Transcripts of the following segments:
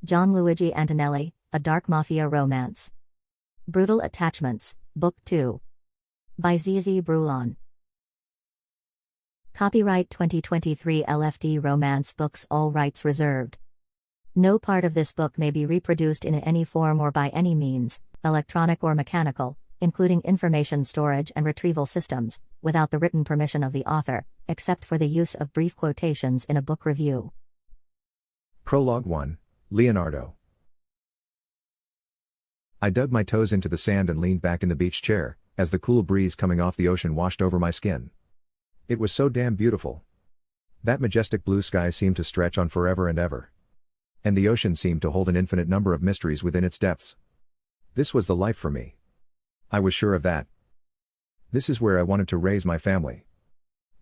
Gianluigi Antonelli, A Dark Mafia Romance. Brutal Attachments, Book 2. By ZZ Brulon. Copyright 2023 LFD Romance Books, all rights reserved. No part of this book may be reproduced in any form or by any means, electronic or mechanical, including information storage and retrieval systems, without the written permission of the author, except for the use of brief quotations in a book review. Prologue 1, Leonardo. I dug my toes into the sand and leaned back in the beach chair, as the cool breeze coming off the ocean washed over my skin. It was so damn beautiful. That majestic blue sky seemed to stretch on forever and ever. And the ocean seemed to hold an infinite number of mysteries within its depths. This was the life for me. I was sure of that. This is where I wanted to raise my family.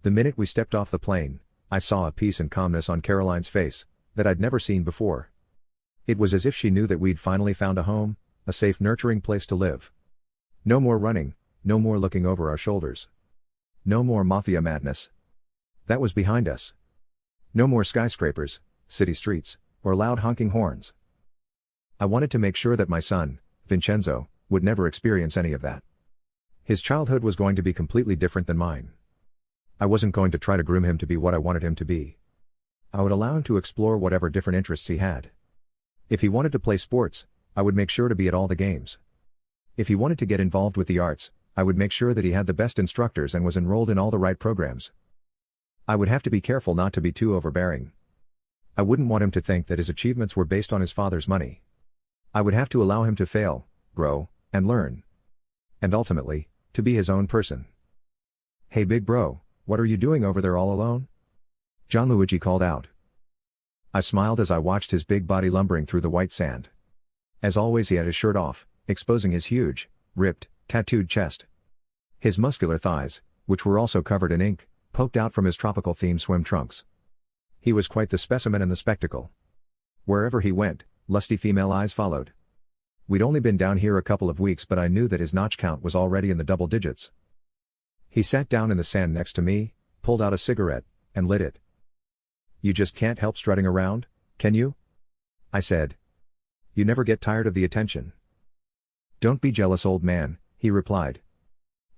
The minute we stepped off the plane, I saw a peace and calmness on Caroline's face that I'd never seen before. It was as if she knew that we'd finally found a home, a safe, nurturing place to live. No more running, no more looking over our shoulders. No more mafia madness. That was behind us. No more skyscrapers, city streets, or loud honking horns. I wanted to make sure that my son, Vincenzo, would never experience any of that. His childhood was going to be completely different than mine. I wasn't going to try to groom him to be what I wanted him to be. I would allow him to explore whatever different interests he had. If he wanted to play sports, I would make sure to be at all the games. If he wanted to get involved with the arts, I would make sure that he had the best instructors and was enrolled in all the right programs. I would have to be careful not to be too overbearing. I wouldn't want him to think that his achievements were based on his father's money. I would have to allow him to fail, grow, and learn. And ultimately, to be his own person. "Hey big bro, what are you doing over there all alone?" Gianluigi called out. I smiled as I watched his big body lumbering through the white sand. As always, he had his shirt off, exposing his huge, ripped, tattooed chest. His muscular thighs, which were also covered in ink, poked out from his tropical-themed swim trunks. He was quite the specimen and the spectacle. Wherever he went, lusty female eyes followed. We'd only been down here a couple of weeks, but I knew that his notch count was already in the double digits. He sat down in the sand next to me, pulled out a cigarette, and lit it. "You just can't help strutting around, can you?" I said. "You never get tired of the attention." "Don't be jealous, old man," he replied.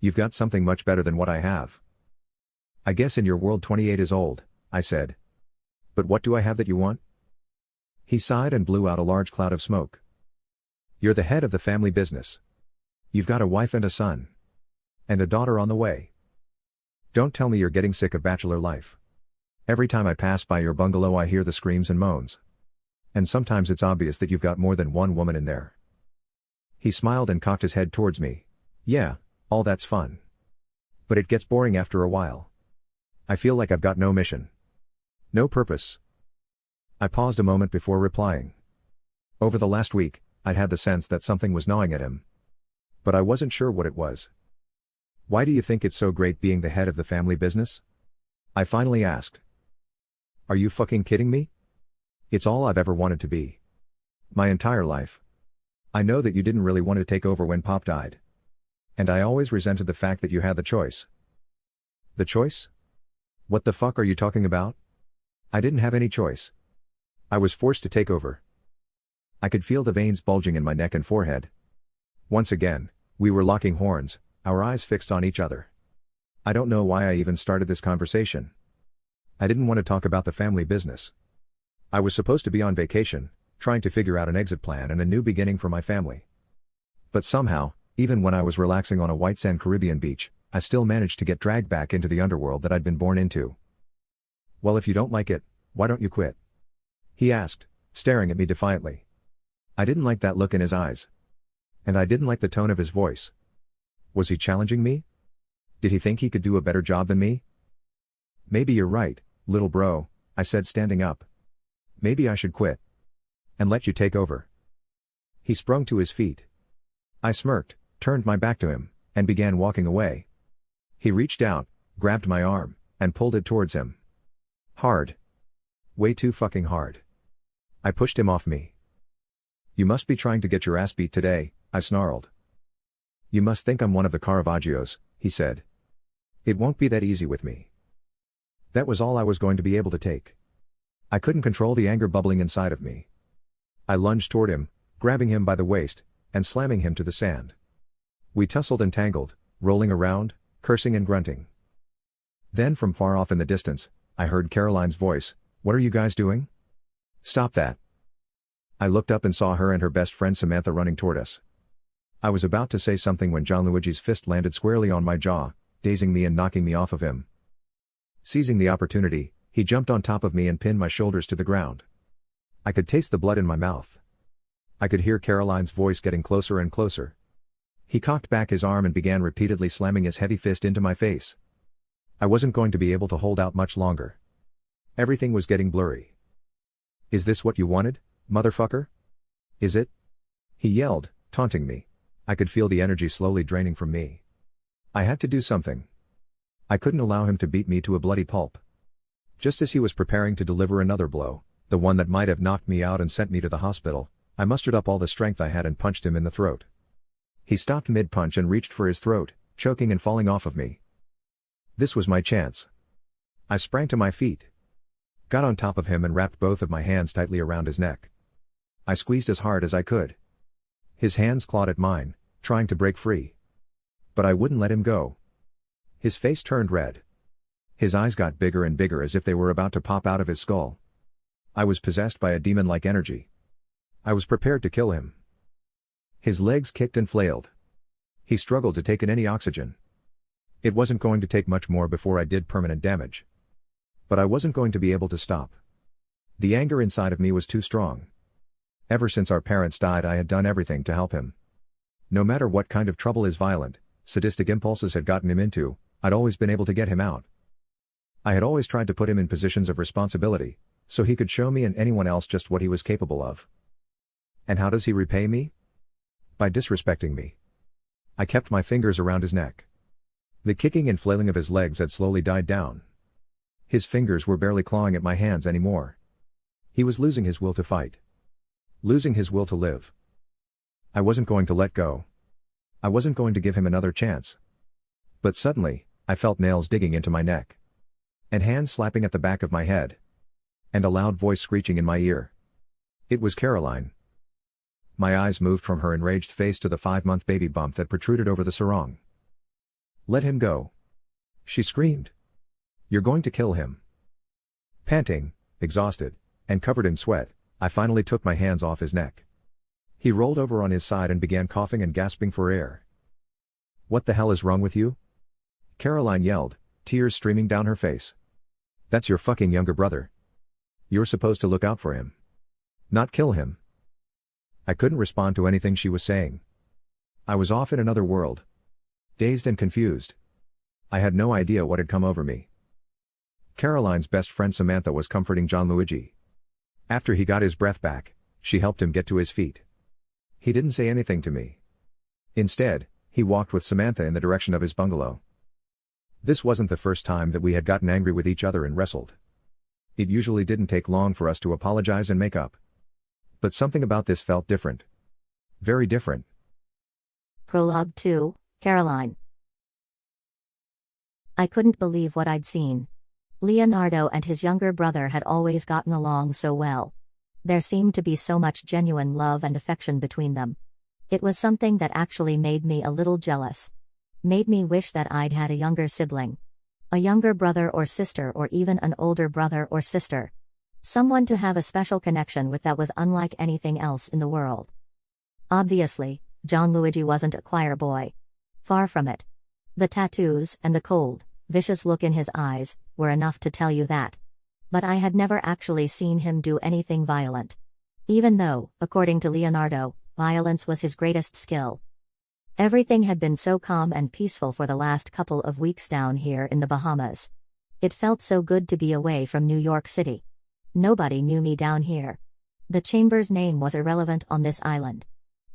"You've got something much better than what I have." "I guess in your world 28 is old," I said. "But what do I have that you want?" He sighed and blew out a large cloud of smoke. "You're the head of the family business. You've got a wife and a son. And a daughter on the way. Don't tell me you're getting sick of bachelor life. Every time I pass by your bungalow I hear the screams and moans. And sometimes it's obvious that you've got more than one woman in there." He smiled and cocked his head towards me. "Yeah, all that's fun. But it gets boring after a while. I feel like I've got no mission. No purpose." I paused a moment before replying. Over the last week, I'd had the sense that something was gnawing at him. But I wasn't sure what it was. "Why do you think it's so great being the head of the family business?" I finally asked. "Are you fucking kidding me? It's all I've ever wanted to be. My entire life. I know that you didn't really want to take over when Pop died. And I always resented the fact that you had the choice." "The choice? What the fuck are you talking about? I didn't have any choice. I was forced to take over." I could feel the veins bulging in my neck and forehead. Once again, we were locking horns, our eyes fixed on each other. I don't know why I even started this conversation. I didn't want to talk about the family business. I was supposed to be on vacation, trying to figure out an exit plan and a new beginning for my family. But somehow, even when I was relaxing on a white sand Caribbean beach, I still managed to get dragged back into the underworld that I'd been born into. "Well, if you don't like it, why don't you quit?" he asked, staring at me defiantly. I didn't like that look in his eyes. And I didn't like the tone of his voice. Was he challenging me? Did he think he could do a better job than me? "Maybe you're right, little bro," I said, standing up. "Maybe I should quit. And let you take over." He sprung to his feet. I smirked, turned my back to him, and began walking away. He reached out, grabbed my arm, and pulled it towards him. Hard. Way too fucking hard. I pushed him off me. "You must be trying to get your ass beat today," I snarled. "You must think I'm one of the Caravaggios," he said. "It won't be that easy with me." That was all I was going to be able to take. I couldn't control the anger bubbling inside of me. I lunged toward him, grabbing him by the waist, and slamming him to the sand. We tussled and tangled, rolling around, cursing and grunting. Then from far off in the distance, I heard Caroline's voice, "What are you guys doing? Stop that." I looked up and saw her and her best friend Samantha running toward us. I was about to say something when Gianluigi's fist landed squarely on my jaw, dazing me and knocking me off of him. Seizing the opportunity, he jumped on top of me and pinned my shoulders to the ground. I could taste the blood in my mouth. I could hear Caroline's voice getting closer and closer. He cocked back his arm and began repeatedly slamming his heavy fist into my face. I wasn't going to be able to hold out much longer. Everything was getting blurry. "Is this what you wanted, motherfucker? Is it?" he yelled, taunting me. I could feel the energy slowly draining from me. I had to do something. I couldn't allow him to beat me to a bloody pulp. Just as he was preparing to deliver another blow, the one that might have knocked me out and sent me to the hospital, I mustered up all the strength I had and punched him in the throat. He stopped mid-punch and reached for his throat, choking and falling off of me. This was my chance. I sprang to my feet, got on top of him and wrapped both of my hands tightly around his neck. I squeezed as hard as I could. His hands clawed at mine, trying to break free. But I wouldn't let him go. His face turned red. His eyes got bigger and bigger as if they were about to pop out of his skull. I was possessed by a demon-like energy. I was prepared to kill him. His legs kicked and flailed. He struggled to take in any oxygen. It wasn't going to take much more before I did permanent damage. But I wasn't going to be able to stop. The anger inside of me was too strong. Ever since our parents died, I had done everything to help him. No matter what kind of trouble his violent, sadistic impulses had gotten him into, I'd always been able to get him out. I had always tried to put him in positions of responsibility, so he could show me and anyone else just what he was capable of. And how does he repay me? By disrespecting me. I kept my fingers around his neck. The kicking and flailing of his legs had slowly died down. His fingers were barely clawing at my hands anymore. He was losing his will to fight. Losing his will to live. I wasn't going to let go. I wasn't going to give him another chance. But suddenly, I felt nails digging into my neck. And hands slapping at the back of my head. And a loud voice screeching in my ear. It was Caroline. My eyes moved from her enraged face to the 5-month baby bump that protruded over the sarong. "Let him go!" she screamed. "You're going to kill him." Panting, exhausted, and covered in sweat, I finally took my hands off his neck. He rolled over on his side and began coughing and gasping for air. "What the hell is wrong with you?" Caroline yelled, tears streaming down her face. "That's your fucking younger brother. You're supposed to look out for him. Not kill him." I couldn't respond to anything she was saying. I was off in another world. Dazed and confused. I had no idea what had come over me. Caroline's best friend Samantha was comforting Gianluigi. After he got his breath back, she helped him get to his feet. He didn't say anything to me. Instead, he walked with Samantha in the direction of his bungalow. This wasn't the first time that we had gotten angry with each other and wrestled. It usually didn't take long for us to apologize and make up. But something about this felt different. Very different. Prologue 2, Caroline. I couldn't believe what I'd seen. Leonardo and his younger brother had always gotten along so well. There seemed to be so much genuine love and affection between them. It was something that actually made me a little jealous. Made me wish that I'd had a younger sibling. A younger brother or sister, or even an older brother or sister. Someone to have a special connection with that was unlike anything else in the world. Obviously, Gianluigi wasn't a choir boy. Far from it. The tattoos and the cold, vicious look in his eyes were enough to tell you that. But I had never actually seen him do anything violent. Even though, according to Leonardo, violence was his greatest skill. Everything had been so calm and peaceful for the last couple of weeks down here in the Bahamas. It felt so good to be away from New York City. Nobody knew me down here. The chamber's name was irrelevant on this island.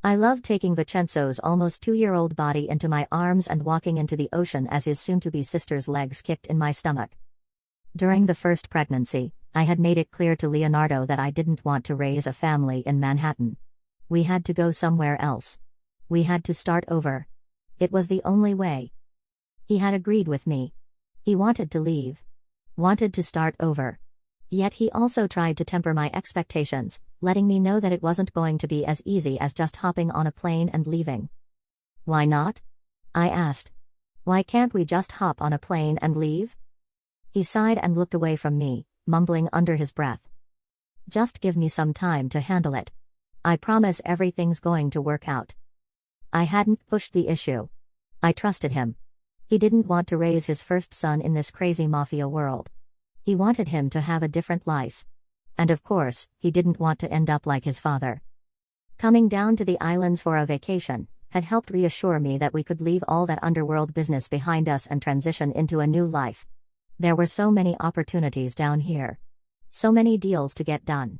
I loved taking Vincenzo's almost 2-year-old body into my arms and walking into the ocean as his soon-to-be sister's legs kicked in my stomach. During the first pregnancy, I had made it clear to Leonardo that I didn't want to raise a family in Manhattan. We had to go somewhere else. We had to start over. It was the only way. He had agreed with me. He wanted to leave. Wanted to start over. Yet he also tried to temper my expectations, letting me know that it wasn't going to be as easy as just hopping on a plane and leaving. Why not? I asked. Why can't we just hop on a plane and leave? He sighed and looked away from me, mumbling under his breath. Just give me some time to handle it. I promise everything's going to work out. I hadn't pushed the issue. I trusted him. He didn't want to raise his first son in this crazy mafia world. He wanted him to have a different life. And of course, he didn't want to end up like his father. Coming down to the islands for a vacation had helped reassure me that we could leave all that underworld business behind us and transition into a new life. There were so many opportunities down here. So many deals to get done.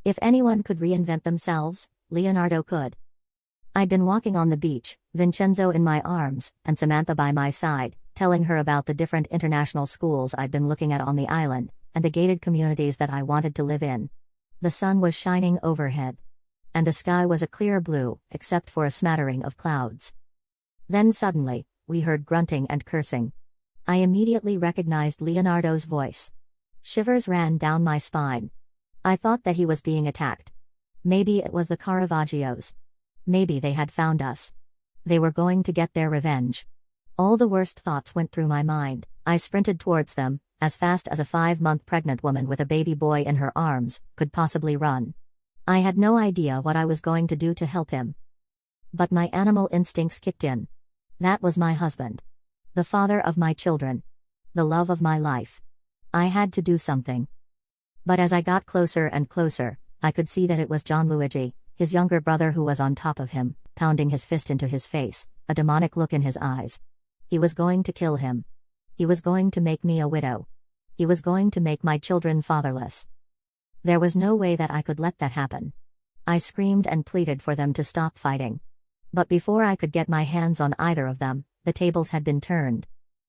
If anyone could reinvent themselves, Leonardo could. I'd been walking on the beach, Vincenzo in my arms, and Samantha by my side, telling her about the different international schools I'd been looking at on the island, and the gated communities that I wanted to live in. The sun was shining overhead. And the sky was a clear blue, except for a smattering of clouds. Then suddenly, we heard grunting and cursing. I immediately recognized Leonardo's voice. Shivers ran down my spine. I thought that he was being attacked. Maybe it was the Caravaggios. Maybe they had found us. They were going to get their revenge. All the worst thoughts went through my mind. I sprinted towards them, as fast as a 5-month pregnant woman with a baby boy in her arms could possibly run. I had no idea what I was going to do to help him. But my animal instincts kicked in. That was my husband. The father of my children. The love of my life. I had to do something. But as I got closer and closer, I could see that it was Gianluigi, his younger brother, who was on top of him, pounding his fist into his face, a demonic look in his eyes. He was going to kill him. He was going to make me a widow. He was going to make my children fatherless. There was no way that I could let that happen. I screamed and pleaded for them to stop fighting. But before I could get my hands on either of them, the tables had been turned.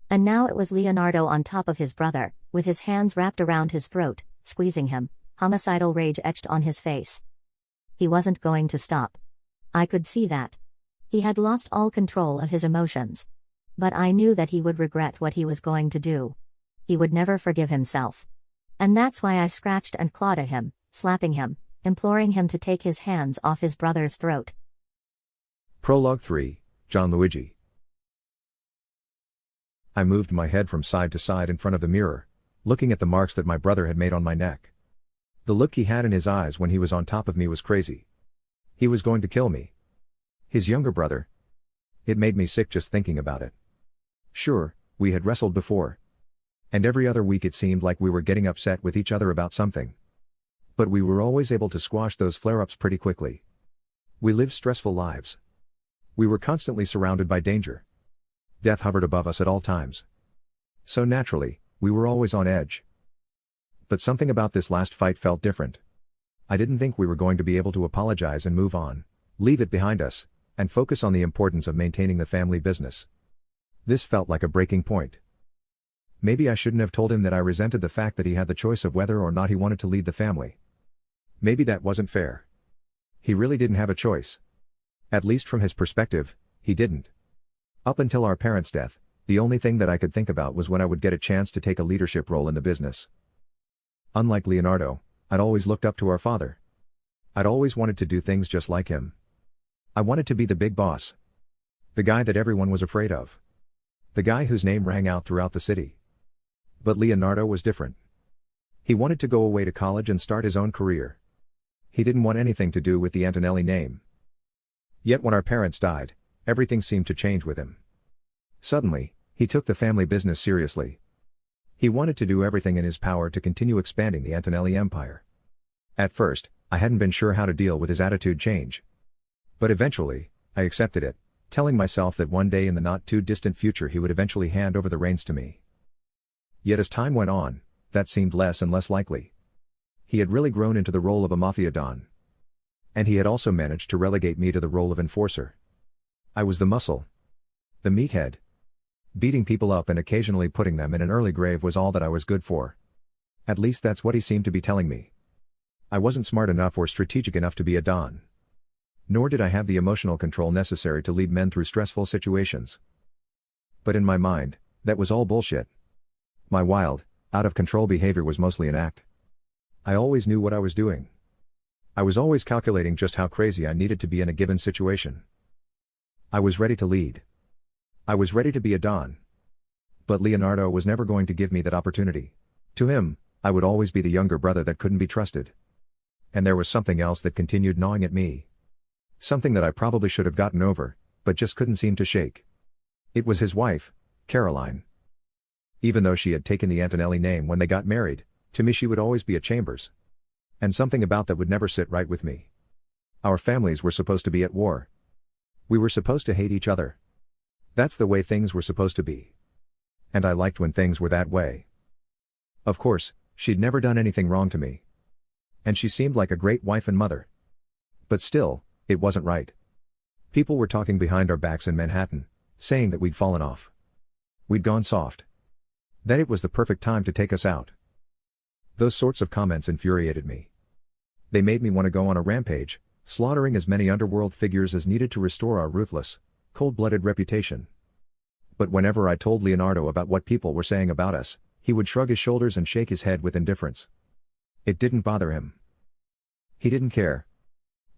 And now it was Leonardo on top of his brother, with his hands wrapped around his throat, squeezing him, homicidal rage etched on his face. He wasn't going to stop. I could see that. He had lost all control of his emotions. But I knew that he would regret what he was going to do. He would never forgive himself. And that's why I scratched and clawed at him, slapping him, imploring him to take his hands off his brother's throat. Prologue 3, Gianluigi. I moved my head from side to side in front of the mirror, looking at the marks that my brother had made on my neck. The look he had in his eyes when he was on top of me was crazy. He was going to kill me. His younger brother. It made me sick just thinking about it. Sure, we had wrestled before. And every other week it seemed like we were getting upset with each other about something. But we were always able to squash those flare-ups pretty quickly. We lived stressful lives. We were constantly surrounded by danger. Death hovered above us at all times. So naturally, we were always on edge. But something about this last fight felt different. I didn't think we were going to be able to apologize and move on, leave it behind us, and focus on the importance of maintaining the family business. This felt like a breaking point. Maybe I shouldn't have told him that I resented the fact that he had the choice of whether or not he wanted to lead the family. Maybe that wasn't fair. He really didn't have a choice. At least from his perspective, he didn't. Up until our parents' death, the only thing that I could think about was when I would get a chance to take a leadership role in the business. Unlike Leonardo, I'd always looked up to our father. I'd always wanted to do things just like him. I wanted to be the big boss. The guy that everyone was afraid of. The guy whose name rang out throughout the city. But Leonardo was different. He wanted to go away to college and start his own career. He didn't want anything to do with the Antonelli name. Yet when our parents died, everything seemed to change with him. Suddenly, he took the family business seriously. He wanted to do everything in his power to continue expanding the Antonelli empire. At first, I hadn't been sure how to deal with his attitude change. But eventually, I accepted it, telling myself that one day in the not-too-distant future he would eventually hand over the reins to me. Yet as time went on, that seemed less and less likely. He had really grown into the role of a mafia don. And he had also managed to relegate me to the role of enforcer. I was the muscle. The meathead. Beating people up and occasionally putting them in an early grave was all that I was good for. At least that's what he seemed to be telling me. I wasn't smart enough or strategic enough to be a don. Nor did I have the emotional control necessary to lead men through stressful situations. But in my mind, that was all bullshit. My wild, out-of-control behavior was mostly an act. I always knew what I was doing. I was always calculating just how crazy I needed to be in a given situation. I was ready to lead. I was ready to be a Don. But Leonardo was never going to give me that opportunity. To him, I would always be the younger brother that couldn't be trusted. And there was something else that continued gnawing at me. Something that I probably should have gotten over, but just couldn't seem to shake. It was his wife, Caroline. Even though she had taken the Antonelli name when they got married, to me she would always be a Chambers. And something about that would never sit right with me. Our families were supposed to be at war. We were supposed to hate each other. That's the way things were supposed to be. And I liked when things were that way. Of course, she'd never done anything wrong to me. And she seemed like a great wife and mother. But still, it wasn't right. People were talking behind our backs in Manhattan, saying that we'd fallen off. We'd gone soft. That it was the perfect time to take us out. Those sorts of comments infuriated me. They made me want to go on a rampage, slaughtering as many underworld figures as needed to restore our ruthless, cold-blooded reputation. But whenever I told Leonardo about what people were saying about us, he would shrug his shoulders and shake his head with indifference. It didn't bother him. He didn't care.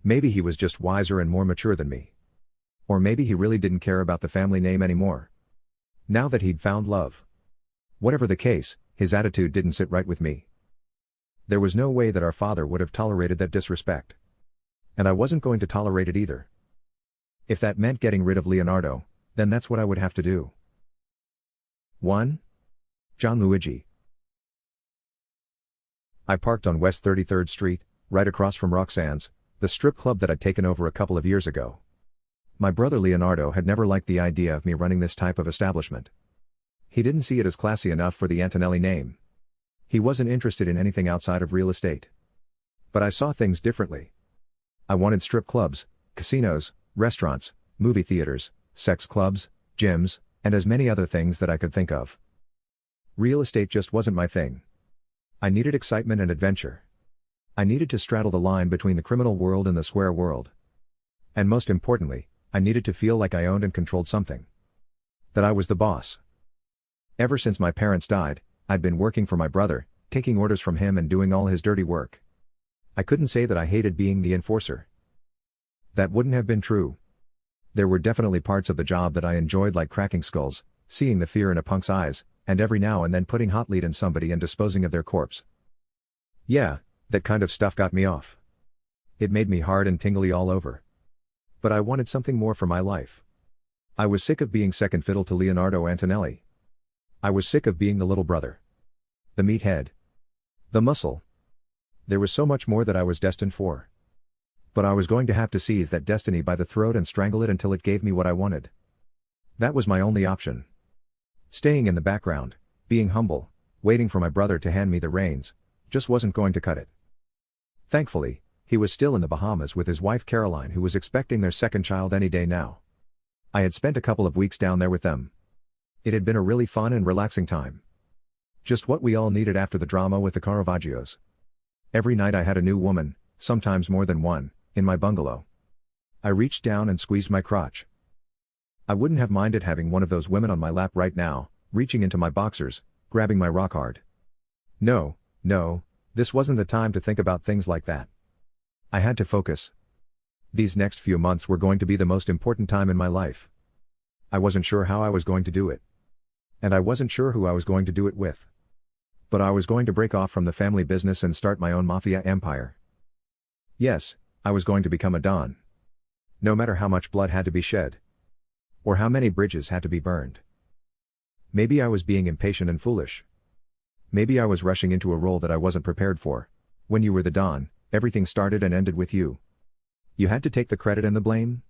Maybe he was just wiser and more mature than me. Or maybe he really didn't care about the family name anymore. Now that he'd found love. Whatever the case, his attitude didn't sit right with me. There was no way that our father would have tolerated that disrespect. And I wasn't going to tolerate it either. If that meant getting rid of Leonardo, then that's what I would have to do. 1. John Luigi. I parked on West 33rd Street, right across from Roxanne's, the strip club that I'd taken over a couple of years ago. My brother Leonardo had never liked the idea of me running this type of establishment. He didn't see it as classy enough for the Antonelli name. He wasn't interested in anything outside of real estate. But I saw things differently. I wanted strip clubs, casinos, restaurants, movie theaters, sex clubs, gyms, and as many other things that I could think of. Real estate just wasn't my thing. I needed excitement and adventure. I needed to straddle the line between the criminal world and the square world. And most importantly, I needed to feel like I owned and controlled something. That I was the boss. Ever since my parents died, I'd been working for my brother, taking orders from him and doing all his dirty work. I couldn't say that I hated being the enforcer. That wouldn't have been true. There were definitely parts of the job that I enjoyed, like cracking skulls, seeing the fear in a punk's eyes, and every now and then putting hot lead in somebody and disposing of their corpse. Yeah, that kind of stuff got me off. It made me hard and tingly all over. But I wanted something more for my life. I was sick of being second fiddle to Leonardo Antonelli. I was sick of being the little brother. The meathead. The muscle. There was so much more that I was destined for. But I was going to have to seize that destiny by the throat and strangle it until it gave me what I wanted. That was my only option. Staying in the background, being humble, waiting for my brother to hand me the reins, just wasn't going to cut it. Thankfully, he was still in the Bahamas with his wife Caroline, who was expecting their second child any day now. I had spent a couple of weeks down there with them. It had been a really fun and relaxing time. Just what we all needed after the drama with the Caravaggios. Every night I had a new woman, sometimes more than one, in my bungalow. I reached down and squeezed my crotch. I wouldn't have minded having one of those women on my lap right now, reaching into my boxers, grabbing my rock hard. No, this wasn't the time to think about things like that. I had to focus. These next few months were going to be the most important time in my life. I wasn't sure how I was going to do it. And I wasn't sure who I was going to do it with. But I was going to break off from the family business and start my own mafia empire. Yes, I was going to become a Don. No matter how much blood had to be shed. Or how many bridges had to be burned. Maybe I was being impatient and foolish. Maybe I was rushing into a role that I wasn't prepared for. When you were the Don, everything started and ended with you. You had to take the credit and the blame.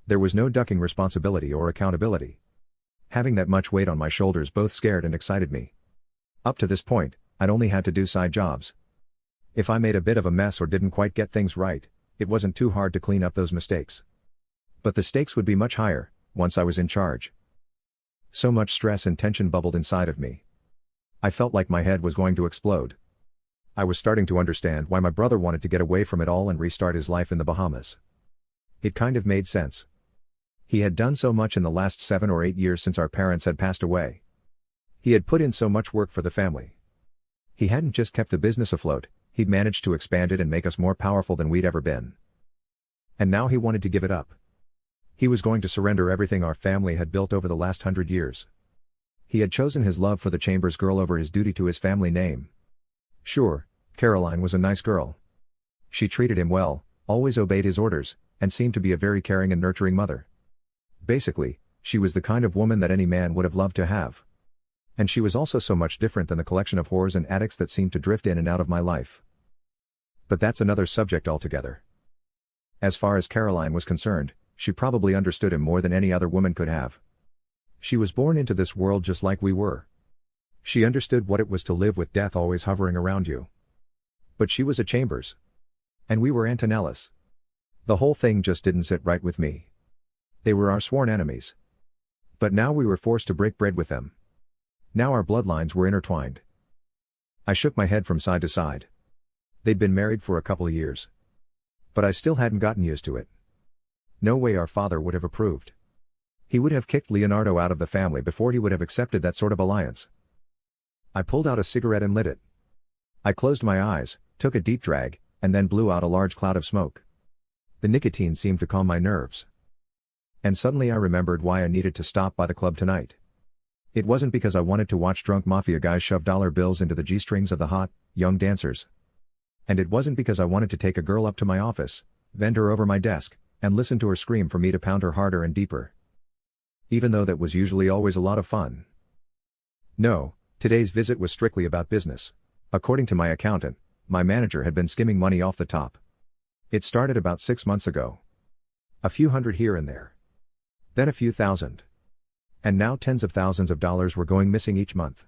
There was no ducking responsibility or accountability. Having that much weight on my shoulders both scared and excited me. Up to this point, I'd only had to do side jobs. If I made a bit of a mess or didn't quite get things right, it wasn't too hard to clean up those mistakes. But the stakes would be much higher, once I was in charge. So much stress and tension bubbled inside of me. I felt like my head was going to explode. I was starting to understand why my brother wanted to get away from it all and restart his life in the Bahamas. It kind of made sense. He had done so much in the last 7 or 8 years since our parents had passed away. He had put in so much work for the family. He hadn't just kept the business afloat, He'd managed to expand it and make us more powerful than we'd ever been. And now he wanted to give it up. He was going to surrender everything our family had built over the last 100 years. He had chosen his love for the Chambers girl over his duty to his family name. Sure, Caroline was a nice girl. She treated him well, always obeyed his orders, and seemed to be a very caring and nurturing mother. Basically, she was the kind of woman that any man would have loved to have. And she was also so much different than the collection of whores and addicts that seemed to drift in and out of my life. But that's another subject altogether. As far as Caroline was concerned, she probably understood him more than any other woman could have. She was born into this world just like we were. She understood what it was to live with death always hovering around you. But she was a Chambers. And we were Antonellis. The whole thing just didn't sit right with me. They were our sworn enemies. But now we were forced to break bread with them. Now our bloodlines were intertwined. I shook my head from side to side. They'd been married for a couple of years. But I still hadn't gotten used to it. No way our father would have approved. He would have kicked Leonardo out of the family before he would have accepted that sort of alliance. I pulled out a cigarette and lit it. I closed my eyes, took a deep drag, and then blew out a large cloud of smoke. The nicotine seemed to calm my nerves. And suddenly I remembered why I needed to stop by the club tonight. It wasn't because I wanted to watch drunk mafia guys shove dollar bills into the G-strings of the hot, young dancers. And it wasn't because I wanted to take a girl up to my office, bend her over my desk, and listen to her scream for me to pound her harder and deeper. Even though that was usually always a lot of fun. No, today's visit was strictly about business. According to my accountant, my manager had been skimming money off the top. It started about 6 months ago. A few hundred here and there. Then a few thousand. And now tens of thousands of dollars were going missing each month.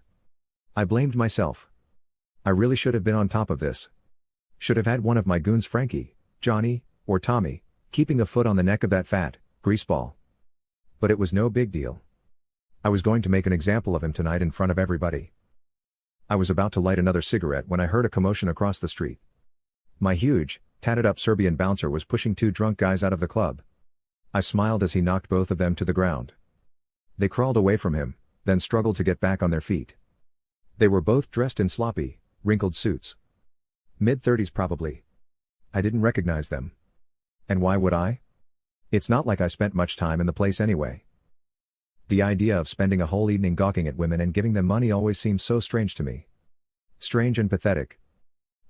I blamed myself. I really should have been on top of this. Should have had one of my goons, Frankie, Johnny, or Tommy, keeping a foot on the neck of that fat, greaseball. But it was no big deal. I was going to make an example of him tonight in front of everybody. I was about to light another cigarette when I heard a commotion across the street. My huge, tatted-up Serbian bouncer was pushing two drunk guys out of the club. I smiled as he knocked both of them to the ground. They crawled away from him, then struggled to get back on their feet. They were both dressed in sloppy, wrinkled suits. Mid-30s probably. I didn't recognize them. And why would I? It's not like I spent much time in the place anyway. The idea of spending a whole evening gawking at women and giving them money always seemed so strange to me. Strange and pathetic.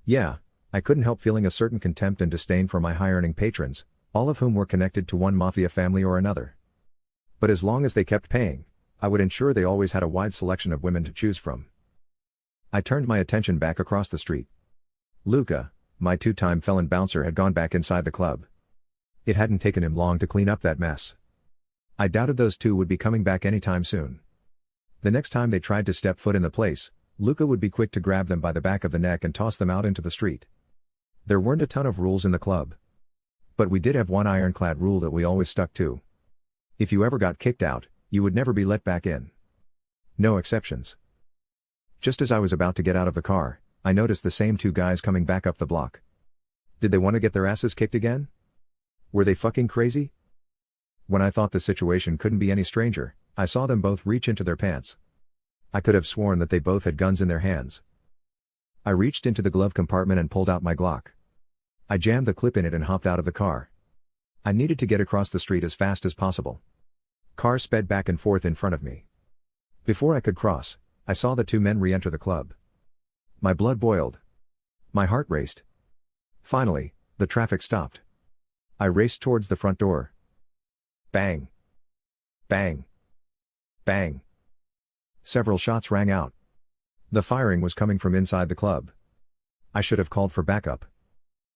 Yeah, I couldn't help feeling a certain contempt and disdain for my high-earning patrons, all of whom were connected to one mafia family or another. But as long as they kept paying, I would ensure they always had a wide selection of women to choose from. I turned my attention back across the street. Luca, my two-time felon bouncer, had gone back inside the club. It hadn't taken him long to clean up that mess. I doubted those two would be coming back anytime soon. The next time they tried to step foot in the place, Luca would be quick to grab them by the back of the neck and toss them out into the street. There weren't a ton of rules in the club. But we did have one ironclad rule that we always stuck to. If you ever got kicked out, you would never be let back in. No exceptions. Just as I was about to get out of the car, I noticed the same two guys coming back up the block. Did they want to get their asses kicked again? Were they fucking crazy? When I thought the situation couldn't be any stranger, I saw them both reach into their pants. I could have sworn that they both had guns in their hands. I reached into the glove compartment and pulled out my Glock. I jammed the clip in it and hopped out of the car. I needed to get across the street as fast as possible. Cars sped back and forth in front of me. Before I could cross, I saw the two men re-enter the club. My blood boiled. My heart raced. Finally, the traffic stopped. I raced towards the front door. Bang. Bang. Bang. Several shots rang out. The firing was coming from inside the club. I should have called for backup.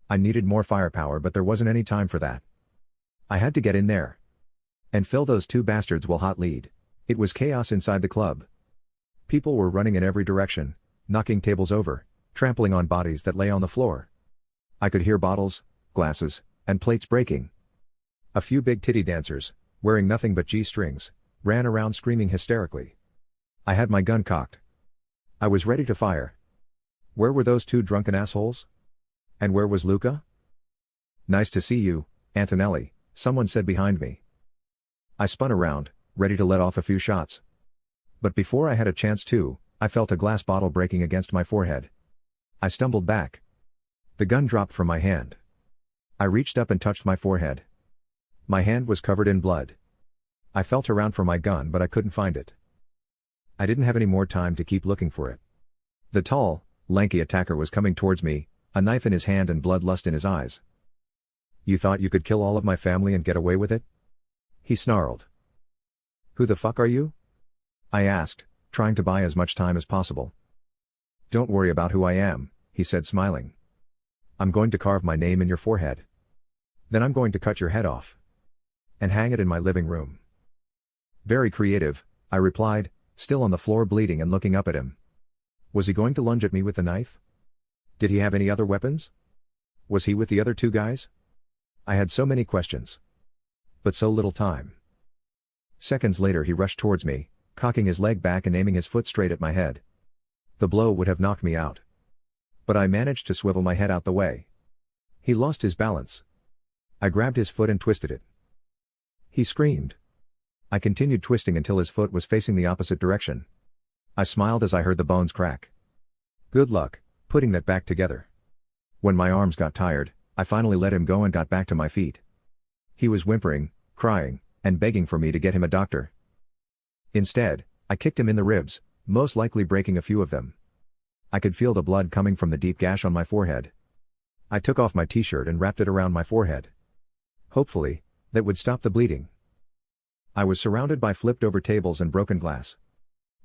I needed more firepower, but there wasn't any time for that. I had to get in there and fill those two bastards while hot lead. It was chaos inside the club. People were running in every direction, knocking tables over, trampling on bodies that lay on the floor. I could hear bottles, glasses, and plates breaking. A few big titty dancers, wearing nothing but G-strings, ran around screaming hysterically. I had my gun cocked. I was ready to fire. Where were those two drunken assholes? And where was Luca? "Nice to see you, Antonelli," someone said behind me. I spun around, ready to let off a few shots. But before I had a chance to, I felt a glass bottle breaking against my forehead. I stumbled back. The gun dropped from my hand. I reached up and touched my forehead. My hand was covered in blood. I felt around for my gun but I couldn't find it. I didn't have any more time to keep looking for it. The tall, lanky attacker was coming towards me, a knife in his hand and bloodlust in his eyes. "You thought you could kill all of my family and get away with it?" he snarled. "Who the fuck are you?" I asked, trying to buy as much time as possible. "Don't worry about who I am," he said, smiling. "I'm going to carve my name in your forehead. Then I'm going to cut your head off and hang it in my living room." "Very creative," I replied, still on the floor bleeding and looking up at him. Was he going to lunge at me with the knife? Did he have any other weapons? Was he with the other two guys? I had so many questions. But so little time. Seconds later he rushed towards me, cocking his leg back and aiming his foot straight at my head. The blow would have knocked me out. But I managed to swivel my head out the way. He lost his balance. I grabbed his foot and twisted it. He screamed. I continued twisting until his foot was facing the opposite direction. I smiled as I heard the bones crack. Good luck putting that back together. When my arms got tired, I finally let him go and got back to my feet. He was whimpering, crying, and begging for me to get him a doctor. Instead, I kicked him in the ribs, most likely breaking a few of them. I could feel the blood coming from the deep gash on my forehead. I took off my t-shirt and wrapped it around my forehead. Hopefully, that would stop the bleeding. I was surrounded by flipped over tables and broken glass.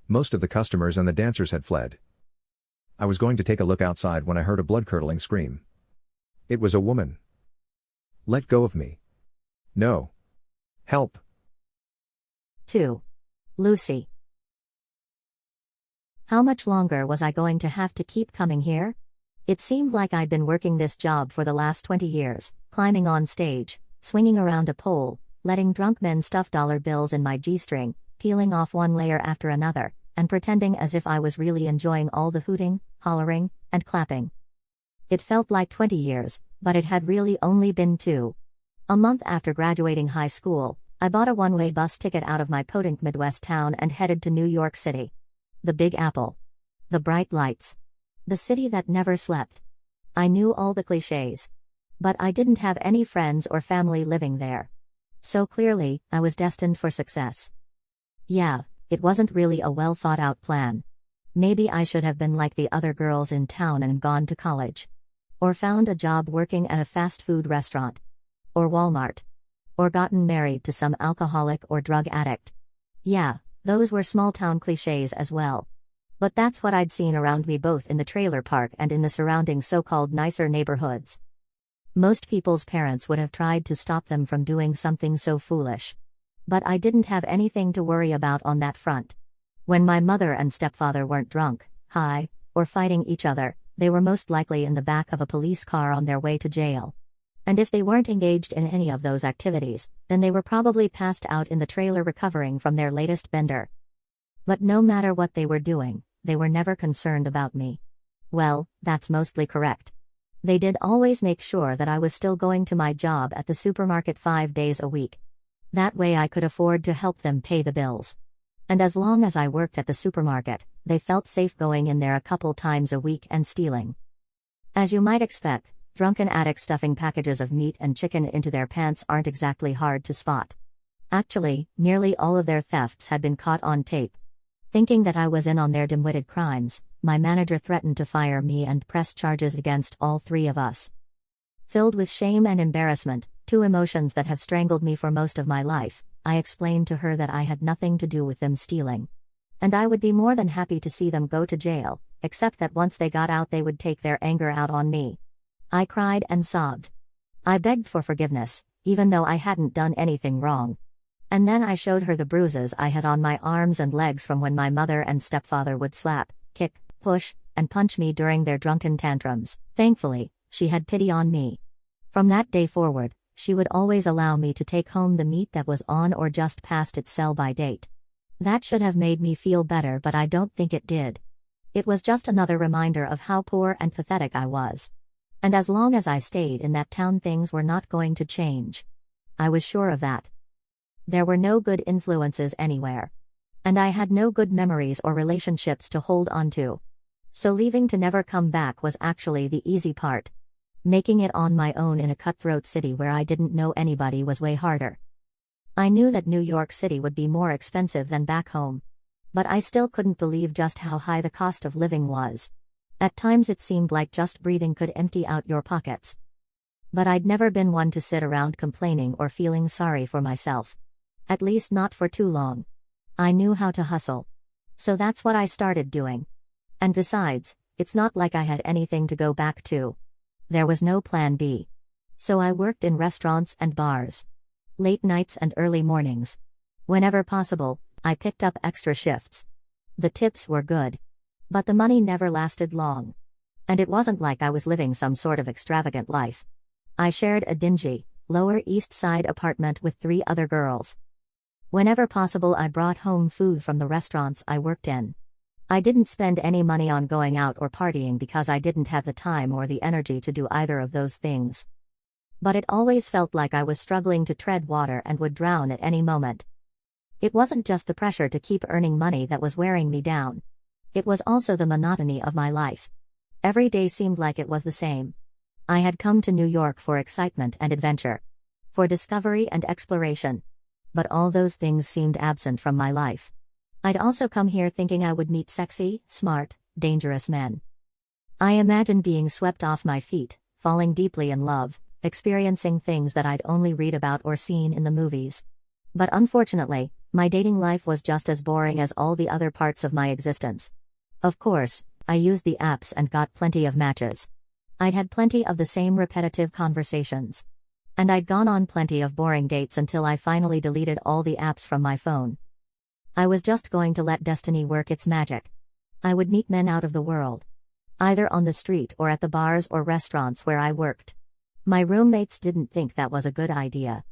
Most of the customers and the dancers had fled. I was going to take a look outside when I heard a blood-curdling scream. It was a woman. "Let go of me. No. Help." 2. Lucy. How much longer was I going to have to keep coming here? It seemed like I'd been working this job for the last 20 years, climbing on stage, swinging around a pole, letting drunk men stuff dollar bills in my G-string, peeling off one layer after another, and pretending as if I was really enjoying all the hooting, hollering, and clapping. It felt like 20 years, but it had really only been 2. A month after graduating high school, I bought a one-way bus ticket out of my podunk Midwest town and headed to New York City. The Big Apple. The bright lights. The city that never slept. I knew all the clichés. But I didn't have any friends or family living there. So clearly, I was destined for success. Yeah, it wasn't really a well-thought-out plan. Maybe I should have been like the other girls in town and gone to college. Or found a job working at a fast food restaurant. Or Walmart. Or gotten married to some alcoholic or drug addict. Yeah, those were small-town clichés as well. But that's what I'd seen around me both in the trailer park and in the surrounding so-called nicer neighborhoods. Most people's parents would have tried to stop them from doing something so foolish. But I didn't have anything to worry about on that front. When my mother and stepfather weren't drunk, high, or fighting each other, they were most likely in the back of a police car on their way to jail. And if they weren't engaged in any of those activities, then they were probably passed out in the trailer recovering from their latest bender. But no matter what they were doing, they were never concerned about me. Well, that's mostly correct. They did always make sure that I was still going to my job at the supermarket 5 days a week. That way I could afford to help them pay the bills. And as long as I worked at the supermarket, they felt safe going in there a couple times a week and stealing. As you might expect, drunken addicts stuffing packages of meat and chicken into their pants aren't exactly hard to spot. Actually, nearly all of their thefts had been caught on tape. Thinking that I was in on their dim-witted crimes, my manager threatened to fire me and press charges against all 3 of us. Filled with shame and embarrassment, 2 emotions that have strangled me for most of my life, I explained to her that I had nothing to do with them stealing. And I would be more than happy to see them go to jail, except that once they got out they would take their anger out on me. I cried and sobbed. I begged for forgiveness, even though I hadn't done anything wrong. And then I showed her the bruises I had on my arms and legs from when my mother and stepfather would slap, kick, push, and punch me during their drunken tantrums. Thankfully, she had pity on me. From that day forward, she would always allow me to take home the meat that was on or just past its sell-by date. That should have made me feel better, but I don't think it did. It was just another reminder of how poor and pathetic I was. And as long as I stayed in that town, things were not going to change. I was sure of that. There were no good influences anywhere. And I had no good memories or relationships to hold on to. So leaving to never come back was actually the easy part. Making it on my own in a cutthroat city where I didn't know anybody was way harder. I knew that New York City would be more expensive than back home. But I still couldn't believe just how high the cost of living was. At times it seemed like just breathing could empty out your pockets. But I'd never been one to sit around complaining or feeling sorry for myself. At least not for too long. I knew how to hustle. So that's what I started doing. And besides, it's not like I had anything to go back to. There was no plan B. So I worked in restaurants and bars. Late nights and early mornings. Whenever possible, I picked up extra shifts. The tips were good. But the money never lasted long. And it wasn't like I was living some sort of extravagant life. I shared a dingy, Lower East Side apartment with 3 other girls. Whenever possible, I brought home food from the restaurants I worked in. I didn't spend any money on going out or partying because I didn't have the time or the energy to do either of those things. But it always felt like I was struggling to tread water and would drown at any moment. It wasn't just the pressure to keep earning money that was wearing me down. It was also the monotony of my life. Every day seemed like it was the same. I had come to New York for excitement and adventure. For discovery and exploration. But all those things seemed absent from my life. I'd also come here thinking I would meet sexy, smart, dangerous men. I imagined being swept off my feet, falling deeply in love, experiencing things that I'd only read about or seen in the movies. But unfortunately, my dating life was just as boring as all the other parts of my existence. Of course, I used the apps and got plenty of matches. I'd had plenty of the same repetitive conversations. And I'd gone on plenty of boring dates until I finally deleted all the apps from my phone. I was just going to let destiny work its magic. I would meet men out of the world. Either on the street or at the bars or restaurants where I worked. My roommates didn't think that was a good idea.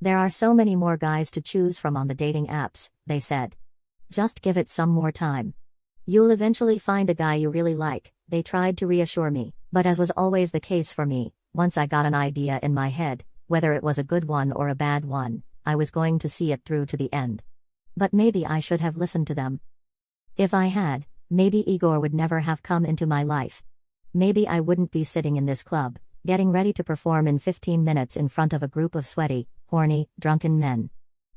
There are so many more guys to choose from on the dating apps, they said. Just give it some more time. You'll eventually find a guy you really like, they tried to reassure me, but as was always the case for me, once I got an idea in my head, whether it was a good one or a bad one, I was going to see it through to the end. But maybe I should have listened to them. If I had, maybe Igor would never have come into my life. Maybe I wouldn't be sitting in this club, getting ready to perform in 15 minutes in front of a group of sweaty, horny, drunken men.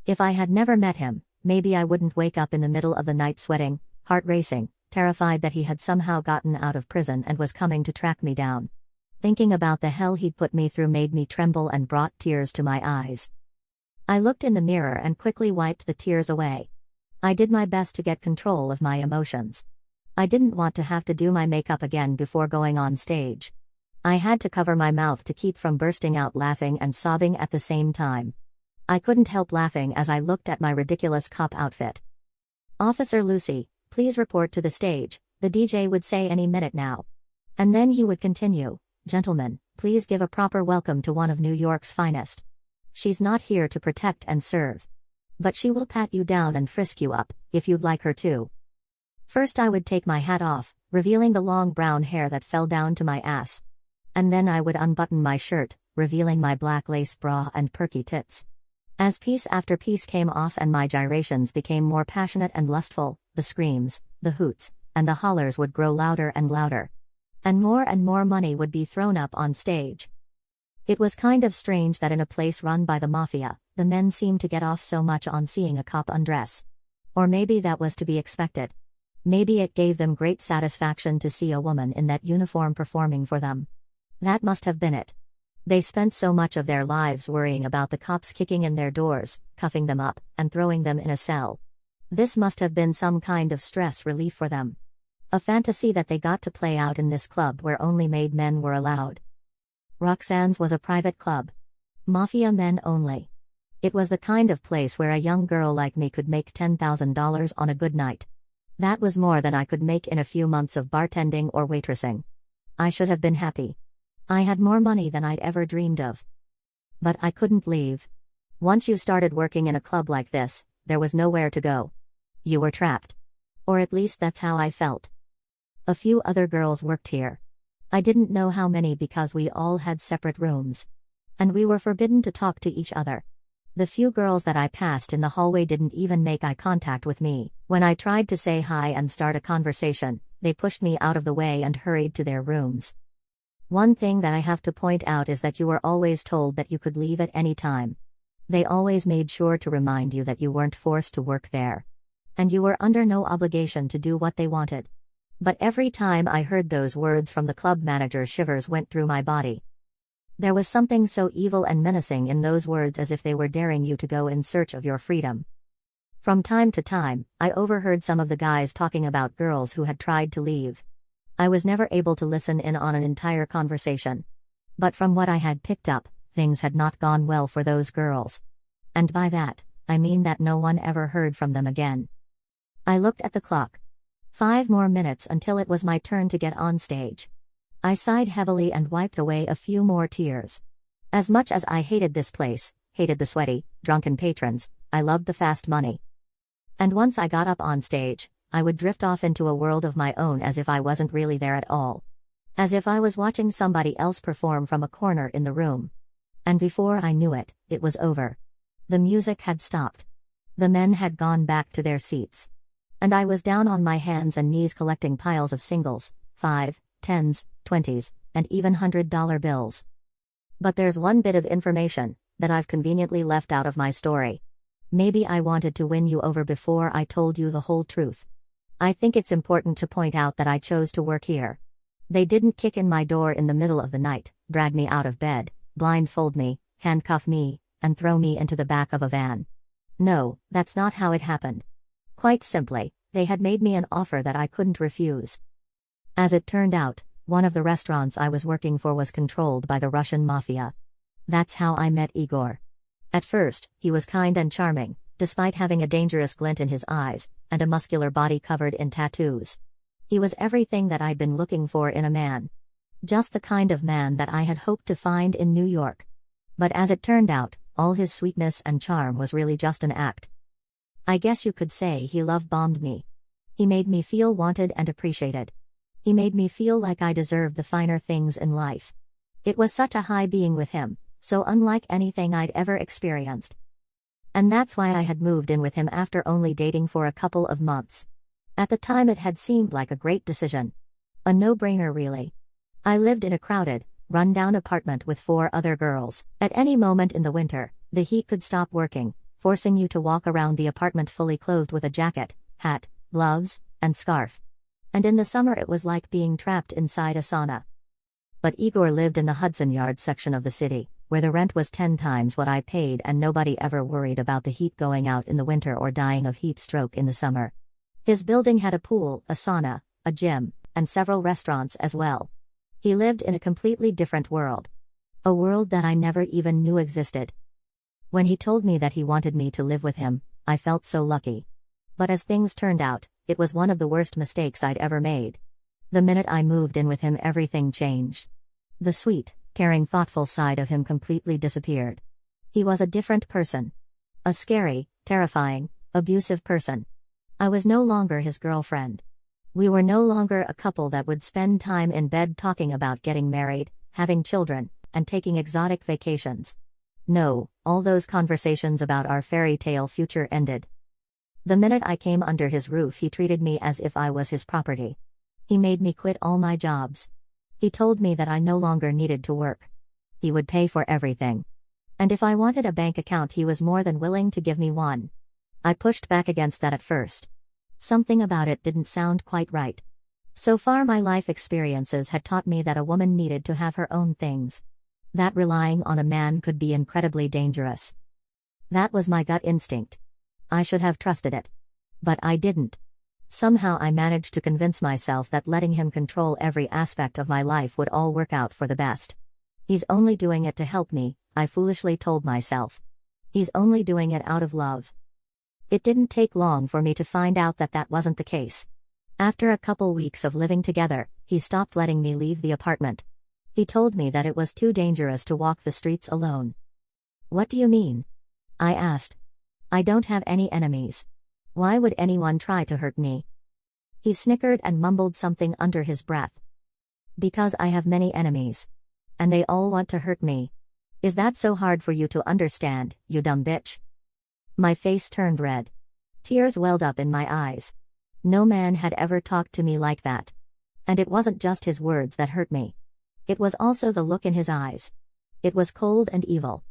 If I had never met him, maybe I wouldn't wake up in the middle of the night sweating, heart racing, terrified that he had somehow gotten out of prison and was coming to track me down. Thinking about the hell he'd put me through made me tremble and brought tears to my eyes. I looked in the mirror and quickly wiped the tears away. I did my best to get control of my emotions. I didn't want to have to do my makeup again before going on stage. I had to cover my mouth to keep from bursting out laughing and sobbing at the same time. I couldn't help laughing as I looked at my ridiculous cop outfit. "Officer Lucy, please report to the stage," the DJ would say any minute now. And then he would continue, "Gentlemen, please give a proper welcome to one of New York's finest. She's not here to protect and serve. But she will pat you down and frisk you up, if you'd like her to." First I would take my hat off, revealing the long brown hair that fell down to my ass. And then I would unbutton my shirt, revealing my black lace bra and perky tits. As piece after piece came off and my gyrations became more passionate and lustful, the screams, the hoots, and the hollers would grow louder and louder. And more money would be thrown up on stage. It was kind of strange that in a place run by the mafia, the men seemed to get off so much on seeing a cop undress. Or maybe that was to be expected. Maybe it gave them great satisfaction to see a woman in that uniform performing for them. That must have been it. They spent so much of their lives worrying about the cops kicking in their doors, cuffing them up, and throwing them in a cell. This must have been some kind of stress relief for them. A fantasy that they got to play out in this club where only made men were allowed. Roxanne's was a private club. Mafia men only. It was the kind of place where a young girl like me could make $10,000 on a good night. That was more than I could make in a few months of bartending or waitressing. I should have been happy. I had more money than I'd ever dreamed of. But I couldn't leave. Once you started working in a club like this, there was nowhere to go. You were trapped. Or at least that's how I felt. A few other girls worked here. I didn't know how many because we all had separate rooms. And we were forbidden to talk to each other. The few girls that I passed in the hallway didn't even make eye contact with me. When I tried to say hi and start a conversation, they pushed me out of the way and hurried to their rooms. One thing that I have to point out is that you were always told that you could leave at any time. They always made sure to remind you that you weren't forced to work there. And you were under no obligation to do what they wanted. But every time I heard those words from the club manager, shivers went through my body. There was something so evil and menacing in those words, as if they were daring you to go in search of your freedom. From time to time, I overheard some of the guys talking about girls who had tried to leave. I was never able to listen in on an entire conversation. But from what I had picked up, things had not gone well for those girls. And by that, I mean that no one ever heard from them again. I looked at the clock. 5 more minutes until it was my turn to get on stage. I sighed heavily and wiped away a few more tears. As much as I hated this place, hated the sweaty, drunken patrons, I loved the fast money. And once I got up on stage, I would drift off into a world of my own, as if I wasn't really there at all. As if I was watching somebody else perform from a corner in the room. And before I knew it, it was over. The music had stopped. The men had gone back to their seats. And I was down on my hands and knees collecting piles of singles, 5, 10s, 20s, and even $100 bills. But there's one bit of information that I've conveniently left out of my story. Maybe I wanted to win you over before I told you the whole truth. I think it's important to point out that I chose to work here. They didn't kick in my door in the middle of the night, drag me out of bed, blindfold me, handcuff me, and throw me into the back of a van. No, that's not how it happened. Quite simply, they had made me an offer that I couldn't refuse. As it turned out, one of the restaurants I was working for was controlled by the Russian mafia. That's how I met Igor. At first, he was kind and charming, despite having a dangerous glint in his eyes, and a muscular body covered in tattoos. He was everything that I'd been looking for in a man. Just the kind of man that I had hoped to find in New York. But as it turned out, all his sweetness and charm was really just an act. I guess you could say he love-bombed me. He made me feel wanted and appreciated. He made me feel like I deserved the finer things in life. It was such a high being with him, so unlike anything I'd ever experienced. And that's why I had moved in with him after only dating for a couple of months. At the time it had seemed like a great decision. A no-brainer really. I lived in a crowded, run-down apartment with 4 other girls. At any moment in the winter, the heat could stop working, forcing you to walk around the apartment fully clothed with a jacket, hat, gloves, and scarf. And in the summer it was like being trapped inside a sauna. But Igor lived in the Hudson Yards section of the city, where the rent was 10 times what I paid, and nobody ever worried about the heat going out in the winter or dying of heat stroke in the summer. His building had a pool, a sauna, a gym, and several restaurants as well. He lived in a completely different world. A world that I never even knew existed. When he told me that he wanted me to live with him, I felt so lucky. But as things turned out, it was one of the worst mistakes I'd ever made. The minute I moved in with him, everything changed. The sweet, caring, thoughtful side of him completely disappeared. He was a different person. A scary, terrifying, abusive person. I was no longer his girlfriend. We were no longer a couple that would spend time in bed talking about getting married, having children, and taking exotic vacations. No, all those conversations about our fairy tale future ended. The minute I came under his roof, he treated me as if I was his property. He made me quit all my jobs. He told me that I no longer needed to work. He would pay for everything. And if I wanted a bank account, he was more than willing to give me one. I pushed back against that at first. Something about it didn't sound quite right. So far my life experiences had taught me that a woman needed to have her own things. That relying on a man could be incredibly dangerous. That was my gut instinct. I should have trusted it. But I didn't. Somehow I managed to convince myself that letting him control every aspect of my life would all work out for the best. He's only doing it to help me, I foolishly told myself. He's only doing it out of love. It didn't take long for me to find out that that wasn't the case. After a couple weeks of living together, he stopped letting me leave the apartment. He told me that it was too dangerous to walk the streets alone. What do you mean? I asked. I don't have any enemies. Why would anyone try to hurt me? He snickered and mumbled something under his breath. Because I have many enemies. And they all want to hurt me. Is that so hard for you to understand, you dumb bitch? My face turned red. Tears welled up in my eyes. No man had ever talked to me like that. And it wasn't just his words that hurt me. It was also the look in his eyes. It was cold and evil.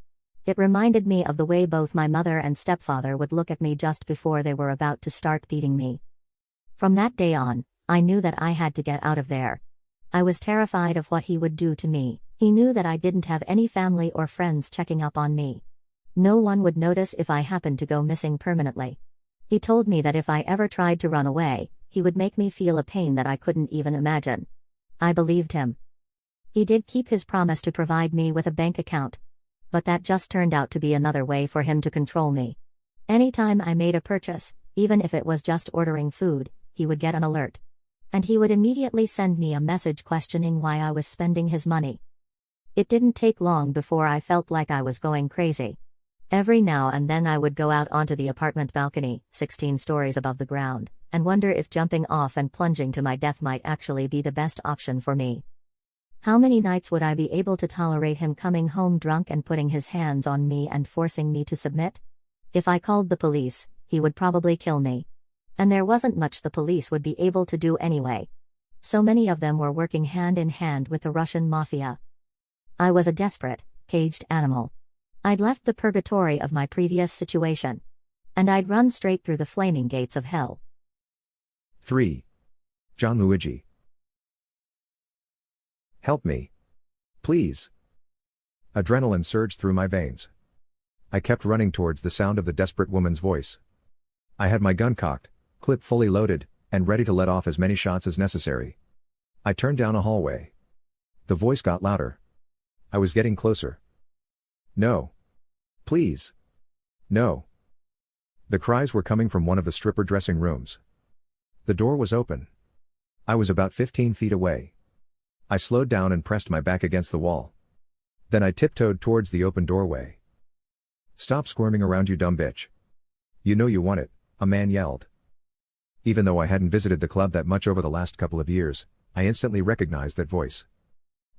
It reminded me of the way both my mother and stepfather would look at me just before they were about to start beating me. From that day on, I knew that I had to get out of there. I was terrified of what he would do to me. He knew that I didn't have any family or friends checking up on me. No one would notice if I happened to go missing permanently. He told me that if I ever tried to run away, he would make me feel a pain that I couldn't even imagine. I believed him. He did keep his promise to provide me with a bank account. But that just turned out to be another way for him to control me. Anytime I made a purchase, even if it was just ordering food, he would get an alert. And he would immediately send me a message questioning why I was spending his money. It didn't take long before I felt like I was going crazy. Every now and then I would go out onto the apartment balcony, 16 stories above the ground, and wonder if jumping off and plunging to my death might actually be the best option for me. How many nights would I be able to tolerate him coming home drunk and putting his hands on me and forcing me to submit? If I called the police, he would probably kill me. And there wasn't much the police would be able to do anyway. So many of them were working hand in hand with the Russian mafia. I was a desperate, caged animal. I'd left the purgatory of my previous situation. And I'd run straight through the flaming gates of hell. 3. John Luigi. Help me. Please. Adrenaline surged through my veins. I kept running towards the sound of the desperate woman's voice. I had my gun cocked, clip fully loaded, and ready to let off as many shots as necessary. I turned down a hallway. The voice got louder. I was getting closer. No. Please. No. The cries were coming from one of the stripper dressing rooms. The door was open. I was about 15 feet away. I slowed down and pressed my back against the wall. Then I tiptoed towards the open doorway. Stop squirming around, you dumb bitch. You know you want it, a man yelled. Even though I hadn't visited the club that much over the last couple of years, I instantly recognized that voice.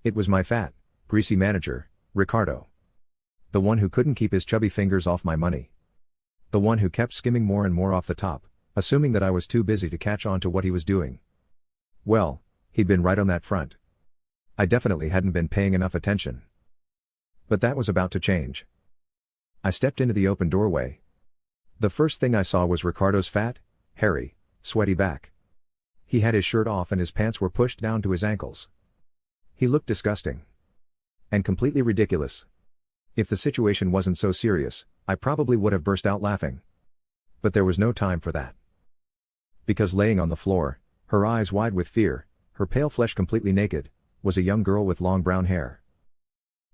It was my fat, greasy manager, Ricardo. The one who couldn't keep his chubby fingers off my money. The one who kept skimming more and more off the top, assuming that I was too busy to catch on to what he was doing. Well, he'd been right on that front. I definitely hadn't been paying enough attention. But that was about to change. I stepped into the open doorway. The first thing I saw was Ricardo's fat, hairy, sweaty back. He had his shirt off and his pants were pushed down to his ankles. He looked disgusting. And completely ridiculous. If the situation wasn't so serious, I probably would have burst out laughing. But there was no time for that. Because laying on the floor, her eyes wide with fear, her pale flesh completely naked, was a young girl with long brown hair.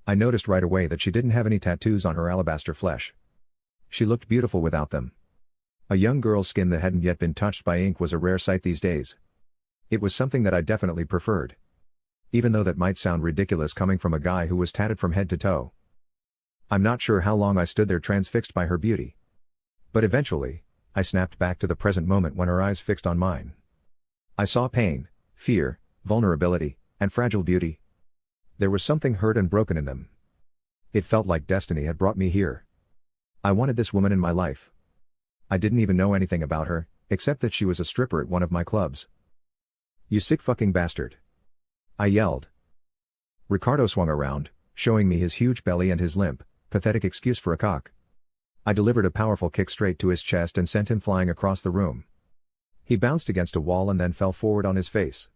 I noticed right away that she didn't have any tattoos on her alabaster flesh. She looked beautiful without them. A young girl's skin that hadn't yet been touched by ink was a rare sight these days. It was something that I definitely preferred. Even though that might sound ridiculous coming from a guy who was tatted from head to toe. I'm not sure how long I stood there transfixed by her beauty. But eventually, I snapped back to the present moment when her eyes fixed on mine. I saw pain, fear, vulnerability, and fragile beauty. There was something hurt and broken in them. It felt like destiny had brought me here. I wanted this woman in my life. I didn't even know anything about her, except that she was a stripper at one of my clubs. You sick fucking bastard. I yelled. Ricardo swung around, showing me his huge belly and his limp, pathetic excuse for a cock. I delivered a powerful kick straight to his chest and sent him flying across the room. He bounced against a wall and then fell forward on his face.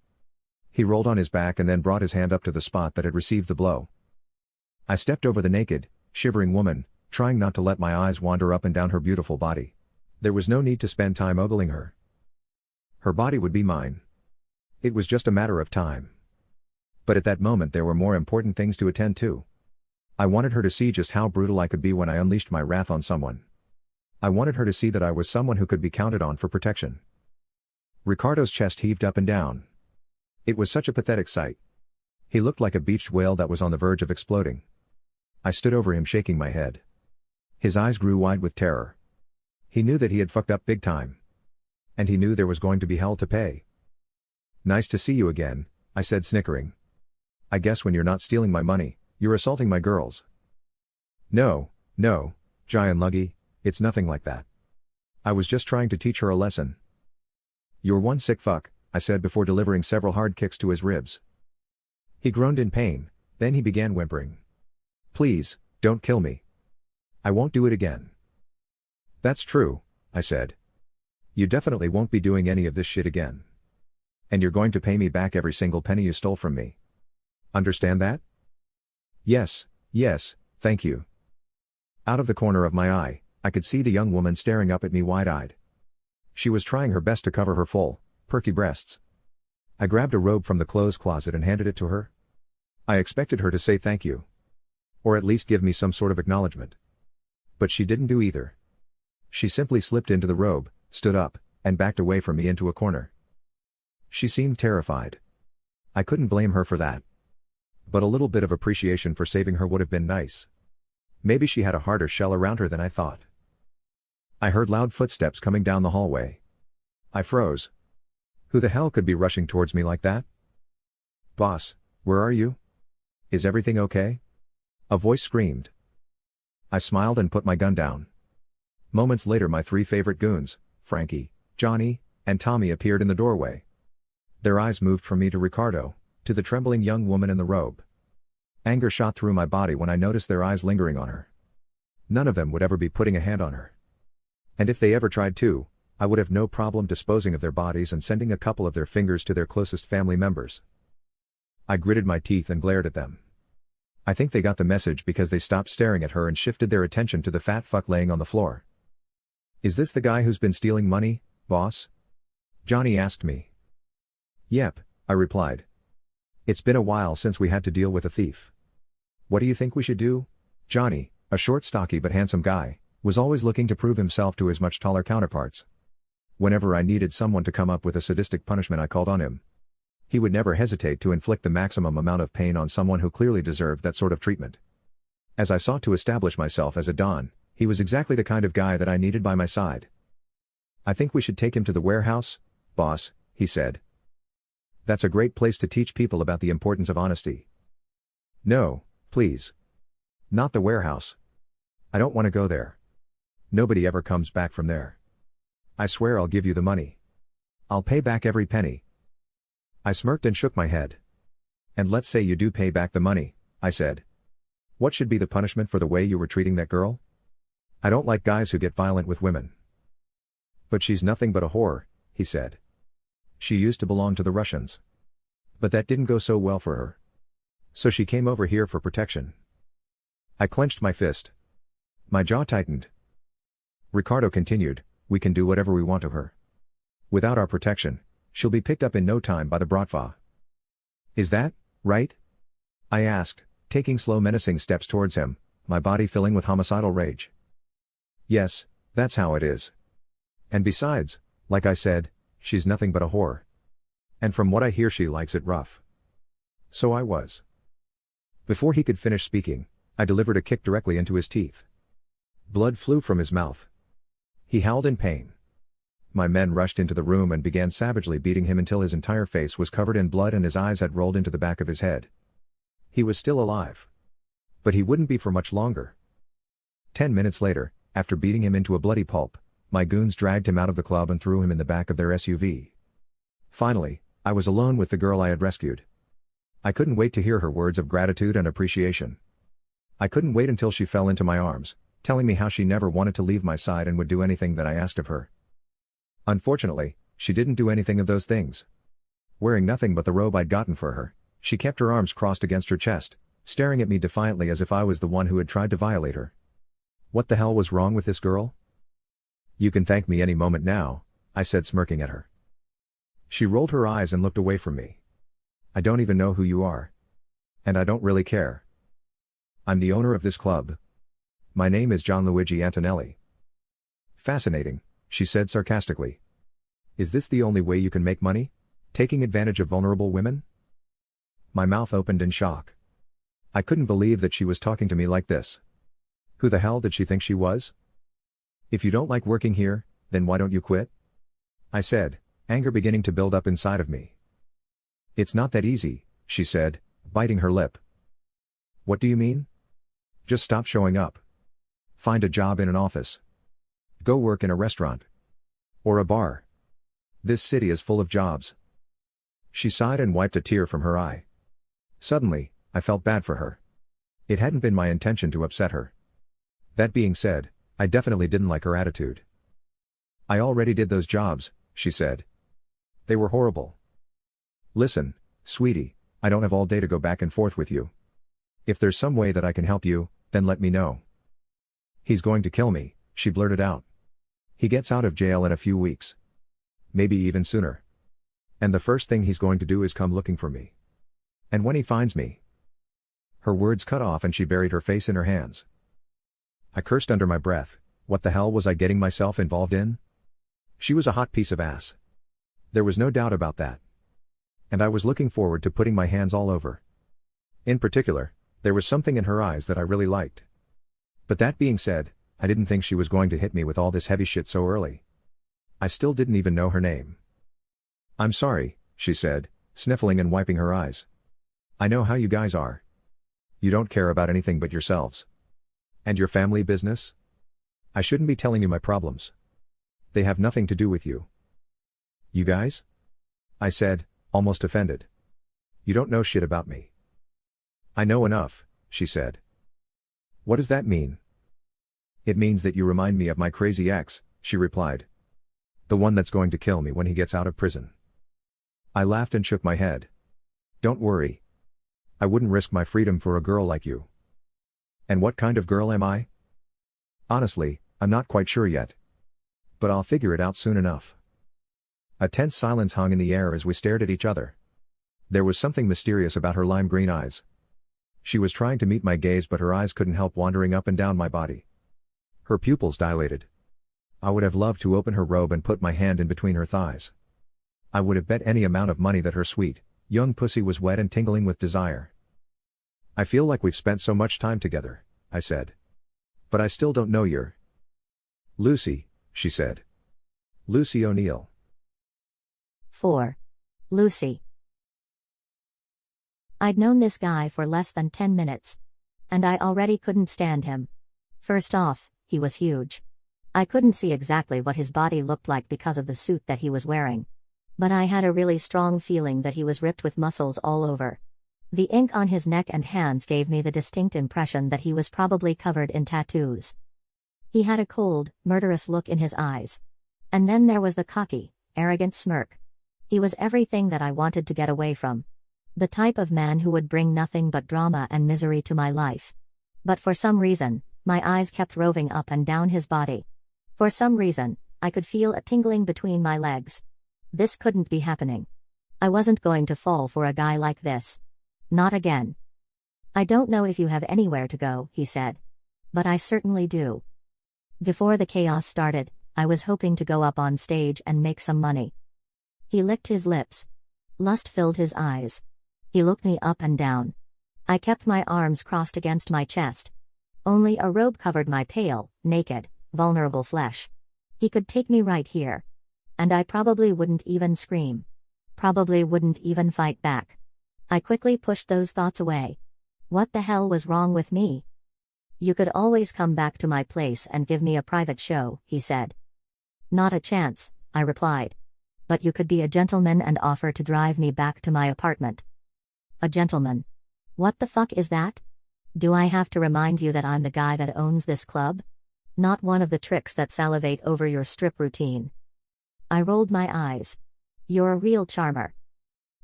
He rolled on his back and then brought his hand up to the spot that had received the blow. I stepped over the naked, shivering woman, trying not to let my eyes wander up and down her beautiful body. There was no need to spend time ogling her. Her body would be mine. It was just a matter of time. But at that moment there were more important things to attend to. I wanted her to see just how brutal I could be when I unleashed my wrath on someone. I wanted her to see that I was someone who could be counted on for protection. Ricardo's chest heaved up and down. It was such a pathetic sight. He looked like a beached whale that was on the verge of exploding. I stood over him shaking my head. His eyes grew wide with terror. He knew that he had fucked up big time. And he knew there was going to be hell to pay. Nice to see you again, I said snickering. I guess when you're not stealing my money, you're assaulting my girls. No, Giant Luggy, it's nothing like that. I was just trying to teach her a lesson. You're one sick fuck, I said before delivering several hard kicks to his ribs. He groaned in pain, then he began whimpering. Please, don't kill me. I won't do it again. That's true, I said. You definitely won't be doing any of this shit again. And you're going to pay me back every single penny you stole from me. Understand that? Yes, thank you. Out of the corner of my eye, I could see the young woman staring up at me wide-eyed. She was trying her best to cover her full, perky breasts. I grabbed a robe from the clothes closet and handed it to her. I expected her to say thank you. Or at least give me some sort of acknowledgement. But she didn't do either. She simply slipped into the robe, stood up, and backed away from me into a corner. She seemed terrified. I couldn't blame her for that. But a little bit of appreciation for saving her would have been nice. Maybe she had a harder shell around her than I thought. I heard loud footsteps coming down the hallway. I froze. Who the hell could be rushing towards me like that? Boss, where are you? Is everything okay? A voice screamed. I smiled and put my gun down. Moments later, my three favorite goons, Frankie, Johnny, and Tommy, appeared in the doorway. Their eyes moved from me to Ricardo, to the trembling young woman in the robe. Anger shot through my body when I noticed their eyes lingering on her. None of them would ever be putting a hand on her. And if they ever tried to, I would have no problem disposing of their bodies and sending a couple of their fingers to their closest family members. I gritted my teeth and glared at them. I think they got the message because they stopped staring at her and shifted their attention to the fat fuck laying on the floor. Is this the guy who's been stealing money, boss? Johnny asked me. Yep, I replied. It's been a while since we had to deal with a thief. What do you think we should do? Johnny, a short, stocky but handsome guy, was always looking to prove himself to his much taller counterparts. Whenever I needed someone to come up with a sadistic punishment, I called on him. He would never hesitate to inflict the maximum amount of pain on someone who clearly deserved that sort of treatment. As I sought to establish myself as a don, he was exactly the kind of guy that I needed by my side. I think we should take him to the warehouse, boss, he said. That's a great place to teach people about the importance of honesty. No, please. Not the warehouse. I don't want to go there. Nobody ever comes back from there. I swear I'll give you the money. I'll pay back every penny. I smirked and shook my head. And let's say you do pay back the money, I said. What should be the punishment for the way you were treating that girl? I don't like guys who get violent with women. But she's nothing but a whore, he said. She used to belong to the Russians. But that didn't go so well for her. So she came over here for protection. I clenched my fist. My jaw tightened. Ricardo continued, we can do whatever we want to her. Without our protection, she'll be picked up in no time by the Bratva. Is that right? I asked, taking slow, menacing steps towards him, my body filling with homicidal rage. Yes, that's how it is. And besides, like I said, she's nothing but a whore. And from what I hear, she likes it rough. So I was. Before he could finish speaking, I delivered a kick directly into his teeth. Blood flew from his mouth. He howled in pain. My men rushed into the room and began savagely beating him until his entire face was covered in blood and his eyes had rolled into the back of his head. He was still alive. But he wouldn't be for much longer. 10 minutes later, after beating him into a bloody pulp, my goons dragged him out of the club and threw him in the back of their SUV. Finally, I was alone with the girl I had rescued. I couldn't wait to hear her words of gratitude and appreciation. I couldn't wait until she fell into my arms, telling me how she never wanted to leave my side and would do anything that I asked of her. Unfortunately, she didn't do anything of those things. Wearing nothing but the robe I'd gotten for her, she kept her arms crossed against her chest, staring at me defiantly as if I was the one who had tried to violate her. What the hell was wrong with this girl? You can thank me any moment now, I said, smirking at her. She rolled her eyes and looked away from me. I don't even know who you are. And I don't really care. I'm the owner of this club. My name is John Luigi Antonelli. Fascinating, she said sarcastically. Is this the only way you can make money? Taking advantage of vulnerable women? My mouth opened in shock. I couldn't believe that she was talking to me like this. Who the hell did she think she was? If you don't like working here, then why don't you quit? I said, anger beginning to build up inside of me. It's not that easy, she said, biting her lip. What do you mean? Just stop showing up. Find a job in an office. Go work in a restaurant. Or a bar. This city is full of jobs. She sighed and wiped a tear from her eye. Suddenly, I felt bad for her. It hadn't been my intention to upset her. That being said, I definitely didn't like her attitude. "I already did those jobs," she said. "They were horrible. Listen, sweetie, I don't have all day to go back and forth with you. If there's some way that I can help you, then let me know." "He's going to kill me," she blurted out. "He gets out of jail in a few weeks. Maybe even sooner. And the first thing he's going to do is come looking for me. And when he finds me..." Her words cut off and she buried her face in her hands. I cursed under my breath. What the hell was I getting myself involved in? She was a hot piece of ass. There was no doubt about that. And I was looking forward to putting my hands all over. In particular, there was something in her eyes that I really liked. But that being said, I didn't think she was going to hit me with all this heavy shit so early. I still didn't even know her name. "I'm sorry," she said, sniffling and wiping her eyes. "I know how you guys are. You don't care about anything but yourselves. And your family business? I shouldn't be telling you my problems. They have nothing to do with you." "You guys?" I said, almost offended. "You don't know shit about me." "I know enough," she said. "What does that mean?" "It means that you remind me of my crazy ex," she replied. "The one that's going to kill me when he gets out of prison." I laughed and shook my head. "Don't worry. I wouldn't risk my freedom for a girl like you." "And what kind of girl am I?" "Honestly, I'm not quite sure yet. But I'll figure it out soon enough." A tense silence hung in the air as we stared at each other. There was something mysterious about her lime green eyes. She was trying to meet my gaze, but her eyes couldn't help wandering up and down my body. Her pupils dilated. I would have loved to open her robe and put my hand in between her thighs. I would have bet any amount of money that her sweet, young pussy was wet and tingling with desire. "I feel like we've spent so much time together," I said. "But I still don't know your..." "Lucy," she said. "Lucy O'Neill." 4. Lucy. I'd known this guy for less than 10 minutes. And I already couldn't stand him. First off, he was huge. I couldn't see exactly what his body looked like because of the suit that he was wearing. But I had a really strong feeling that he was ripped with muscles all over. The ink on his neck and hands gave me the distinct impression that he was probably covered in tattoos. He had a cold, murderous look in his eyes. And then there was the cocky, arrogant smirk. He was everything that I wanted to get away from. The type of man who would bring nothing but drama and misery to my life. But for some reason, my eyes kept roving up and down his body. For some reason, I could feel a tingling between my legs. This couldn't be happening. I wasn't going to fall for a guy like this. Not again. "I don't know if you have anywhere to go," he said. "But I certainly do." Before the chaos started, I was hoping to go up on stage and make some money. He licked his lips. Lust filled his eyes. He looked me up and down. I kept my arms crossed against my chest. Only a robe covered my pale, naked, vulnerable flesh. He could take me right here. And I probably wouldn't even scream. Probably wouldn't even fight back. I quickly pushed those thoughts away. What the hell was wrong with me? "You could always come back to my place and give me a private show," he said. "Not a chance," I replied. "But you could be a gentleman and offer to drive me back to my apartment." A gentleman? What the fuck is that? Do I have to remind you that I'm the guy that owns this club? Not one of the tricks that salivate over your strip routine. I rolled my eyes. "You're a real charmer."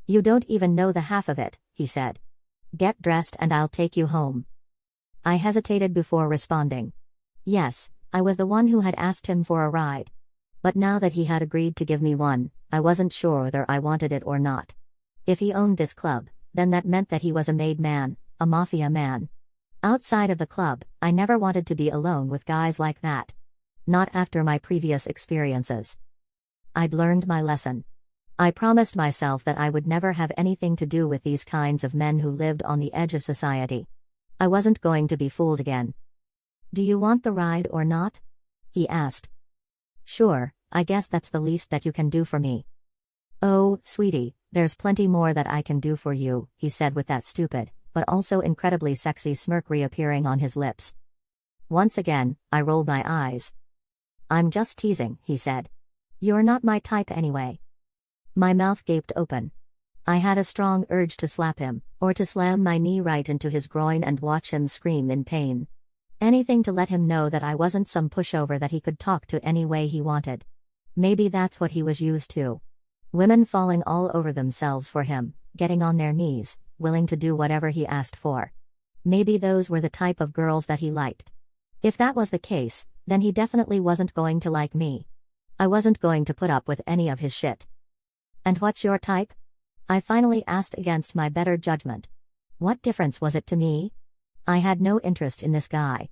"You don't even know the half of it," he said. "Get dressed and I'll take you home." I hesitated before responding. Yes, I was the one who had asked him for a ride. But now that he had agreed to give me one, I wasn't sure whether I wanted it or not. If he owned this club, then that meant that he was a made man, a mafia man. Outside of the club, I never wanted to be alone with guys like that. Not after my previous experiences. I'd learned my lesson. I promised myself that I would never have anything to do with these kinds of men who lived on the edge of society. I wasn't going to be fooled again. "Do you want the ride or not?" he asked. "Sure, I guess that's the least that you can do for me." "Oh, sweetie, there's plenty more that I can do for you," he said with that stupid, but also incredibly sexy smirk reappearing on his lips. Once again, I rolled my eyes. "I'm just teasing," he said. "You're not my type anyway." My mouth gaped open. I had a strong urge to slap him, or to slam my knee right into his groin and watch him scream in pain. Anything to let him know that I wasn't some pushover that he could talk to any way he wanted. Maybe that's what he was used to. Women falling all over themselves for him, getting on their knees, willing to do whatever he asked for. Maybe those were the type of girls that he liked. If that was the case, then he definitely wasn't going to like me. I wasn't going to put up with any of his shit. And what's your type? I finally asked against my better judgment. What difference was it to me? I had no interest in this guy.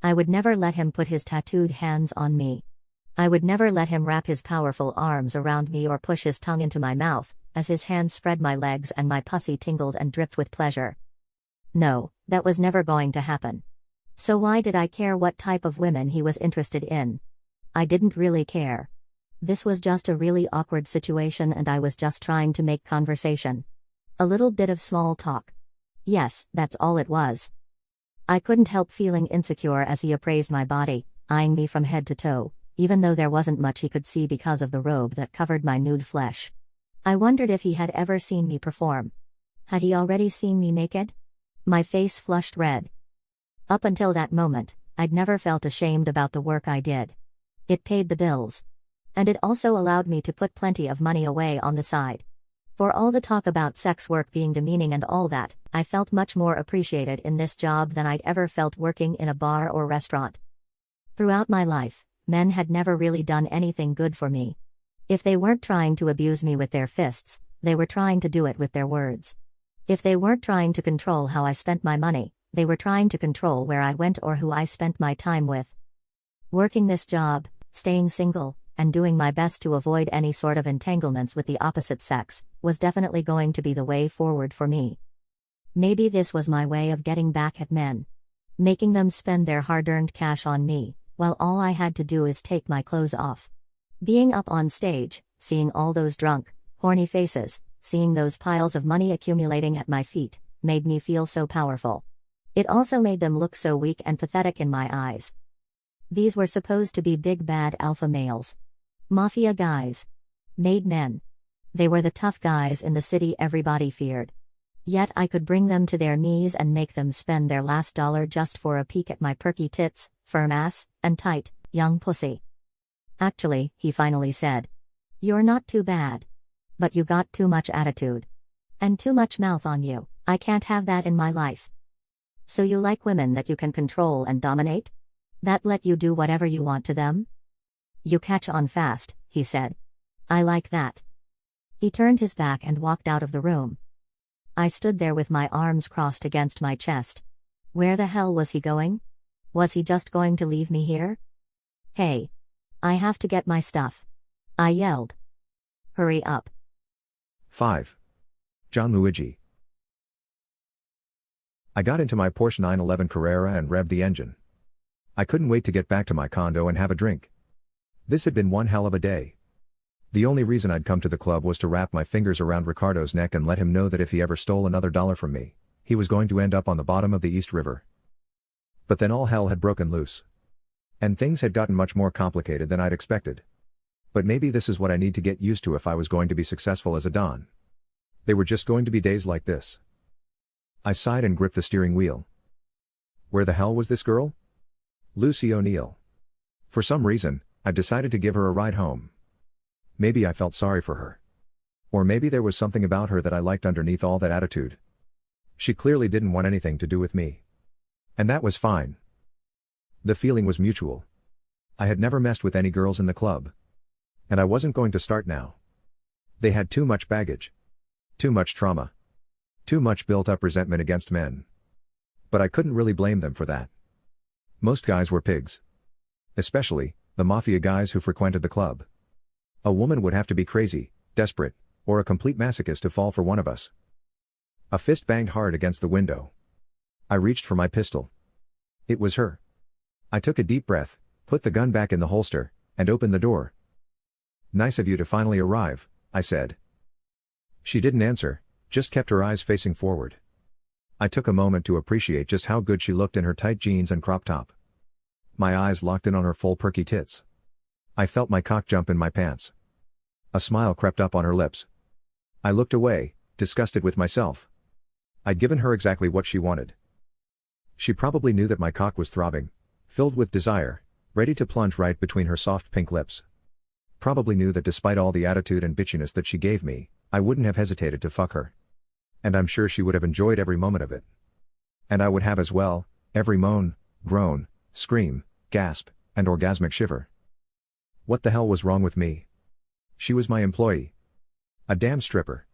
I would never let him put his tattooed hands on me. I would never let him wrap his powerful arms around me or push his tongue into my mouth, as his hands spread my legs and my pussy tingled and dripped with pleasure. No, that was never going to happen. So why did I care what type of women he was interested in? I didn't really care. This was just a really awkward situation and I was just trying to make conversation. A little bit of small talk. Yes, that's all it was. I couldn't help feeling insecure as he appraised my body, eyeing me from head to toe, even though there wasn't much he could see because of the robe that covered my nude flesh. I wondered if he had ever seen me perform. Had he already seen me naked? My face flushed red. Up until that moment, I'd never felt ashamed about the work I did. It paid the bills. And it also allowed me to put plenty of money away on the side. For all the talk about sex work being demeaning and all that, I felt much more appreciated in this job than I'd ever felt working in a bar or restaurant. Throughout my life, men had never really done anything good for me. If they weren't trying to abuse me with their fists, they were trying to do it with their words. If they weren't trying to control how I spent my money, they were trying to control where I went or who I spent my time with. Working this job, staying single, and doing my best to avoid any sort of entanglements with the opposite sex, was definitely going to be the way forward for me. Maybe this was my way of getting back at men. Making them spend their hard-earned cash on me, while all I had to do is take my clothes off. Being up on stage, seeing all those drunk, horny faces, seeing those piles of money accumulating at my feet, made me feel so powerful. It also made them look so weak and pathetic in my eyes. These were supposed to be big bad alpha males. Mafia guys. Made men. They were the tough guys in the city everybody feared. Yet I could bring them to their knees and make them spend their last dollar just for a peek at my perky tits, firm ass, and tight, young pussy. Actually, he finally said. You're not too bad. But you got too much attitude. And too much mouth on you. I can't have that in my life. So you like women that you can control and dominate? That let you do whatever you want to them? You catch on fast, he said. I like that. He turned his back and walked out of the room. I stood there with my arms crossed against my chest. Where the hell was he going? Was he just going to leave me here? Hey. I have to get my stuff. I yelled. Hurry up. 5. John Luigi. I got into my Porsche 911 Carrera and revved the engine. I couldn't wait to get back to my condo and have a drink. This had been one hell of a day. The only reason I'd come to the club was to wrap my fingers around Ricardo's neck and let him know that if he ever stole another dollar from me, he was going to end up on the bottom of the East River. But then all hell had broken loose. And things had gotten much more complicated than I'd expected. But maybe this is what I need to get used to if I was going to be successful as a Don. They were just going to be days like this. I sighed and gripped the steering wheel. Where the hell was this girl? Lucy O'Neill. For some reason, I decided to give her a ride home. Maybe I felt sorry for her. Or maybe there was something about her that I liked underneath all that attitude. She clearly didn't want anything to do with me. And that was fine. The feeling was mutual. I had never messed with any girls in the club. And I wasn't going to start now. They had too much baggage. Too much trauma. Too much built-up resentment against men. But I couldn't really blame them for that. Most guys were pigs. Especially, the mafia guys who frequented the club. A woman would have to be crazy, desperate, or a complete masochist to fall for one of us. A fist banged hard against the window. I reached for my pistol. It was her. I took a deep breath, put the gun back in the holster, and opened the door. Nice of you to finally arrive, I said. She didn't answer, just kept her eyes facing forward. I took a moment to appreciate just how good she looked in her tight jeans and crop top. My eyes locked in on her full perky tits. I felt my cock jump in my pants. A smile crept up on her lips. I looked away, disgusted with myself. I'd given her exactly what she wanted. She probably knew that my cock was throbbing, filled with desire, ready to plunge right between her soft pink lips. Probably knew that despite all the attitude and bitchiness that she gave me, I wouldn't have hesitated to fuck her. And I'm sure she would have enjoyed every moment of it. And I would have as well, every moan, groan, scream, gasp, and orgasmic shiver. What the hell was wrong with me? She was my employee. A damn stripper.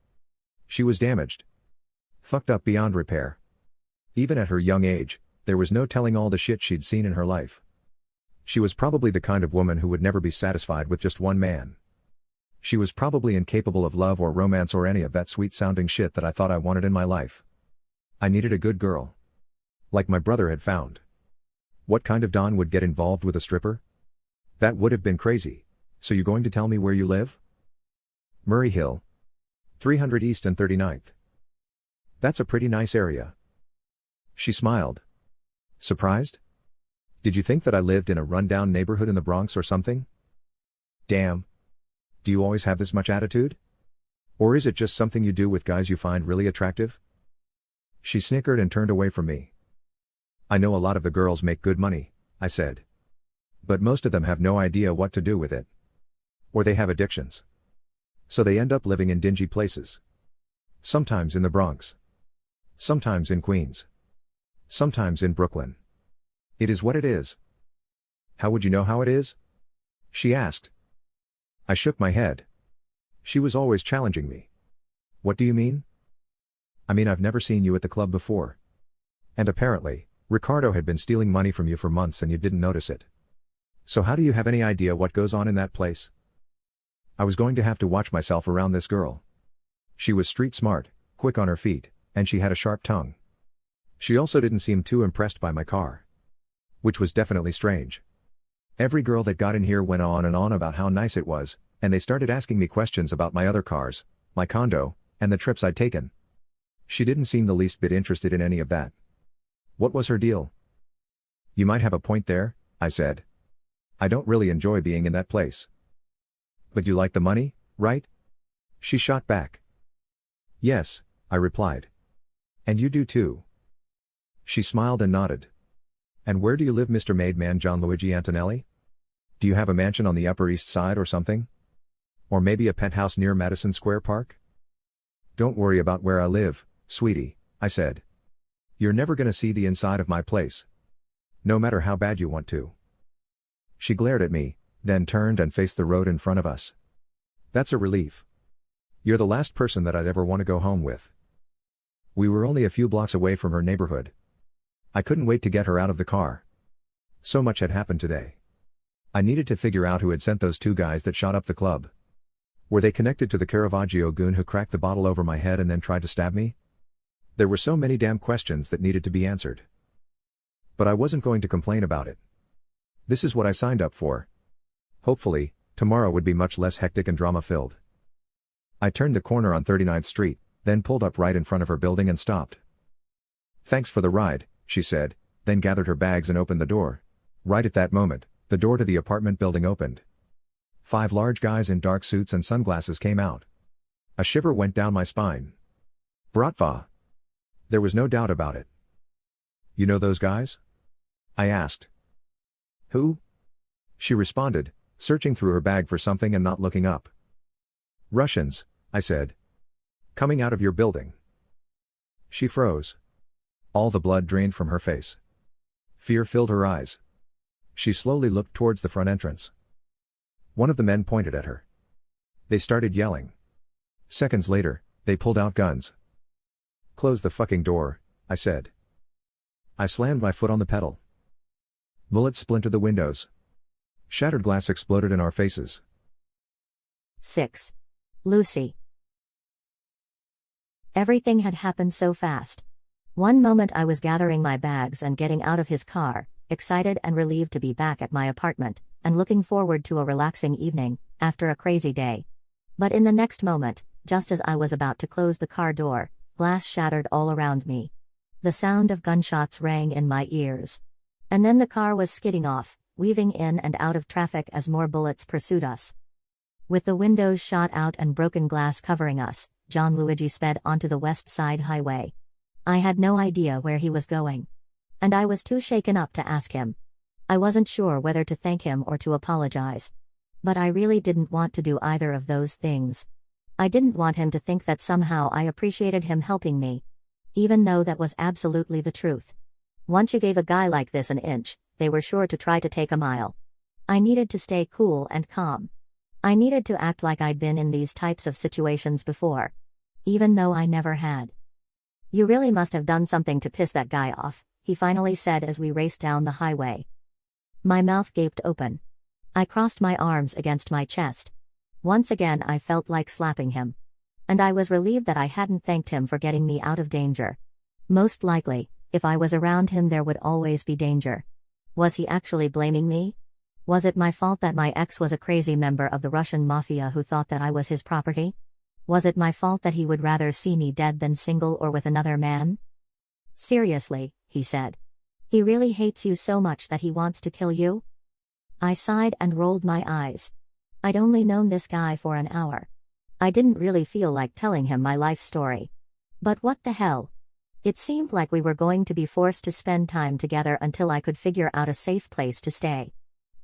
She was damaged. Fucked up beyond repair. Even at her young age, there was no telling all the shit she'd seen in her life. She was probably the kind of woman who would never be satisfied with just one man. She was probably incapable of love or romance or any of that sweet-sounding shit that I thought I wanted in my life. I needed a good girl. Like my brother had found. What kind of don would get involved with a stripper? That would have been crazy. So you going to tell me where you live? Murray Hill. 300 East and 39th. That's a pretty nice area. She smiled. Surprised? Did you think that I lived in a rundown neighborhood in the Bronx or something? Damn. Do you always have this much attitude? Or is it just something you do with guys you find really attractive? She snickered and turned away from me. I know a lot of the girls make good money, I said. But most of them have no idea what to do with it. Or they have addictions. So they end up living in dingy places. Sometimes in the Bronx. Sometimes in Queens. Sometimes in Brooklyn. It is what it is. How would you know how it is? She asked. I shook my head. She was always challenging me. What do you mean? I mean, I've never seen you at the club before. And apparently, Ricardo had been stealing money from you for months and you didn't notice it. So how do you have any idea what goes on in that place? I was going to have to watch myself around this girl. She was street smart, quick on her feet, and she had a sharp tongue. She also didn't seem too impressed by my car. Which was definitely strange. Every girl that got in here went on and on about how nice it was, and they started asking me questions about my other cars, my condo, and the trips I'd taken. She didn't seem the least bit interested in any of that. What was her deal? You might have a point there, I said. I don't really enjoy being in that place. But you like the money, right? She shot back. Yes, I replied. And you do too. She smiled and nodded. And where do you live, Mr. Maidman John Luigi Antonelli? Do you have a mansion on the Upper East Side or something? Or maybe a penthouse near Madison Square Park? Don't worry about where I live, sweetie, I said. You're never gonna see the inside of my place. No matter how bad you want to. She glared at me, then turned and faced the road in front of us. That's a relief. You're the last person that I'd ever want to go home with. We were only a few blocks away from her neighborhood. I couldn't wait to get her out of the car. So much had happened today. I needed to figure out who had sent those two guys that shot up the club. Were they connected to the Caravaggio goon who cracked the bottle over my head and then tried to stab me? There were so many damn questions that needed to be answered. But I wasn't going to complain about it. This is what I signed up for. Hopefully, tomorrow would be much less hectic and drama-filled. I turned the corner on 39th Street, then pulled up right in front of her building and stopped. Thanks for the ride, she said, then gathered her bags and opened the door. Right at that moment, the door to the apartment building opened. 5 large guys in dark suits and sunglasses came out. A shiver went down my spine. Bratva. There was no doubt about it. You know those guys? I asked. Who? She responded, searching through her bag for something and not looking up. Russians, I said. Coming out of your building. She froze. All the blood drained from her face. Fear filled her eyes. She slowly looked towards the front entrance. One of the men pointed at her. They started yelling. Seconds later, they pulled out guns. Close the fucking door, I said. I slammed my foot on the pedal. Bullets splintered the windows. Shattered glass exploded in our faces. 6. Lucy. Everything had happened so fast. One moment I was gathering my bags and getting out of his car, excited and relieved to be back at my apartment, and looking forward to a relaxing evening, after a crazy day. But in the next moment, just as I was about to close the car door, glass shattered all around me. The sound of gunshots rang in my ears. And then the car was skidding off, weaving in and out of traffic as more bullets pursued us. With the windows shot out and broken glass covering us, John Luigi sped onto the West Side Highway. I had no idea where he was going. And I was too shaken up to ask him. I wasn't sure whether to thank him or to apologize. But I really didn't want to do either of those things. I didn't want him to think that somehow I appreciated him helping me. Even though that was absolutely the truth. Once you gave a guy like this an inch, they were sure to try to take a mile. I needed to stay cool and calm. I needed to act like I'd been in these types of situations before. Even though I never had. "You really must have done something to piss that guy off," he finally said as we raced down the highway. My mouth gaped open. I crossed my arms against my chest. Once again I felt like slapping him. And I was relieved that I hadn't thanked him for getting me out of danger. Most likely, if I was around him there would always be danger. Was he actually blaming me? Was it my fault that my ex was a crazy member of the Russian mafia who thought that I was his property? Was it my fault that he would rather see me dead than single or with another man? "Seriously," he said. "He really hates you so much that he wants to kill you?" I sighed and rolled my eyes. I'd only known this guy for an hour. I didn't really feel like telling him my life story. But what the hell? It seemed like we were going to be forced to spend time together until I could figure out a safe place to stay.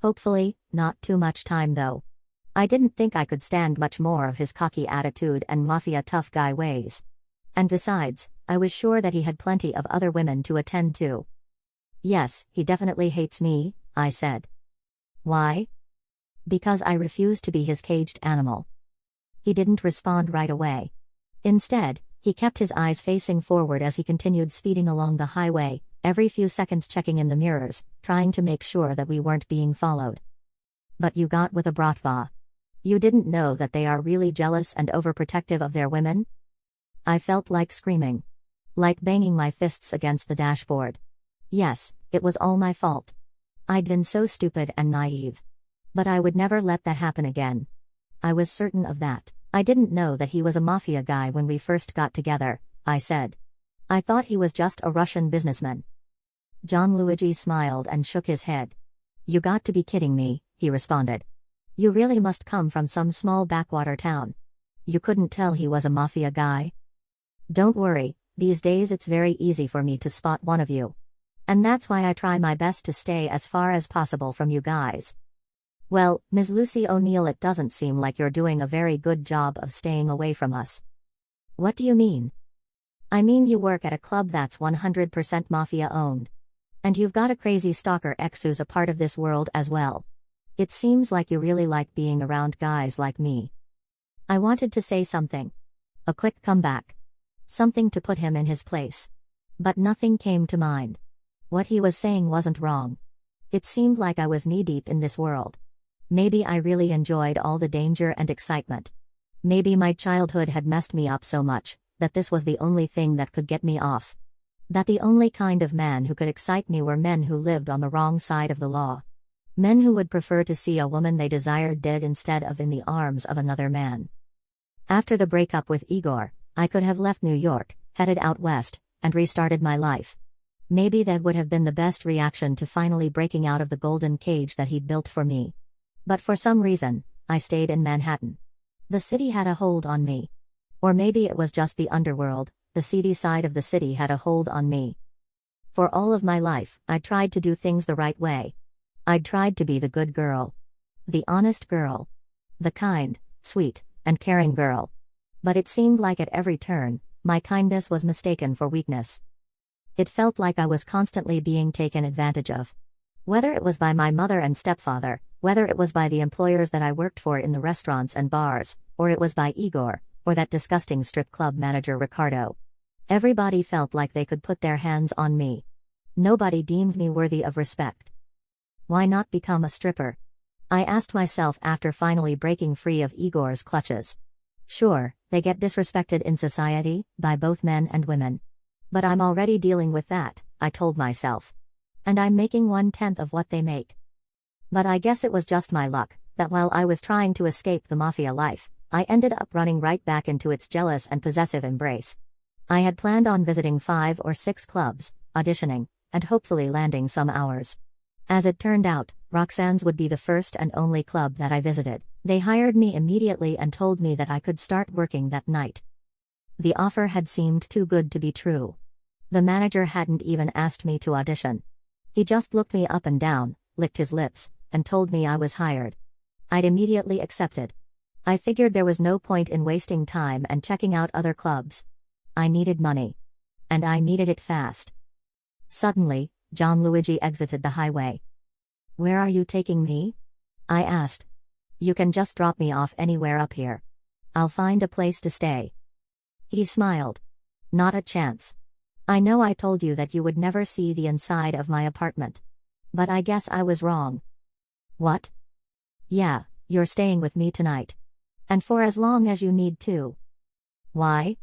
Hopefully, not too much time though. I didn't think I could stand much more of his cocky attitude and mafia tough guy ways. And besides, I was sure that he had plenty of other women to attend to. "Yes, he definitely hates me," I said. "Why?" "Because I refuse to be his caged animal." He didn't respond right away. Instead, he kept his eyes facing forward as he continued speeding along the highway, every few seconds checking in the mirrors, trying to make sure that we weren't being followed. "But you got with a bratva. You didn't know that they are really jealous and overprotective of their women?" I felt like screaming. Like banging my fists against the dashboard. Yes, it was all my fault. I'd been so stupid and naive. But I would never let that happen again. I was certain of that. "I didn't know that he was a mafia guy when we first got together," I said. "I thought he was just a Russian businessman." John Luigi smiled and shook his head. "You got to be kidding me," he responded. "You really must come from some small backwater town. You couldn't tell he was a mafia guy?" "Don't worry, these days it's very easy for me to spot one of you. And that's why I try my best to stay as far as possible from you guys." "Well, Ms. Lucy O'Neill, it doesn't seem like you're doing a very good job of staying away from us." "What do you mean?" "I mean you work at a club that's 100% mafia owned. And you've got a crazy stalker ex who's a part of this world as well. It seems like you really like being around guys like me." I wanted to say something. A quick comeback. Something to put him in his place. But nothing came to mind. What he was saying wasn't wrong. It seemed like I was knee-deep in this world. Maybe I really enjoyed all the danger and excitement. Maybe my childhood had messed me up so much that this was the only thing that could get me off. That the only kind of man who could excite me were men who lived on the wrong side of the law. Men who would prefer to see a woman they desired dead instead of in the arms of another man. After the breakup with Igor, I could have left New York, headed out west, and restarted my life. Maybe that would have been the best reaction to finally breaking out of the golden cage that he'd built for me. But for some reason, I stayed in Manhattan. The city had a hold on me. Or maybe it was just the underworld, the seedy side of the city had a hold on me. For all of my life, I tried to do things the right way. I'd tried to be the good girl. The honest girl. The kind, sweet, and caring girl. But it seemed like at every turn, my kindness was mistaken for weakness. It felt like I was constantly being taken advantage of. Whether it was by my mother and stepfather, whether it was by the employers that I worked for in the restaurants and bars, or it was by Igor, or that disgusting strip club manager Ricardo. Everybody felt like they could put their hands on me. Nobody deemed me worthy of respect. Why not become a stripper? I asked myself after finally breaking free of Igor's clutches. Sure, they get disrespected in society, by both men and women. But I'm already dealing with that, I told myself. And I'm making 1/10 of what they make. But I guess it was just my luck, that while I was trying to escape the mafia life, I ended up running right back into its jealous and possessive embrace. I had planned on visiting 5 or 6 clubs, auditioning, and hopefully landing some hours. As it turned out, Roxanne's would be the first and only club that I visited. They hired me immediately and told me that I could start working that night. The offer had seemed too good to be true. The manager hadn't even asked me to audition. He just looked me up and down, licked his lips, and told me I was hired. I'd immediately accepted. I figured there was no point in wasting time and checking out other clubs. I needed money. And I needed it fast. Suddenly, John Luigi exited the highway. "Where are you taking me?" I asked. "You can just drop me off anywhere up here. I'll find a place to stay." He smiled. "Not a chance. I know I told you that you would never see the inside of my apartment. But I guess I was wrong." "What?" "Yeah, you're staying with me tonight. And for as long as you need to." "Why?"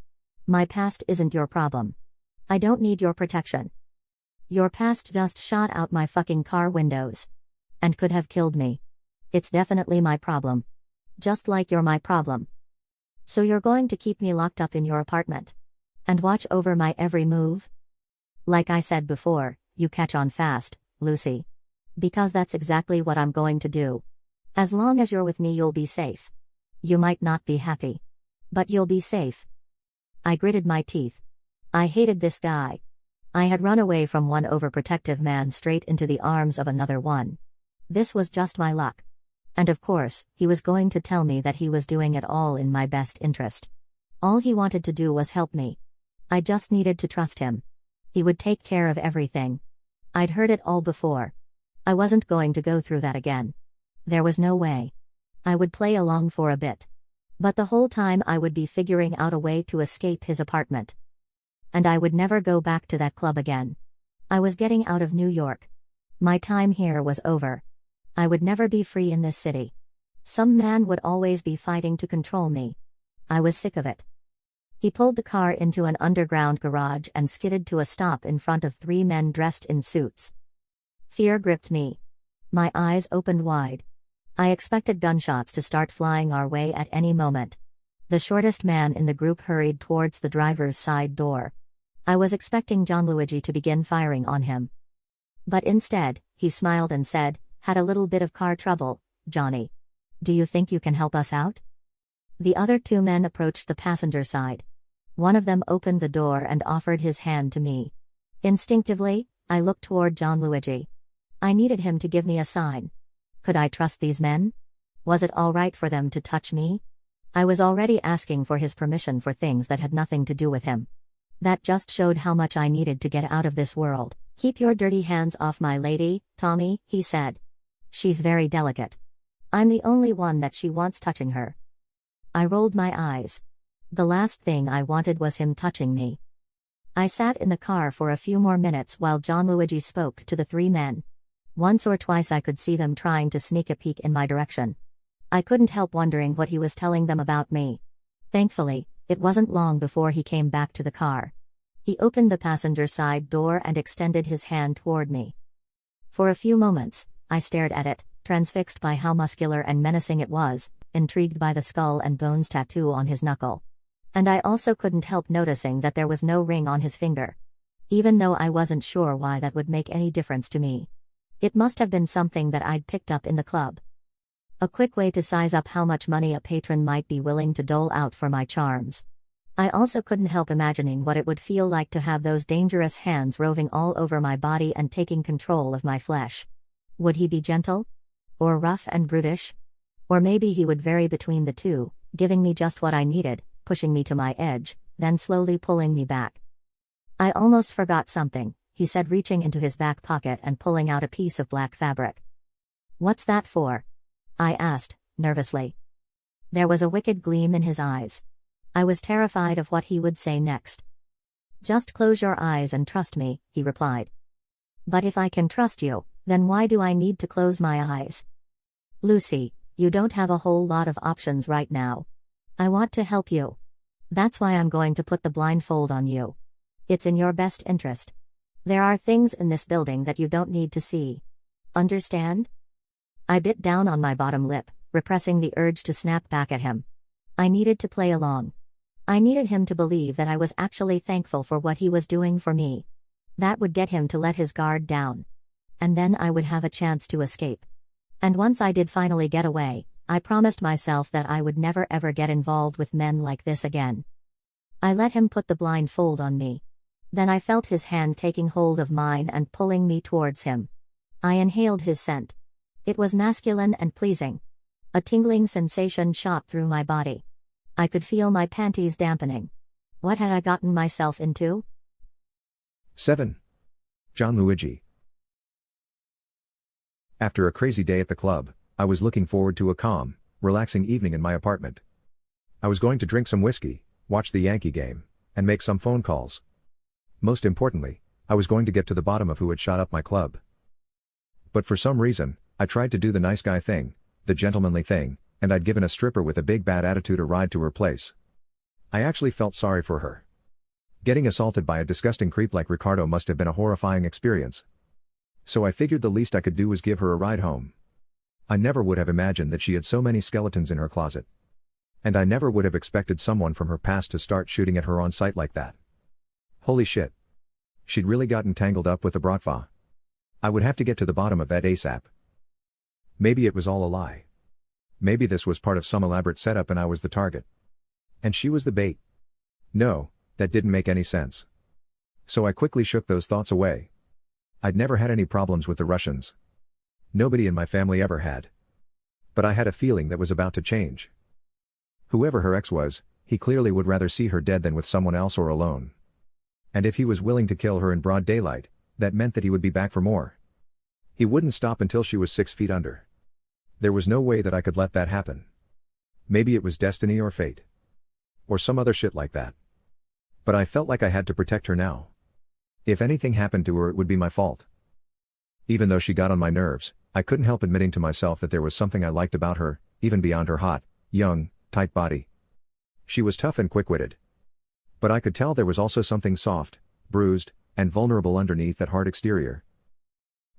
"My past isn't your problem. I don't need your protection. Your past just shot out my fucking car windows. And could have killed me. It's definitely my problem. Just like you're my problem. So you're going to keep me locked up in your apartment? And watch over my every move?" "Like I said before, you catch on fast, Lucy. Because that's exactly what I'm going to do. As long as you're with me, you'll be safe. You might not be happy. But you'll be safe." I gritted my teeth. I hated this guy. I had run away from one overprotective man straight into the arms of another one. This was just my luck. And of course, he was going to tell me that he was doing it all in my best interest. All he wanted to do was help me. I just needed to trust him. He would take care of everything. I'd heard it all before. I wasn't going to go through that again. There was no way. I would play along for a bit. But the whole time I would be figuring out a way to escape his apartment. And I would never go back to that club again. I was getting out of New York. My time here was over. I would never be free in this city. Some man would always be fighting to control me. I was sick of it. He pulled the car into an underground garage and skidded to a stop in front of 3 men dressed in suits. Fear gripped me. My eyes opened wide. I expected gunshots to start flying our way at any moment. The shortest man in the group hurried towards the driver's side door. I was expecting John Luigi to begin firing on him. But instead, he smiled and said, "Had a little bit of car trouble, Johnny. Do you think you can help us out?" The other 2 men approached the passenger side. One of them opened the door and offered his hand to me. Instinctively, I looked toward John Luigi. I needed him to give me a sign. Could I trust these men? Was it all right for them to touch me? I was already asking for his permission for things that had nothing to do with him. That just showed how much I needed to get out of this world. "Keep your dirty hands off my lady, Tommy," he said. "She's very delicate. I'm the only one that she wants touching her." I rolled my eyes. The last thing I wanted was him touching me. I sat in the car for a few more minutes while John Luigi spoke to the 3 men. Once or twice I could see them trying to sneak a peek in my direction. I couldn't help wondering what he was telling them about me. Thankfully, it wasn't long before he came back to the car. He opened the passenger side door and extended his hand toward me. For a few moments, I stared at it, transfixed by how muscular and menacing it was, intrigued by the skull and bones tattoo on his knuckle. And I also couldn't help noticing that there was no ring on his finger. Even though I wasn't sure why that would make any difference to me. It must have been something that I'd picked up in the club. A quick way to size up how much money a patron might be willing to dole out for my charms. I also couldn't help imagining what it would feel like to have those dangerous hands roving all over my body and taking control of my flesh. Would he be gentle? Or rough and brutish? Or maybe he would vary between the two, giving me just what I needed, pushing me to my edge, then slowly pulling me back. "I almost forgot something," he said, reaching into his back pocket and pulling out a piece of black fabric. "What's that for?" I asked, nervously. There was a wicked gleam in his eyes. I was terrified of what he would say next. "Just close your eyes and trust me," he replied. "But if I can trust you, then why do I need to close my eyes?" "Lucy, you don't have a whole lot of options right now. I want to help you. That's why I'm going to put the blindfold on you. It's in your best interest. There are things in this building that you don't need to see. Understand?" I bit down on my bottom lip, repressing the urge to snap back at him. I needed to play along. I needed him to believe that I was actually thankful for what he was doing for me. That would get him to let his guard down. And then I would have a chance to escape. And once I did finally get away, I promised myself that I would never ever get involved with men like this again. I let him put the blindfold on me. Then I felt his hand taking hold of mine and pulling me towards him. I inhaled his scent. It was masculine and pleasing. A tingling sensation shot through my body. I could feel my panties dampening. What had I gotten myself into? 7. John Luigi. After a crazy day at the club, I was looking forward to a calm, relaxing evening in my apartment. I was going to drink some whiskey, watch the Yankee game, and make some phone calls. Most importantly, I was going to get to the bottom of who had shot up my club. But for some reason, I tried to do the nice guy thing, the gentlemanly thing, and I'd given a stripper with a big bad attitude a ride to her place. I actually felt sorry for her. Getting assaulted by a disgusting creep like Ricardo must have been a horrifying experience. So I figured the least I could do was give her a ride home. I never would have imagined that she had so many skeletons in her closet. And I never would have expected someone from her past to start shooting at her on sight like that. Holy shit. She'd really gotten tangled up with the Bratva. I would have to get to the bottom of that ASAP. Maybe it was all a lie. Maybe this was part of some elaborate setup and I was the target. And she was the bait. No, that didn't make any sense. So I quickly shook those thoughts away. I'd never had any problems with the Russians. Nobody in my family ever had. But I had a feeling that was about to change. Whoever her ex was, he clearly would rather see her dead than with someone else or alone. And if he was willing to kill her in broad daylight, that meant that he would be back for more. He wouldn't stop until she was 6 feet under. There was no way that I could let that happen. Maybe it was destiny or fate. Or some other shit like that. But I felt like I had to protect her now. If anything happened to her, it would be my fault. Even though she got on my nerves, I couldn't help admitting to myself that there was something I liked about her, even beyond her hot, young, tight body. She was tough and quick-witted. But I could tell there was also something soft, bruised, and vulnerable underneath that hard exterior.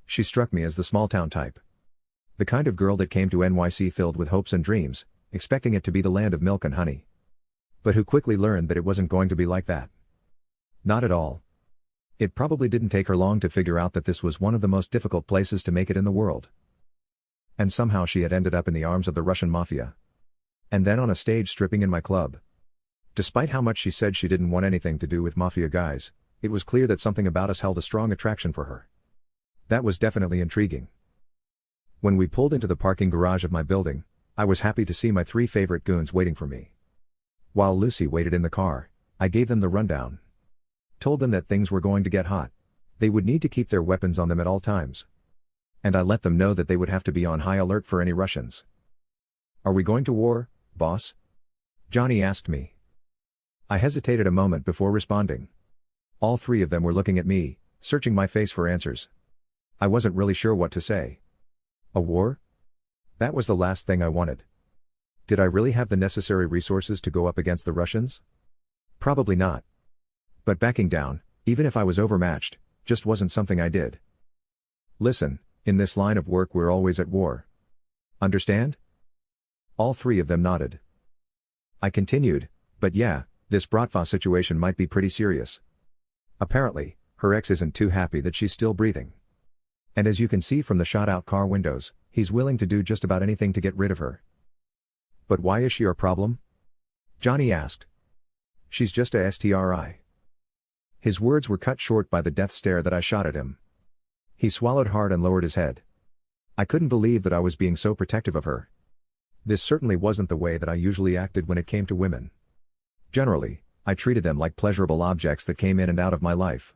She struck me as the small-town type. The kind of girl that came to NYC filled with hopes and dreams, expecting it to be the land of milk and honey. But who quickly learned that it wasn't going to be like that. Not at all. It probably didn't take her long to figure out that this was one of the most difficult places to make it in the world. And somehow she had ended up in the arms of the Russian mafia. And then on a stage stripping in my club. Despite how much she said she didn't want anything to do with mafia guys, it was clear that something about us held a strong attraction for her. That was definitely intriguing. When we pulled into the parking garage of my building, I was happy to see my 3 favorite goons waiting for me. While Lucy waited in the car, I gave them the rundown. Told them that things were going to get hot. They would need to keep their weapons on them at all times. And I let them know that they would have to be on high alert for any Russians. "Are we going to war, boss?" Johnny asked me. I hesitated a moment before responding. All 3 of them were looking at me, searching my face for answers. I wasn't really sure what to say. A war? That was the last thing I wanted. Did I really have the necessary resources to go up against the Russians? Probably not. But backing down, even if I was overmatched, just wasn't something I did. Listen, in this line of work we're always at war. Understand? All 3 of them nodded. I continued, but yeah, this Bratva situation might be pretty serious. Apparently, her ex isn't too happy that she's still breathing. And as you can see from the shot-out car windows, he's willing to do just about anything to get rid of her. But why is she our problem? Johnny asked. She's just a STRI. His words were cut short by the death stare that I shot at him. He swallowed hard and lowered his head. I couldn't believe that I was being so protective of her. This certainly wasn't the way that I usually acted when it came to women. Generally, I treated them like pleasurable objects that came in and out of my life.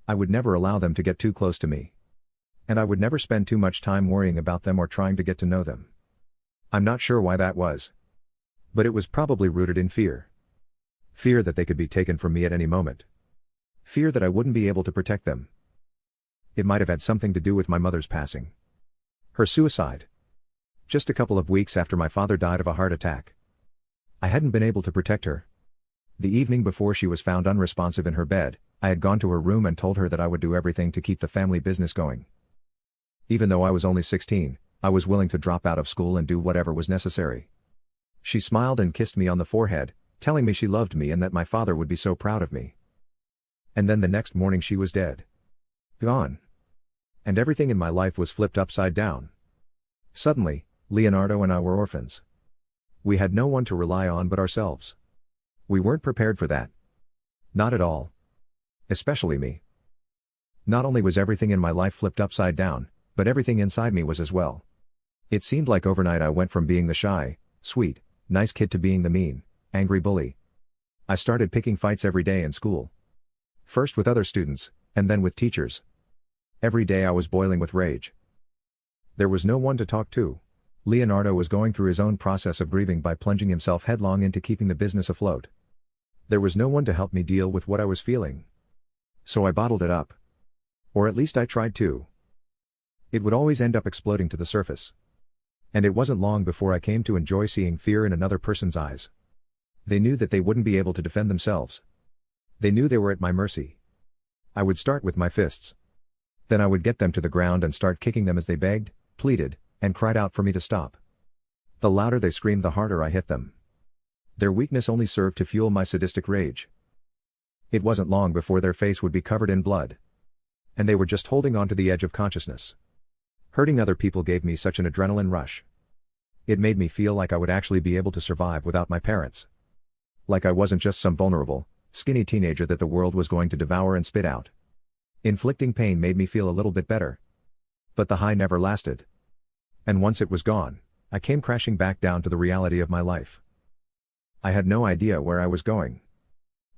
I would never allow them to get too close to me. And I would never spend too much time worrying about them or trying to get to know them. I'm not sure why that was. But it was probably rooted in fear. Fear that they could be taken from me at any moment. Fear that I wouldn't be able to protect them. It might have had something to do with my mother's passing. Her suicide. Just a couple of weeks after my father died of a heart attack. I hadn't been able to protect her. The evening before she was found unresponsive in her bed, I had gone to her room and told her that I would do everything to keep the family business going. Even though I was only 16, I was willing to drop out of school and do whatever was necessary. She smiled and kissed me on the forehead, telling me she loved me and that my father would be so proud of me. And then the next morning she was dead. Gone. And everything in my life was flipped upside down. Suddenly, Leonardo and I were orphans. We had no one to rely on but ourselves. We weren't prepared for that. Not at all. Especially me. Not only was everything in my life flipped upside down, but everything inside me was as well. It seemed like overnight I went from being the shy, sweet, nice kid to being the mean, angry bully. I started picking fights every day in school. First with other students, and then with teachers. Every day I was boiling with rage. There was no one to talk to. Leonardo was going through his own process of grieving by plunging himself headlong into keeping the business afloat. There was no one to help me deal with what I was feeling. So I bottled it up. Or at least I tried to. It would always end up exploding to the surface. And it wasn't long before I came to enjoy seeing fear in another person's eyes. They knew that they wouldn't be able to defend themselves. They knew they were at my mercy. I would start with my fists. Then I would get them to the ground and start kicking them as they begged, pleaded, and cried out for me to stop. The louder they screamed, the harder I hit them. Their weakness only served to fuel my sadistic rage. It wasn't long before their face would be covered in blood. And they were just holding on to the edge of consciousness. Hurting other people gave me such an adrenaline rush. It made me feel like I would actually be able to survive without my parents. Like I wasn't just some vulnerable, skinny teenager that the world was going to devour and spit out. Inflicting pain made me feel a little bit better. But the high never lasted. And once it was gone, I came crashing back down to the reality of my life. I had no idea where I was going.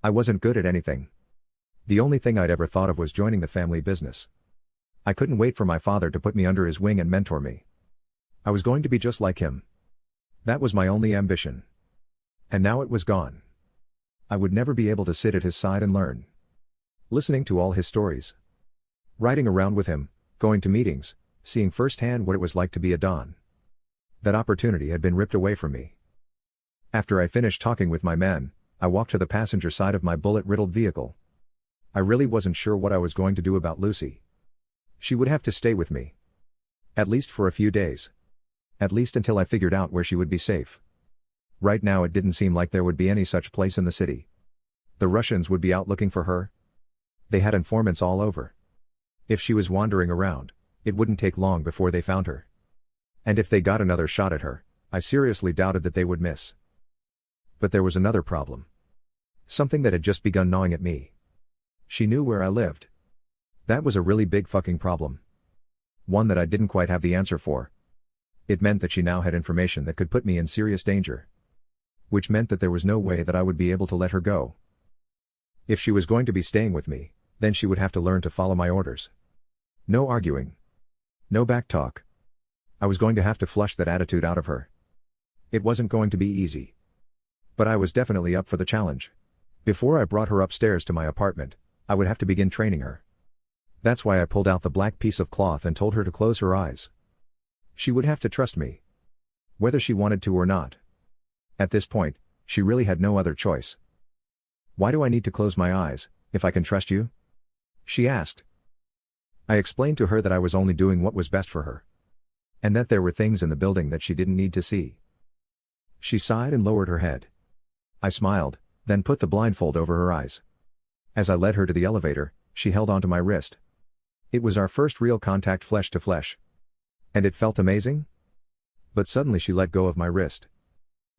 I wasn't good at anything. The only thing I'd ever thought of was joining the family business. I couldn't wait for my father to put me under his wing and mentor me. I was going to be just like him. That was my only ambition. And now it was gone. I would never be able to sit at his side and learn. Listening to all his stories. Riding around with him, going to meetings, seeing firsthand what it was like to be a Don. That opportunity had been ripped away from me. After I finished talking with my men, I walked to the passenger side of my bullet-riddled vehicle. I really wasn't sure what I was going to do about Lucy. She would have to stay with me. At least for a few days. At least until I figured out where she would be safe. Right now it didn't seem like there would be any such place in the city. The Russians would be out looking for her. They had informants all over. If she was wandering around, it wouldn't take long before they found her. And if they got another shot at her, I seriously doubted that they would miss. But there was another problem. Something that had just begun gnawing at me. She knew where I lived. That was a really big fucking problem. One that I didn't quite have the answer for. It meant that she now had information that could put me in serious danger. Which meant that there was no way that I would be able to let her go. If she was going to be staying with me, then she would have to learn to follow my orders. No arguing. No backtalk. I was going to have to flush that attitude out of her. It wasn't going to be easy. But I was definitely up for the challenge. Before I brought her upstairs to my apartment, I would have to begin training her. That's why I pulled out the black piece of cloth and told her to close her eyes. She would have to trust me. Whether she wanted to or not. At this point, she really had no other choice. "Why do I need to close my eyes, if I can trust you?" she asked. I explained to her that I was only doing what was best for her. And that there were things in the building that she didn't need to see. She sighed and lowered her head. I smiled, then put the blindfold over her eyes. As I led her to the elevator, she held onto my wrist. It was our first real contact flesh to flesh. And it felt amazing? But suddenly she let go of my wrist.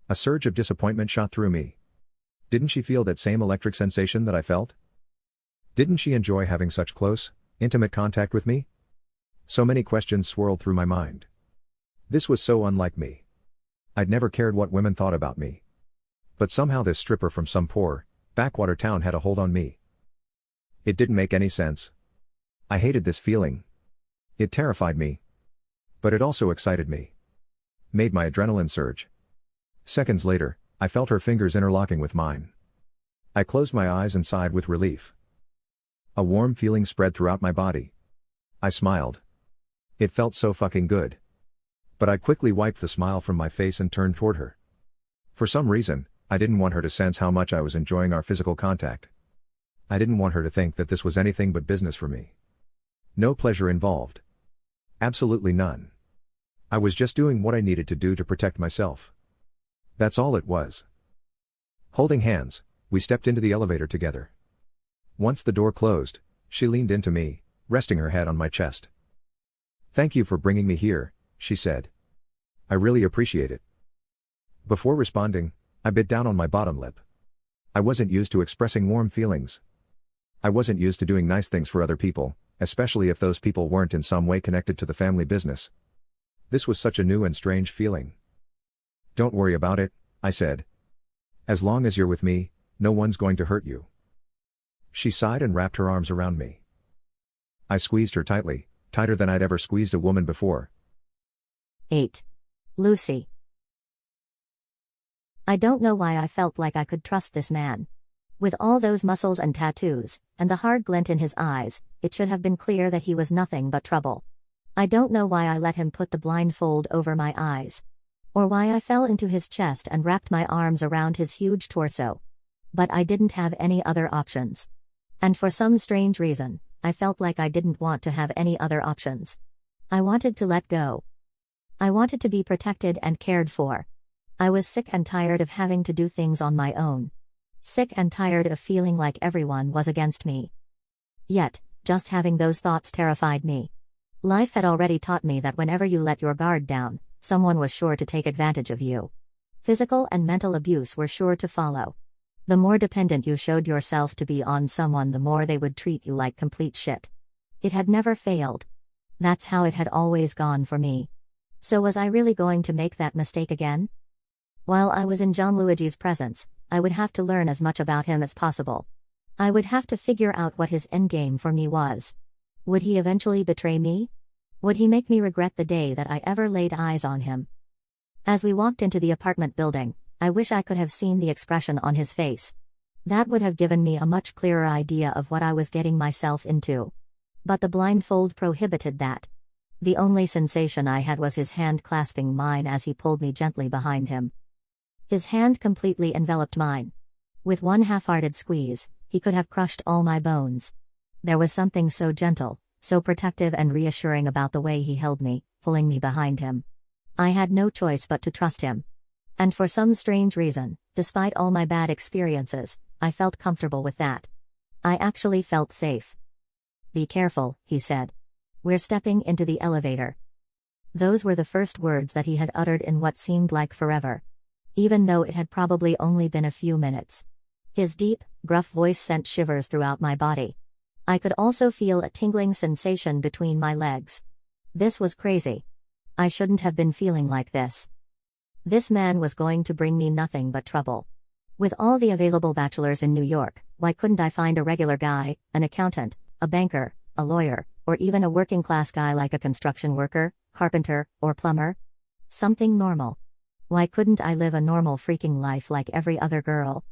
A surge of disappointment shot through me. Didn't she feel that same electric sensation that I felt? Didn't she enjoy having such close, intimate contact with me? So many questions swirled through my mind. This was so unlike me. I'd never cared what women thought about me. But somehow this stripper from some poor, backwater town had a hold on me. It didn't make any sense. I hated this feeling. It terrified me. But it also excited me. Made my adrenaline surge. Seconds later, I felt her fingers interlocking with mine. I closed my eyes and sighed with relief. A warm feeling spread throughout my body. I smiled. It felt so fucking good. But I quickly wiped the smile from my face and turned toward her. For some reason, I didn't want her to sense how much I was enjoying our physical contact. I didn't want her to think that this was anything but business for me. No pleasure involved. Absolutely none. I was just doing what I needed to do to protect myself. That's all it was. Holding hands, we stepped into the elevator together. Once the door closed, she leaned into me, resting her head on my chest. "Thank you for bringing me here," she said, I really appreciate it. Before responding, I bit down on my bottom lip. I wasn't used to expressing warm feelings. I wasn't used to doing nice things for other people, especially if those people weren't in some way connected to the family business. This was such a new and strange feeling. "Don't worry about it," I said. "As long as you're with me, no one's going to hurt you." She sighed and wrapped her arms around me. I squeezed her tightly, tighter than I'd ever squeezed a woman before. 8. Lucy. I don't know why I felt like I could trust this man. With all those muscles and tattoos, and the hard glint in his eyes, it should have been clear that he was nothing but trouble. I don't know why I let him put the blindfold over my eyes. Or why I fell into his chest and wrapped my arms around his huge torso. But I didn't have any other options. And for some strange reason, I felt like I didn't want to have any other options. I wanted to let go. I wanted to be protected and cared for. I was sick and tired of having to do things on my own. Sick and tired of feeling like everyone was against me. Yet, just having those thoughts terrified me. Life had already taught me that whenever you let your guard down, someone was sure to take advantage of you. Physical and mental abuse were sure to follow. The more dependent you showed yourself to be on someone, the more they would treat you like complete shit. It had never failed. That's how it had always gone for me. So was I really going to make that mistake again? While I was in Gianluigi's presence, I would have to learn as much about him as possible. I would have to figure out what his endgame for me was. Would he eventually betray me? Would he make me regret the day that I ever laid eyes on him? As we walked into the apartment building, I wish I could have seen the expression on his face. That would have given me a much clearer idea of what I was getting myself into. But the blindfold prohibited that. The only sensation I had was his hand clasping mine as he pulled me gently behind him. His hand completely enveloped mine. With one half-hearted squeeze, he could have crushed all my bones. There was something so gentle, so protective and reassuring about the way he held me, pulling me behind him. I had no choice but to trust him. And for some strange reason, despite all my bad experiences, I felt comfortable with that. I actually felt safe. "Be careful," he said. "We're stepping into the elevator." Those were the first words that he had uttered in what seemed like forever. Even though it had probably only been a few minutes. His deep, gruff voice sent shivers throughout my body. I could also feel a tingling sensation between my legs. This was crazy. I shouldn't have been feeling like this. This man was going to bring me nothing but trouble. With all the available bachelors in New York, why couldn't I find a regular guy, an accountant, a banker, a lawyer, or even a working-class guy like a construction worker, carpenter, or plumber? Something normal. Why couldn't I live a normal freaking life like every other girl?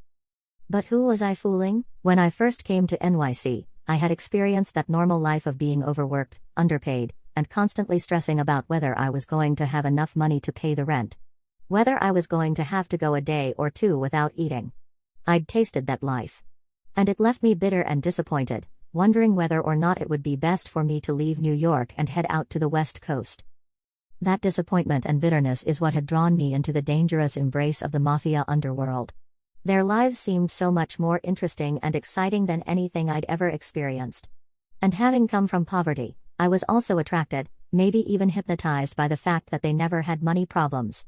But who was I fooling? When I first came to NYC, I had experienced that normal life of being overworked, underpaid, and constantly stressing about whether I was going to have enough money to pay the rent. Whether I was going to have to go a day or two without eating. I'd tasted that life. And it left me bitter and disappointed, wondering whether or not it would be best for me to leave New York and head out to the West Coast. That disappointment and bitterness is what had drawn me into the dangerous embrace of the mafia underworld. Their lives seemed so much more interesting and exciting than anything I'd ever experienced. And having come from poverty, I was also attracted, maybe even hypnotized by the fact that they never had money problems.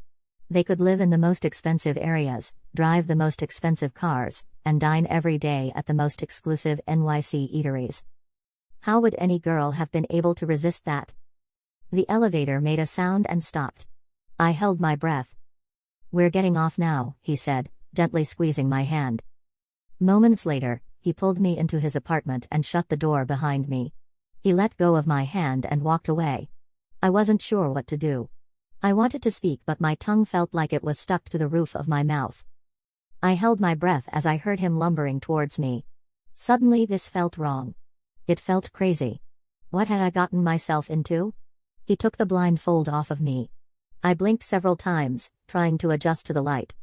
They could live in the most expensive areas, drive the most expensive cars, and dine every day at the most exclusive NYC eateries. How would any girl have been able to resist that? The elevator made a sound and stopped. I held my breath. "We're getting off now," he said, gently squeezing my hand. Moments later, he pulled me into his apartment and shut the door behind me. He let go of my hand and walked away. I wasn't sure what to do. I wanted to speak, but my tongue felt like it was stuck to the roof of my mouth. I held my breath as I heard him lumbering towards me. Suddenly this felt wrong. It felt crazy. What had I gotten myself into? He took the blindfold off of me. I blinked several times, trying to adjust to the light.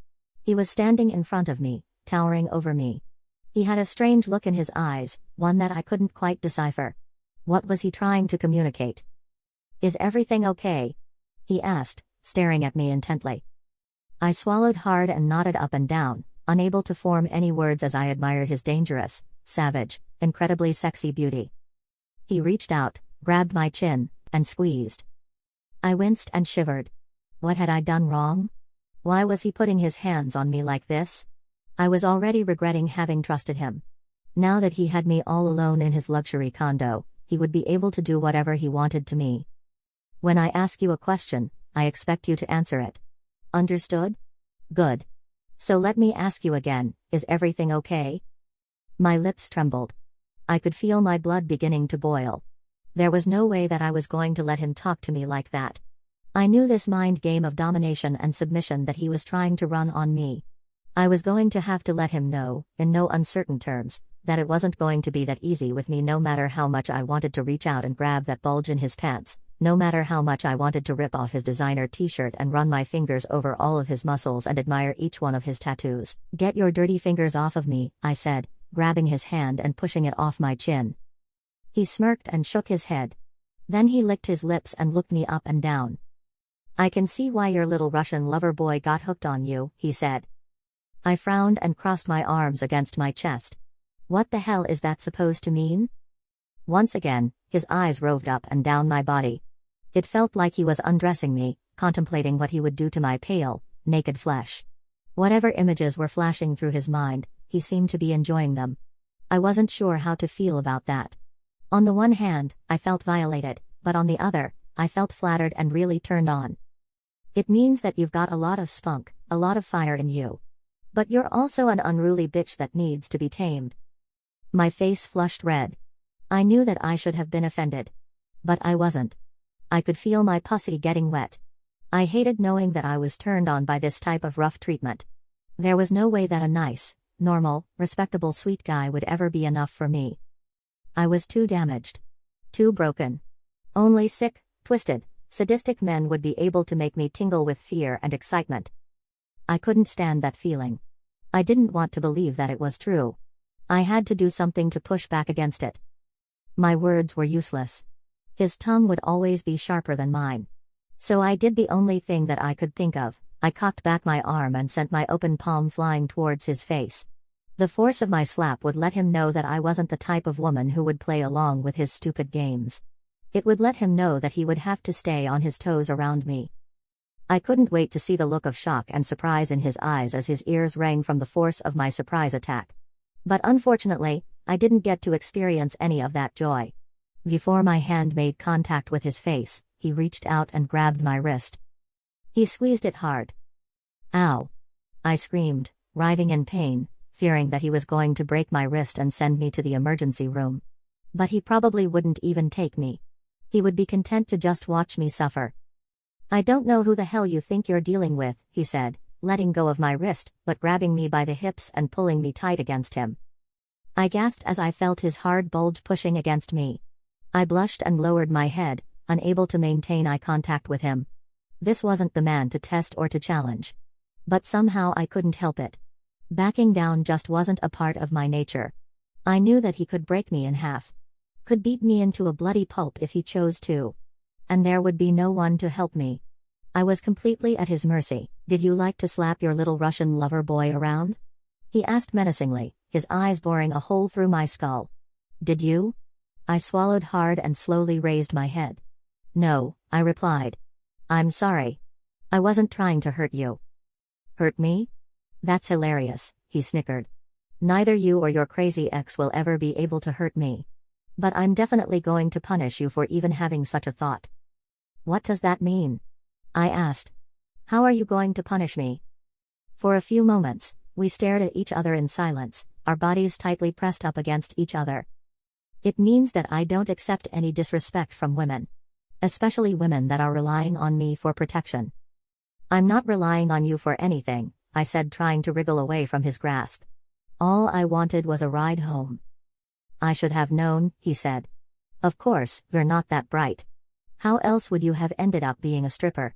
He was standing in front of me, towering over me. He had a strange look in his eyes, one that I couldn't quite decipher. What was he trying to communicate? "Is everything okay?" he asked, staring at me intently. I swallowed hard and nodded up and down, unable to form any words as I admired his dangerous, savage, incredibly sexy beauty. He reached out, grabbed my chin, and squeezed. I winced and shivered. What had I done wrong? Why was he putting his hands on me like this? I was already regretting having trusted him. Now that he had me all alone in his luxury condo, he would be able to do whatever he wanted to me. When I ask you a question, I expect you to answer it. Understood? Good. So let me ask you again, is everything okay? My lips trembled. I could feel my blood beginning to boil. There was no way that I was going to let him talk to me like that. I knew this mind game of domination and submission that he was trying to run on me. I was going to have to let him know, in no uncertain terms, that it wasn't going to be that easy with me no matter how much I wanted to reach out and grab that bulge in his pants, no matter how much I wanted to rip off his designer t-shirt and run my fingers over all of his muscles and admire each one of his tattoos. Get your dirty fingers off of me, I said, grabbing his hand and pushing it off my chin. He smirked and shook his head. Then he licked his lips and looked me up and down. I can see why your little Russian lover boy got hooked on you, he said. I frowned and crossed my arms against my chest. What the hell is that supposed to mean? Once again, his eyes roved up and down my body. It felt like he was undressing me, contemplating what he would do to my pale, naked flesh. Whatever images were flashing through his mind, he seemed to be enjoying them. I wasn't sure how to feel about that. On the one hand, I felt violated, but on the other, I felt flattered and really turned on. It means that you've got a lot of spunk, a lot of fire in you. But you're also an unruly bitch that needs to be tamed. My face flushed red. I knew that I should have been offended. But I wasn't. I could feel my pussy getting wet. I hated knowing that I was turned on by this type of rough treatment. There was no way that a nice, normal, respectable sweet guy would ever be enough for me. I was too damaged. Too broken. Only sick, twisted, sadistic men would be able to make me tingle with fear and excitement. I couldn't stand that feeling. I didn't want to believe that it was true. I had to do something to push back against it. My words were useless. His tongue would always be sharper than mine. So I did the only thing that I could think of. I cocked back my arm and sent my open palm flying towards his face. The force of my slap would let him know that I wasn't the type of woman who would play along with his stupid games. It would let him know that he would have to stay on his toes around me. I couldn't wait to see the look of shock and surprise in his eyes as his ears rang from the force of my surprise attack. But unfortunately, I didn't get to experience any of that joy. Before my hand made contact with his face, he reached out and grabbed my wrist. He squeezed it hard. Ow! I screamed, writhing in pain, fearing that he was going to break my wrist and send me to the emergency room. But he probably wouldn't even take me. He would be content to just watch me suffer. I don't know who the hell you think you're dealing with, he said, letting go of my wrist, but grabbing me by the hips and pulling me tight against him. I gasped as I felt his hard bulge pushing against me. I blushed and lowered my head, unable to maintain eye contact with him. This wasn't the man to test or to challenge. But somehow I couldn't help it. Backing down just wasn't a part of my nature. I knew that he could break me in half. Could beat me into a bloody pulp if he chose to. And there would be no one to help me. I was completely at his mercy. Did you like to slap your little Russian lover boy around? He asked menacingly, his eyes boring a hole through my skull. Did you? I swallowed hard and slowly raised my head. No, I replied. I'm sorry. I wasn't trying to hurt you. Hurt me? That's hilarious, he snickered. Neither you or your crazy ex will ever be able to hurt me. But I'm definitely going to punish you for even having such a thought. What does that mean? I asked. How are you going to punish me? For a few moments, we stared at each other in silence, our bodies tightly pressed up against each other. It means that I don't accept any disrespect from women. Especially women that are relying on me for protection. I'm not relying on you for anything, I said, trying to wriggle away from his grasp. All I wanted was a ride home. I should have known, he said. Of course, you're not that bright. How else would you have ended up being a stripper?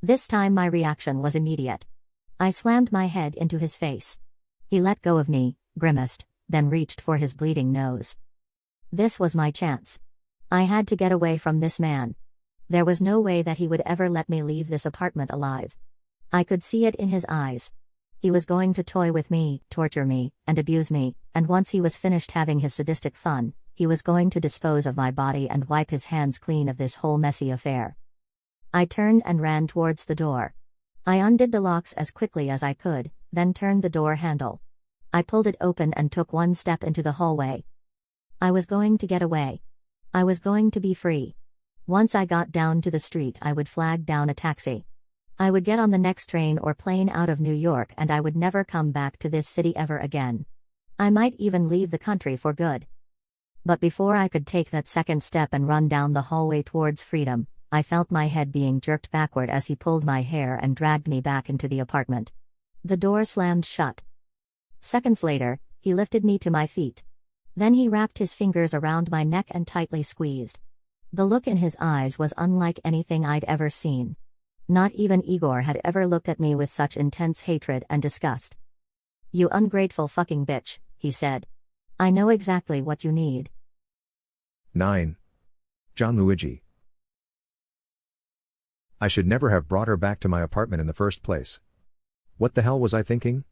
This time my reaction was immediate. I slammed my head into his face. He let go of me, grimaced, then reached for his bleeding nose. This was my chance. I had to get away from this man. There was no way that he would ever let me leave this apartment alive. I could see it in his eyes. He was going to toy with me, torture me, and abuse me, and once he was finished having his sadistic fun, he was going to dispose of my body and wipe his hands clean of this whole messy affair. I turned and ran towards the door. I undid the locks as quickly as I could, then turned the door handle. I pulled it open and took one step into the hallway. I was going to get away. I was going to be free. Once I got down to the street, I would flag down a taxi. I would get on the next train or plane out of New York, and I would never come back to this city ever again. I might even leave the country for good. But before I could take that second step and run down the hallway towards freedom, I felt my head being jerked backward as he pulled my hair and dragged me back into the apartment. The door slammed shut. Seconds later, he lifted me to my feet. Then he wrapped his fingers around my neck and tightly squeezed. The look in his eyes was unlike anything I'd ever seen. Not even Igor had ever looked at me with such intense hatred and disgust. "You ungrateful fucking bitch," he said. "I know exactly what you need." 9. John Luigi. I should never have brought her back to my apartment in the first place. What the hell was I thinking?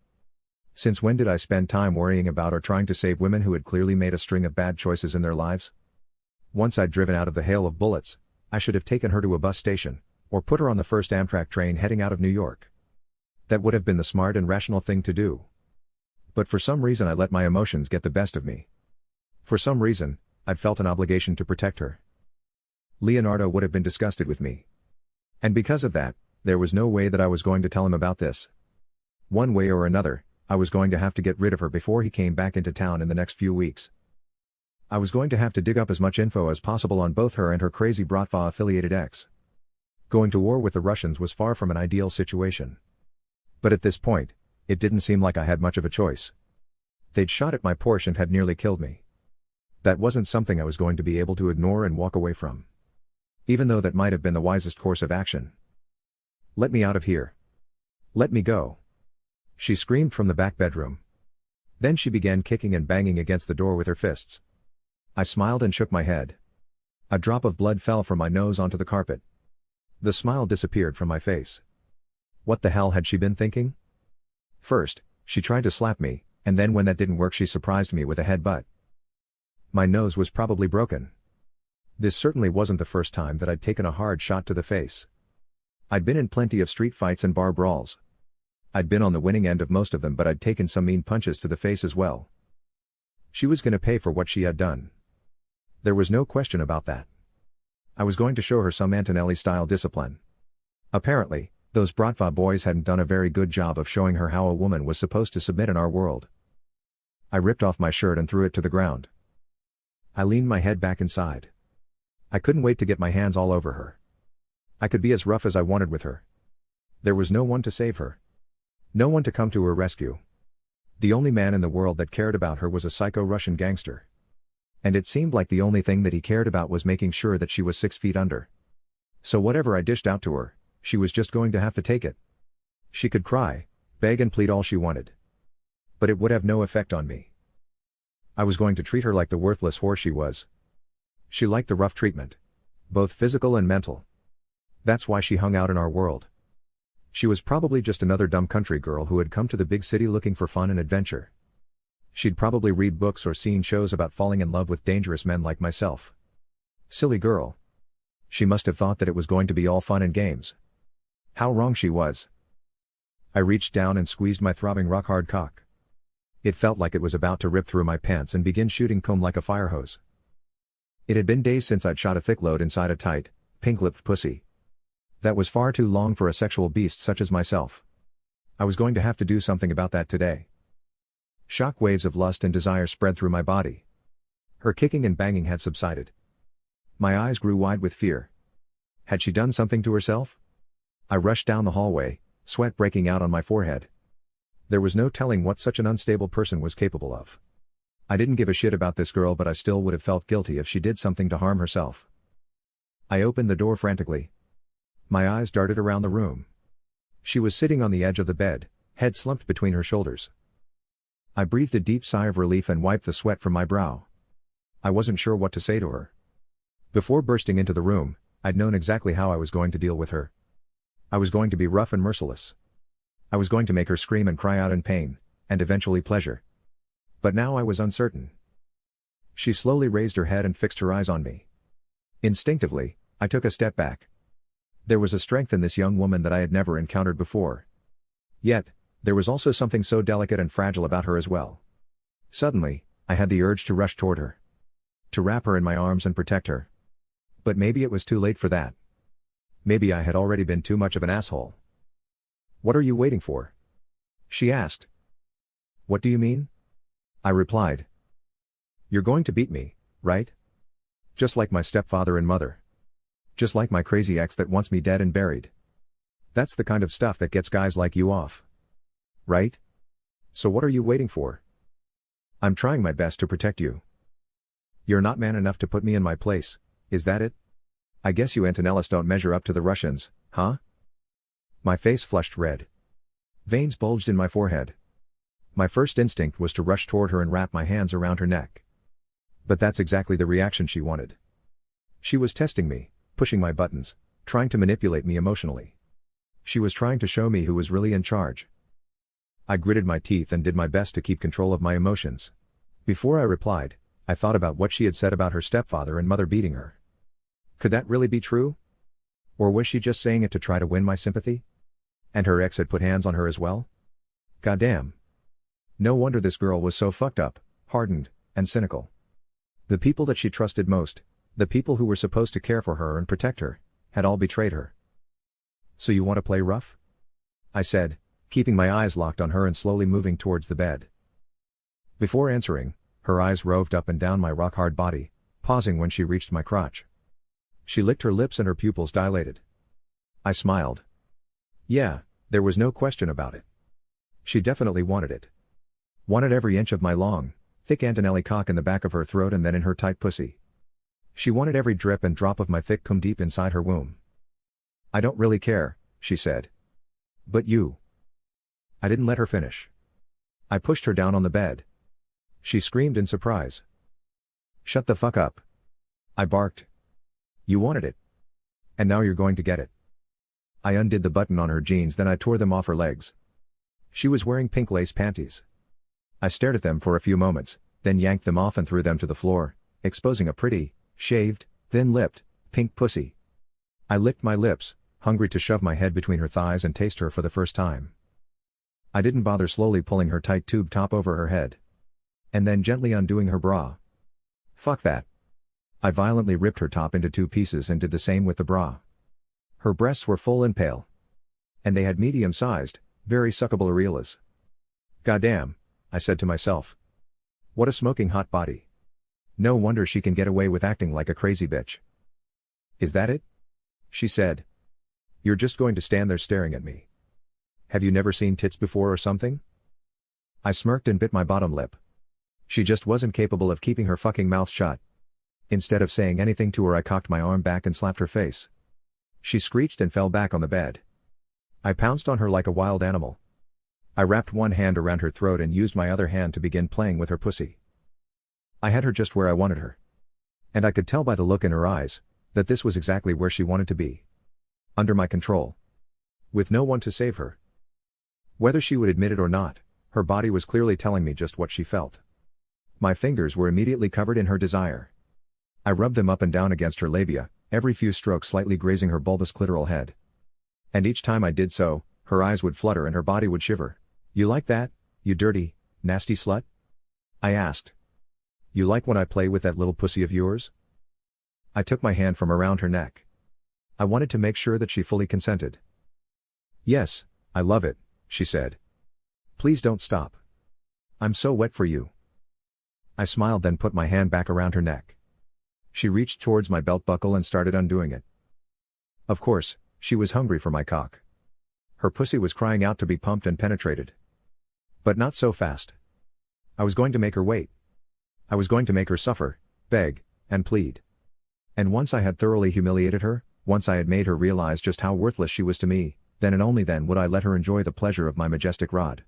Since when did I spend time worrying about or trying to save women who had clearly made a string of bad choices in their lives? Once I'd driven out of the hail of bullets, I should have taken her to a bus station, or put her on the first Amtrak train heading out of New York. That would have been the smart and rational thing to do. But for some reason I let my emotions get the best of me. For some reason, I'd felt an obligation to protect her. Leonardo would have been disgusted with me. And because of that, there was no way that I was going to tell him about this. One way or another, I was going to have to get rid of her before he came back into town in the next few weeks. I was going to have to dig up as much info as possible on both her and her crazy Bratva-affiliated ex. Going to war with the Russians was far from an ideal situation. But at this point, it didn't seem like I had much of a choice. They'd shot at my Porsche and had nearly killed me. That wasn't something I was going to be able to ignore and walk away from. Even though that might have been the wisest course of action. "Let me out of here. Let me go," she screamed from the back bedroom. Then she began kicking and banging against the door with her fists. I smiled and shook my head. A drop of blood fell from my nose onto the carpet. The smile disappeared from my face. What the hell had she been thinking? First, she tried to slap me, and then when that didn't work she surprised me with a headbutt. My nose was probably broken. This certainly wasn't the first time that I'd taken a hard shot to the face. I'd been in plenty of street fights and bar brawls. I'd been on the winning end of most of them, but I'd taken some mean punches to the face as well. She was going to pay for what she had done. There was no question about that. I was going to show her some Antonelli-style discipline. Apparently, those Bratva boys hadn't done a very good job of showing her how a woman was supposed to submit in our world. I ripped off my shirt and threw it to the ground. I leaned my head back inside. I couldn't wait to get my hands all over her. I could be as rough as I wanted with her. There was no one to save her. No one to come to her rescue. The only man in the world that cared about her was a psycho Russian gangster. And it seemed like the only thing that he cared about was making sure that she was 6 feet under. So whatever I dished out to her, she was just going to have to take it. She could cry, beg and plead all she wanted. But it would have no effect on me. I was going to treat her like the worthless whore she was. She liked the rough treatment. Both physical and mental. That's why she hung out in our world. She was probably just another dumb country girl who had come to the big city looking for fun and adventure. She'd probably read books or seen shows about falling in love with dangerous men like myself. Silly girl. She must have thought that it was going to be all fun and games. How wrong she was. I reached down and squeezed my throbbing rock-hard cock. It felt like it was about to rip through my pants and begin shooting cum like a fire hose. It had been days since I'd shot a thick load inside a tight, pink-lipped pussy. That was far too long for a sexual beast such as myself. I was going to have to do something about that today. Shock waves of lust and desire spread through my body. Her kicking and banging had subsided. My eyes grew wide with fear. Had she done something to herself? I rushed down the hallway, sweat breaking out on my forehead. There was no telling what such an unstable person was capable of. I didn't give a shit about this girl, but I still would have felt guilty if she did something to harm herself. I opened the door frantically. My eyes darted around the room. She was sitting on the edge of the bed, head slumped between her shoulders. I breathed a deep sigh of relief and wiped the sweat from my brow. I wasn't sure what to say to her. Before bursting into the room, I'd known exactly how I was going to deal with her. I was going to be rough and merciless. I was going to make her scream and cry out in pain, and eventually pleasure. But now I was uncertain. She slowly raised her head and fixed her eyes on me. Instinctively, I took a step back. There was a strength in this young woman that I had never encountered before. Yet, there was also something so delicate and fragile about her as well. Suddenly, I had the urge to rush toward her. To wrap her in my arms and protect her. But maybe it was too late for that. Maybe I had already been too much of an asshole. "What are you waiting for?" she asked. "What do you mean?" I replied. "You're going to beat me, right? Just like my stepfather and mother. Just like my crazy ex that wants me dead and buried. That's the kind of stuff that gets guys like you off. Right? So what are you waiting for? I'm trying my best to protect you. You're not man enough to put me in my place, is that it? I guess you Antonellis don't measure up to the Russians, huh?" My face flushed red. Veins bulged in my forehead. My first instinct was to rush toward her and wrap my hands around her neck. But that's exactly the reaction she wanted. She was testing me, pushing my buttons, trying to manipulate me emotionally. She was trying to show me who was really in charge. I gritted my teeth and did my best to keep control of my emotions. Before I replied, I thought about what she had said about her stepfather and mother beating her. Could that really be true? Or was she just saying it to try to win my sympathy? And her ex had put hands on her as well? Goddamn. No wonder this girl was so fucked up, hardened, and cynical. The people that she trusted most, the people who were supposed to care for her and protect her, had all betrayed her. "So you want to play rough?" I said, keeping my eyes locked on her and slowly moving towards the bed. Before answering, her eyes roved up and down my rock-hard body, pausing when she reached my crotch. She licked her lips and her pupils dilated. I smiled. Yeah, there was no question about it. She definitely wanted it. Wanted every inch of my long, thick Antonelli cock in the back of her throat and then in her tight pussy. She wanted every drip and drop of my thick cum deep inside her womb. "I don't really care," she said. "But you." I didn't let her finish. I pushed her down on the bed. She screamed in surprise. "Shut the fuck up." I barked. "You wanted it. And now you're going to get it." I undid the button on her jeans, then I tore them off her legs. She was wearing pink lace panties. I stared at them for a few moments, then yanked them off and threw them to the floor, exposing a pretty, shaved, thin-lipped, pink pussy. I licked my lips, hungry to shove my head between her thighs and taste her for the first time. I didn't bother slowly pulling her tight tube top over her head. And then gently undoing her bra. Fuck that. I violently ripped her top into two pieces and did the same with the bra. Her breasts were full and pale. And they had medium-sized, very suckable areolas. "Goddamn," I said to myself. "What a smoking hot body. No wonder she can get away with acting like a crazy bitch." "Is that it?" she said. "You're just going to stand there staring at me. Have you never seen tits before or something?" I smirked and bit my bottom lip. She just wasn't capable of keeping her fucking mouth shut. Instead of saying anything to her, I cocked my arm back and slapped her face. She screeched and fell back on the bed. I pounced on her like a wild animal. I wrapped one hand around her throat and used my other hand to begin playing with her pussy. I had her just where I wanted her. And I could tell by the look in her eyes, that this was exactly where she wanted to be. Under my control. With no one to save her. Whether she would admit it or not, her body was clearly telling me just what she felt. My fingers were immediately covered in her desire. I rubbed them up and down against her labia, every few strokes slightly grazing her bulbous clitoral head. And each time I did so, her eyes would flutter and her body would shiver. "You like that, you dirty, nasty slut?" I asked. "You like when I play with that little pussy of yours?" I took my hand from around her neck. I wanted to make sure that she fully consented. "Yes, I love it," she said. "Please don't stop. I'm so wet for you." I smiled, then put my hand back around her neck. She reached towards my belt buckle and started undoing it. Of course, she was hungry for my cock. Her pussy was crying out to be pumped and penetrated. But not so fast. I was going to make her wait. I was going to make her suffer, beg, and plead. And once I had thoroughly humiliated her, once I had made her realize just how worthless she was to me, then and only then would I let her enjoy the pleasure of my majestic rod.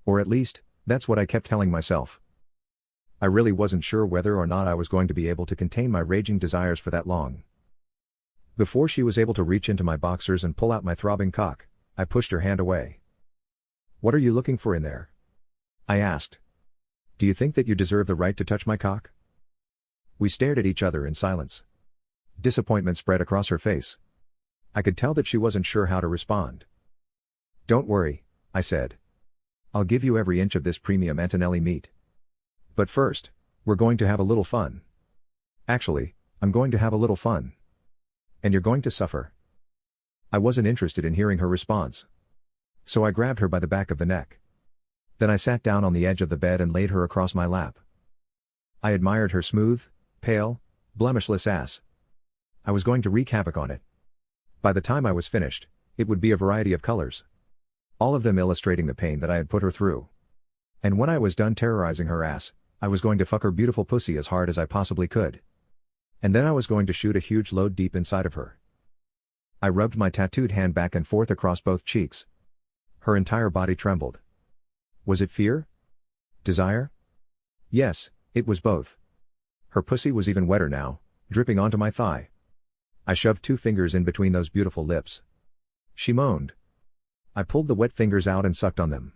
Or at least, that's what I kept telling myself. I really wasn't sure whether or not I was going to be able to contain my raging desires for that long. Before she was able to reach into my boxers and pull out my throbbing cock, I pushed her hand away. "What are you looking for in there?" I asked. "Do you think that you deserve the right to touch my cock?" We stared at each other in silence. Disappointment spread across her face. I could tell that she wasn't sure how to respond. "Don't worry," I said. "I'll give you every inch of this premium Antonelli meat. But first, we're going to have a little fun. Actually, I'm going to have a little fun. And you're going to suffer." I wasn't interested in hearing her response. So I grabbed her by the back of the neck. Then I sat down on the edge of the bed and laid her across my lap. I admired her smooth, pale, blemishless ass. I was going to wreak havoc on it. By the time I was finished, it would be a variety of colors. All of them illustrating the pain that I had put her through. And when I was done terrorizing her ass, I was going to fuck her beautiful pussy as hard as I possibly could. And then I was going to shoot a huge load deep inside of her. I rubbed my tattooed hand back and forth across both cheeks. Her entire body trembled. Was it fear? Desire? Yes, it was both. Her pussy was even wetter now, dripping onto my thigh. I shoved 2 fingers in between those beautiful lips. She moaned. I pulled the wet fingers out and sucked on them.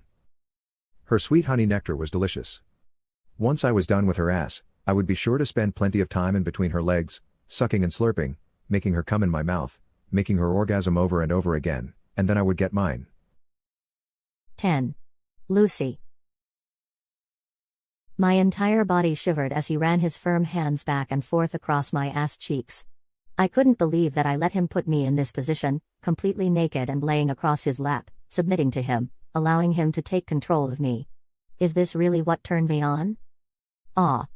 Her sweet honey nectar was delicious. Once I was done with her ass, I would be sure to spend plenty of time in between her legs, sucking and slurping, making her come in my mouth, making her orgasm over and over again, and then I would get mine. 10. Lucy. My entire body shivered as he ran his firm hands back and forth across my ass cheeks. I couldn't believe that I let him put me in this position, completely naked and laying across his lap, submitting to him, allowing him to take control of me. Is this really what turned me on? "Aw!"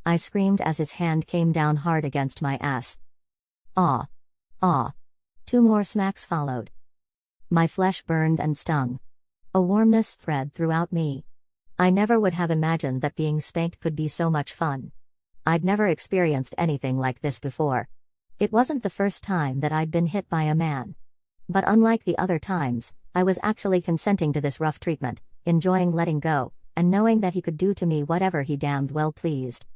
I screamed as his hand came down hard against my ass. "Aw! Aw!" 2 more smacks followed. My flesh burned and stung. A warmness spread throughout me. I never would have imagined that being spanked could be so much fun. I'd never experienced anything like this before. It wasn't the first time that I'd been hit by a man. But unlike the other times, I was actually consenting to this rough treatment, enjoying letting go, and knowing that he could do to me whatever he damned well pleased.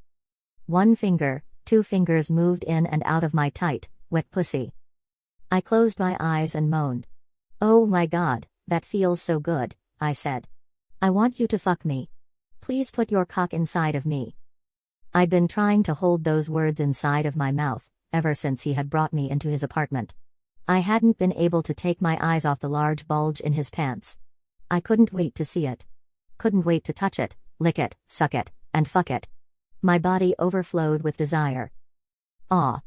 1 finger, 2 fingers moved in and out of my tight, wet pussy. I closed my eyes and moaned. "Oh my God, that feels so good," I said. "I want you to fuck me. Please put your cock inside of me." I'd been trying to hold those words inside of my mouth, ever since he had brought me into his apartment. I hadn't been able to take my eyes off the large bulge in his pants. I couldn't wait to see it. Couldn't wait to touch it, lick it, suck it, and fuck it. My body overflowed with desire. "Aw!"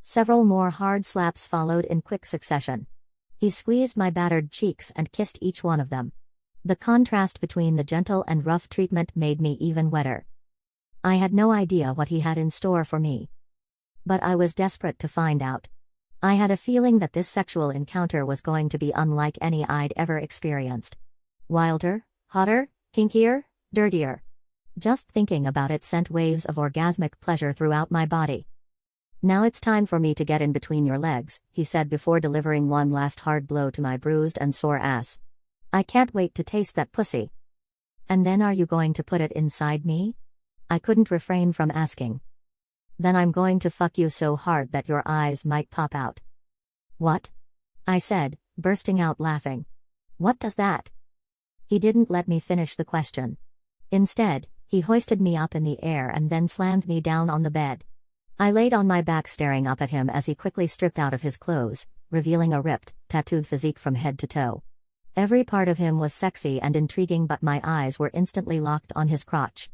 Several more hard slaps followed in quick succession. He squeezed my battered cheeks and kissed each one of them. The contrast between the gentle and rough treatment made me even wetter. I had no idea what he had in store for me. But I was desperate to find out. I had a feeling that this sexual encounter was going to be unlike any I'd ever experienced. Wilder, hotter, kinkier, dirtier. Just thinking about it sent waves of orgasmic pleasure throughout my body. "Now it's time for me to get in between your legs," he said before delivering one last hard blow to my bruised and sore ass. "I can't wait to taste that pussy." "And then are you going to put it inside me?" I couldn't refrain from asking. "Then I'm going to fuck you so hard that your eyes might pop out." "What?" I said, bursting out laughing. "What does that?" He didn't let me finish the question. Instead, he hoisted me up in the air and then slammed me down on the bed. I laid on my back staring up at him as he quickly stripped out of his clothes, revealing a ripped, tattooed physique from head to toe. Every part of him was sexy and intriguing, but my eyes were instantly locked on his crotch.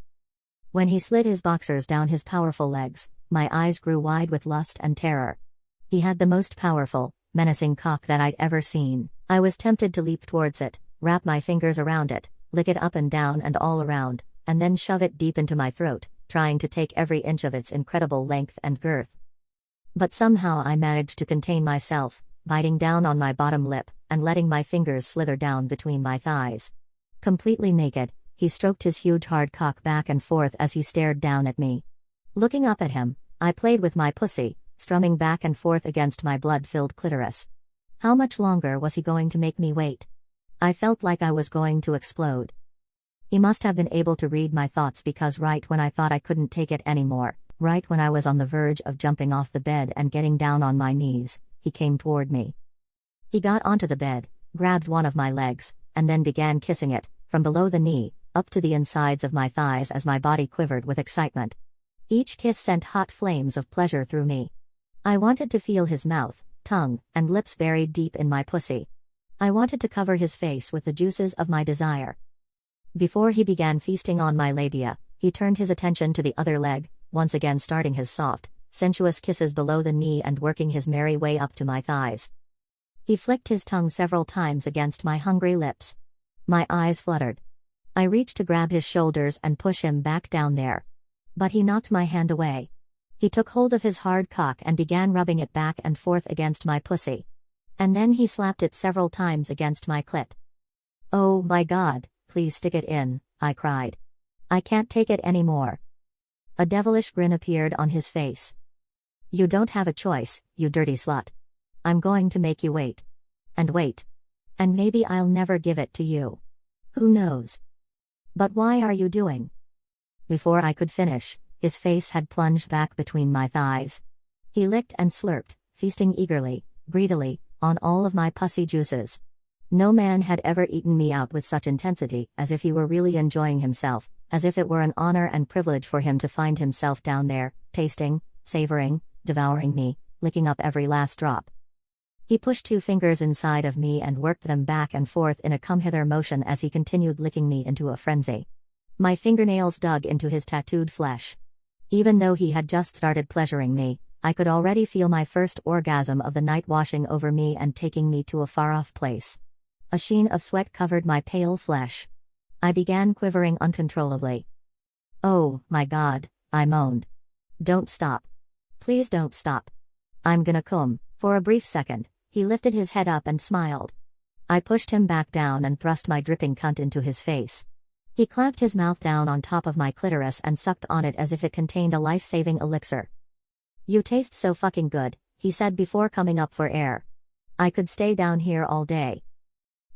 When he slid his boxers down his powerful legs, my eyes grew wide with lust and terror. He had the most powerful, menacing cock that I'd ever seen. I was tempted to leap towards it, wrap my fingers around it, lick it up and down and all around, and then shove it deep into my throat, trying to take every inch of its incredible length and girth. But somehow I managed to contain myself, biting down on my bottom lip, and letting my fingers slither down between my thighs. Completely naked, he stroked his huge hard cock back and forth as he stared down at me. Looking up at him, I played with my pussy, strumming back and forth against my blood-filled clitoris. How much longer was he going to make me wait? I felt like I was going to explode. He must have been able to read my thoughts, because right when I thought I couldn't take it anymore, right when I was on the verge of jumping off the bed and getting down on my knees, he came toward me. He got onto the bed, grabbed one of my legs, and then began kissing it, from below the knee, up to the insides of my thighs as my body quivered with excitement. Each kiss sent hot flames of pleasure through me. I wanted to feel his mouth, tongue and lips buried deep in my pussy. I wanted to cover his face with the juices of my desire. Before he began feasting on my labia, he turned his attention to the other leg, once again starting his soft, sensuous kisses below the knee and working his merry way up to my thighs. He flicked his tongue several times against my hungry lips. My eyes fluttered. I reached to grab his shoulders and push him back down there. But he knocked my hand away. He took hold of his hard cock and began rubbing it back and forth against my pussy. And then he slapped it several times against my clit. "Oh my God, please stick it in," I cried. "I can't take it anymore." A devilish grin appeared on his face. "You don't have a choice, you dirty slut. I'm going to make you wait. And wait. And maybe I'll never give it to you. Who knows? But why are you doing?" Before I could finish, his face had plunged back between my thighs. He licked and slurped, feasting eagerly, greedily, on all of my pussy juices. No man had ever eaten me out with such intensity, as if he were really enjoying himself, as if it were an honor and privilege for him to find himself down there, tasting, savoring, devouring me, licking up every last drop. He pushed 2 fingers inside of me and worked them back and forth in a come-hither motion as he continued licking me into a frenzy. My fingernails dug into his tattooed flesh. Even though he had just started pleasuring me, I could already feel my first orgasm of the night washing over me and taking me to a far-off place. A sheen of sweat covered my pale flesh. I began quivering uncontrollably. "Oh, my God," I moaned. "Don't stop. Please don't stop. I'm gonna come." For a brief second, he lifted his head up and smiled. I pushed him back down and thrust my dripping cunt into his face. He clamped his mouth down on top of my clitoris and sucked on it as if it contained a life-saving elixir. "You taste so fucking good," he said before coming up for air. "I could stay down here all day."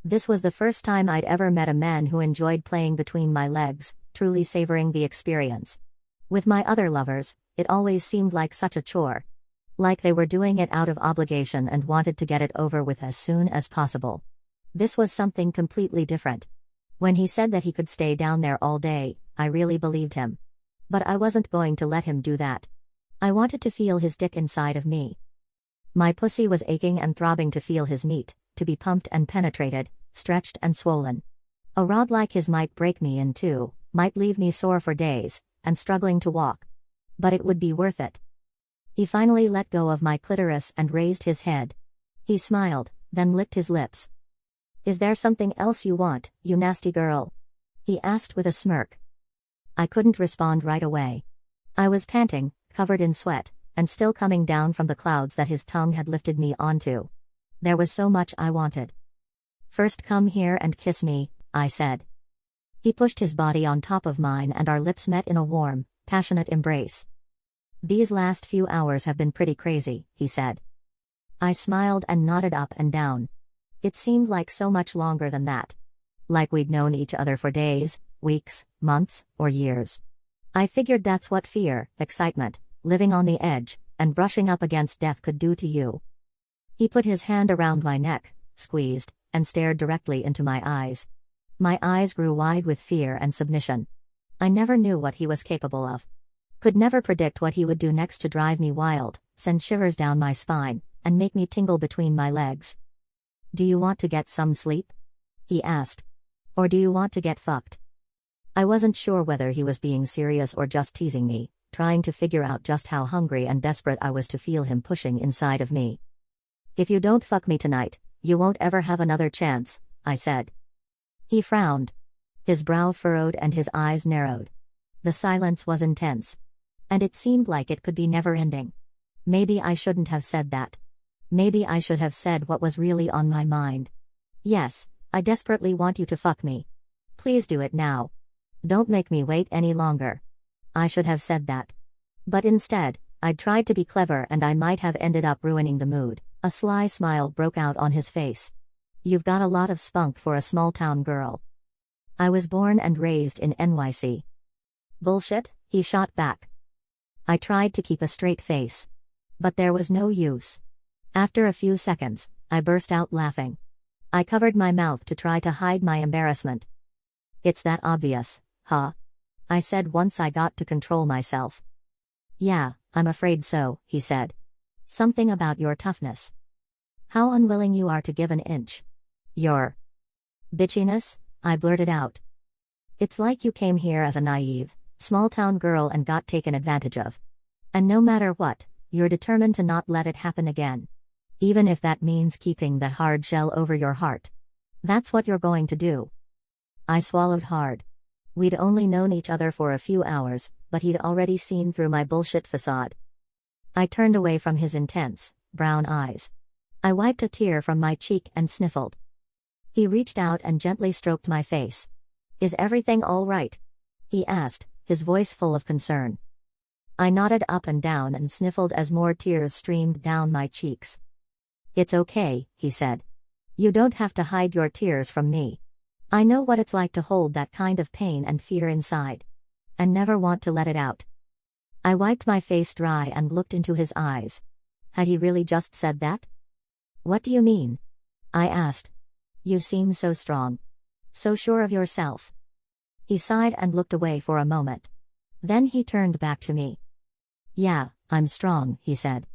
This was the first time I'd ever met a man who enjoyed playing between my legs, truly savoring the experience. With my other lovers, it always seemed like such a chore. Like they were doing it out of obligation and wanted to get it over with as soon as possible. This was something completely different. When he said that he could stay down there all day, I really believed him. But I wasn't going to let him do that. I wanted to feel his dick inside of me. My pussy was aching and throbbing to feel his meat, to be pumped and penetrated, stretched and swollen. A rod like his might break me in two, might leave me sore for days, and struggling to walk. But it would be worth it. He finally let go of my clitoris and raised his head. He smiled, then licked his lips. "Is there something else you want, you nasty girl?" he asked with a smirk. I couldn't respond right away. I was panting, covered in sweat, and still coming down from the clouds that his tongue had lifted me onto. There was so much I wanted. "First come here and kiss me," I said. He pushed his body on top of mine and our lips met in a warm, passionate embrace. "These last few hours have been pretty crazy," he said. I smiled and nodded up and down. It seemed like so much longer than that. Like we'd known each other for days, weeks, months, or years. I figured that's what fear, excitement, living on the edge, and brushing up against death could do to you. He put his hand around my neck, squeezed, and stared directly into my eyes. My eyes grew wide with fear and submission. I never knew what he was capable of. Could never predict what he would do next to drive me wild, send shivers down my spine, and make me tingle between my legs. "Do you want to get some sleep?" he asked. "Or do you want to get fucked?" I wasn't sure whether he was being serious or just teasing me, trying to figure out just how hungry and desperate I was to feel him pushing inside of me. "If you don't fuck me tonight, you won't ever have another chance," I said. He frowned. His brow furrowed and his eyes narrowed. The silence was intense. And it seemed like it could be never ending. Maybe I shouldn't have said that. Maybe I should have said what was really on my mind. "Yes, I desperately want you to fuck me. Please do it now. Don't make me wait any longer." I should have said that. But instead, I'd tried to be clever and I might have ended up ruining the mood. A sly smile broke out on his face. "You've got a lot of spunk for a small-town girl." "I was born and raised in NYC. "Bullshit," he shot back. I tried to keep a straight face. But there was no use. After a few seconds, I burst out laughing. I covered my mouth to try to hide my embarrassment. "It's that obvious, huh?" I said once I got to control myself. "Yeah, I'm afraid so," he said. "Something about your toughness. How unwilling you are to give an inch. Your bitchiness, I blurted out. It's like you came here as a naive, small-town girl and got taken advantage of. And no matter what, you're determined to not let it happen again. Even if that means keeping that hard shell over your heart. That's what you're going to do. I swallowed hard. We'd only known each other for a few hours, but he'd already seen through my bullshit facade. I turned away from his intense, brown eyes. I wiped a tear from my cheek and sniffled. He reached out and gently stroked my face. Is everything all right? He asked, his voice full of concern. I nodded up and down and sniffled as more tears streamed down my cheeks. It's okay, he said. You don't have to hide your tears from me. I know what it's like to hold that kind of pain and fear inside. And never want to let it out. I wiped my face dry and looked into his eyes. Had he really just said that? What do you mean? I asked. You seem so strong. So sure of yourself. He sighed and looked away for a moment. Then he turned back to me. Yeah, I'm strong, he said.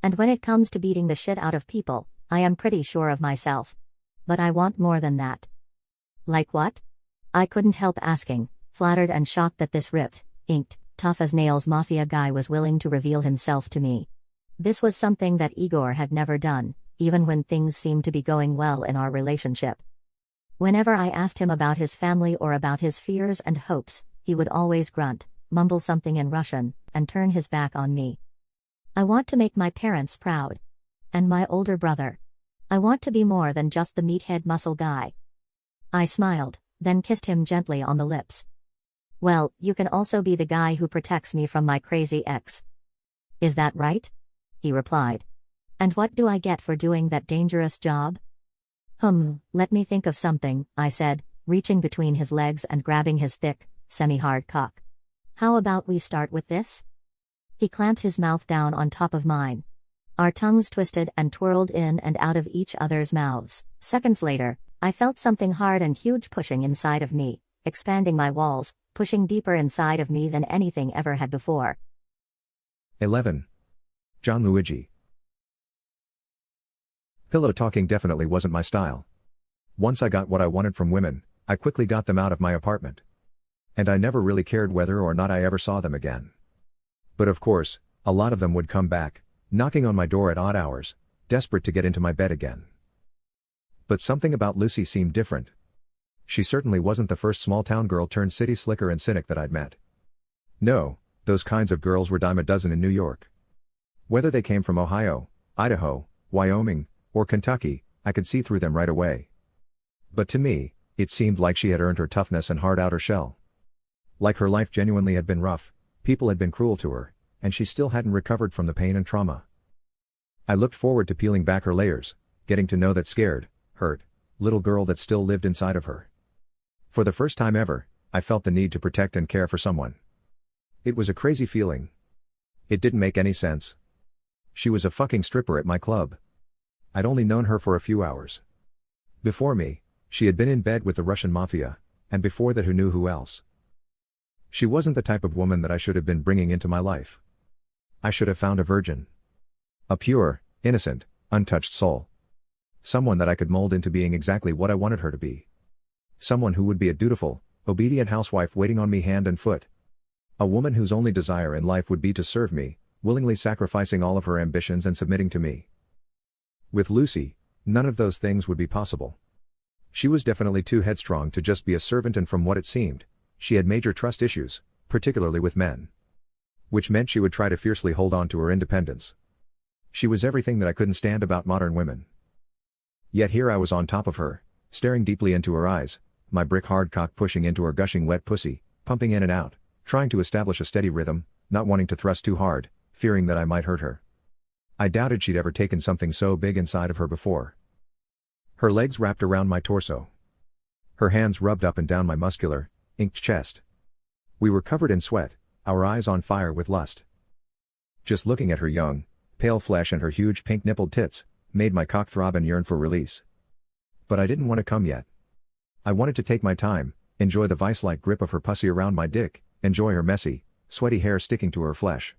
And when it comes to beating the shit out of people, I am pretty sure of myself. But I want more than that. Like what? I couldn't help asking, flattered and shocked that this ripped, inked, tough-as-nails mafia guy was willing to reveal himself to me. This was something that Igor had never done, even when things seemed to be going well in our relationship. Whenever I asked him about his family or about his fears and hopes, he would always grunt, mumble something in Russian, and turn his back on me. I want to make my parents proud. And my older brother. I want to be more than just the meathead muscle guy. I smiled, then kissed him gently on the lips. Well, you can also be the guy who protects me from my crazy ex. Is that right? He replied. And what do I get for doing that dangerous job? Let me think of something, I said, reaching between his legs and grabbing his thick, semi-hard cock. How about we start with this? He clamped his mouth down on top of mine. Our tongues twisted and twirled in and out of each other's mouths. Seconds later, I felt something hard and huge pushing inside of me, expanding my walls, pushing deeper inside of me than anything ever had before. 11. John Luigi. Pillow talking definitely wasn't my style. Once I got what I wanted from women, I quickly got them out of my apartment. And I never really cared whether or not I ever saw them again. But of course, a lot of them would come back, knocking on my door at odd hours, desperate to get into my bed again. But something about Lucy seemed different. She certainly wasn't the first small-town girl turned city slicker and cynic that I'd met. No, those kinds of girls were dime a dozen in New York. Whether they came from Ohio, Idaho, Wyoming, or Kentucky, I could see through them right away. But to me, it seemed like she had earned her toughness and hard outer shell. Like her life genuinely had been rough, people had been cruel to her, and she still hadn't recovered from the pain and trauma. I looked forward to peeling back her layers, getting to know that scared, hurt, little girl that still lived inside of her. For the first time ever, I felt the need to protect and care for someone. It was a crazy feeling. It didn't make any sense. She was a fucking stripper at my club. I'd only known her for a few hours. Before me, she had been in bed with the Russian mafia, and before that who knew who else. She wasn't the type of woman that I should have been bringing into my life. I should have found a virgin. A pure, innocent, untouched soul. Someone that I could mold into being exactly what I wanted her to be. Someone who would be a dutiful, obedient housewife waiting on me hand and foot. A woman whose only desire in life would be to serve me, willingly sacrificing all of her ambitions and submitting to me. With Lucy, none of those things would be possible. She was definitely too headstrong to just be a servant, and from what it seemed, she had major trust issues, particularly with men. Which meant she would try to fiercely hold on to her independence. She was everything that I couldn't stand about modern women. Yet here I was on top of her, staring deeply into her eyes, my brick-hard cock pushing into her gushing wet pussy, pumping in and out, trying to establish a steady rhythm, not wanting to thrust too hard, fearing that I might hurt her. I doubted she'd ever taken something so big inside of her before. Her legs wrapped around my torso. Her hands rubbed up and down my muscular, inked chest. We were covered in sweat, our eyes on fire with lust. Just looking at her young, pale flesh and her huge pink-nippled tits, made my cock throb and yearn for release. But I didn't want to come yet. I wanted to take my time, enjoy the vice-like grip of her pussy around my dick, enjoy her messy, sweaty hair sticking to her flesh.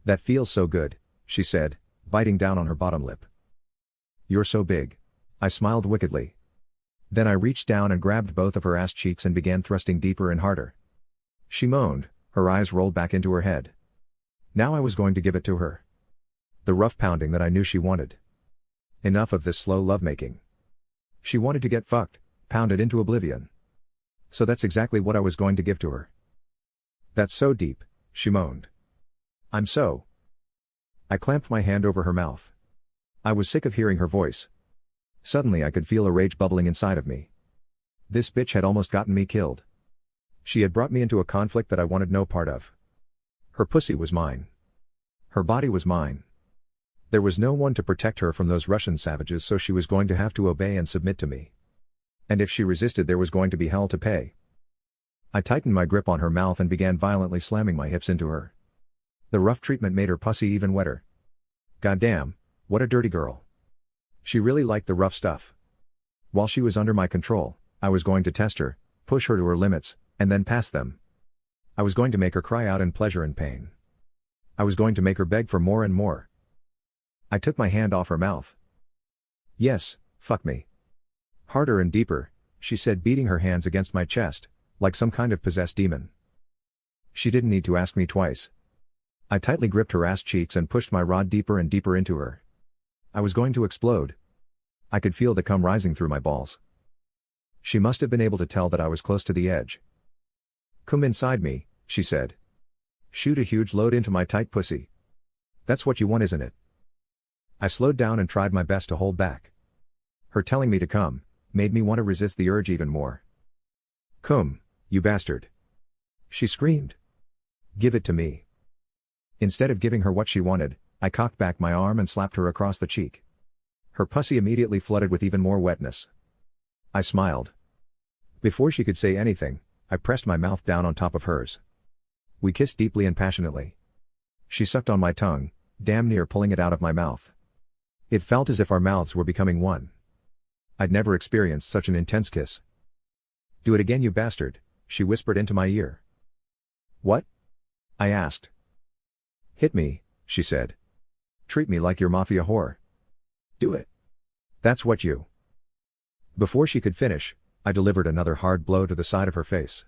That feels so good, she said, biting down on her bottom lip. You're so big. I smiled wickedly. Then I reached down and grabbed both of her ass cheeks and began thrusting deeper and harder. She moaned, her eyes rolled back into her head. Now I was going to give it to her. The rough pounding that I knew she wanted. Enough of this slow lovemaking. She wanted to get fucked, pounded into oblivion. So that's exactly what I was going to give to her. That's so deep, she moaned. I'm so. I clamped my hand over her mouth. I was sick of hearing her voice. Suddenly I could feel a rage bubbling inside of me. This bitch had almost gotten me killed. She had brought me into a conflict that I wanted no part of. Her pussy was mine. Her body was mine. There was no one to protect her from those Russian savages, so she was going to have to obey and submit to me. And if she resisted, there was going to be hell to pay. I tightened my grip on her mouth and began violently slamming my hips into her. The rough treatment made her pussy even wetter. Goddamn, what a dirty girl. She really liked the rough stuff. While she was under my control, I was going to test her, push her to her limits, and then pass them. I was going to make her cry out in pleasure and pain. I was going to make her beg for more and more. I took my hand off her mouth. Yes, fuck me. Harder and deeper, she said, beating her hands against my chest, like some kind of possessed demon. She didn't need to ask me twice. I tightly gripped her ass cheeks and pushed my rod deeper and deeper into her. I was going to explode. I could feel the cum rising through my balls. She must have been able to tell that I was close to the edge. Come inside me, she said. Shoot a huge load into my tight pussy. That's what you want, isn't it? I slowed down and tried my best to hold back. Her telling me to come made me want to resist the urge even more. Come, you bastard. She screamed. Give it to me. Instead of giving her what she wanted, I cocked back my arm and slapped her across the cheek. Her pussy immediately flooded with even more wetness. I smiled. Before she could say anything, I pressed my mouth down on top of hers. We kissed deeply and passionately. She sucked on my tongue, damn near pulling it out of my mouth. It felt as if our mouths were becoming one. I'd never experienced such an intense kiss. Do it again, you bastard, she whispered into my ear. What? I asked. Hit me, she said. Treat me like your mafia whore. Do it. That's what you. Before she could finish, I delivered another hard blow to the side of her face.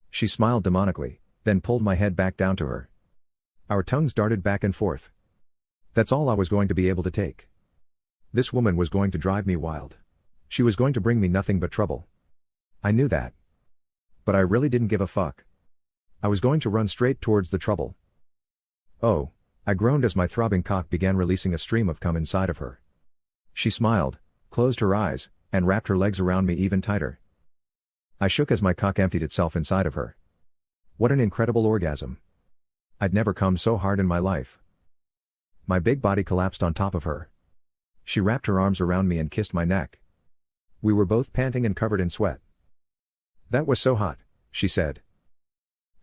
She smiled demonically, then pulled my head back down to her. Our tongues darted back and forth. That's all I was going to be able to take. This woman was going to drive me wild. She was going to bring me nothing but trouble. I knew that. But I really didn't give a fuck. I was going to run straight towards the trouble. Oh, I groaned as my throbbing cock began releasing a stream of cum inside of her. She smiled, closed her eyes, and wrapped her legs around me even tighter. I shook as my cock emptied itself inside of her. What an incredible orgasm. I'd never come so hard in my life. My big body collapsed on top of her. She wrapped her arms around me and kissed my neck. We were both panting and covered in sweat. That was so hot, she said.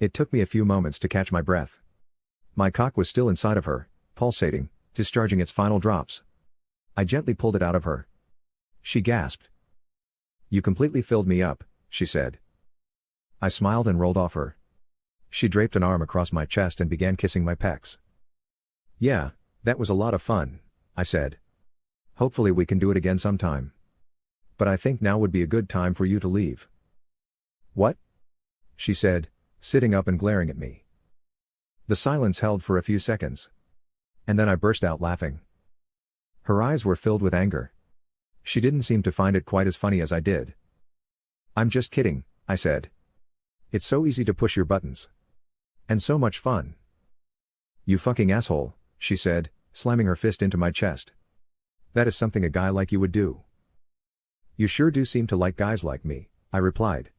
It took me a few moments to catch my breath. My cock was still inside of her, pulsating, discharging its final drops. I gently pulled it out of her. She gasped. You completely filled me up, she said. I smiled and rolled off her. She draped an arm across my chest and began kissing my pecs. Yeah, that was a lot of fun, I said. Hopefully we can do it again sometime. But I think now would be a good time for you to leave. What? She said, sitting up and glaring at me. The silence held for a few seconds. And then I burst out laughing. Her eyes were filled with anger. She didn't seem to find it quite as funny as I did. I'm just kidding, I said. It's so easy to push your buttons. And so much fun. You fucking asshole, she said, slamming her fist into my chest. That is something a guy like you would do. You sure do seem to like guys like me, I replied.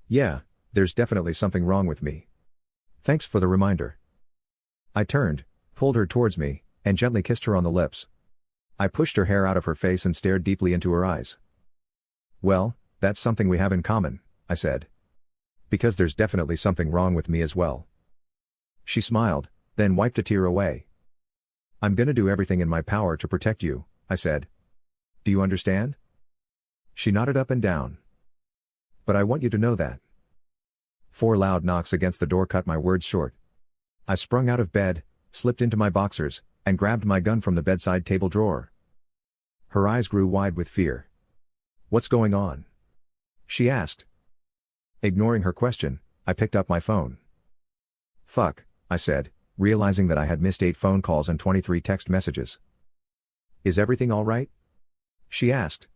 Yeah, there's definitely something wrong with me. Thanks for the reminder. I turned, pulled her towards me, and gently kissed her on the lips. I pushed her hair out of her face and stared deeply into her eyes. Well, that's something we have in common, I said. Because there's definitely something wrong with me as well. She smiled, then wiped a tear away. I'm gonna do everything in my power to protect you, I said. Do you understand? She nodded up and down. But I want you to know that. 4 loud knocks against the door cut my words short. I sprung out of bed, slipped into my boxers, and grabbed my gun from the bedside table drawer. Her eyes grew wide with fear. "What's going on?" she asked. Ignoring her question, I picked up my phone. "Fuck," I said, realizing that I had missed 8 phone calls and 23 text messages. "Is everything all right?" she asked.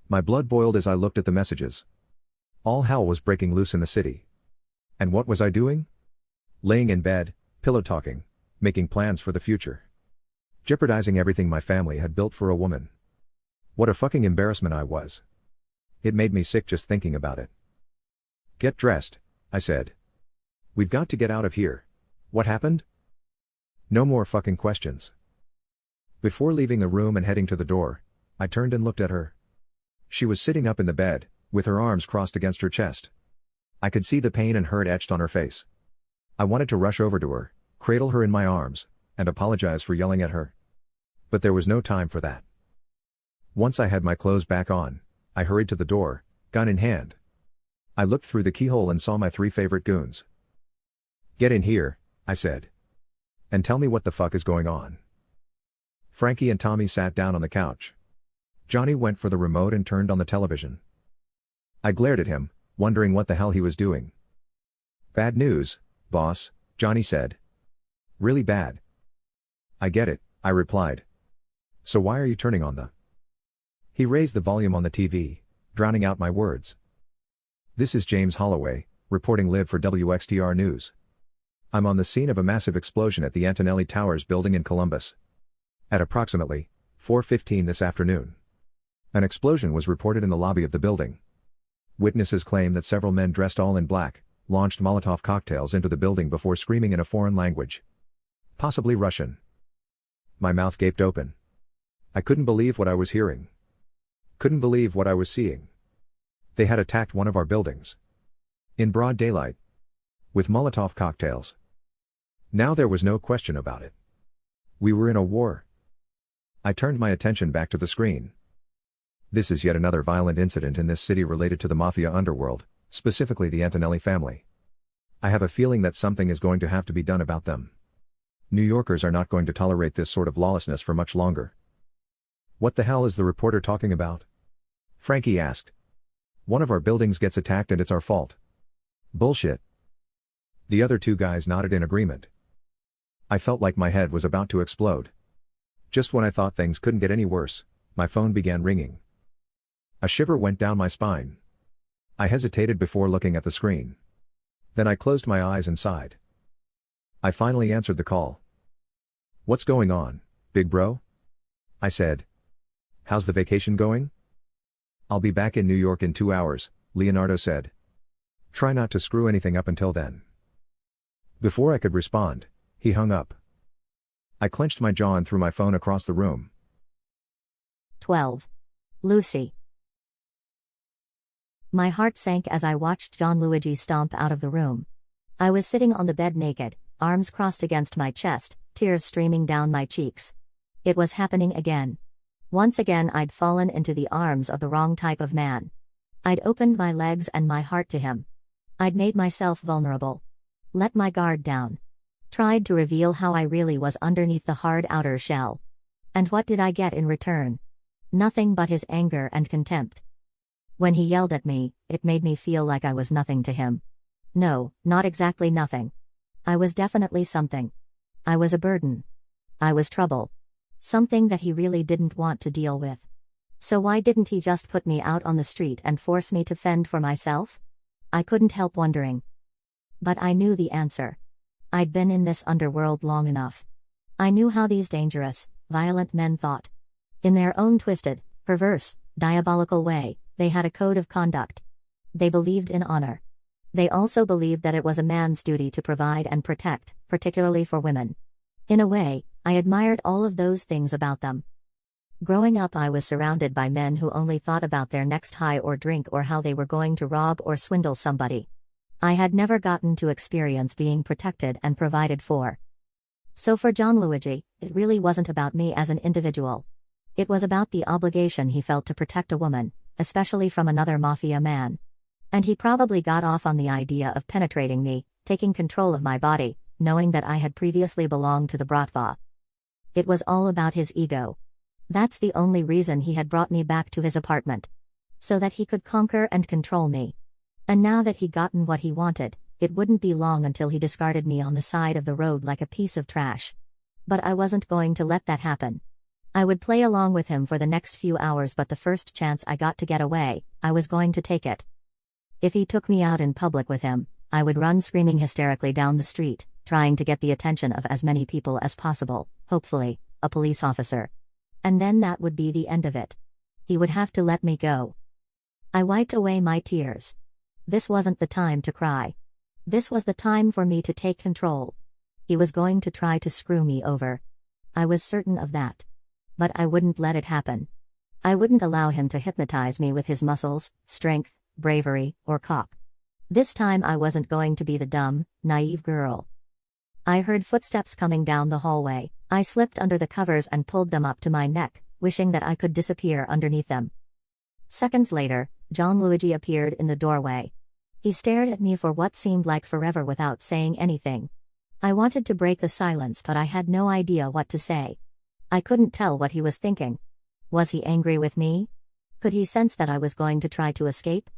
My blood boiled as I looked at the messages. All hell was breaking loose in the city. And what was I doing? Laying in bed, pillow talking, making plans for the future. Jeopardizing everything my family had built for a woman. What a fucking embarrassment I was. It made me sick just thinking about it. "Get dressed," I said. "We've got to get out of here. What happened?" No more fucking questions. Before leaving the room and heading to the door, I turned and looked at her. She was sitting up in the bed, with her arms crossed against her chest. I could see the pain and hurt etched on her face. I wanted to rush over to her, cradle her in my arms, and apologize for yelling at her. But there was no time for that. Once I had my clothes back on, I hurried to the door, gun in hand. I looked through the keyhole and saw my 3 favorite goons. "Get in here," I said. "And tell me what the fuck is going on." Frankie and Tommy sat down on the couch. Johnny went for the remote and turned on the television. I glared at him, wondering what the hell he was doing. "Bad news, boss," Johnny said. "Really bad." "I get it," I replied. "So why are you turning on the..." He raised the volume on the TV, drowning out my words. "This is James Holloway, reporting live for WXTR News. I'm on the scene of a massive explosion at the Antonelli Towers building in Columbus. At approximately 4:15 this afternoon. An explosion was reported in the lobby of the building. Witnesses claim that several men dressed all in black launched Molotov cocktails into the building before screaming in a foreign language. Possibly Russian." My mouth gaped open. I couldn't believe what I was hearing. Couldn't believe what I was seeing. They had attacked one of our buildings. In broad daylight. With Molotov cocktails. Now there was no question about it. We were in a war. I turned my attention back to the screen. This is yet another violent incident in this city related to the mafia underworld, specifically the Antonelli family. I have a feeling that something is going to have to be done about them. New Yorkers are not going to tolerate this sort of lawlessness for much longer. "What the hell is the reporter talking about?" Frankie asked. "One of our buildings gets attacked and it's our fault." "Bullshit." The other 2 guys nodded in agreement. I felt like my head was about to explode. Just when I thought things couldn't get any worse, my phone began ringing. A shiver went down my spine. I hesitated before looking at the screen. Then I closed my eyes and sighed. I finally answered the call. "What's going on, big bro?" I said. "How's the vacation going?" "I'll be back in New York in 2 hours, Leonardo said. "Try not to screw anything up until then." Before I could respond, he hung up. I clenched my jaw and threw my phone across the room. 12. Lucy. My heart sank as I watched Gianluigi stomp out of the room. I was sitting on the bed naked, arms crossed against my chest, tears streaming down my cheeks. It was happening again. Once again I'd fallen into the arms of the wrong type of man. I'd opened my legs and my heart to him. I'd made myself vulnerable. Let my guard down. Tried to reveal how I really was underneath the hard outer shell. And what did I get in return? Nothing but his anger and contempt. When he yelled at me, it made me feel like I was nothing to him. No, not exactly nothing. I was definitely something. I was a burden. I was trouble. Something that he really didn't want to deal with. So why didn't he just put me out on the street and force me to fend for myself? I couldn't help wondering. But I knew the answer. I'd been in this underworld long enough. I knew how these dangerous, violent men thought. In their own twisted, perverse, diabolical way, they had a code of conduct. They believed in honor. They also believed that it was a man's duty to provide and protect, particularly for women. In a way, I admired all of those things about them. Growing up, I was surrounded by men who only thought about their next high or drink or how they were going to rob or swindle somebody. I had never gotten to experience being protected and provided for. So for Gianluigi, it really wasn't about me as an individual. It was about the obligation he felt to protect a woman, especially from another mafia man. And he probably got off on the idea of penetrating me, taking control of my body, knowing that I had previously belonged to the Bratva. It was all about his ego. That's the only reason he had brought me back to his apartment. So that he could conquer and control me. And now that he'd gotten what he wanted, it wouldn't be long until he discarded me on the side of the road like a piece of trash. But I wasn't going to let that happen. I would play along with him for the next few hours, but the first chance I got to get away, I was going to take it. If he took me out in public with him, I would run screaming hysterically down the street, trying to get the attention of as many people as possible, hopefully, a police officer. And then that would be the end of it. He would have to let me go. I wiped away my tears. This wasn't the time to cry. This was the time for me to take control. He was going to try to screw me over. I was certain of that. But I wouldn't let it happen. I wouldn't allow him to hypnotize me with his muscles, strength, bravery, or cock. This time I wasn't going to be the dumb, naive girl. I heard footsteps coming down the hallway. I slipped under the covers and pulled them up to my neck, wishing that I could disappear underneath them. Seconds later, John Luigi appeared in the doorway. He stared at me for what seemed like forever without saying anything. I wanted to break the silence, but I had no idea what to say. I couldn't tell what he was thinking. Was he angry with me? Could he sense that I was going to try to escape?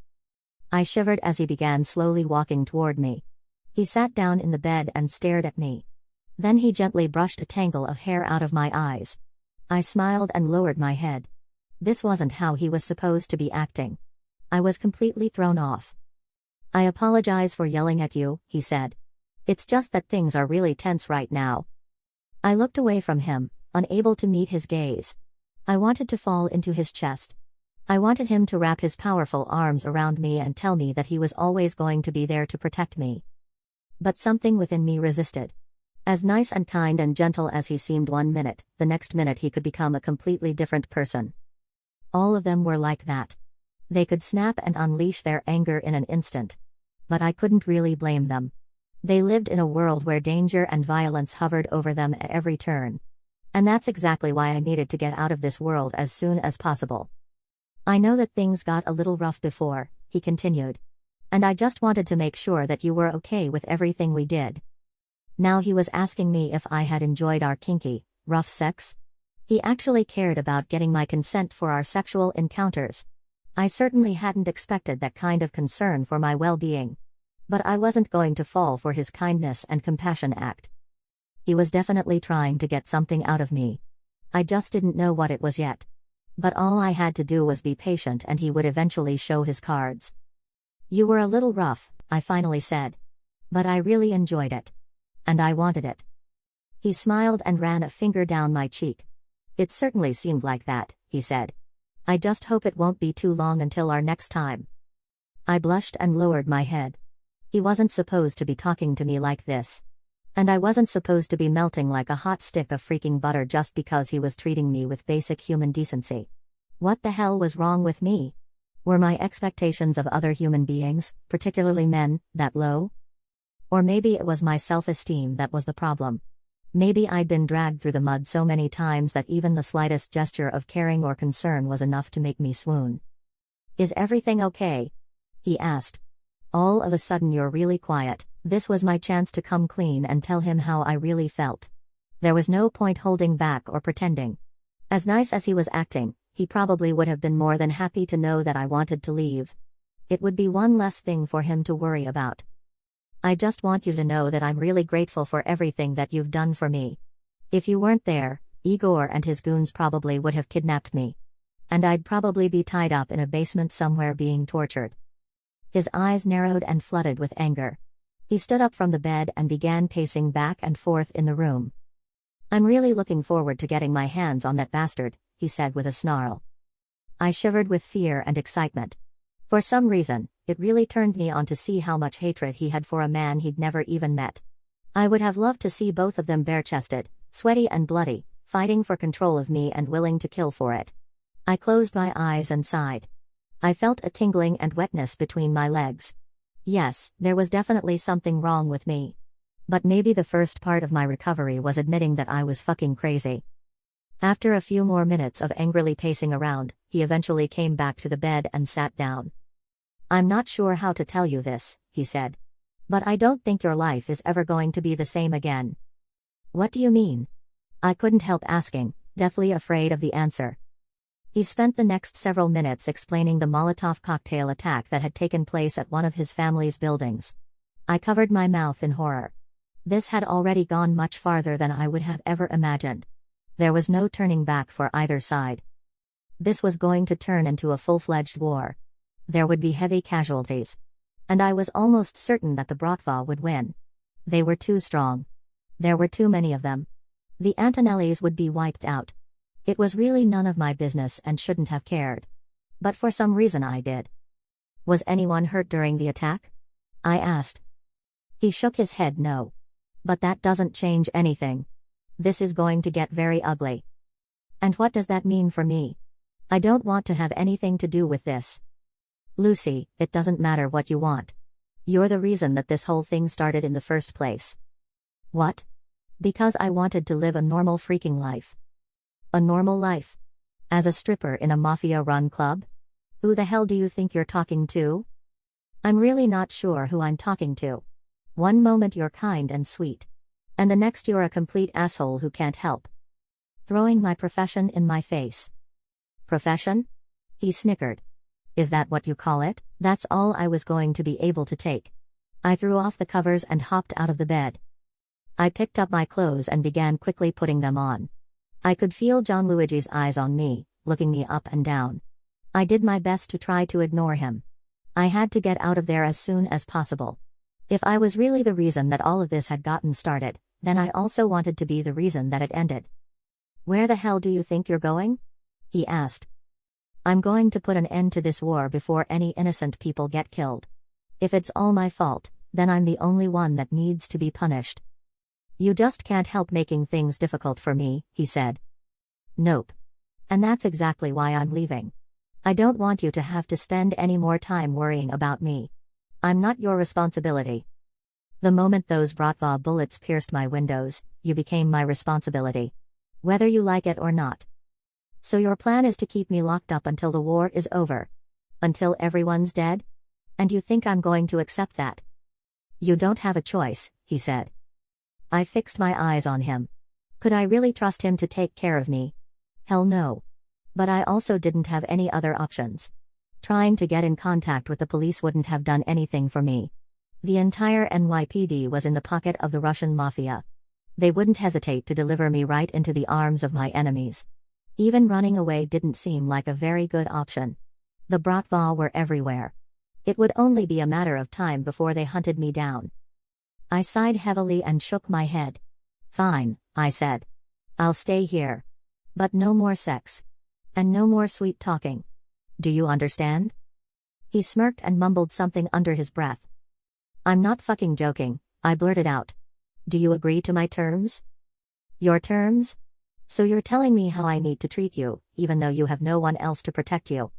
I shivered as he began slowly walking toward me. He sat down in the bed and stared at me. Then he gently brushed a tangle of hair out of my eyes. I smiled and lowered my head. This wasn't how he was supposed to be acting. I was completely thrown off. "I apologize for yelling at you," he said. "It's just that things are really tense right now." I looked away from him, unable to meet his gaze. I wanted to fall into his chest. I wanted him to wrap his powerful arms around me and tell me that he was always going to be there to protect me. But something within me resisted. As nice and kind and gentle as he seemed one minute, the next minute he could become a completely different person. All of them were like that. They could snap and unleash their anger in an instant. But I couldn't really blame them. They lived in a world where danger and violence hovered over them at every turn. And that's exactly why I needed to get out of this world as soon as possible. "I know that things got a little rough before," he continued. "And I just wanted to make sure that you were okay with everything we did." Now he was asking me if I had enjoyed our kinky, rough sex. He actually cared about getting my consent for our sexual encounters. I certainly hadn't expected that kind of concern for my well-being. But I wasn't going to fall for his kindness and compassion act. He was definitely trying to get something out of me. I just didn't know what it was yet. But all I had to do was be patient and he would eventually show his cards. "You were a little rough," I finally said. "But I really enjoyed it. And I wanted it." He smiled and ran a finger down my cheek. "It certainly seemed like that," he said. "I just hope it won't be too long until our next time." I blushed and lowered my head. He wasn't supposed to be talking to me like this. And I wasn't supposed to be melting like a hot stick of freaking butter just because he was treating me with basic human decency. What the hell was wrong with me? Were my expectations of other human beings, particularly men, that low? Or maybe it was my self-esteem that was the problem. Maybe I'd been dragged through the mud so many times that even the slightest gesture of caring or concern was enough to make me swoon. "Is everything okay?" he asked. All of a sudden, "You're really quiet." This was my chance to come clean and tell him how I really felt. There was no point holding back or pretending. As nice as he was acting, he probably would have been more than happy to know that I wanted to leave. It would be one less thing for him to worry about. "I just want you to know that I'm really grateful for everything that you've done for me. If you weren't there, Igor and his goons probably would have kidnapped me. And I'd probably be tied up in a basement somewhere being tortured." His eyes narrowed and flooded with anger. He stood up from the bed and began pacing back and forth in the room. "I'm really looking forward to getting my hands on that bastard," he said with a snarl. I shivered with fear and excitement. For some reason, it really turned me on to see how much hatred he had for a man he'd never even met. I would have loved to see both of them bare-chested, sweaty and bloody, fighting for control of me and willing to kill for it. I closed my eyes and sighed. I felt a tingling and wetness between my legs. Yes, there was definitely something wrong with me. But maybe the first part of my recovery was admitting that I was fucking crazy. After a few more minutes of angrily pacing around, he eventually came back to the bed and sat down. "I'm not sure how to tell you this," he said. "But I don't think your life is ever going to be the same again." "What do you mean?" I couldn't help asking, deathly afraid of the answer. He spent the next several minutes explaining the Molotov cocktail attack that had taken place at one of his family's buildings. I covered my mouth in horror. This had already gone much farther than I would have ever imagined. There was no turning back for either side. This was going to turn into a full-fledged war. There would be heavy casualties. And I was almost certain that the Bratva would win. They were too strong. There were too many of them. The Antonellis would be wiped out. It was really none of my business and shouldn't have cared. But for some reason I did. Was anyone hurt during the attack? I asked. He shook his head no. But that doesn't change anything. This is going to get very ugly. And what does that mean for me? I don't want to have anything to do with this. Lucy, it doesn't matter what you want. You're the reason that this whole thing started in the first place. What? Because I wanted to live a normal freaking life. A normal life? As a stripper in a mafia-run club? Who the hell do you think you're talking to? I'm really not sure who I'm talking to. One moment you're kind and sweet. And the next you're a complete asshole who can't help. Throwing my profession in my face. Profession? He snickered. Is that what you call it? That's all I was going to be able to take. I threw off the covers and hopped out of the bed. I picked up my clothes and began quickly putting them on. I could feel Gianluigi's eyes on me, looking me up and down. I did my best to try to ignore him. I had to get out of there as soon as possible. If I was really the reason that all of this had gotten started, then I also wanted to be the reason that it ended. Where the hell do you think you're going? He asked. I'm going to put an end to this war before any innocent people get killed. If it's all my fault, then I'm the only one that needs to be punished. You just can't help making things difficult for me, he said. Nope. And that's exactly why I'm leaving. I don't want you to have to spend any more time worrying about me. I'm not your responsibility. The moment those Bratva bullets pierced my windows, you became my responsibility. Whether you like it or not. So your plan is to keep me locked up until the war is over? Until everyone's dead? And you think I'm going to accept that? You don't have a choice, he said. I fixed my eyes on him. Could I really trust him to take care of me? Hell no. But I also didn't have any other options. Trying to get in contact with the police wouldn't have done anything for me. The entire NYPD was in the pocket of the Russian mafia. They wouldn't hesitate to deliver me right into the arms of my enemies. Even running away didn't seem like a very good option. The Bratva were everywhere. It would only be a matter of time before they hunted me down. I sighed heavily and shook my head. Fine, I said. I'll stay here. But no more sex. And no more sweet talking. Do you understand? He smirked and mumbled something under his breath. I'm not fucking joking, I blurted out. Do you agree to my terms? Your terms? So you're telling me how I need to treat you, even though you have no one else to protect you.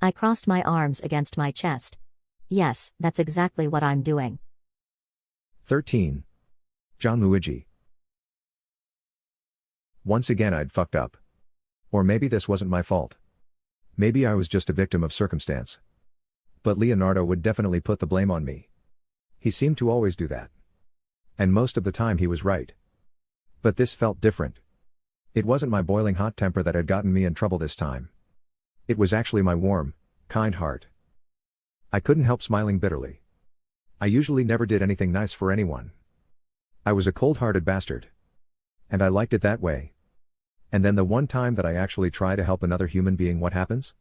I crossed my arms against my chest. Yes, that's exactly what I'm doing. 13. Gianluigi. Once again I'd fucked up. Or maybe this wasn't my fault. Maybe I was just a victim of circumstance. But Leonardo would definitely put the blame on me. He seemed to always do that. And most of the time he was right. But this felt different. It wasn't my boiling hot temper that had gotten me in trouble this time. It was actually my warm, kind heart. I couldn't help smiling bitterly. I usually never did anything nice for anyone. I was a cold-hearted bastard. And I liked it that way. And then the one time that I actually try to help another human being, what happens?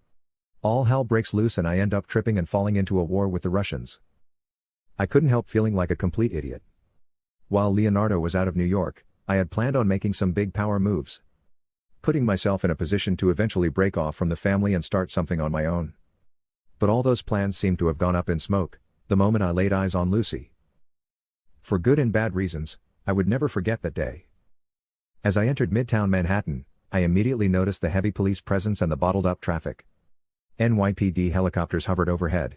All hell breaks loose and I end up tripping and falling into a war with the Russians. I couldn't help feeling like a complete idiot. While Leonardo was out of New York, I had planned on making some big power moves. Putting myself in a position to eventually break off from the family and start something on my own. But all those plans seemed to have gone up in smoke, the moment I laid eyes on Lucy. For good and bad reasons, I would never forget that day. As I entered Midtown Manhattan, I immediately noticed the heavy police presence and the bottled-up traffic. NYPD helicopters hovered overhead.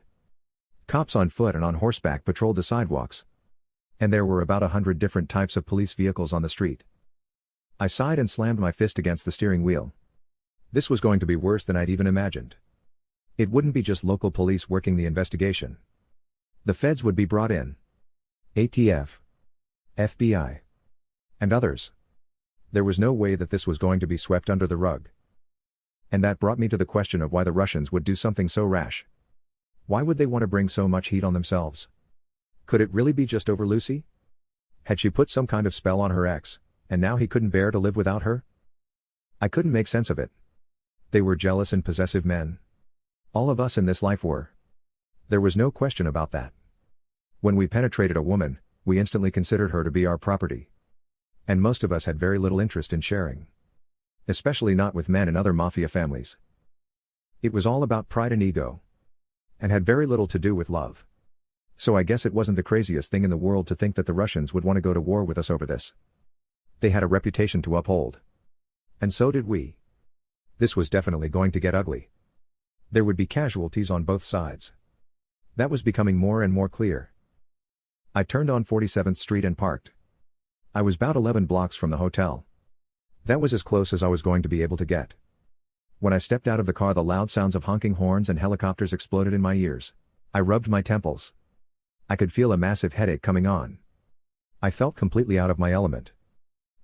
Cops on foot and on horseback patrolled the sidewalks. And there were about 100 different types of police vehicles on the street. I sighed and slammed my fist against the steering wheel. This was going to be worse than I'd even imagined. It wouldn't be just local police working the investigation. The feds would be brought in. ATF. FBI. And others. There was no way that this was going to be swept under the rug. And that brought me to the question of why the Russians would do something so rash. Why would they want to bring so much heat on themselves? Could it really be just over Lucy? Had she put some kind of spell on her ex, and now he couldn't bear to live without her? I couldn't make sense of it. They were jealous and possessive men. All of us in this life were. There was no question about that. When we penetrated a woman, we instantly considered her to be our property. And most of us had very little interest in sharing. Especially not with men in other mafia families. It was all about pride and ego. And had very little to do with love. So I guess it wasn't the craziest thing in the world to think that the Russians would want to go to war with us over this. They had a reputation to uphold. And so did we. This was definitely going to get ugly. There would be casualties on both sides. That was becoming more and more clear. I turned on 47th Street and parked. I was about 11 blocks from the hotel. That was as close as I was going to be able to get. When I stepped out of the car, the loud sounds of honking horns and helicopters exploded in my ears. I rubbed my temples. I could feel a massive headache coming on. I felt completely out of my element.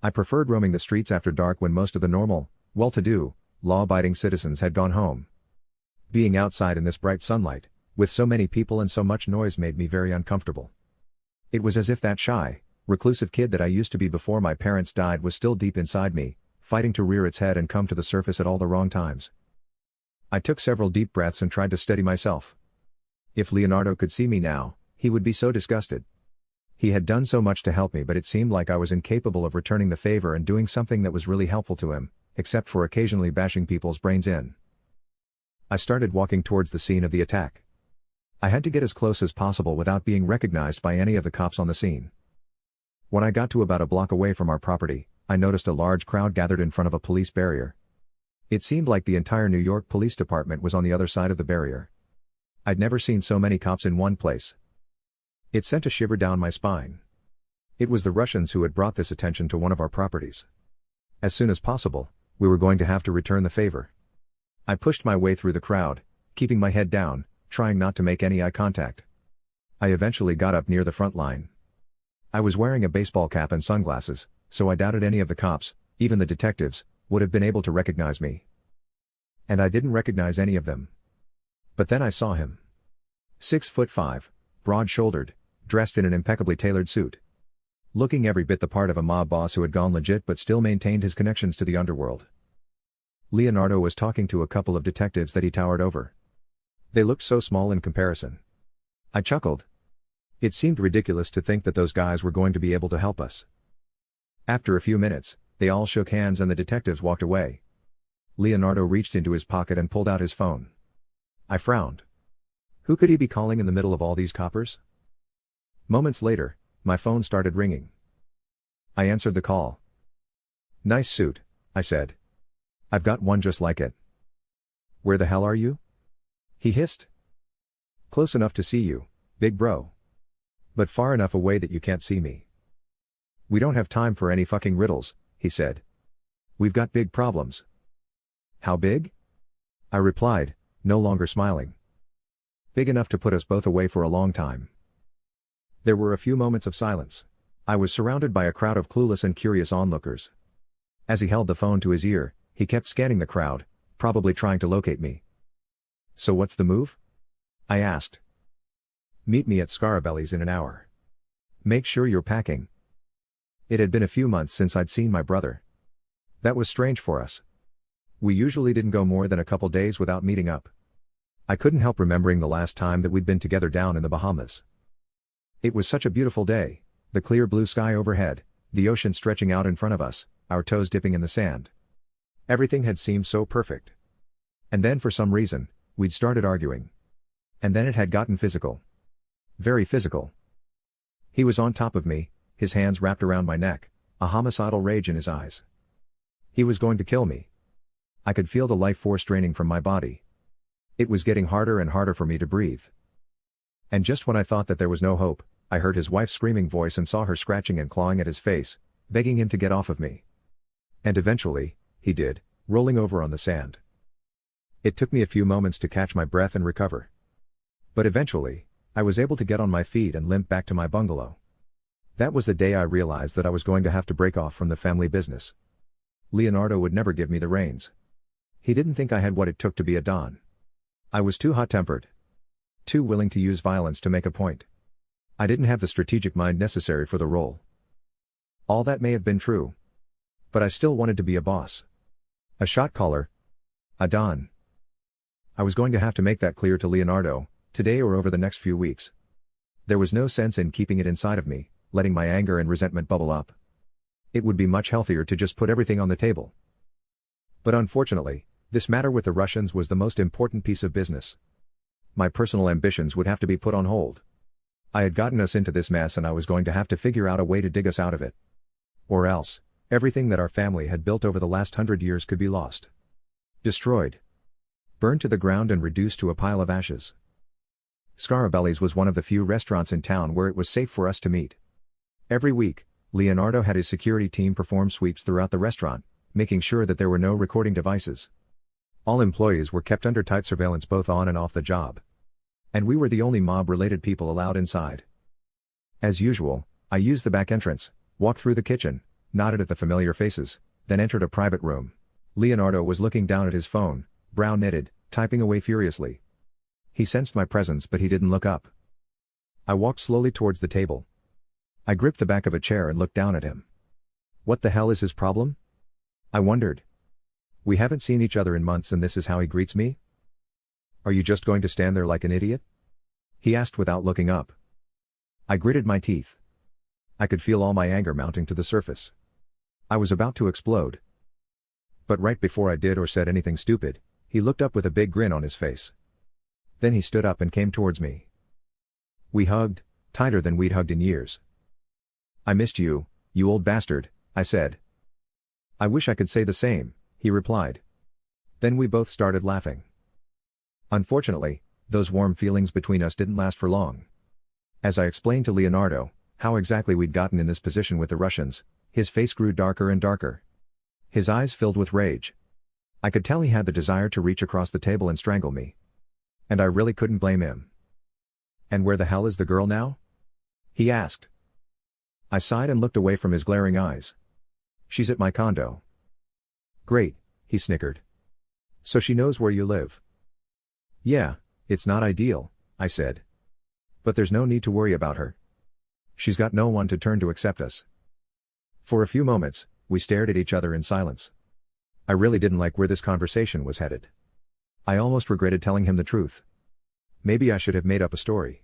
I preferred roaming the streets after dark when most of the normal, well-to-do, law-abiding citizens had gone home. Being outside in this bright sunlight, with so many people and so much noise, made me very uncomfortable. It was as if that shy, reclusive kid that I used to be before my parents died was still deep inside me, fighting to rear its head and come to the surface at all the wrong times. I took several deep breaths and tried to steady myself. If Leonardo could see me now, he would be so disgusted. He had done so much to help me, but it seemed like I was incapable of returning the favor and doing something that was really helpful to him, except for occasionally bashing people's brains in. I started walking towards the scene of the attack. I had to get as close as possible without being recognized by any of the cops on the scene. When I got to about a block away from our property, I noticed a large crowd gathered in front of a police barrier. It seemed like the entire New York Police Department was on the other side of the barrier. I'd never seen so many cops in one place. It sent a shiver down my spine. It was the Russians who had brought this attention to one of our properties. As soon as possible, we were going to have to return the favor. I pushed my way through the crowd, keeping my head down, trying not to make any eye contact. I eventually got up near the front line. I was wearing a baseball cap and sunglasses, so I doubted any of the cops, even the detectives, would have been able to recognize me. And I didn't recognize any of them. But then I saw him. 6'5", broad-shouldered, dressed in an impeccably tailored suit. Looking every bit the part of a mob boss who had gone legit but still maintained his connections to the underworld. Leonardo was talking to a couple of detectives that he towered over. They looked so small in comparison. I chuckled. It seemed ridiculous to think that those guys were going to be able to help us. After a few minutes, they all shook hands and the detectives walked away. Leonardo reached into his pocket and pulled out his phone. I frowned. Who could he be calling in the middle of all these coppers? Moments later, my phone started ringing. I answered the call. "Nice suit," I said. "I've got one just like it." "Where the hell are you?" he hissed. "Close enough to see you, big bro. But far enough away that you can't see me." "We don't have time for any fucking riddles," he said. "We've got big problems." "How big?" I replied, no longer smiling. "Big enough to put us both away for a long time." There were a few moments of silence. I was surrounded by a crowd of clueless and curious onlookers. As he held the phone to his ear, he kept scanning the crowd, probably trying to locate me. "So what's the move?" I asked. "Meet me at Scarabelli's in an hour. Make sure you're packing." It had been a few months since I'd seen my brother. That was strange for us. We usually didn't go more than a couple days without meeting up. I couldn't help remembering the last time that we'd been together down in the Bahamas. It was such a beautiful day, the clear blue sky overhead, the ocean stretching out in front of us, our toes dipping in the sand. Everything had seemed so perfect. And then for some reason, we'd started arguing. And then it had gotten physical. Very physical. He was on top of me, his hands wrapped around my neck, a homicidal rage in his eyes. He was going to kill me. I could feel the life force draining from my body. It was getting harder and harder for me to breathe. And just when I thought that there was no hope, I heard his wife's screaming voice and saw her scratching and clawing at his face, begging him to get off of me. And eventually, he did, rolling over on the sand. It took me a few moments to catch my breath and recover. But eventually, I was able to get on my feet and limp back to my bungalow. That was the day I realized that I was going to have to break off from the family business. Leonardo would never give me the reins. He didn't think I had what it took to be a Don. I was too hot-tempered. Too willing to use violence to make a point. I didn't have the strategic mind necessary for the role. All that may have been true. But I still wanted to be a boss. A shot caller. A Don. I was going to have to make that clear to Leonardo, today or over the next few weeks. There was no sense in keeping it inside of me, letting my anger and resentment bubble up. It would be much healthier to just put everything on the table. But unfortunately, this matter with the Russians was the most important piece of business. My personal ambitions would have to be put on hold. I had gotten us into this mess and I was going to have to figure out a way to dig us out of it. Or else, everything that our family had built over the last 100 years could be lost. Destroyed. Burned to the ground and reduced to a pile of ashes. Scarabelli's was one of the few restaurants in town where it was safe for us to meet. Every week, Leonardo had his security team perform sweeps throughout the restaurant, making sure that there were no recording devices. All employees were kept under tight surveillance both on and off the job. And we were the only mob-related people allowed inside. As usual, I used the back entrance, walked through the kitchen, nodded at the familiar faces, then entered a private room. Leonardo was looking down at his phone, brow knitted, typing away furiously. He sensed my presence but he didn't look up. I walked slowly towards the table. I gripped the back of a chair and looked down at him. What the hell is his problem? I wondered. We haven't seen each other in months and this is how he greets me? Are you just going to stand there like an idiot? He asked without looking up. I gritted my teeth. I could feel all my anger mounting to the surface. I was about to explode. But right before I did or said anything stupid, he looked up with a big grin on his face. Then he stood up and came towards me. We hugged, tighter than we'd hugged in years. I missed you, you old bastard, I said. I wish I could say the same, he replied. Then we both started laughing. Unfortunately, those warm feelings between us didn't last for long. As I explained to Leonardo how exactly we'd gotten in this position with the Russians, his face grew darker and darker. His eyes filled with rage. I could tell he had the desire to reach across the table and strangle me. And I really couldn't blame him. And where the hell is the girl now? He asked. I sighed and looked away from his glaring eyes. She's at my condo. Great, he snickered. So she knows where you live. Yeah, it's not ideal, I said. But there's no need to worry about her. She's got no one to turn to accept us. For a few moments, we stared at each other in silence. I really didn't like where this conversation was headed. I almost regretted telling him the truth. Maybe I should have made up a story.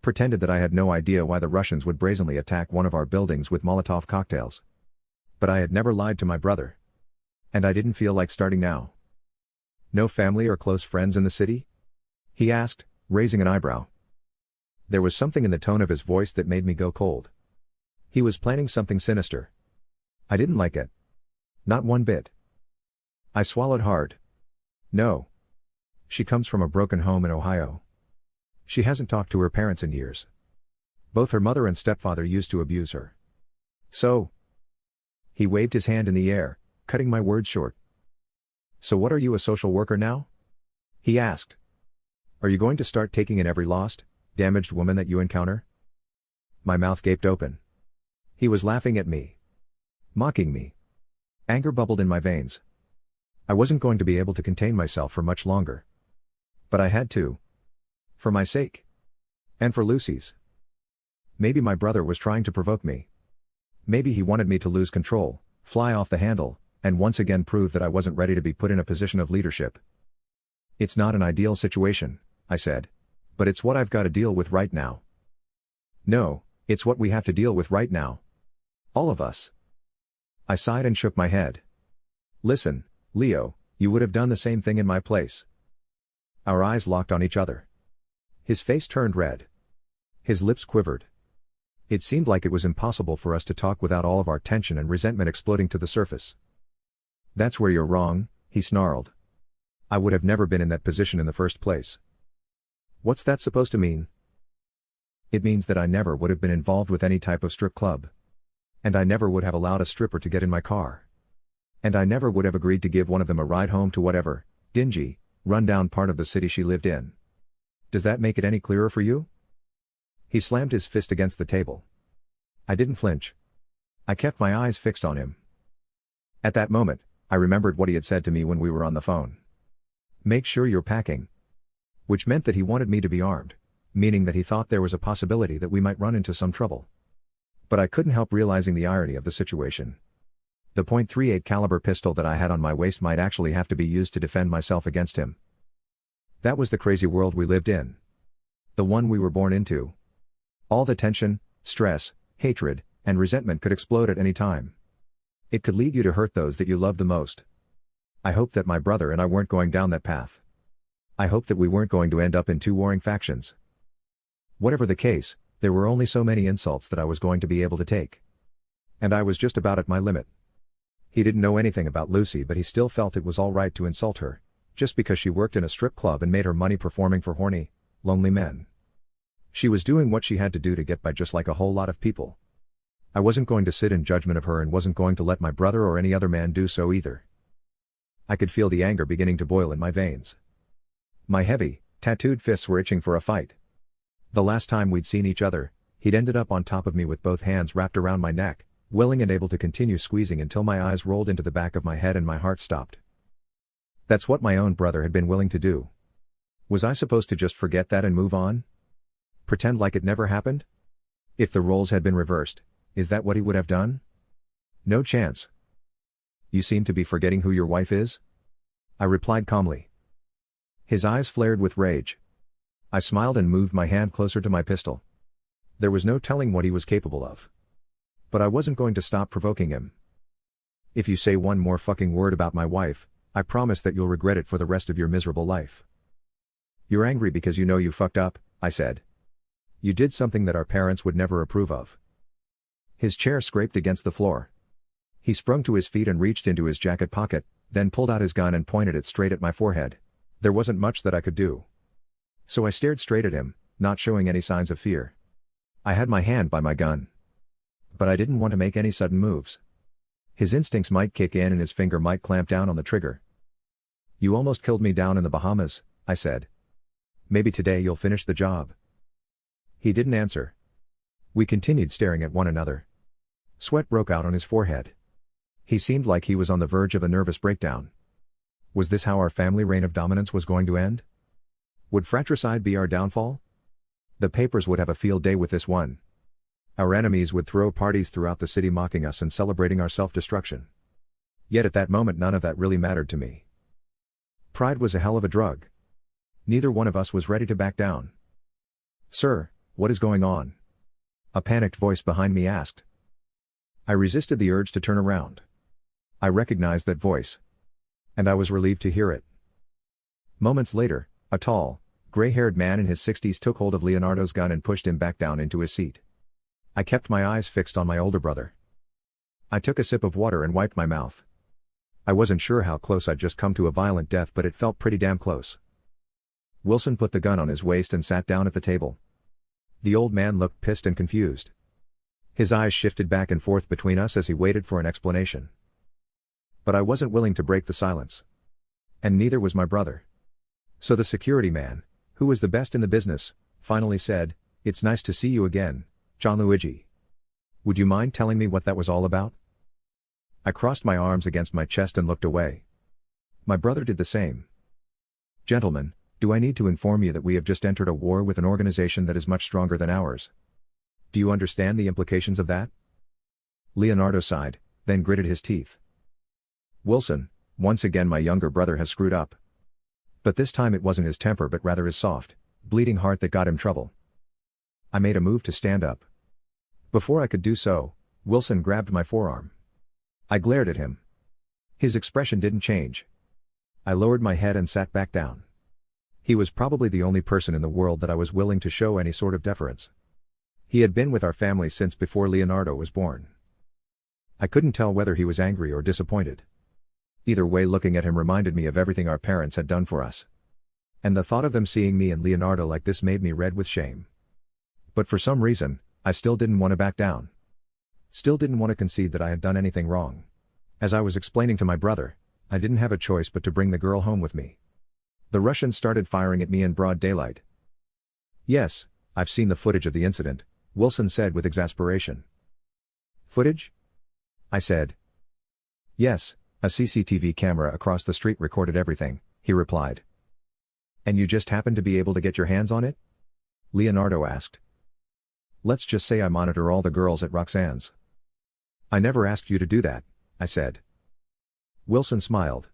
Pretended that I had no idea why the Russians would brazenly attack one of our buildings with Molotov cocktails. But I had never lied to my brother. And I didn't feel like starting now. No family or close friends in the city? He asked, raising an eyebrow. There was something in the tone of his voice that made me go cold. He was planning something sinister. I didn't like it. Not one bit. I swallowed hard. No. She comes from a broken home in Ohio. She hasn't talked to her parents in years. Both her mother and stepfather used to abuse her. So. He waved his hand in the air, cutting my words short. So what are you, a social worker now? He asked. Are you going to start taking in every lost, damaged woman that you encounter? My mouth gaped open. He was laughing at me. Mocking me. Anger bubbled in my veins. I wasn't going to be able to contain myself for much longer. But I had to. For my sake. And for Lucy's. Maybe my brother was trying to provoke me. Maybe he wanted me to lose control, fly off the handle, and once again prove that I wasn't ready to be put in a position of leadership. It's not an ideal situation, I said. But it's what I've got to deal with right now. No, it's what we have to deal with right now. All of us. I sighed and shook my head. Listen, Leo, you would have done the same thing in my place. Our eyes locked on each other. His face turned red. His lips quivered. It seemed like it was impossible for us to talk without all of our tension and resentment exploding to the surface. That's where you're wrong, he snarled. I would have never been in that position in the first place. What's that supposed to mean? It means that I never would have been involved with any type of strip club. And I never would have allowed a stripper to get in my car. And I never would have agreed to give one of them a ride home to whatever, dingy, run-down part of the city she lived in. Does that make it any clearer for you? He slammed his fist against the table. I didn't flinch. I kept my eyes fixed on him. At that moment, I remembered what he had said to me when we were on the phone. Make sure you're packing. Which meant that he wanted me to be armed, meaning that he thought there was a possibility that we might run into some trouble. But I couldn't help realizing the irony of the situation. The .38 caliber pistol that I had on my waist might actually have to be used to defend myself against him. That was the crazy world we lived in. The one we were born into. All the tension, stress, hatred, and resentment could explode at any time. It could lead you to hurt those that you love the most. I hoped that my brother and I weren't going down that path. I hoped that we weren't going to end up in two warring factions. Whatever the case, there were only so many insults that I was going to be able to take. And I was just about at my limit. He didn't know anything about Lucy, but he still felt it was all right to insult her, just because she worked in a strip club and made her money performing for horny, lonely men. She was doing what she had to do to get by, just like a whole lot of people. I wasn't going to sit in judgment of her and wasn't going to let my brother or any other man do so either. I could feel the anger beginning to boil in my veins. My heavy, tattooed fists were itching for a fight. The last time we'd seen each other, he'd ended up on top of me with both hands wrapped around my neck, willing and able to continue squeezing until my eyes rolled into the back of my head and my heart stopped. That's what my own brother had been willing to do. Was I supposed to just forget that and move on? Pretend like it never happened? If the roles had been reversed, is that what he would have done? No chance. You seem to be forgetting who your wife is? I replied calmly. His eyes flared with rage. I smiled and moved my hand closer to my pistol. There was no telling what he was capable of. But I wasn't going to stop provoking him. If you say one more fucking word about my wife, I promise that you'll regret it for the rest of your miserable life. You're angry because you know you fucked up, I said. You did something that our parents would never approve of. His chair scraped against the floor. He sprung to his feet and reached into his jacket pocket, then pulled out his gun and pointed it straight at my forehead. There wasn't much that I could do. So I stared straight at him, not showing any signs of fear. I had my hand by my gun. But I didn't want to make any sudden moves. His instincts might kick in and his finger might clamp down on the trigger. You almost killed me down in the Bahamas, I said. Maybe today you'll finish the job. He didn't answer. We continued staring at one another. Sweat broke out on his forehead. He seemed like he was on the verge of a nervous breakdown. Was this how our family reign of dominance was going to end? Would fratricide be our downfall? The papers would have a field day with this one. Our enemies would throw parties throughout the city mocking us and celebrating our self-destruction. Yet at that moment none of that really mattered to me. Pride was a hell of a drug. Neither one of us was ready to back down. Sir, what is going on? A panicked voice behind me asked. I resisted the urge to turn around. I recognized that voice. And I was relieved to hear it. Moments later, a tall, gray-haired man in his 60s took hold of Leonardo's gun and pushed him back down into his seat. I kept my eyes fixed on my older brother. I took a sip of water and wiped my mouth. I wasn't sure how close I'd just come to a violent death, but it felt pretty damn close. Wilson put the gun on his waist and sat down at the table. The old man looked pissed and confused. His eyes shifted back and forth between us as he waited for an explanation. But I wasn't willing to break the silence. And neither was my brother. So the security man, who was the best in the business, finally said, "It's nice to see you again, John Luigi. Would you mind telling me what that was all about?" I crossed my arms against my chest and looked away. My brother did the same. Gentlemen, do I need to inform you that we have just entered a war with an organization that is much stronger than ours? Do you understand the implications of that? Leonardo sighed, then gritted his teeth. Wilson, once again my younger brother has screwed up. But this time it wasn't his temper but rather his soft, bleeding heart that got him trouble. I made a move to stand up. Before I could do so, Wilson grabbed my forearm. I glared at him. His expression didn't change. I lowered my head and sat back down. He was probably the only person in the world that I was willing to show any sort of deference. He had been with our family since before Leonardo was born. I couldn't tell whether he was angry or disappointed. Either way, looking at him reminded me of everything our parents had done for us. And the thought of them seeing me and Leonardo like this made me red with shame. But for some reason, I still didn't want to back down. Still didn't want to concede that I had done anything wrong. As I was explaining to my brother, I didn't have a choice but to bring the girl home with me. The Russians started firing at me in broad daylight. Yes, I've seen the footage of the incident, Wilson said with exasperation. Footage? I said. Yes, a CCTV camera across the street recorded everything, he replied. And you just happened to be able to get your hands on it? Leonardo asked. Let's just say I monitor all the girls at Roxanne's. I never asked you to do that, I said. Wilson smiled.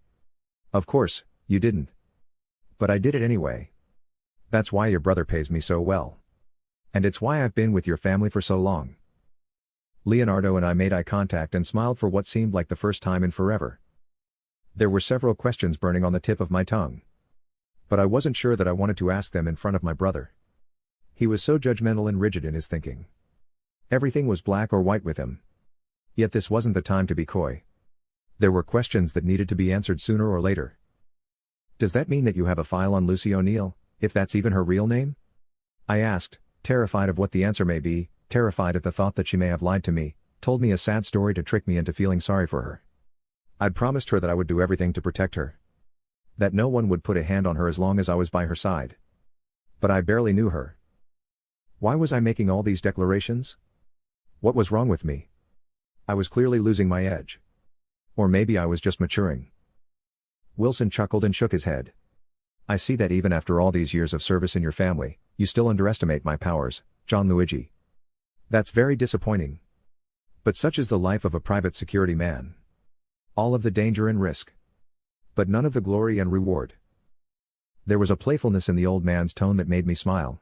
Of course, you didn't. But I did it anyway. That's why your brother pays me so well. And it's why I've been with your family for so long. Leonardo and I made eye contact and smiled for what seemed like the first time in forever. There were several questions burning on the tip of my tongue. But I wasn't sure that I wanted to ask them in front of my brother. He was so judgmental and rigid in his thinking. Everything was black or white with him. Yet this wasn't the time to be coy. There were questions that needed to be answered sooner or later. Does that mean that you have a file on Lucy O'Neill, if that's even her real name? I asked, terrified of what the answer may be, terrified at the thought that she may have lied to me, told me a sad story to trick me into feeling sorry for her. I'd promised her that I would do everything to protect her. That no one would put a hand on her as long as I was by her side. But I barely knew her. Why was I making all these declarations? What was wrong with me? I was clearly losing my edge. Or maybe I was just maturing. Wilson chuckled and shook his head. I see that even after all these years of service in your family, you still underestimate my powers, John Luigi. That's very disappointing. But such is the life of a private security man. All of the danger and risk. But none of the glory and reward. There was a playfulness in the old man's tone that made me smile.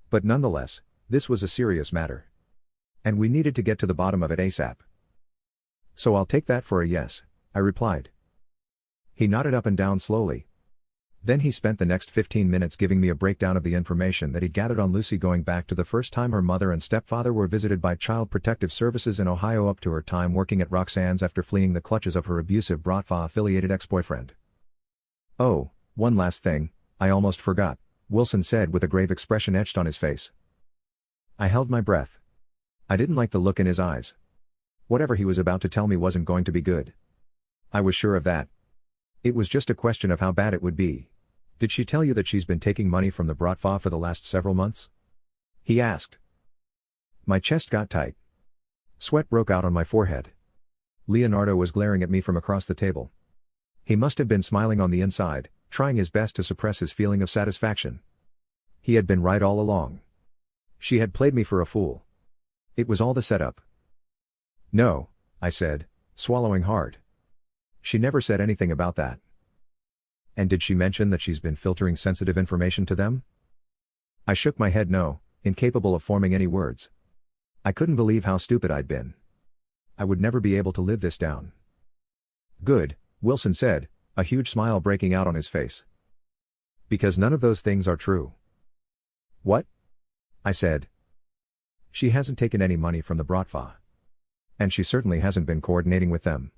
But nonetheless, this was a serious matter. And we needed to get to the bottom of it ASAP. So I'll take that for a yes, I replied. He nodded up and down slowly. Then he spent the next 15 minutes giving me a breakdown of the information that he'd gathered on Lucy going back to the first time her mother and stepfather were visited by Child Protective Services in Ohio up to her time working at Roxanne's after fleeing the clutches of her abusive Bratva-affiliated ex-boyfriend. Oh, one last thing, I almost forgot, Wilson said with a grave expression etched on his face. I held my breath. I didn't like the look in his eyes. Whatever he was about to tell me wasn't going to be good. I was sure of that. It was just a question of how bad it would be. Did she tell you that she's been taking money from the Bratva for the last several months? He asked. My chest got tight. Sweat broke out on my forehead. Leonardo was glaring at me from across the table. He must have been smiling on the inside, trying his best to suppress his feeling of satisfaction. He had been right all along. She had played me for a fool. It was all the setup. No, I said, swallowing hard. She never said anything about that. And did she mention that she's been filtering sensitive information to them? I shook my head no, incapable of forming any words. I couldn't believe how stupid I'd been. I would never be able to live this down. Good, Wilson said, a huge smile breaking out on his face. Because none of those things are true. What? I said. She hasn't taken any money from the Bratva. And she certainly hasn't been coordinating with them.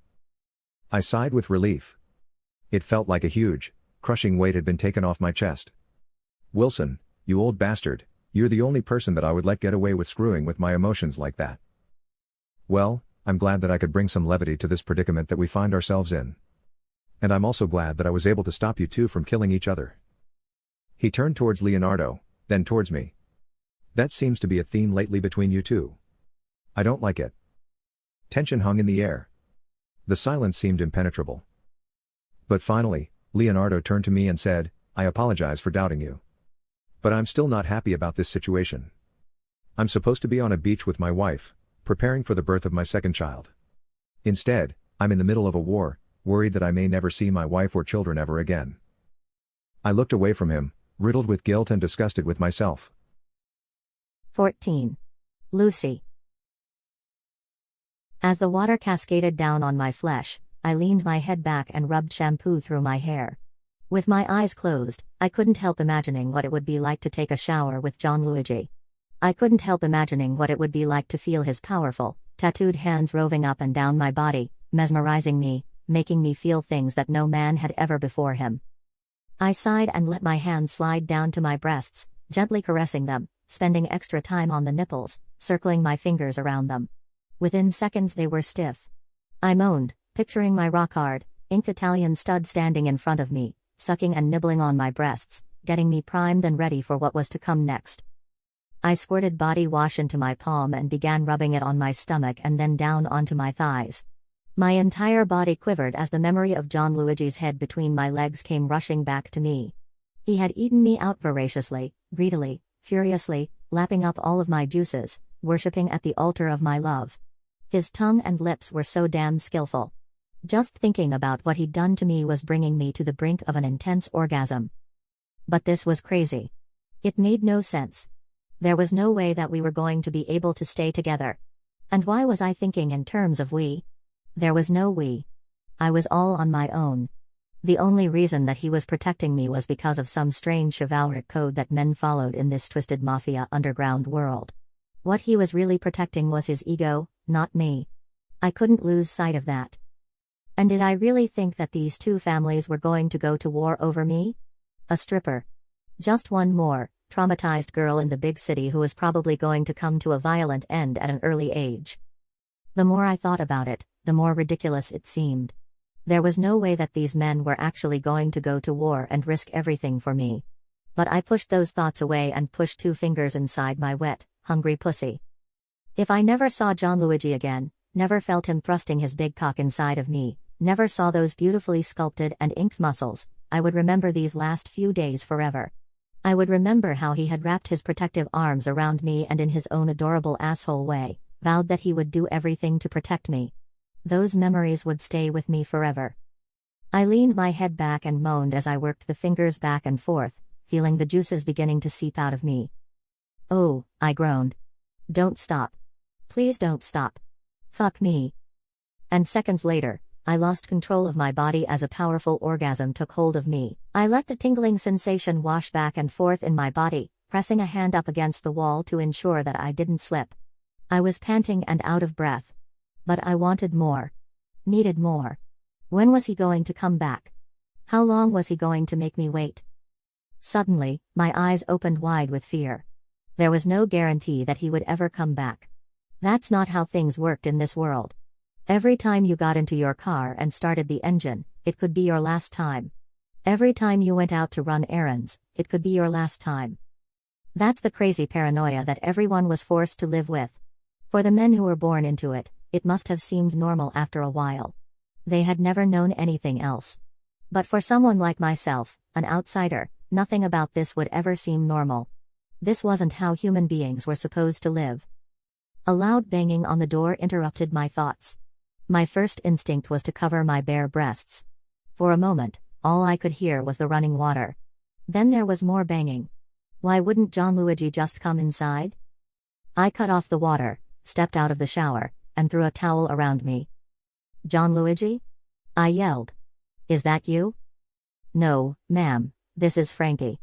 I sighed with relief. It felt like a huge, crushing weight had been taken off my chest. Wilson, you old bastard, you're the only person that I would let get away with screwing with my emotions like that. Well, I'm glad that I could bring some levity to this predicament that we find ourselves in. And I'm also glad that I was able to stop you two from killing each other. He turned towards Leonardo, then towards me. That seems to be a theme lately between you two. I don't like it. Tension hung in the air. The silence seemed impenetrable. But finally, Leonardo turned to me and said, I apologize for doubting you. But I'm still not happy about this situation. I'm supposed to be on a beach with my wife, preparing for the birth of my second child. Instead, I'm in the middle of a war, worried that I may never see my wife or children ever again. I looked away from him, riddled with guilt and disgusted with myself. 14. Lucy. As the water cascaded down on my flesh, I leaned my head back and rubbed shampoo through my hair. With my eyes closed, I couldn't help imagining what it would be like to take a shower with John Luigi. I couldn't help imagining what it would be like to feel his powerful, tattooed hands roving up and down my body, mesmerizing me, making me feel things that no man had ever before him. I sighed and let my hands slide down to my breasts, gently caressing them, spending extra time on the nipples, circling my fingers around them. Within seconds they were stiff. I moaned, picturing my rock-hard, inked Italian stud standing in front of me, sucking and nibbling on my breasts, getting me primed and ready for what was to come next. I squirted body wash into my palm and began rubbing it on my stomach and then down onto my thighs. My entire body quivered as the memory of Gianluigi's head between my legs came rushing back to me. He had eaten me out voraciously, greedily, furiously, lapping up all of my juices, worshipping at the altar of my love. His tongue and lips were so damn skillful. Just thinking about what he'd done to me was bringing me to the brink of an intense orgasm. But this was crazy. It made no sense. There was no way that we were going to be able to stay together. And why was I thinking in terms of we? There was no we. I was all on my own. The only reason that he was protecting me was because of some strange chivalric code that men followed in this twisted mafia underground world. What he was really protecting was his ego, not me. I couldn't lose sight of that. And did I really think that these two families were going to go to war over me? A stripper. Just one more, traumatized girl in the big city who was probably going to come to a violent end at an early age. The more I thought about it, the more ridiculous it seemed. There was no way that these men were actually going to go to war and risk everything for me. But I pushed those thoughts away and pushed two fingers inside my wet, hungry pussy. If I never saw Gianluigi again, never felt him thrusting his big cock inside of me, never saw those beautifully sculpted and inked muscles, I would remember these last few days forever. I would remember how he had wrapped his protective arms around me and in his own adorable asshole way, vowed that he would do everything to protect me. Those memories would stay with me forever. I leaned my head back and moaned as I worked the fingers back and forth, feeling the juices beginning to seep out of me. Oh, I groaned. Don't stop. Please don't stop. Fuck me. And seconds later, I lost control of my body as a powerful orgasm took hold of me. I let the tingling sensation wash back and forth in my body, pressing a hand up against the wall to ensure that I didn't slip. I was panting and out of breath. But I wanted more. Needed more. When was he going to come back? How long was he going to make me wait? Suddenly, my eyes opened wide with fear. There was no guarantee that he would ever come back. That's not how things worked in this world. Every time you got into your car and started the engine, it could be your last time. Every time you went out to run errands, it could be your last time. That's the crazy paranoia that everyone was forced to live with. For the men who were born into it, it must have seemed normal after a while. They had never known anything else. But for someone like myself, an outsider, nothing about this would ever seem normal. This wasn't how human beings were supposed to live. A loud banging on the door interrupted my thoughts. My first instinct was to cover my bare breasts. For a moment, all I could hear was the running water. Then there was more banging. Why wouldn't Gianluigi just come inside? I cut off the water, stepped out of the shower, and threw a towel around me. Gianluigi? I yelled. Is that you? No, ma'am, this is Frankie.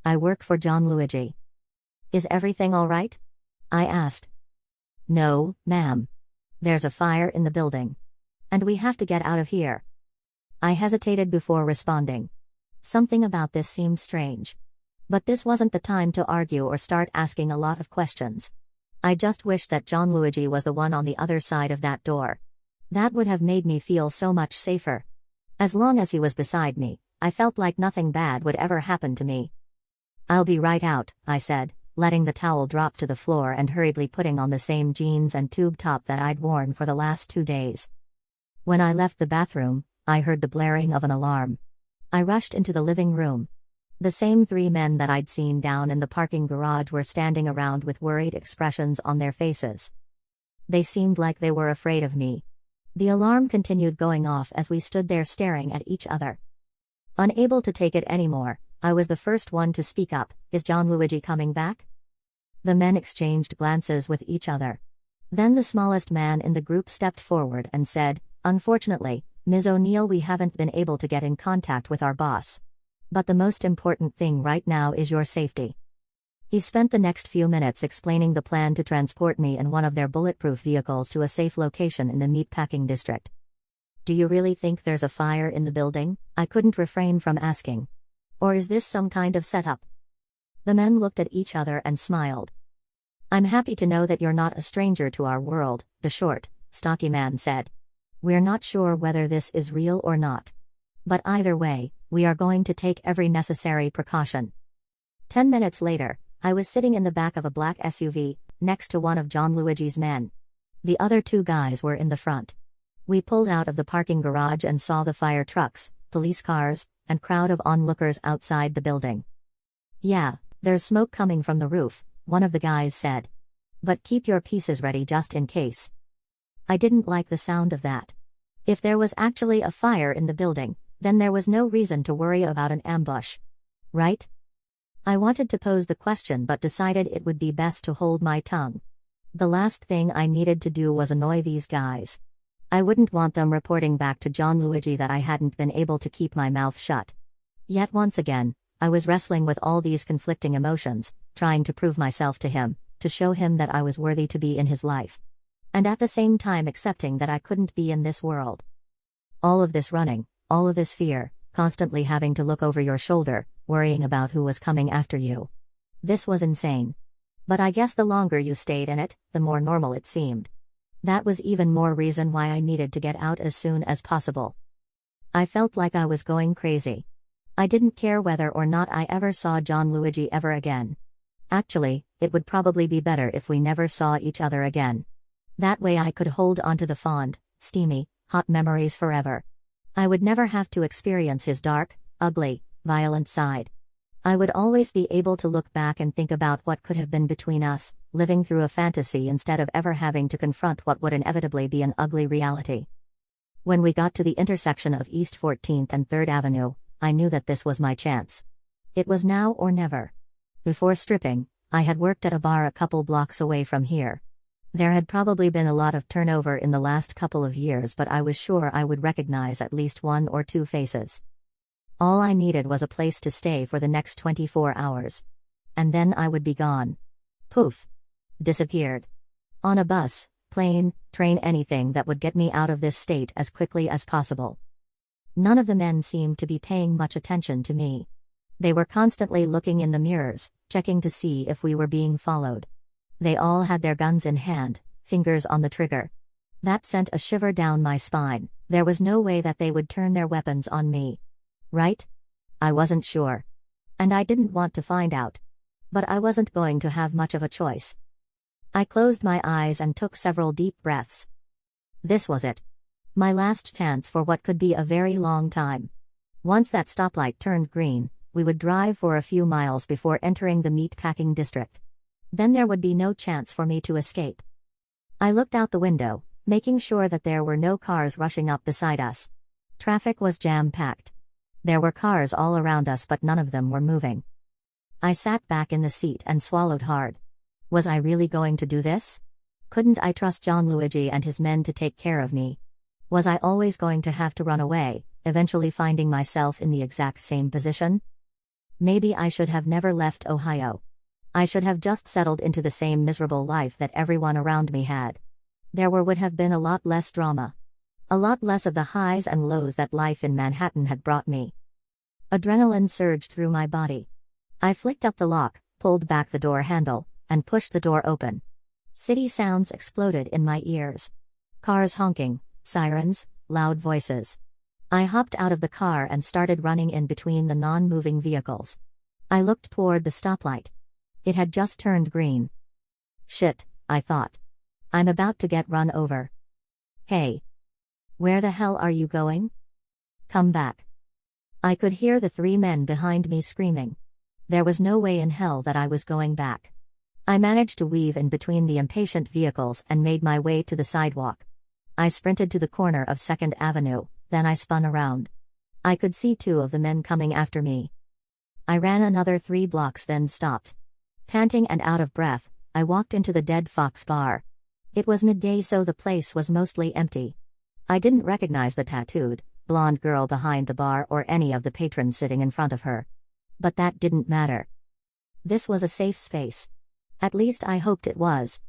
I work for Gianluigi. Is everything all right? I asked. No, ma'am. There's a fire in the building. And we have to get out of here. I hesitated before responding. Something about this seemed strange. But this wasn't the time to argue or start asking a lot of questions. I just wished that Gianluigi was the one on the other side of that door. That would have made me feel so much safer. As long as he was beside me, I felt like nothing bad would ever happen to me. I'll be right out, I said, letting the towel drop to the floor and hurriedly putting on the same jeans and tube top that I'd worn for the last 2 days. When I left the bathroom, I heard the blaring of an alarm. I rushed into the living room. The same 3 men that I'd seen down in the parking garage were standing around with worried expressions on their faces. They seemed like they were afraid of me. The alarm continued going off as we stood there staring at each other. Unable to take it anymore, I was the first one to speak up. Is Gianluigi coming back? The men exchanged glances with each other. Then the smallest man in the group stepped forward and said, "Unfortunately, Ms. O'Neill, we haven't been able to get in contact with our boss. But the most important thing right now is your safety." He spent the next few minutes explaining the plan to transport me in one of their bulletproof vehicles to a safe location in the meatpacking district. "Do you really think there's a fire in the building?" I couldn't refrain from asking. "Or is this some kind of setup?" The men looked at each other and smiled. "I'm happy to know that you're not a stranger to our world," the short, stocky man said. "We're not sure whether this is real or not. But either way, we are going to take every necessary precaution." 10 minutes later, I was sitting in the back of a black SUV, next to one of Gianluigi's men. The other 2 guys were in the front. We pulled out of the parking garage and saw the fire trucks, police cars, and crowd of onlookers outside the building. "Yeah, there's smoke coming from the roof," one of the guys said. "But keep your pieces ready just in case." I didn't like the sound of that. If there was actually a fire in the building, then there was no reason to worry about an ambush. Right? I wanted to pose the question but decided it would be best to hold my tongue. The last thing I needed to do was annoy these guys. I wouldn't want them reporting back to John Luigi that I hadn't been able to keep my mouth shut. Yet once again, I was wrestling with all these conflicting emotions, trying to prove myself to him, to show him that I was worthy to be in his life. And at the same time accepting that I couldn't be in this world. All of this running, all of this fear, constantly having to look over your shoulder, worrying about who was coming after you. This was insane. But I guess the longer you stayed in it, the more normal it seemed. That was even more reason why I needed to get out as soon as possible. I felt like I was going crazy. I didn't care whether or not I ever saw John Luigi ever again. Actually, it would probably be better if we never saw each other again. That way I could hold onto the fond, steamy, hot memories forever. I would never have to experience his dark, ugly, violent side. I would always be able to look back and think about what could have been between us, living through a fantasy instead of ever having to confront what would inevitably be an ugly reality. When we got to the intersection of East 14th and 3rd Avenue, I knew that this was my chance. It was now or never. Before stripping, I had worked at a bar a couple blocks away from here. There had probably been a lot of turnover in the last couple of years, but I was sure I would recognize at least one or two faces. All I needed was a place to stay for the next 24 hours. And then I would be gone. Poof. Disappeared. On a bus, plane, train, anything that would get me out of this state as quickly as possible. None of the men seemed to be paying much attention to me. They were constantly looking in the mirrors, checking to see if we were being followed. They all had their guns in hand, fingers on the trigger. That sent a shiver down my spine. There was no way that they would turn their weapons on me. Right? I wasn't sure. And I didn't want to find out. But I wasn't going to have much of a choice. I closed my eyes and took several deep breaths. This was it. My last chance for what could be a very long time. Once that stoplight turned green, we would drive for a few miles before entering the meat-packing district. Then there would be no chance for me to escape. I looked out the window, making sure that there were no cars rushing up beside us. Traffic was jam-packed. There were cars all around us, but none of them were moving. I sat back in the seat and swallowed hard. Was I really going to do this? Couldn't I trust John Luigi and his men to take care of me? Was I always going to have to run away, eventually finding myself in the exact same position? Maybe I should have never left Ohio. I should have just settled into the same miserable life that everyone around me had. There would have been a lot less drama. A lot less of the highs and lows that life in Manhattan had brought me. Adrenaline surged through my body. I flicked up the lock, pulled back the door handle, and pushed the door open. City sounds exploded in my ears. Cars honking, sirens, loud voices. I hopped out of the car and started running in between the non-moving vehicles. I looked toward the stoplight. It had just turned green. Shit, I thought. I'm about to get run over. Hey. Where the hell are you going? Come back. I could hear the three men behind me screaming. There was no way in hell that I was going back. I managed to weave in between the impatient vehicles and made my way to the sidewalk. I sprinted to the corner of 2nd Avenue, then I spun around. I could see two of the men coming after me. I ran another 3 blocks, then stopped. Panting and out of breath, I walked into the Dead Fox bar. It was midday, so the place was mostly empty. I didn't recognize the tattooed, blonde girl behind the bar or any of the patrons sitting in front of her. But that didn't matter. This was a safe space. At least I hoped it was.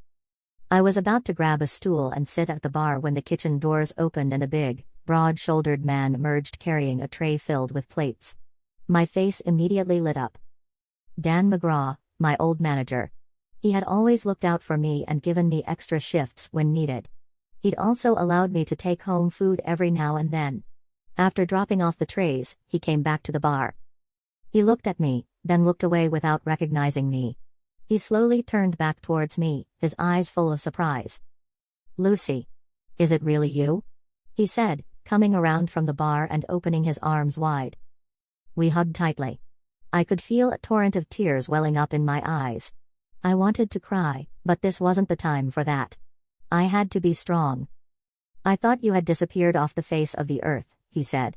I was about to grab a stool and sit at the bar when the kitchen doors opened and a big, broad-shouldered man emerged carrying a tray filled with plates. My face immediately lit up. Dan McGraw, my old manager. He had always looked out for me and given me extra shifts when needed. He'd also allowed me to take home food every now and then. After dropping off the trays, he came back to the bar. He looked at me, then looked away without recognizing me. He slowly turned back towards me, his eyes full of surprise. "Lucy. Is it really you?" he said, coming around from the bar and opening his arms wide. We hugged tightly. I could feel a torrent of tears welling up in my eyes. I wanted to cry, but this wasn't the time for that. I had to be strong. I thought you had disappeared off the face of the earth, he said.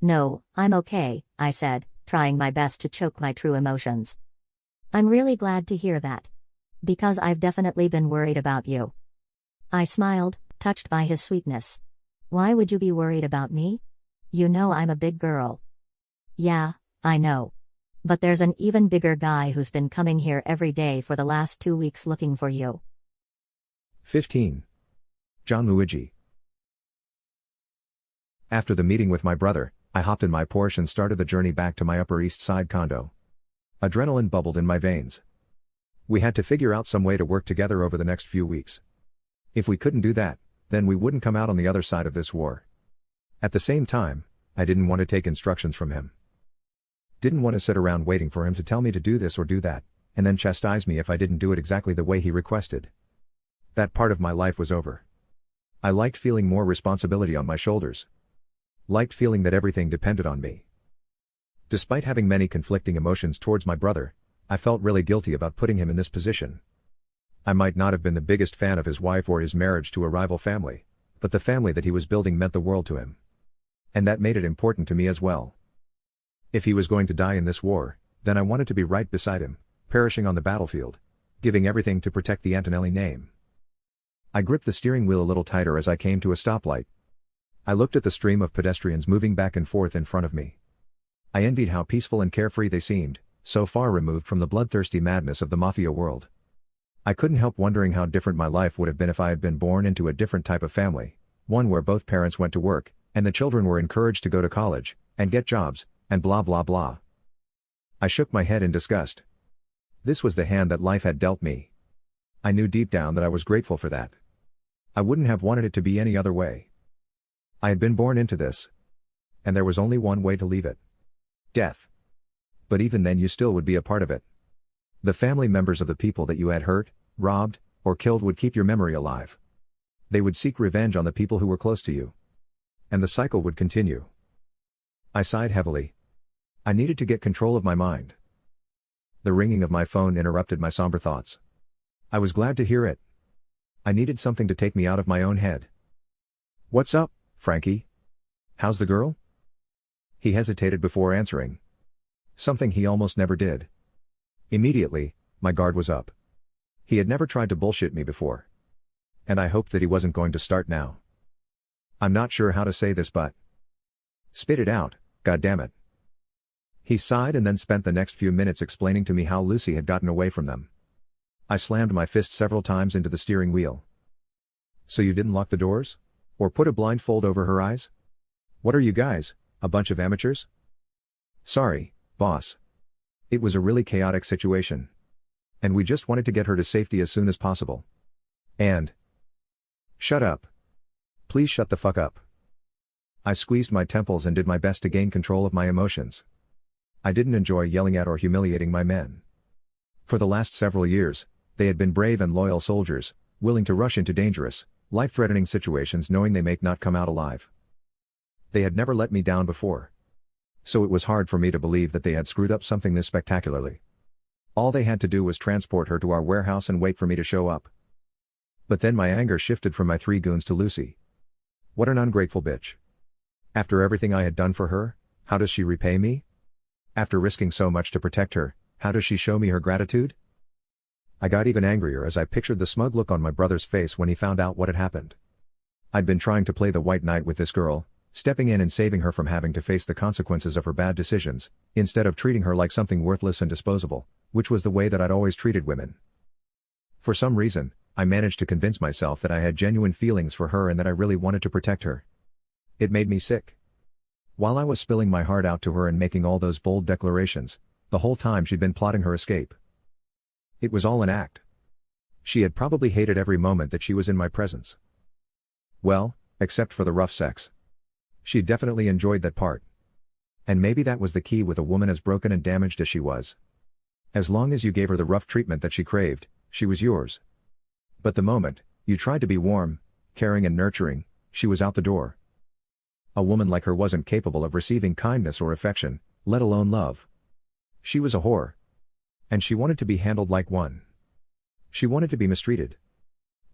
No, I'm okay, I said, trying my best to choke my true emotions. I'm really glad to hear that. Because I've definitely been worried about you. I smiled, touched by his sweetness. Why would you be worried about me? You know I'm a big girl. Yeah, I know. But there's an even bigger guy who's been coming here every day for the last 2 weeks looking for you. 15. John Luigi. After the meeting with my brother, I hopped in my Porsche and started the journey back to my Upper East Side condo. Adrenaline bubbled in my veins. We had to figure out some way to work together over the next few weeks. If we couldn't do that, then we wouldn't come out on the other side of this war. At the same time, I didn't want to take instructions from him. Didn't want to sit around waiting for him to tell me to do this or do that, and then chastise me if I didn't do it exactly the way he requested. That part of my life was over. I liked feeling more responsibility on my shoulders. Liked feeling that everything depended on me. Despite having many conflicting emotions towards my brother, I felt really guilty about putting him in this position. I might not have been the biggest fan of his wife or his marriage to a rival family, but the family that he was building meant the world to him. And that made it important to me as well. If he was going to die in this war, then I wanted to be right beside him, perishing on the battlefield, giving everything to protect the Antonelli name. I gripped the steering wheel a little tighter as I came to a stoplight. I looked at the stream of pedestrians moving back and forth in front of me. I envied how peaceful and carefree they seemed, so far removed from the bloodthirsty madness of the mafia world. I couldn't help wondering how different my life would have been if I had been born into a different type of family, one where both parents went to work, and the children were encouraged to go to college, and get jobs, and blah blah blah. I shook my head in disgust. This was the hand that life had dealt me. I knew deep down that I was grateful for that. I wouldn't have wanted it to be any other way. I had been born into this. And there was only one way to leave it. Death. But even then you still would be a part of it. The family members of the people that you had hurt, robbed, or killed would keep your memory alive. They would seek revenge on the people who were close to you. And the cycle would continue. I sighed heavily. I needed to get control of my mind. The ringing of my phone interrupted my somber thoughts. I was glad to hear it. I needed something to take me out of my own head. What's up, Frankie? How's the girl? He hesitated before answering. Something he almost never did. Immediately, my guard was up. He had never tried to bullshit me before. And I hoped that he wasn't going to start now. I'm not sure how to say this but... Spit it out, goddammit. He sighed and then spent the next few minutes explaining to me how Lucy had gotten away from them. I slammed my fist several times into the steering wheel. So you didn't lock the doors? Or put a blindfold over her eyes? What are you guys, a bunch of amateurs? Sorry, boss. It was a really chaotic situation. And we just wanted to get her to safety as soon as possible. And... Shut up. Please shut the fuck up. I squeezed my temples and did my best to gain control of my emotions. I didn't enjoy yelling at or humiliating my men. For the last several years, they had been brave and loyal soldiers, willing to rush into dangerous, life-threatening situations knowing they may not come out alive. They had never let me down before. So it was hard for me to believe that they had screwed up something this spectacularly. All they had to do was transport her to our warehouse and wait for me to show up. But then my anger shifted from my 3 goons to Lucy. What an ungrateful bitch. After everything I had done for her, how does she repay me? After risking so much to protect her, how does she show me her gratitude? I got even angrier as I pictured the smug look on my brother's face when he found out what had happened. I'd been trying to play the white knight with this girl, stepping in and saving her from having to face the consequences of her bad decisions, instead of treating her like something worthless and disposable, which was the way that I'd always treated women. For some reason, I managed to convince myself that I had genuine feelings for her and that I really wanted to protect her. It made me sick. While I was spilling my heart out to her and making all those bold declarations, the whole time she'd been plotting her escape. It was all an act. She had probably hated every moment that she was in my presence. Well, except for the rough sex. She definitely enjoyed that part. And maybe that was the key with a woman as broken and damaged as she was. As long as you gave her the rough treatment that she craved, she was yours. But the moment you tried to be warm, caring and nurturing, She was out the door. A woman like her wasn't capable of receiving kindness or affection, let alone love. She was a whore. And she wanted to be handled like one. She wanted to be mistreated.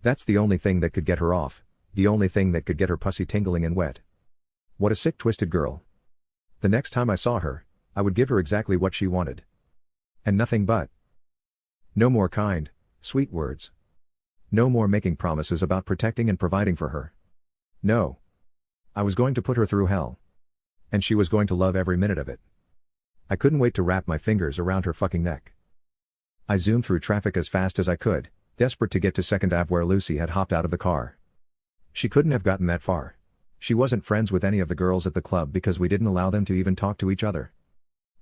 That's the only thing that could get her off, the only thing that could get her pussy tingling and wet. What a sick, twisted girl. The next time I saw her, I would give her exactly what she wanted. And nothing but. No more kind, sweet words. No more making promises about protecting and providing for her. No. I was going to put her through hell. And she was going to love every minute of it. I couldn't wait to wrap my fingers around her fucking neck. I zoomed through traffic as fast as I could, desperate to get to 2nd Ave where Lucy had hopped out of the car. She couldn't have gotten that far. She wasn't friends with any of the girls at the club because we didn't allow them to even talk to each other.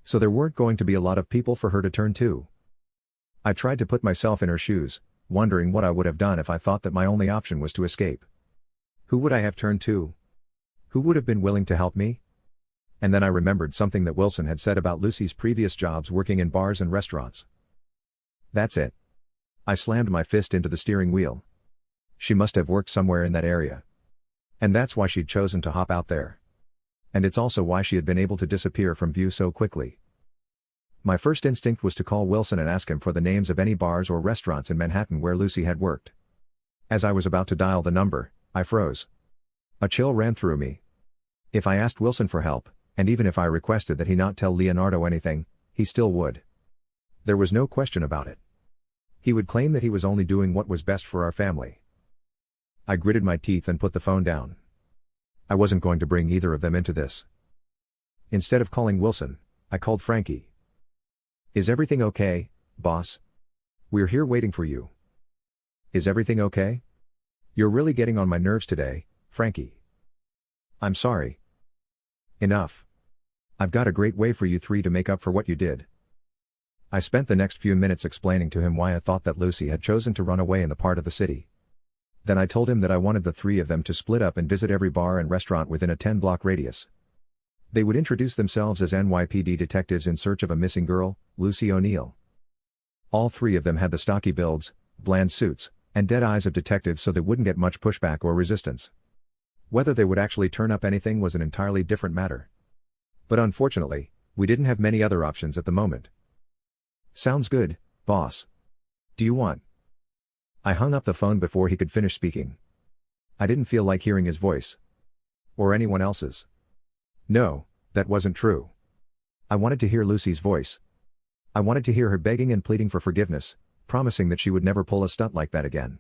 So there weren't going to be a lot of people for her to turn to. I tried to put myself in her shoes, wondering what I would have done if I thought that my only option was to escape. Who would I have turned to? Who would have been willing to help me? And then I remembered something that Wilson had said about Lucy's previous jobs working in bars and restaurants. That's it. I slammed my fist into the steering wheel. She must have worked somewhere in that area. And that's why she'd chosen to hop out there. And it's also why she had been able to disappear from view so quickly. My first instinct was to call Wilson and ask him for the names of any bars or restaurants in Manhattan where Lucy had worked. As I was about to dial the number, I froze. A chill ran through me. If I asked Wilson for help, and even if I requested that he not tell Leonardo anything, he still would. There was no question about it. He would claim that he was only doing what was best for our family. I gritted my teeth and put the phone down. I wasn't going to bring either of them into this. Instead of calling Wilson, I called Frankie. Is everything okay, boss? We're here waiting for you. Is everything okay? You're really getting on my nerves today, Frankie. I'm sorry. Enough. I've got a great way for you three to make up for what you did. I spent the next few minutes explaining to him why I thought that Lucy had chosen to run away in the part of the city. Then I told him that I wanted the three of them to split up and visit every bar and restaurant within a 10-block radius. They would introduce themselves as NYPD detectives in search of a missing girl, Lucy O'Neill. All three of them had the stocky builds, bland suits, and dead eyes of detectives, so they wouldn't get much pushback or resistance. Whether they would actually turn up anything was an entirely different matter. But unfortunately, we didn't have many other options at the moment. Sounds good, boss. Do you want? I hung up the phone before he could finish speaking. I didn't feel like hearing his voice. Or anyone else's. No, that wasn't true. I wanted to hear Lucy's voice. I wanted to hear her begging and pleading for forgiveness, promising that she would never pull a stunt like that again.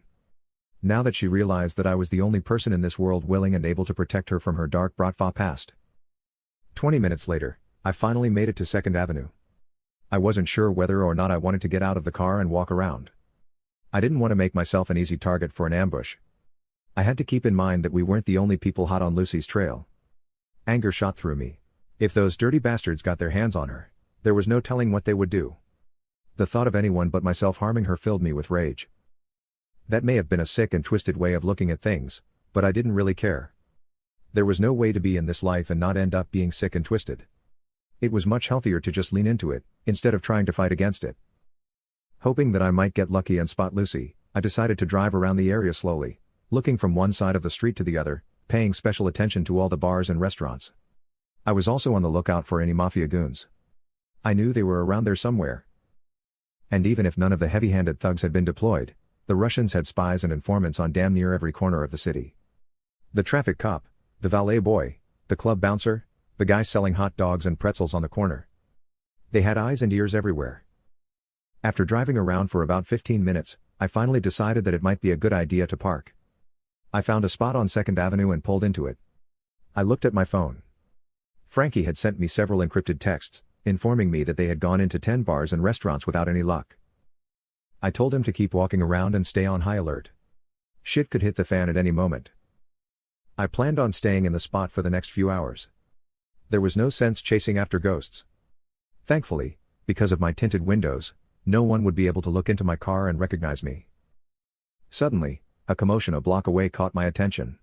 Now that she realized that I was the only person in this world willing and able to protect her from her dark Bratva past. 20 minutes later, I finally made it to 2nd Avenue. I wasn't sure whether or not I wanted to get out of the car and walk around. I didn't want to make myself an easy target for an ambush. I had to keep in mind that we weren't the only people hot on Lucy's trail. Anger shot through me. If those dirty bastards got their hands on her, there was no telling what they would do. The thought of anyone but myself harming her filled me with rage. That may have been a sick and twisted way of looking at things, but I didn't really care. There was no way to be in this life and not end up being sick and twisted. It was much healthier to just lean into it, instead of trying to fight against it. Hoping that I might get lucky and spot Lucy, I decided to drive around the area slowly, looking from one side of the street to the other, paying special attention to all the bars and restaurants. I was also on the lookout for any mafia goons. I knew they were around there somewhere. And even if none of the heavy-handed thugs had been deployed, the Russians had spies and informants on damn near every corner of the city. The traffic cop, the valet boy, the club bouncer, the guy selling hot dogs and pretzels on the corner. They had eyes and ears everywhere. After driving around for about 15 minutes, I finally decided that it might be a good idea to park. I found a spot on 2nd Avenue and pulled into it. I looked at my phone. Frankie had sent me several encrypted texts, informing me that they had gone into 10 bars and restaurants without any luck. I told him to keep walking around and stay on high alert. Shit could hit the fan at any moment. I planned on staying in the spot for the next few hours. There was no sense chasing after ghosts. Thankfully, because of my tinted windows, no one would be able to look into my car and recognize me. Suddenly, a commotion a block away caught my attention.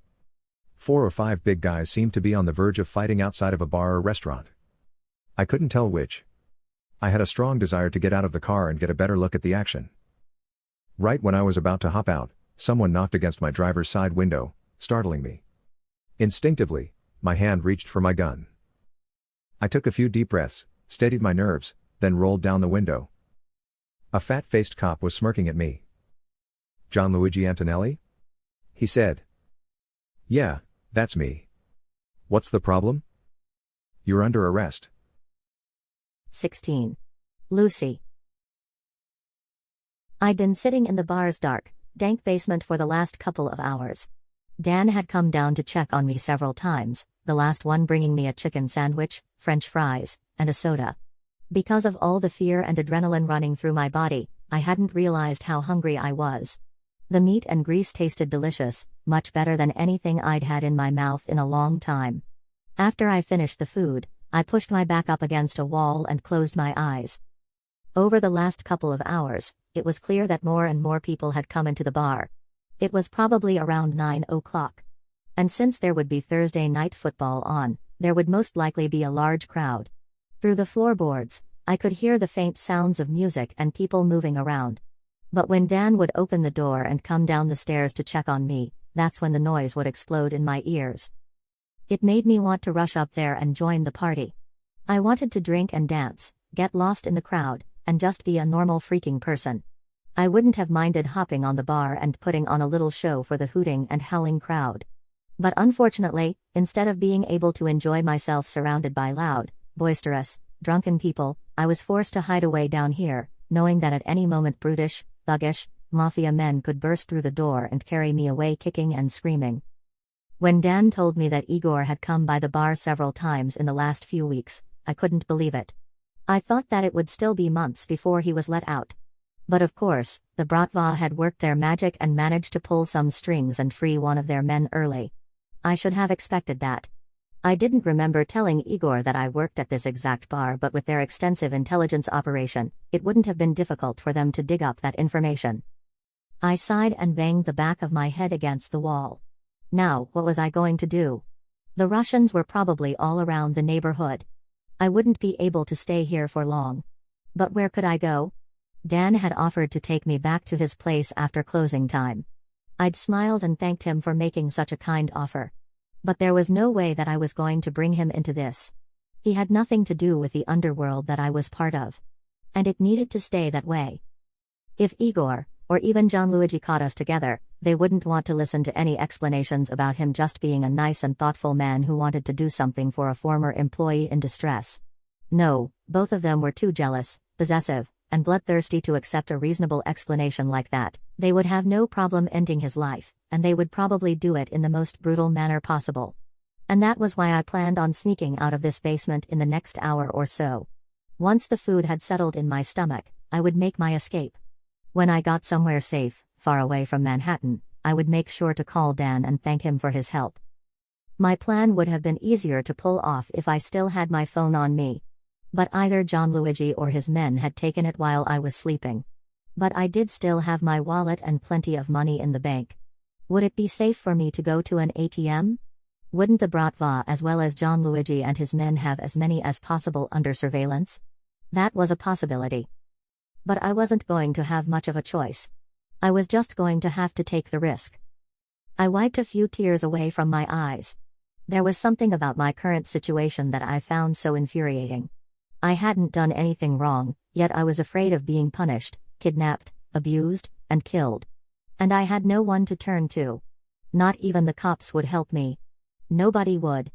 4 or 5 big guys seemed to be on the verge of fighting outside of a bar or restaurant. I couldn't tell which. I had a strong desire to get out of the car and get a better look at the action. Right when I was about to hop out, someone knocked against my driver's side window, startling me. Instinctively, my hand reached for my gun. I took a few deep breaths, steadied my nerves, then rolled down the window. A fat-faced cop was smirking at me. "John Luigi Antonelli?" he said. "Yeah, that's me. What's the problem?" "You're under arrest." 16. Lucy. I'd been sitting in the bar's dark, dank basement for the last couple of hours. Dan had come down to check on me several times, the last one bringing me a chicken sandwich, French fries, and a soda. Because of all the fear and adrenaline running through my body, I hadn't realized how hungry I was. The meat and grease tasted delicious, much better than anything I'd had in my mouth in a long time. After I finished the food, I pushed my back up against a wall and closed my eyes. Over the last couple of hours, it was clear that more and more people had come into the bar. It was probably around 9 o'clock. And since there would be Thursday night football on, there would most likely be a large crowd. Through the floorboards, I could hear the faint sounds of music and people moving around. But when Dan would open the door and come down the stairs to check on me, that's when the noise would explode in my ears. It made me want to rush up there and join the party. I wanted to drink and dance, get lost in the crowd, and just be a normal freaking person. I wouldn't have minded hopping on the bar and putting on a little show for the hooting and howling crowd. But unfortunately, instead of being able to enjoy myself surrounded by loud, boisterous, drunken people, I was forced to hide away down here, knowing that at any moment brutish, thuggish, mafia men could burst through the door and carry me away kicking and screaming. When Dan told me that Igor had come by the bar several times in the last few weeks, I couldn't believe it. I thought that it would still be months before he was let out. But of course, the Bratva had worked their magic and managed to pull some strings and free one of their men early. I should have expected that. I didn't remember telling Igor that I worked at this exact bar, but with their extensive intelligence operation, it wouldn't have been difficult for them to dig up that information. I sighed and banged the back of my head against the wall. Now, what was I going to do? The Russians were probably all around the neighborhood. I wouldn't be able to stay here for long. But where could I go? Dan had offered to take me back to his place after closing time. I'd smiled and thanked him for making such a kind offer. But there was no way that I was going to bring him into this. He had nothing to do with the underworld that I was part of. And it needed to stay that way. If Igor, or even John Luigi caught us together, they wouldn't want to listen to any explanations about him just being a nice and thoughtful man who wanted to do something for a former employee in distress. No, both of them were too jealous, possessive, and bloodthirsty to accept a reasonable explanation like that. They would have no problem ending his life, and they would probably do it in the most brutal manner possible. And that was why I planned on sneaking out of this basement in the next hour or so. Once the food had settled in my stomach, I would make my escape. When I got somewhere safe, far away from Manhattan, I would make sure to call Dan and thank him for his help. My plan would have been easier to pull off if I still had my phone on me. But either John Luigi or his men had taken it while I was sleeping. But I did still have my wallet and plenty of money in the bank. Would it be safe for me to go to an ATM? Wouldn't the Bratva as well as John Luigi and his men have as many as possible under surveillance? That was a possibility. But I wasn't going to have much of a choice. I was just going to have to take the risk. I wiped a few tears away from my eyes. There was something about my current situation that I found so infuriating. I hadn't done anything wrong, yet I was afraid of being punished, kidnapped, abused, and killed. And I had no one to turn to. Not even the cops would help me. Nobody would.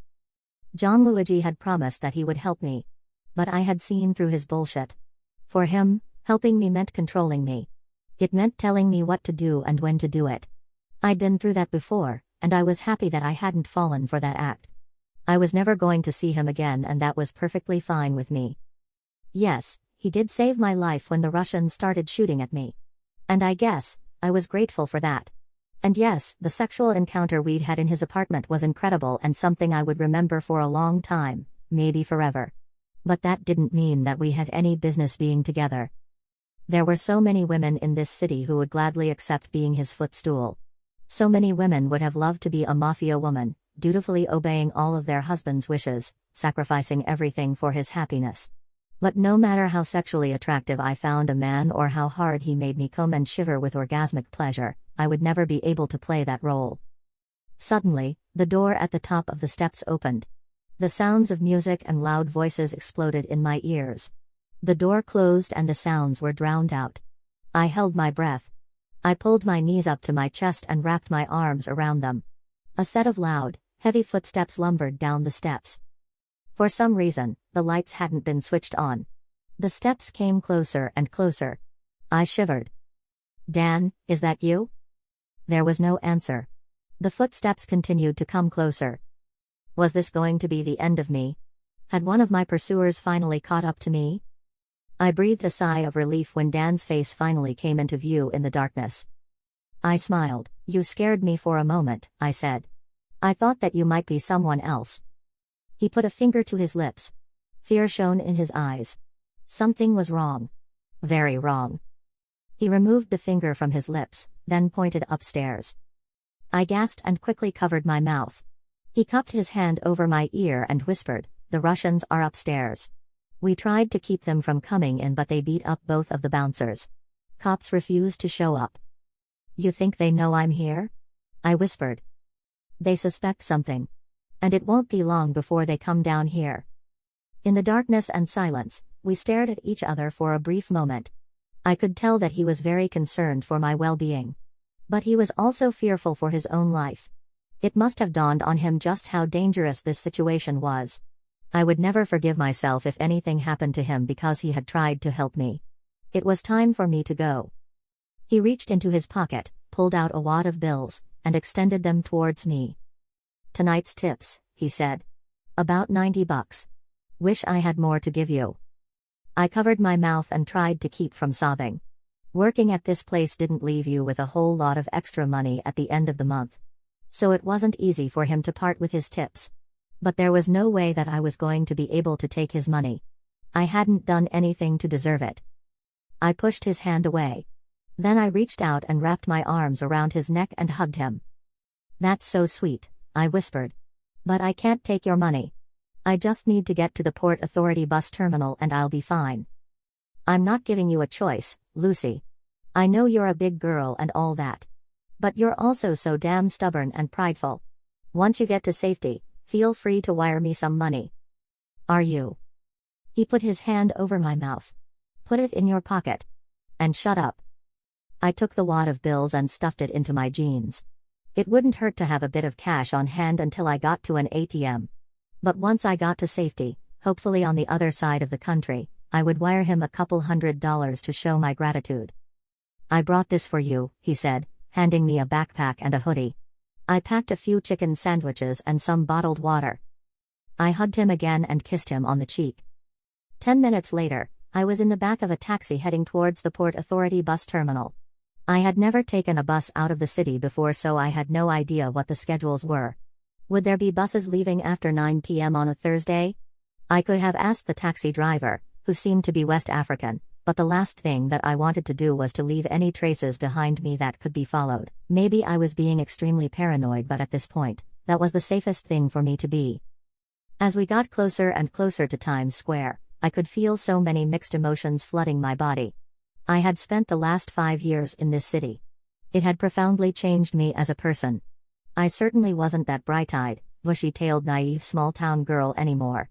John Luigi had promised that he would help me. But I had seen through his bullshit. For him, helping me meant controlling me. It meant telling me what to do and when to do it. I'd been through that before, and I was happy that I hadn't fallen for that act. I was never going to see him again, and that was perfectly fine with me. Yes, he did save my life when the Russians started shooting at me. And I guess, I was grateful for that. And yes, the sexual encounter we'd had in his apartment was incredible and something I would remember for a long time, maybe forever. But that didn't mean that we had any business being together. There were so many women in this city who would gladly accept being his footstool. So many women would have loved to be a mafia woman, dutifully obeying all of their husband's wishes, sacrificing everything for his happiness. But no matter how sexually attractive I found a man or how hard he made me come and shiver with orgasmic pleasure, I would never be able to play that role. Suddenly, The door at the top of the steps opened. The sounds of music and loud voices exploded in my ears. The door closed and the sounds were drowned out. I held my breath. I pulled my knees up to my chest and wrapped my arms around them. A set of loud, heavy footsteps lumbered down the steps. For some reason, the lights hadn't been switched on. The steps came closer and closer. I shivered. "Dan, is that you?" There was no answer. The footsteps continued to come closer. Was this going to be the end of me? Had one of my pursuers finally caught up to me? I breathed a sigh of relief when Dan's face finally came into view in the darkness. I smiled. "You scared me for a moment," I said. "I thought that you might be someone else." He put a finger to his lips. Fear shone in his eyes. Something was wrong. Very wrong. He removed the finger from his lips, then pointed upstairs. I gasped and quickly covered my mouth. He cupped his hand over my ear and whispered, "The Russians are upstairs. We tried to keep them from coming in, but they beat up both of the bouncers. Cops refused to show up." "You think they know I'm here?" I whispered. "They suspect something. And it won't be long before they come down here." In the darkness and silence, we stared at each other for a brief moment. I could tell that he was very concerned for my well-being. But he was also fearful for his own life. It must have dawned on him just how dangerous this situation was. I would never forgive myself if anything happened to him because he had tried to help me. It was time for me to go. He reached into his pocket, pulled out a wad of bills, and extended them towards me. "Tonight's tips," he said. "About $90. Wish I had more to give you." I covered my mouth and tried to keep from sobbing. Working at this place didn't leave you with a whole lot of extra money at the end of the month. So it wasn't easy for him to part with his tips. But there was no way that I was going to be able to take his money. I hadn't done anything to deserve it. I pushed his hand away. Then I reached out and wrapped my arms around his neck and hugged him. "That's so sweet," I whispered. "But I can't take your money. I just need to get to the Port Authority bus terminal and I'll be fine." "I'm not giving you a choice, Lucy. I know you're a big girl and all that. But you're also so damn stubborn and prideful. Once you get to safety, feel free to wire me some money." "Are you?" He put his hand over my mouth. "Put it in your pocket. And shut up." I took the wad of bills and stuffed it into my jeans. It wouldn't hurt to have a bit of cash on hand until I got to an ATM. But once I got to safety, hopefully on the other side of the country, I would wire him a couple $100 to show my gratitude. "I brought this for you," he said, handing me a backpack and a hoodie. I packed a few chicken sandwiches and some bottled water. I hugged him again and kissed him on the cheek. 10 minutes later, I was in the back of a taxi heading towards the Port Authority bus terminal. I had never taken a bus out of the city before, so I had no idea what the schedules were. Would there be buses leaving after 9 p.m. on a Thursday? I could have asked the taxi driver, who seemed to be West African, but the last thing that I wanted to do was to leave any traces behind me that could be followed. Maybe I was being extremely paranoid, but at this point, that was the safest thing for me to be. As we got closer and closer to Times Square, I could feel so many mixed emotions flooding my body. I had spent the last 5 years in this city. It had profoundly changed me as a person. I certainly wasn't that bright-eyed, bushy-tailed, naive small-town girl anymore.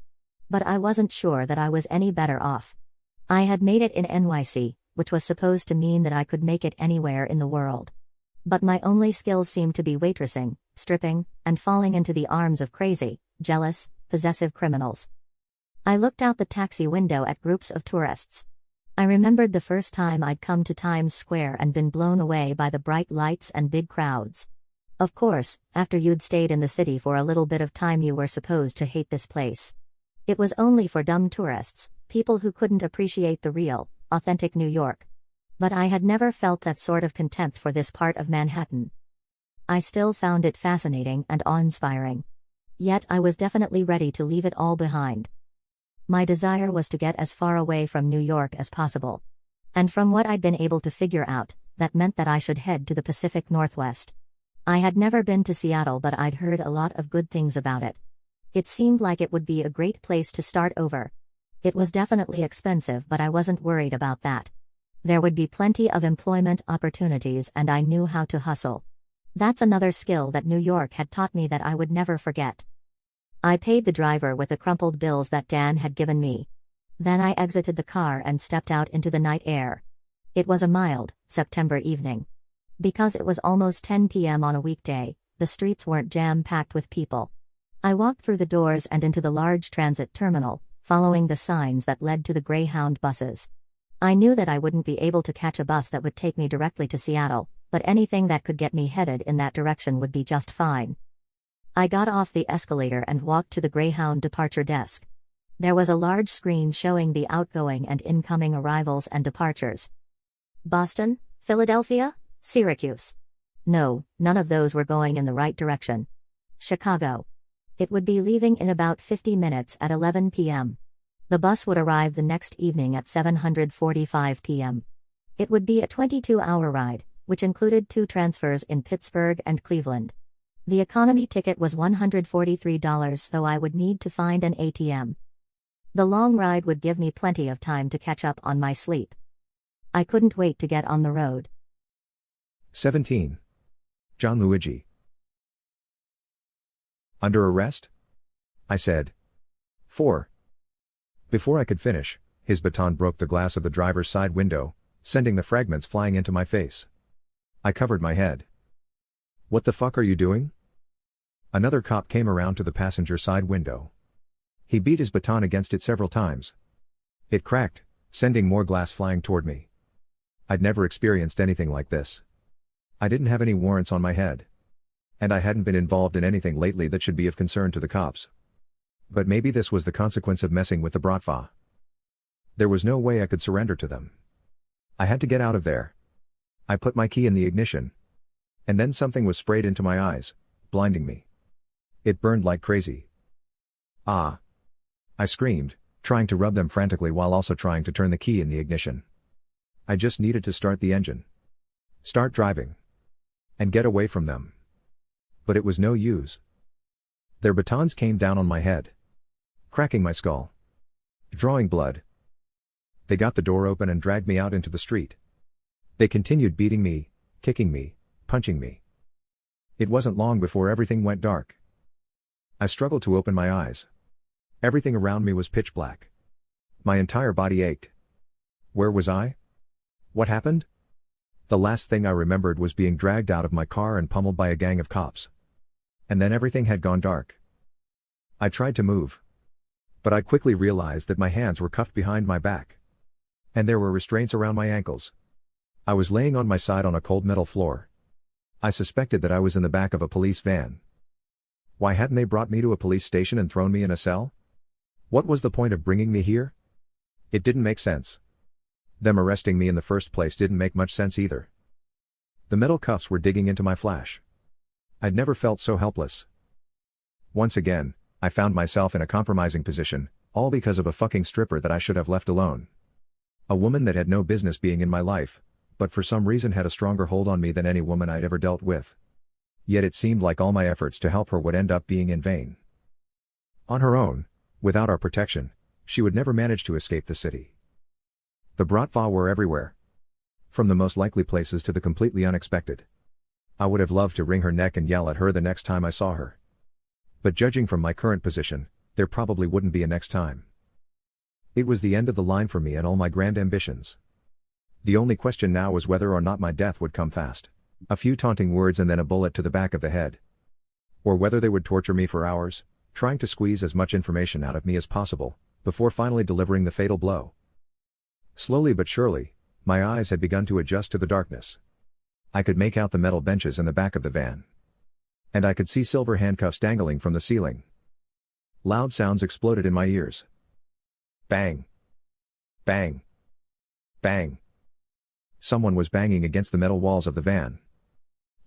But I wasn't sure that I was any better off. I had made it in NYC, which was supposed to mean that I could make it anywhere in the world. But my only skills seemed to be waitressing, stripping, and falling into the arms of crazy, jealous, possessive criminals. I looked out the taxi window at groups of tourists. I remembered the first time I'd come to Times Square and been blown away by the bright lights and big crowds. Of course, after you'd stayed in the city for a little bit of time, you were supposed to hate this place. It was only for dumb tourists, people who couldn't appreciate the real, authentic New York. But I had never felt that sort of contempt for this part of Manhattan. I still found it fascinating and awe-inspiring. Yet I was definitely ready to leave it all behind. My desire was to get as far away from New York as possible. And from what I'd been able to figure out, that meant that I should head to the Pacific Northwest. I had never been to Seattle, but I'd heard a lot of good things about it. It seemed like it would be a great place to start over. It was definitely expensive, but I wasn't worried about that. There would be plenty of employment opportunities and I knew how to hustle. That's another skill that New York had taught me that I would never forget. I paid the driver with the crumpled bills that Dan had given me. Then I exited the car and stepped out into the night air. It was a mild, September evening. Because it was almost 10 p.m. on a weekday, the streets weren't jam-packed with people. I walked through the doors and into the large transit terminal, following the signs that led to the Greyhound buses. I knew that I wouldn't be able to catch a bus that would take me directly to Seattle, but anything that could get me headed in that direction would be just fine. I got off the escalator and walked to the Greyhound departure desk. There was a large screen showing the outgoing and incoming arrivals and departures. Boston, Philadelphia, Syracuse. No, none of those were going in the right direction. Chicago. It would be leaving in about 50 minutes at 11 p.m. The bus would arrive the next evening at 7:45 p.m. It would be a 22-hour ride, which included 2 transfers in Pittsburgh and Cleveland. The economy ticket was $143, so I would need to find an ATM. The long ride would give me plenty of time to catch up on my sleep. I couldn't wait to get on the road. 17. John Luigi. Under arrest? I said. 4. Before I could finish, his baton broke the glass of the driver's side window, sending the fragments flying into my face. I covered my head. What the fuck are you doing? Another cop came around to the passenger side window. He beat his baton against it several times. It cracked, sending more glass flying toward me. I'd never experienced anything like this. I didn't have any warrants on my head. And I hadn't been involved in anything lately that should be of concern to the cops. But maybe this was the consequence of messing with the Bratva. There was no way I could surrender to them. I had to get out of there. I put my key in the ignition. And then something was sprayed into my eyes, blinding me. It burned like crazy. Ah! I screamed, trying to rub them frantically while also trying to turn the key in the ignition. I just needed to start the engine. Start driving. And get away from them. But it was no use. Their batons came down on my head, cracking my skull, drawing blood. They got the door open and dragged me out into the street. They continued beating me, kicking me, punching me. It wasn't long before everything went dark. I struggled to open my eyes. Everything around me was pitch black. My entire body ached. Where was I? What happened? The last thing I remembered was being dragged out of my car and pummeled by a gang of cops. And then everything had gone dark. I tried to move. But I quickly realized that my hands were cuffed behind my back. And there were restraints around my ankles. I was laying on my side on a cold metal floor. I suspected that I was in the back of a police van. Why hadn't they brought me to a police station and thrown me in a cell? What was the point of bringing me here? It didn't make sense. Them arresting me in the first place didn't make much sense either. The metal cuffs were digging into my flesh. I'd never felt so helpless. Once again, I found myself in a compromising position, all because of a fucking stripper that I should have left alone. A woman that had no business being in my life, but for some reason had a stronger hold on me than any woman I'd ever dealt with. Yet it seemed like all my efforts to help her would end up being in vain. On her own, without our protection, she would never manage to escape the city. The Bratva were everywhere. From the most likely places to the completely unexpected. I would have loved to wring her neck and yell at her the next time I saw her. But judging from my current position, there probably wouldn't be a next time. It was the end of the line for me and all my grand ambitions. The only question now was whether or not my death would come fast. A few taunting words and then a bullet to the back of the head. Or whether they would torture me for hours, trying to squeeze as much information out of me as possible, before finally delivering the fatal blow. Slowly but surely, my eyes had begun to adjust to the darkness. I could make out the metal benches in the back of the van. And I could see silver handcuffs dangling from the ceiling. Loud sounds exploded in my ears. Bang! Bang! Bang! Someone was banging against the metal walls of the van.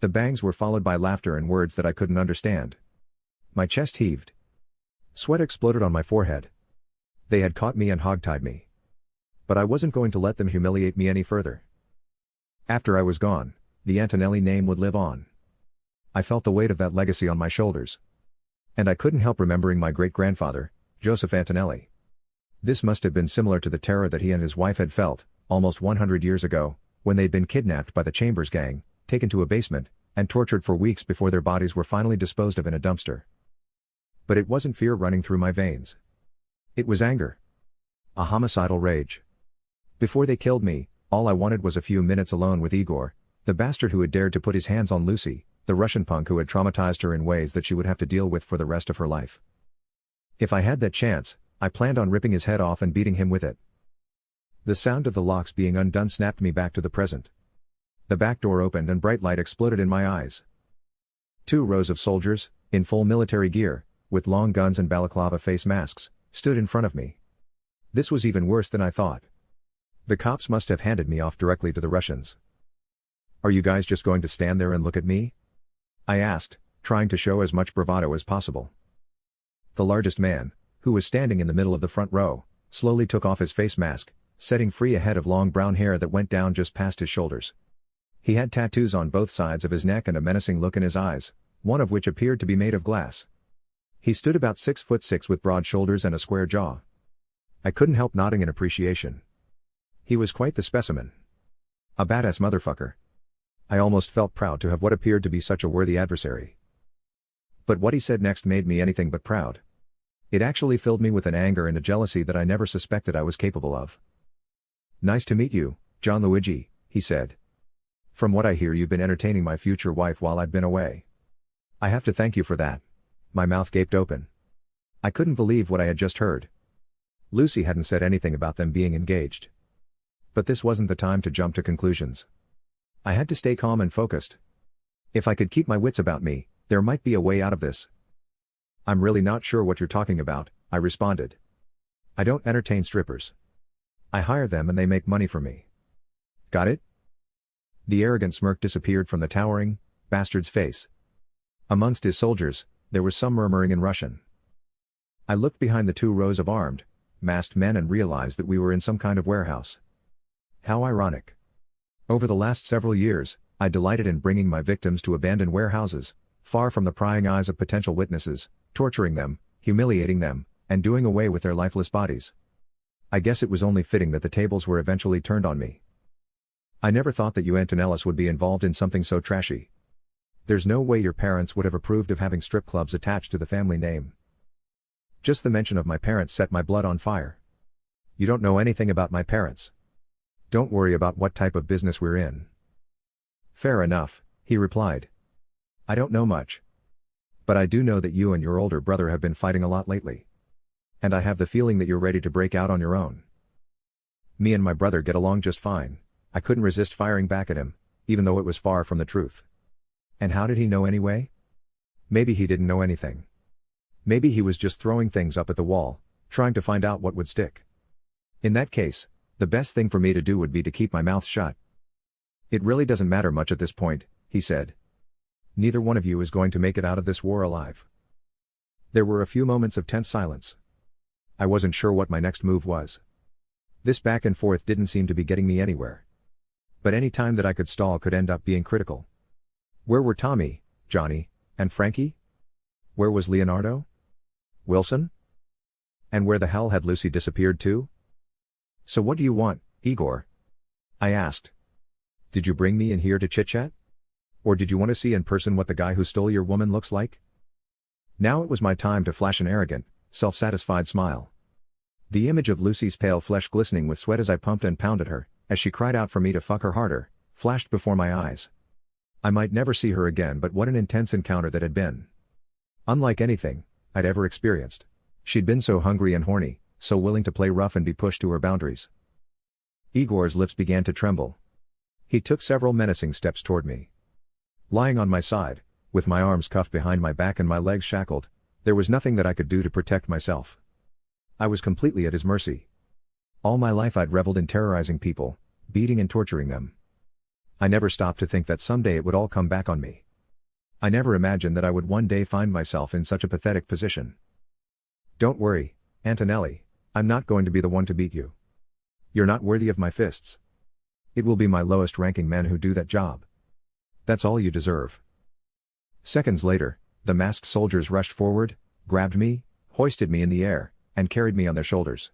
The bangs were followed by laughter and words that I couldn't understand. My chest heaved. Sweat exploded on my forehead. They had caught me and hogtied me. But I wasn't going to let them humiliate me any further. After I was gone, the Antonelli name would live on. I felt the weight of that legacy on my shoulders. And I couldn't help remembering my great-grandfather, Joseph Antonelli. This must have been similar to the terror that he and his wife had felt, almost 100 years ago, when they'd been kidnapped by the Chambers gang, taken to a basement, and tortured for weeks before their bodies were finally disposed of in a dumpster. But it wasn't fear running through my veins. It was anger. A homicidal rage. Before they killed me, all I wanted was a few minutes alone with Igor, the bastard who had dared to put his hands on Lucy, the Russian punk who had traumatized her in ways that she would have to deal with for the rest of her life. If I had that chance, I planned on ripping his head off and beating him with it. The sound of the locks being undone snapped me back to the present. The back door opened and bright light exploded in my eyes. 2 rows of soldiers, in full military gear, with long guns and balaclava face masks, stood in front of me. This was even worse than I thought. The cops must have handed me off directly to the Russians. "Are you guys just going to stand there and look at me?" I asked, trying to show as much bravado as possible. The largest man, who was standing in the middle of the front row, slowly took off his face mask, setting free a head of long brown hair that went down just past his shoulders. He had tattoos on both sides of his neck and a menacing look in his eyes, one of which appeared to be made of glass. He stood about 6'6" with broad shoulders and a square jaw. I couldn't help nodding in appreciation. He was quite the specimen. A badass motherfucker. I almost felt proud to have what appeared to be such a worthy adversary. But what he said next made me anything but proud. It actually filled me with an anger and a jealousy that I never suspected I was capable of. "Nice to meet you, John Luigi," he said. "From what I hear, you've been entertaining my future wife while I've been away. I have to thank you for that." My mouth gaped open. I couldn't believe what I had just heard. Lucy hadn't said anything about them being engaged. But this wasn't the time to jump to conclusions. I had to stay calm and focused. If I could keep my wits about me, there might be a way out of this. "I'm really not sure what you're talking about," I responded. "I don't entertain strippers. I hire them and they make money for me. Got it?" The arrogant smirk disappeared from the towering bastard's face. Amongst his soldiers, there was some murmuring in Russian. I looked behind the 2 rows of armed, masked men and realized that we were in some kind of warehouse. How ironic. Over the last several years, I delighted in bringing my victims to abandoned warehouses, far from the prying eyes of potential witnesses, torturing them, humiliating them, and doing away with their lifeless bodies. I guess it was only fitting that the tables were eventually turned on me. "I never thought that you Antonellis would be involved in something so trashy. There's no way your parents would have approved of having strip clubs attached to the family name." Just the mention of my parents set my blood on fire. "You don't know anything about my parents. Don't worry about what type of business we're in." "Fair enough," he replied. "I don't know much. But I do know that you and your older brother have been fighting a lot lately. And I have the feeling that you're ready to break out on your own." Me and my brother get along just fine. I couldn't resist firing back at him, even though it was far from the truth. And how did he know anyway? Maybe he didn't know anything. Maybe he was just throwing things up at the wall, trying to find out what would stick. In that case, the best thing for me to do would be to keep my mouth shut. "It really doesn't matter much at this point," he said. "Neither one of you is going to make it out of this war alive." There were a few moments of tense silence. I wasn't sure what my next move was. This back and forth didn't seem to be getting me anywhere. But any time that I could stall could end up being critical. Where were Tommy, Johnny, and Frankie? Where was Leonardo? Wilson? And where the hell had Lucy disappeared to? "So what do you want, Igor?" I asked. "Did you bring me in here to chit-chat? Or did you want to see in person what the guy who stole your woman looks like?" Now it was my time to flash an arrogant, self-satisfied smile. The image of Lucy's pale flesh glistening with sweat as I pumped and pounded her, as she cried out for me to fuck her harder, flashed before my eyes. I might never see her again, but what an intense encounter that had been. Unlike anything I'd ever experienced. She'd been so hungry and horny, so willing to play rough and be pushed to her boundaries. Igor's lips began to tremble. He took several menacing steps toward me. Lying on my side, with my arms cuffed behind my back and my legs shackled, there was nothing that I could do to protect myself. I was completely at his mercy. All my life I'd reveled in terrorizing people, beating and torturing them. I never stopped to think that someday it would all come back on me. I never imagined that I would one day find myself in such a pathetic position. "Don't worry, Antonelli, I'm not going to be the one to beat you. You're not worthy of my fists. It will be my lowest ranking men who do that job. That's all you deserve." Seconds later, the masked soldiers rushed forward, grabbed me, hoisted me in the air, and carried me on their shoulders.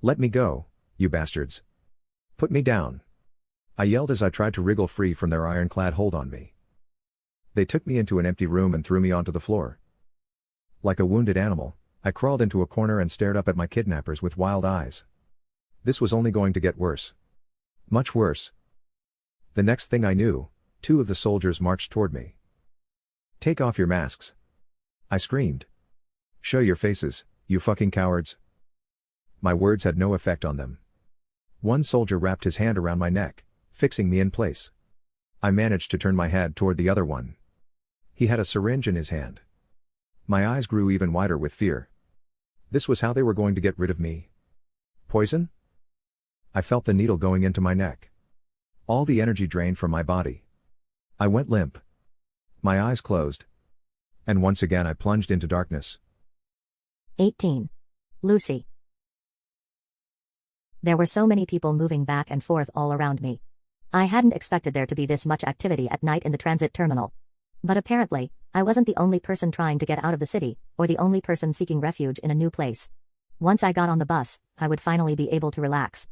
"Let me go, you bastards. Put me down," I yelled as I tried to wriggle free from their ironclad hold on me. They took me into an empty room and threw me onto the floor. Like a wounded animal, I crawled into a corner and stared up at my kidnappers with wild eyes. This was only going to get worse. Much worse. The next thing I knew, two of the soldiers marched toward me. "Take off your masks!" I screamed. "Show your faces, you fucking cowards!" My words had no effect on them. One soldier wrapped his hand around my neck, fixing me in place. I managed to turn my head toward the other one. He had a syringe in his hand. My eyes grew even wider with fear. This was how they were going to get rid of me. Poison? I felt the needle going into my neck. All the energy drained from my body. I went limp. My eyes closed. And once again I plunged into darkness. 18. Lucy. There were so many people moving back and forth all around me. I hadn't expected there to be this much activity at night in the transit terminal. But apparently, I wasn't the only person trying to get out of the city, or the only person seeking refuge in a new place. Once I got on the bus, I would finally be able to relax.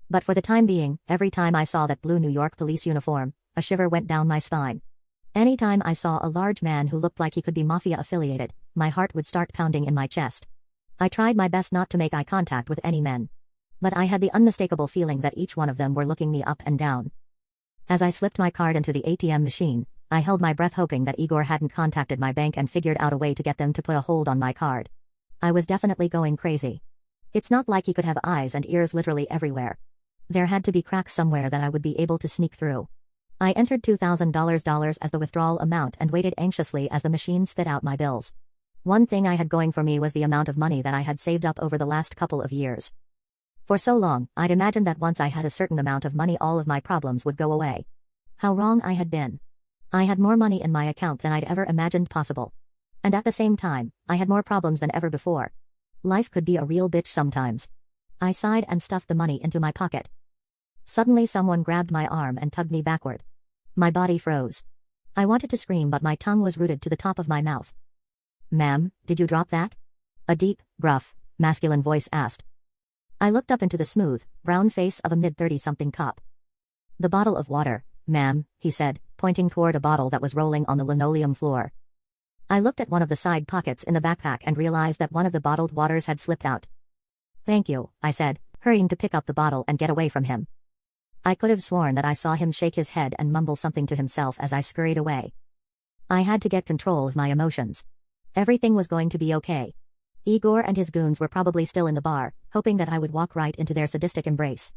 But for the time being, every time I saw that blue New York police uniform, a shiver went down my spine. Anytime I saw a large man who looked like he could be mafia affiliated, my heart would start pounding in my chest. I tried my best not to make eye contact with any men. But I had the unmistakable feeling that each one of them were looking me up and down. As I slipped my card into the ATM machine, I held my breath hoping that Igor hadn't contacted my bank and figured out a way to get them to put a hold on my card. I was definitely going crazy. It's not like he could have eyes and ears literally everywhere. There had to be cracks somewhere that I would be able to sneak through. I entered $2,000 as the withdrawal amount and waited anxiously as the machine spit out my bills. One thing I had going for me was the amount of money that I had saved up over the last couple of years. For so long, I'd imagined that once I had a certain amount of money all of my problems would go away. How wrong I had been. I had more money in my account than I'd ever imagined possible. And at the same time, I had more problems than ever before. Life could be a real bitch sometimes. I sighed and stuffed the money into my pocket. Suddenly someone grabbed my arm and tugged me backward. My body froze. I wanted to scream but my tongue was rooted to the top of my mouth. "Ma'am, did you drop that?" A deep, gruff, masculine voice asked. I looked up into the smooth, brown face of a mid-30-something cop. "The bottle of water, ma'am," he said, pointing toward a bottle that was rolling on the linoleum floor. I looked at one of the side pockets in the backpack and realized that one of the bottled waters had slipped out. "Thank you," I said, hurrying to pick up the bottle and get away from him. I could have sworn that I saw him shake his head and mumble something to himself as I scurried away. I had to get control of my emotions. Everything was going to be okay. Igor and his goons were probably still in the bar, hoping that I would walk right into their sadistic embrace.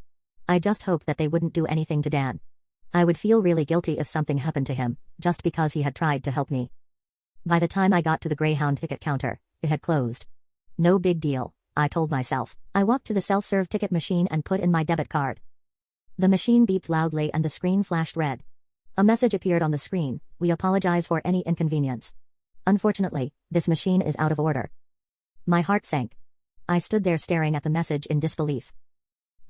I just hoped that they wouldn't do anything to Dan. I would feel really guilty if something happened to him, just because he had tried to help me. By the time I got to the Greyhound ticket counter, it had closed. No big deal, I told myself. I walked to the self-serve ticket machine and put in my debit card. The machine beeped loudly and the screen flashed red. A message appeared on the screen: "We apologize for any inconvenience. Unfortunately, this machine is out of order." My heart sank. I stood there staring at the message in disbelief.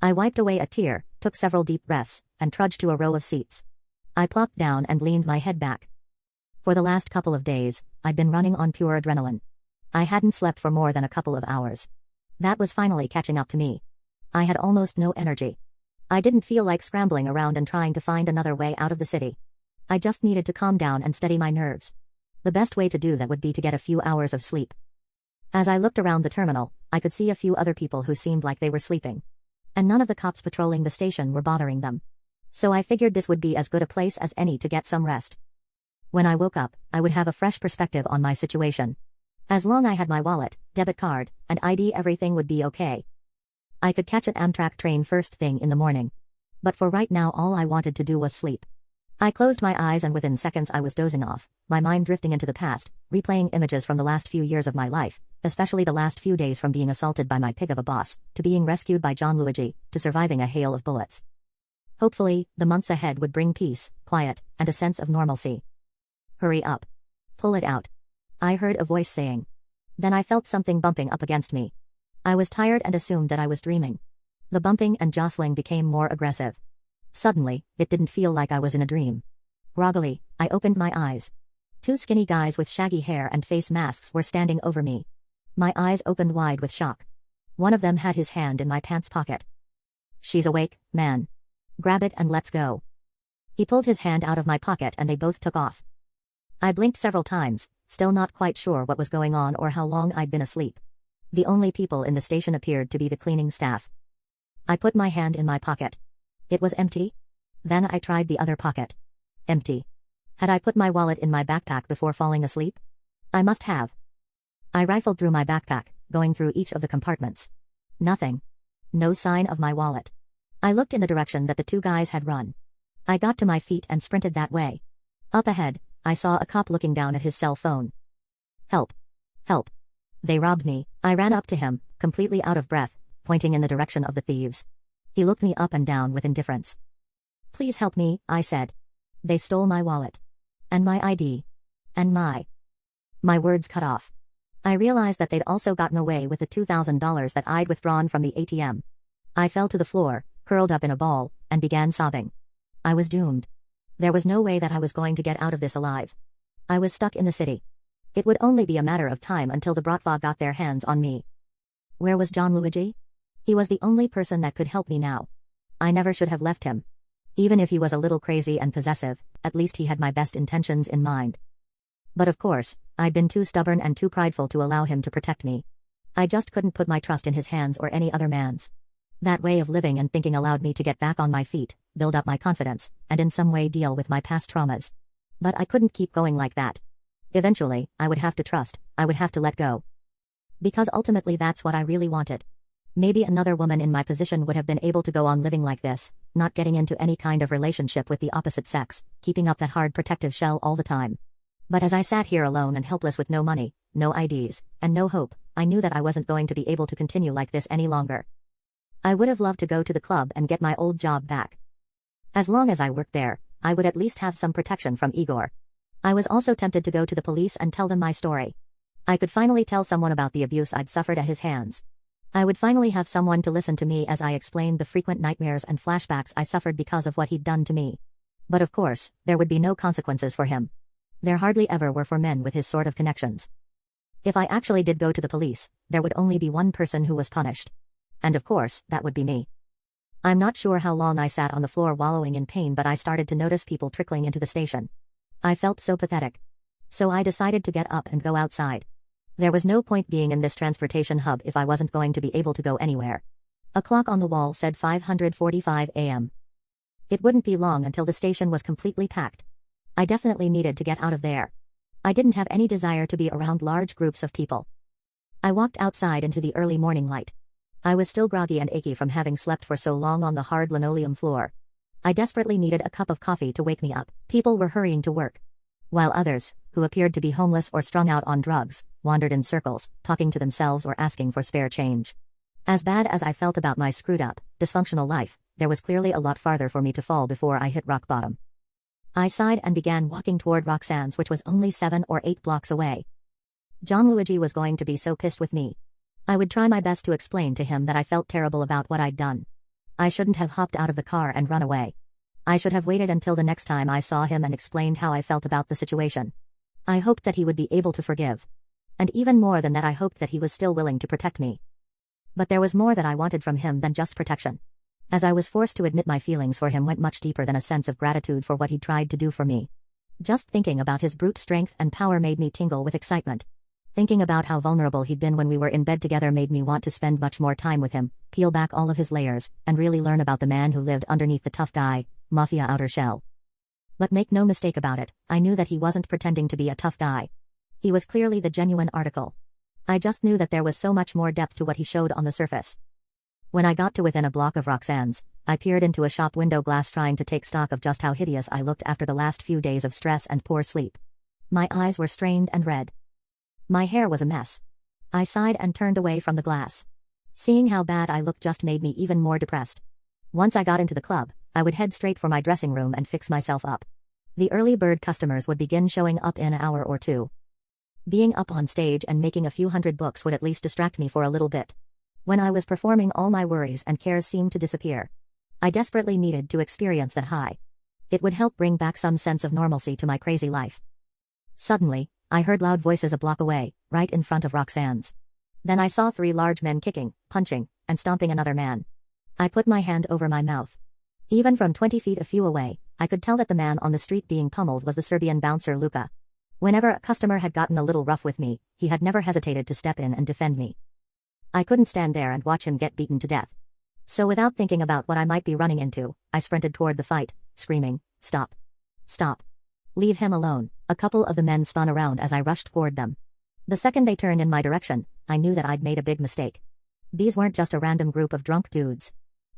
I wiped away a tear, took several deep breaths, and trudged to a row of seats. I plopped down and leaned my head back. For the last couple of days, I'd been running on pure adrenaline. I hadn't slept for more than a couple of hours. That was finally catching up to me. I had almost no energy. I didn't feel like scrambling around and trying to find another way out of the city. I just needed to calm down and steady my nerves. The best way to do that would be to get a few hours of sleep. As I looked around the terminal, I could see a few other people who seemed like they were sleeping. And none of the cops patrolling the station were bothering them. So I figured this would be as good a place as any to get some rest. When I woke up, I would have a fresh perspective on my situation. As long as I had my wallet, debit card, and ID, everything would be okay. I could catch an Amtrak train first thing in the morning. But for right now all I wanted to do was sleep. I closed my eyes and within seconds I was dozing off, my mind drifting into the past, replaying images from the last few years of my life, especially the last few days from being assaulted by my pig of a boss, to being rescued by John Luigi, to surviving a hail of bullets. Hopefully, the months ahead would bring peace, quiet, and a sense of normalcy. "Hurry up. Pull it out," I heard a voice saying. Then I felt something bumping up against me. I was tired and assumed that I was dreaming. The bumping and jostling became more aggressive. Suddenly, it didn't feel like I was in a dream. Groggily, I opened my eyes. Two skinny guys with shaggy hair and face masks were standing over me. My eyes opened wide with shock. One of them had his hand in my pants pocket. "She's awake, man. Grab it and let's go." He pulled his hand out of my pocket and they both took off. I blinked several times, still not quite sure what was going on or how long I'd been asleep. The only people in the station appeared to be the cleaning staff. I put my hand in my pocket. It was empty. Then I tried the other pocket. Empty. Had I put my wallet in my backpack before falling asleep? I must have. I rifled through my backpack, going through each of the compartments. Nothing. No sign of my wallet. I looked in the direction that the two guys had run. I got to my feet and sprinted that way. Up ahead, I saw a cop looking down at his cell phone. Help. Help. They robbed me. I ran up to him, completely out of breath, pointing in the direction of the thieves. He looked me up and down with indifference. Please help me, I said. They stole my wallet. And my ID. And my words cut off. I realized that they'd also gotten away with the $2,000 that I'd withdrawn from the ATM. I fell to the floor, curled up in a ball, and began sobbing. I was doomed. There was no way that I was going to get out of this alive. I was stuck in the city. It would only be a matter of time until the Bratva got their hands on me. Where was John Luigi? He was the only person that could help me now. I never should have left him. Even if he was a little crazy and possessive, at least he had my best intentions in mind. But of course, I'd been too stubborn and too prideful to allow him to protect me. I just couldn't put my trust in his hands or any other man's. That way of living and thinking allowed me to get back on my feet, build up my confidence, and in some way deal with my past traumas. But I couldn't keep going like that. Eventually, I would have to trust, I would have to let go. Because ultimately that's what I really wanted. Maybe another woman in my position would have been able to go on living like this, not getting into any kind of relationship with the opposite sex, keeping up that hard protective shell all the time. But as I sat here alone and helpless with no money, no IDs, and no hope, I knew that I wasn't going to be able to continue like this any longer. I would have loved to go to the club and get my old job back. As long as I worked there, I would at least have some protection from Igor. I was also tempted to go to the police and tell them my story. I could finally tell someone about the abuse I'd suffered at his hands. I would finally have someone to listen to me as I explained the frequent nightmares and flashbacks I suffered because of what he'd done to me. But of course, there would be no consequences for him. There hardly ever were for men with his sort of connections. If I actually did go to the police, there would only be one person who was punished. And of course, that would be me. I'm not sure how long I sat on the floor wallowing in pain, but I started to notice people trickling into the station. I felt so pathetic. So I decided to get up and go outside. There was no point being in this transportation hub if I wasn't going to be able to go anywhere. A clock on the wall said 5:45 a.m. It wouldn't be long until the station was completely packed. I definitely needed to get out of there. I didn't have any desire to be around large groups of people. I walked outside into the early morning light. I was still groggy and achy from having slept for so long on the hard linoleum floor. I desperately needed a cup of coffee to wake me up. People were hurrying to work, while others, who appeared to be homeless or strung out on drugs, wandered in circles, talking to themselves or asking for spare change. As bad as I felt about my screwed up, dysfunctional life, there was clearly a lot farther for me to fall before I hit rock bottom. I sighed and began walking toward Roxanne's, which was only 7 or 8 blocks away. John Luigi was going to be so pissed with me. I would try my best to explain to him that I felt terrible about what I'd done. I shouldn't have hopped out of the car and run away. I should have waited until the next time I saw him and explained how I felt about the situation. I hoped that he would be able to forgive. And even more than that, I hoped that he was still willing to protect me. But there was more that I wanted from him than just protection. As I was forced to admit, my feelings for him went much deeper than a sense of gratitude for what he tried to do for me. Just thinking about his brute strength and power made me tingle with excitement. Thinking about how vulnerable he'd been when we were in bed together made me want to spend much more time with him, peel back all of his layers, and really learn about the man who lived underneath the tough guy, mafia outer shell. But make no mistake about it, I knew that he wasn't pretending to be a tough guy. He was clearly the genuine article. I just knew that there was so much more depth to what he showed on the surface. When I got to within a block of Roxanne's, I peered into a shop window glass trying to take stock of just how hideous I looked after the last few days of stress and poor sleep. My eyes were strained and red. My hair was a mess. I sighed and turned away from the glass. Seeing how bad I looked just made me even more depressed. Once I got into the club, I would head straight for my dressing room and fix myself up. The early bird customers would begin showing up in an hour or two. Being up on stage and making a few hundred bucks would at least distract me for a little bit. When I was performing, all my worries and cares seemed to disappear. I desperately needed to experience that high. It would help bring back some sense of normalcy to my crazy life. Suddenly, I heard loud voices a block away, right in front of Roxanne's. Then I saw 3 large men kicking, punching, and stomping another man. I put my hand over my mouth. Even from 20 feet a few away, I could tell that the man on the street being pummeled was the Serbian bouncer Luka. Whenever a customer had gotten a little rough with me, he had never hesitated to step in and defend me. I couldn't stand there and watch him get beaten to death. So without thinking about what I might be running into, I sprinted toward the fight, screaming, "Stop! Stop! Leave him alone." A couple of the men spun around as I rushed toward them. The second they turned in my direction, I knew that I'd made a big mistake. These weren't just a random group of drunk dudes.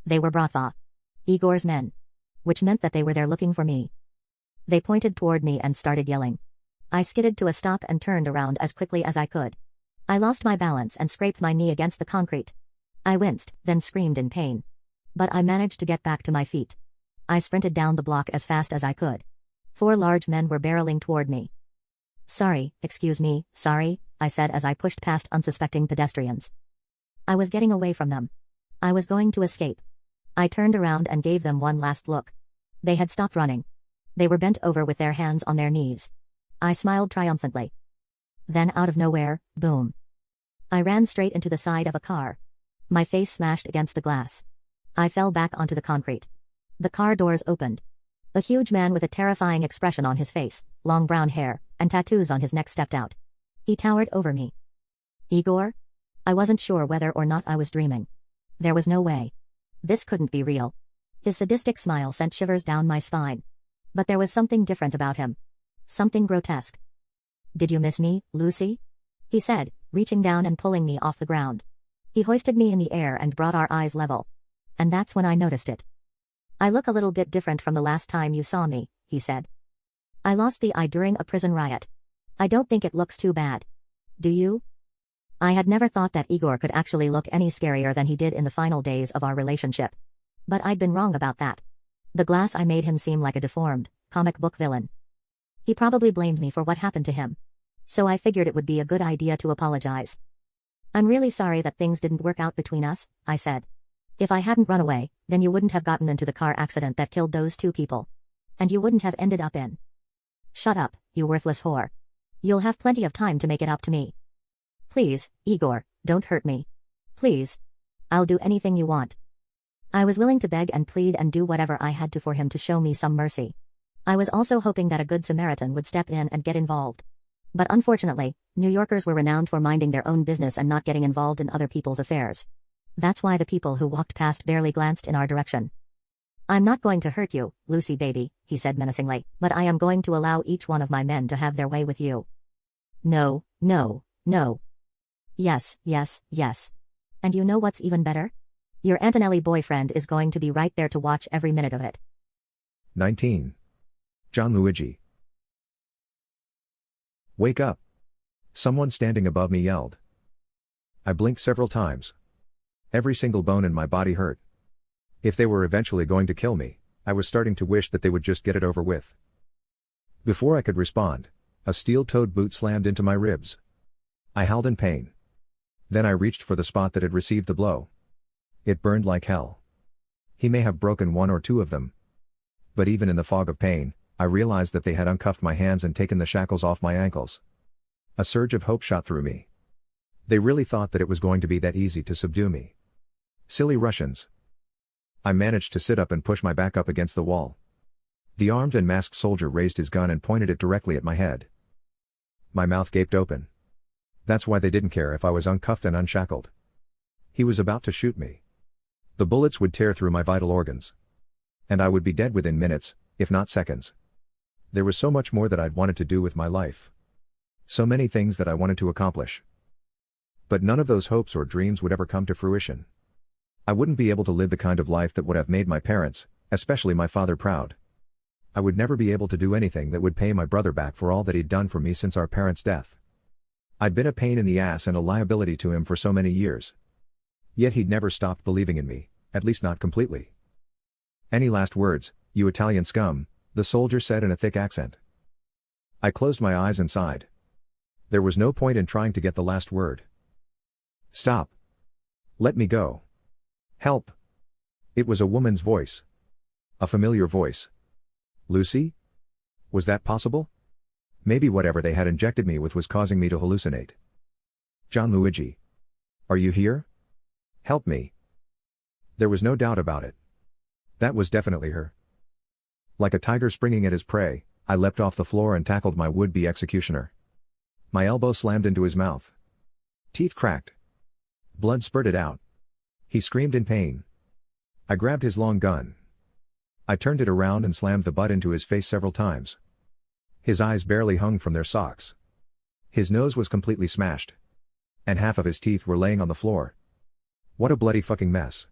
They were Bratva, Igor's men. Which meant that they were there looking for me. They pointed toward me and started yelling. I skidded to a stop and turned around as quickly as I could. I lost my balance and scraped my knee against the concrete. I winced, then screamed in pain. But I managed to get back to my feet. I sprinted down the block as fast as I could. 4 large men were barreling toward me. "Sorry, excuse me, sorry," I said as I pushed past unsuspecting pedestrians. I was getting away from them. I was going to escape. I turned around and gave them one last look. They had stopped running. They were bent over with their hands on their knees. I smiled triumphantly. Then out of nowhere, boom. I ran straight into the side of a car. My face smashed against the glass. I fell back onto the concrete. The car doors opened. A huge man with a terrifying expression on his face, long brown hair, and tattoos on his neck stepped out. He towered over me. Igor? I wasn't sure whether or not I was dreaming. There was no way. This couldn't be real. His sadistic smile sent shivers down my spine. But there was something different about him. Something grotesque. "Did you miss me, Lucy?" he said, reaching down and pulling me off the ground. He hoisted me in the air and brought our eyes level. And that's when I noticed it. "I look a little bit different from the last time you saw me," he said. "I lost the eye during a prison riot. I don't think it looks too bad. Do you?" I had never thought that Igor could actually look any scarier than he did in the final days of our relationship. But I'd been wrong about that. The glass eye made him seem like a deformed, comic book villain. He probably blamed me for what happened to him. So I figured it would be a good idea to apologize. "I'm really sorry that things didn't work out between us," I said. "If I hadn't run away, then you wouldn't have gotten into the car accident that killed those 2 people. And you wouldn't have ended up in." "Shut up, you worthless whore. You'll have plenty of time to make it up to me. Please, Igor, don't hurt me. Please. I'll do anything you want." I was willing to beg and plead and do whatever I had to for him to show me some mercy. I was also hoping that a good Samaritan would step in and get involved. But unfortunately, New Yorkers were renowned for minding their own business and not getting involved in other people's affairs. That's why the people who walked past barely glanced in our direction. "I'm not going to hurt you, Lucy baby," he said menacingly, "but I am going to allow each one of my men to have their way with you." "No, no, no. Yes, yes, yes. And you know what's even better? Your Antonelli boyfriend is going to be right there to watch every minute of it." 19. John Luigi. "Wake up!" Someone standing above me yelled. I blinked several times. Every single bone in my body hurt. If they were eventually going to kill me, I was starting to wish that they would just get it over with. Before I could respond, a steel-toed boot slammed into my ribs. I howled in pain. Then I reached for the spot that had received the blow. It burned like hell. He may have broken 1 or 2 of them. But even in the fog of pain, I realized that they had uncuffed my hands and taken the shackles off my ankles. A surge of hope shot through me. They really thought that it was going to be that easy to subdue me. Silly Russians. I managed to sit up and push my back up against the wall. The armed and masked soldier raised his gun and pointed it directly at my head. My mouth gaped open. That's why they didn't care if I was uncuffed and unshackled. He was about to shoot me. The bullets would tear through my vital organs. And I would be dead within minutes, if not seconds. There was so much more that I'd wanted to do with my life. So many things that I wanted to accomplish. But none of those hopes or dreams would ever come to fruition. I wouldn't be able to live the kind of life that would have made my parents, especially my father, proud. I would never be able to do anything that would pay my brother back for all that he'd done for me since our parents' death. I'd been a pain in the ass and a liability to him for so many years. Yet he'd never stopped believing in me, at least not completely. "Any last words, you Italian scum?" the soldier said in a thick accent. I closed my eyes and sighed. There was no point in trying to get the last word. "Stop. Let me go. Help." It was a woman's voice. A familiar voice. Lucy? Was that possible? Maybe whatever they had injected me with was causing me to hallucinate. "John Luigi. Are you here? Help me." There was no doubt about it. That was definitely her. Like a tiger springing at his prey, I leapt off the floor and tackled my would-be executioner. My elbow slammed into his mouth. Teeth cracked. Blood spurted out. He screamed in pain. I grabbed his long gun. I turned it around and slammed the butt into his face several times. His eyes barely hung from their sockets. His nose was completely smashed. And half of his teeth were laying on the floor. What a bloody fucking mess.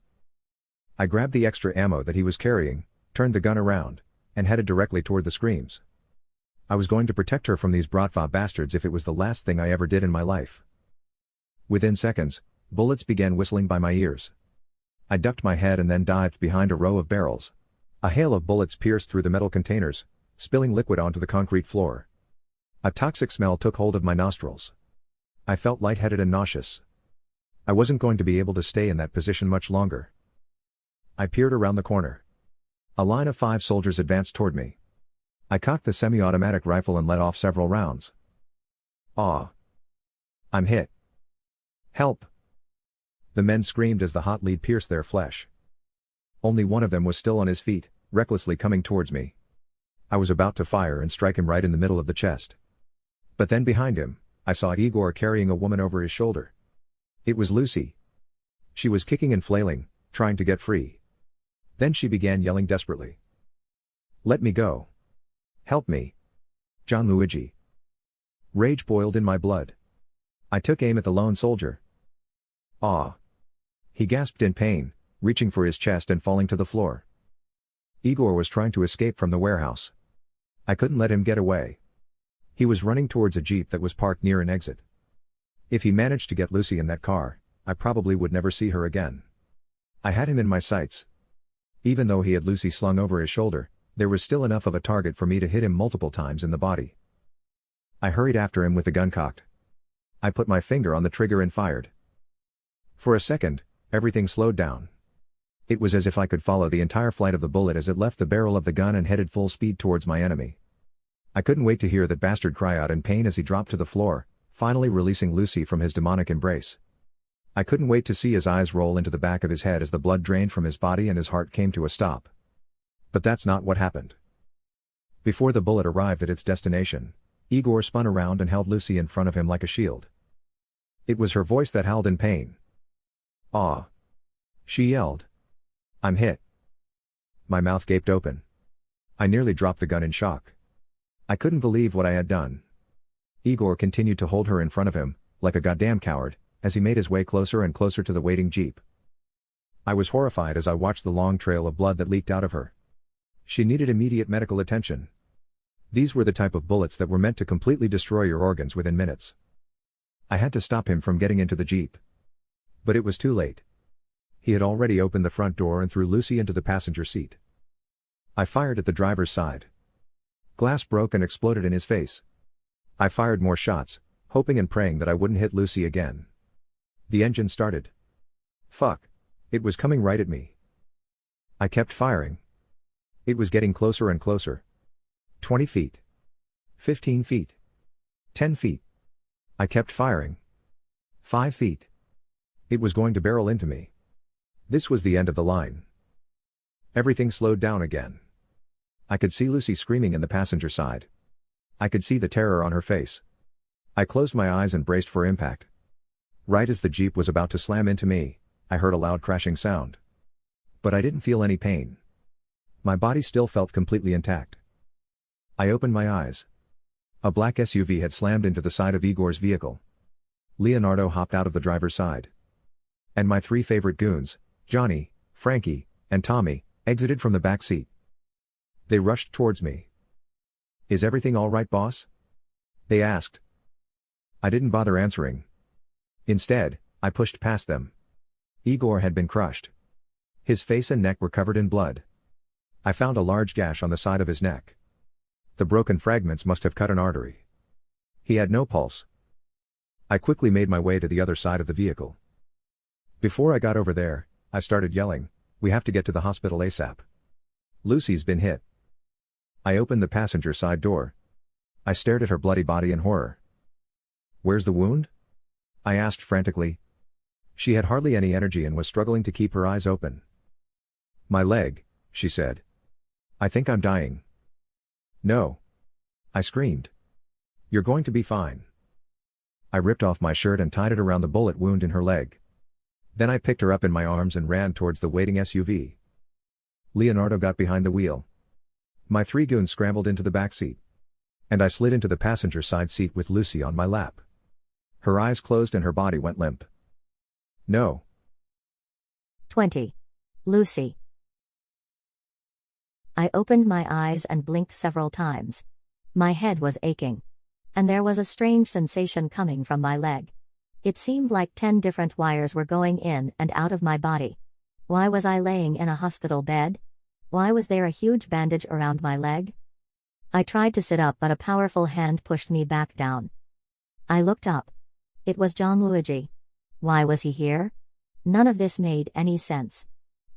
I grabbed the extra ammo that he was carrying, turned the gun around, and headed directly toward the screams. I was going to protect her from these Bratva bastards if it was the last thing I ever did in my life. Within seconds, bullets began whistling by my ears. I ducked my head and then dived behind a row of barrels. A hail of bullets pierced through the metal containers, spilling liquid onto the concrete floor. A toxic smell took hold of my nostrils. I felt lightheaded and nauseous. I wasn't going to be able to stay in that position much longer. I peered around the corner. A line of 5 soldiers advanced toward me. I cocked the semi-automatic rifle and let off several rounds. "Aw! I'm hit. Help!" The men screamed as the hot lead pierced their flesh. Only one of them was still on his feet, recklessly coming towards me. I was about to fire and strike him right in the middle of the chest. But then behind him, I saw Igor carrying a woman over his shoulder. It was Lucy. She was kicking and flailing, trying to get free. Then she began yelling desperately. "Let me go. Help me. John Luigi." Rage boiled in my blood. I took aim at the lone soldier. "Aw!" He gasped in pain, reaching for his chest and falling to the floor. Igor was trying to escape from the warehouse. I couldn't let him get away. He was running towards a jeep that was parked near an exit. If he managed to get Lucy in that car, I probably would never see her again. I had him in my sights. Even though he had Lucy slung over his shoulder, there was still enough of a target for me to hit him multiple times in the body. I hurried after him with the gun cocked. I put my finger on the trigger and fired. For a second, everything slowed down. It was as if I could follow the entire flight of the bullet as it left the barrel of the gun and headed full speed towards my enemy. I couldn't wait to hear that bastard cry out in pain as he dropped to the floor, finally releasing Lucy from his demonic embrace. I couldn't wait to see his eyes roll into the back of his head as the blood drained from his body and his heart came to a stop. But that's not what happened. Before the bullet arrived at its destination, Igor spun around and held Lucy in front of him like a shield. It was her voice that howled in pain. "Aw!" she yelled. "I'm hit." My mouth gaped open. I nearly dropped the gun in shock. I couldn't believe what I had done. Igor continued to hold her in front of him, like a goddamn coward, as he made his way closer and closer to the waiting jeep. I was horrified as I watched the long trail of blood that leaked out of her. She needed immediate medical attention. These were the type of bullets that were meant to completely destroy your organs within minutes. I had to stop him from getting into the jeep. But it was too late. He had already opened the front door and threw Lucy into the passenger seat. I fired at the driver's side. Glass broke and exploded in his face. I fired more shots, hoping and praying that I wouldn't hit Lucy again. The engine started. Fuck. It was coming right at me. I kept firing. It was getting closer and closer. 20 feet. 15 feet. 10 feet. I kept firing. 5 feet. It was going to barrel into me. This was the end of the line. Everything slowed down again. I could see Lucy screaming in the passenger side. I could see the terror on her face. I closed my eyes and braced for impact. Right as the jeep was about to slam into me, I heard a loud crashing sound. But I didn't feel any pain. My body still felt completely intact. I opened my eyes. A black SUV had slammed into the side of Igor's vehicle. Leonardo hopped out of the driver's side. And my 3 favorite goons, Johnny, Frankie, and Tommy, exited from the back seat. They rushed towards me. "Is everything all right, boss?" they asked. I didn't bother answering. Instead, I pushed past them. Igor had been crushed. His face and neck were covered in blood. I found a large gash on the side of his neck. The broken fragments must have cut an artery. He had no pulse. I quickly made my way to the other side of the vehicle. Before I got over there, I started yelling, "We have to get to the hospital ASAP. Lucy's been hit." I opened the passenger side door. I stared at her bloody body in horror. "Where's the wound?" I asked frantically. She had hardly any energy and was struggling to keep her eyes open. "My leg," she said. "I think I'm dying." "No. I screamed. You're going to be fine. I ripped off my shirt and tied it around the bullet wound in her leg. Then I picked her up in my arms and ran towards the waiting SUV. Leonardo got behind the wheel. My 3 goons scrambled into the back seat. And I slid into the passenger side seat with Lucy on my lap. Her eyes closed and her body went limp. No. 20. Lucy. I opened my eyes and blinked several times. My head was aching. And there was a strange sensation coming from my leg. It seemed like 10 different wires were going in and out of my body. Why was I laying in a hospital bed? Why was there a huge bandage around my leg? I tried to sit up, but a powerful hand pushed me back down. I looked up. It was Gianluigi. Why was he here? None of this made any sense.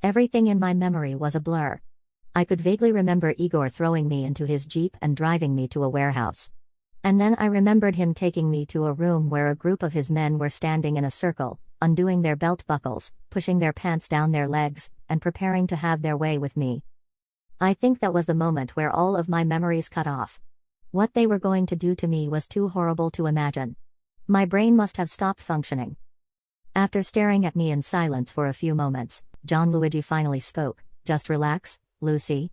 Everything in my memory was a blur. I could vaguely remember Igor throwing me into his Jeep and driving me to a warehouse. And then I remembered him taking me to a room where a group of his men were standing in a circle, undoing their belt buckles, pushing their pants down their legs, and preparing to have their way with me. I think that was the moment where all of my memories cut off. What they were going to do to me was too horrible to imagine. My brain must have stopped functioning. After staring at me in silence for a few moments, Gianluigi finally spoke. Just relax, Lucy.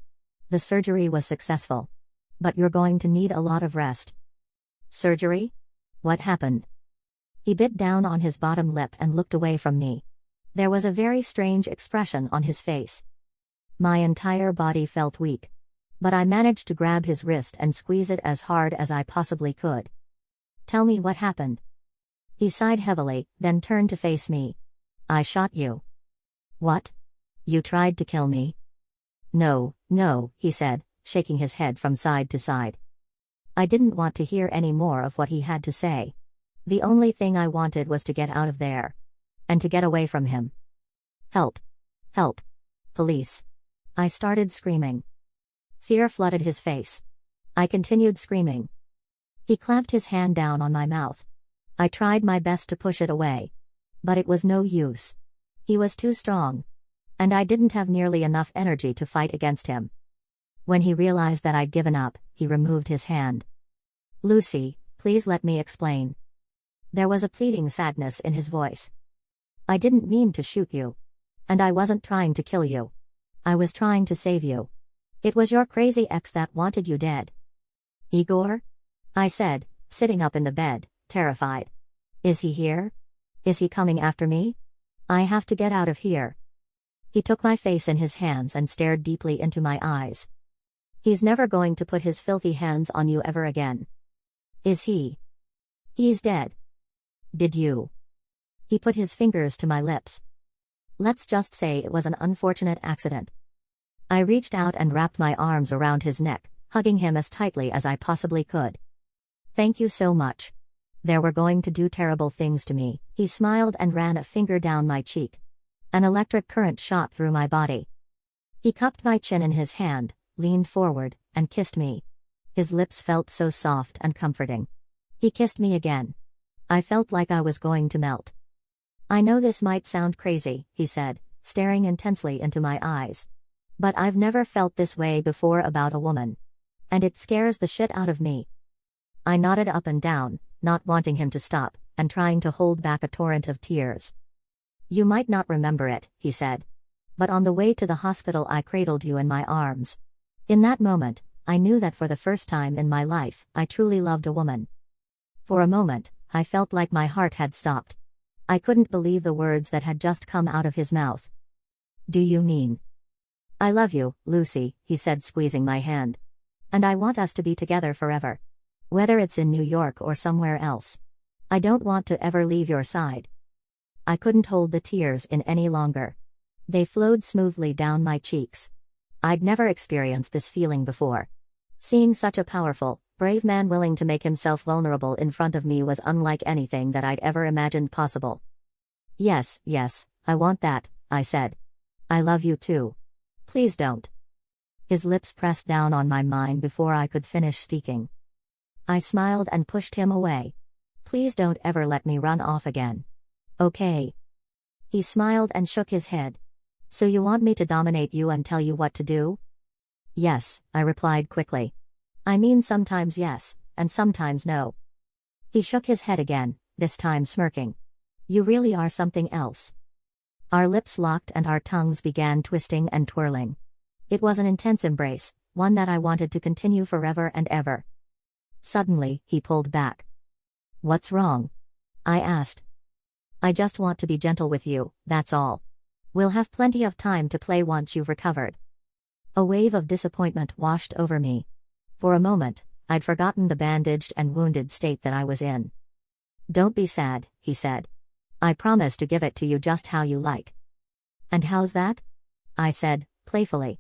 The surgery was successful. But you're going to need a lot of rest. Surgery? What happened? He bit down on his bottom lip and looked away from me. There was a very strange expression on his face. My entire body felt weak. But I managed to grab his wrist and squeeze it as hard as I possibly could. Tell me what happened. He sighed heavily, then turned to face me. I shot you. What? You tried to kill me? No, he said, shaking his head from side to side. I didn't want to hear any more of what he had to say. The only thing I wanted was to get out of there. And to get away from him. Help. Help. Police. I started screaming. Fear flooded his face. I continued screaming. He clamped his hand down on my mouth. I tried my best to push it away. But it was no use. He was too strong. And I didn't have nearly enough energy to fight against him. When he realized that I'd given up, he removed his hand. Lucy, please let me explain. There was a pleading sadness in his voice. I didn't mean to shoot you. And I wasn't trying to kill you. I was trying to save you. It was your crazy ex that wanted you dead. Igor? I said, sitting up in the bed, terrified. Is he here? Is he coming after me? I have to get out of here. He took my face in his hands and stared deeply into my eyes. He's never going to put his filthy hands on you ever again. Is he? He's dead. Did you? He put his fingers to my lips. Let's just say it was an unfortunate accident. I reached out and wrapped my arms around his neck, hugging him as tightly as I possibly could. Thank you so much. They were going to do terrible things to me. He smiled and ran a finger down my cheek. An electric current shot through my body. He cupped my chin in his hand, leaned forward, and kissed me. His lips felt so soft and comforting. He kissed me again. I felt like I was going to melt. I know this might sound crazy, he said, staring intensely into my eyes. But I've never felt this way before about a woman. And it scares the shit out of me. I nodded up and down, not wanting him to stop, and trying to hold back a torrent of tears. You might not remember it, he said. But on the way to the hospital I cradled you in my arms. In that moment, I knew that for the first time in my life, I truly loved a woman. For a moment, I felt like my heart had stopped. I couldn't believe the words that had just come out of his mouth. Do you mean? I love you, Lucy, he said, squeezing my hand. And I want us to be together forever. Whether it's in New York or somewhere else. I don't want to ever leave your side. I couldn't hold the tears in any longer. They flowed smoothly down my cheeks. I'd never experienced this feeling before. Seeing such a powerful, brave man willing to make himself vulnerable in front of me was unlike anything that I'd ever imagined possible. Yes, I want that, I said. I love you too. Please don't. His lips pressed down on my mind before I could finish speaking. I smiled and pushed him away. Please don't ever let me run off again. Okay. He smiled and shook his head. So you want me to dominate you and tell you what to do? Yes, I replied quickly. I mean, sometimes yes, and sometimes no. He shook his head again, this time smirking. You really are something else. Our lips locked and our tongues began twisting and twirling. It was an intense embrace, one that I wanted to continue forever and ever. Suddenly, he pulled back. What's wrong? I asked. I just want to be gentle with you, that's all. We'll have plenty of time to play once you've recovered. A wave of disappointment washed over me. For a moment, I'd forgotten the bandaged and wounded state that I was in. Don't be sad, he said. I promise to give it to you just how you like. And how's that? I said, playfully.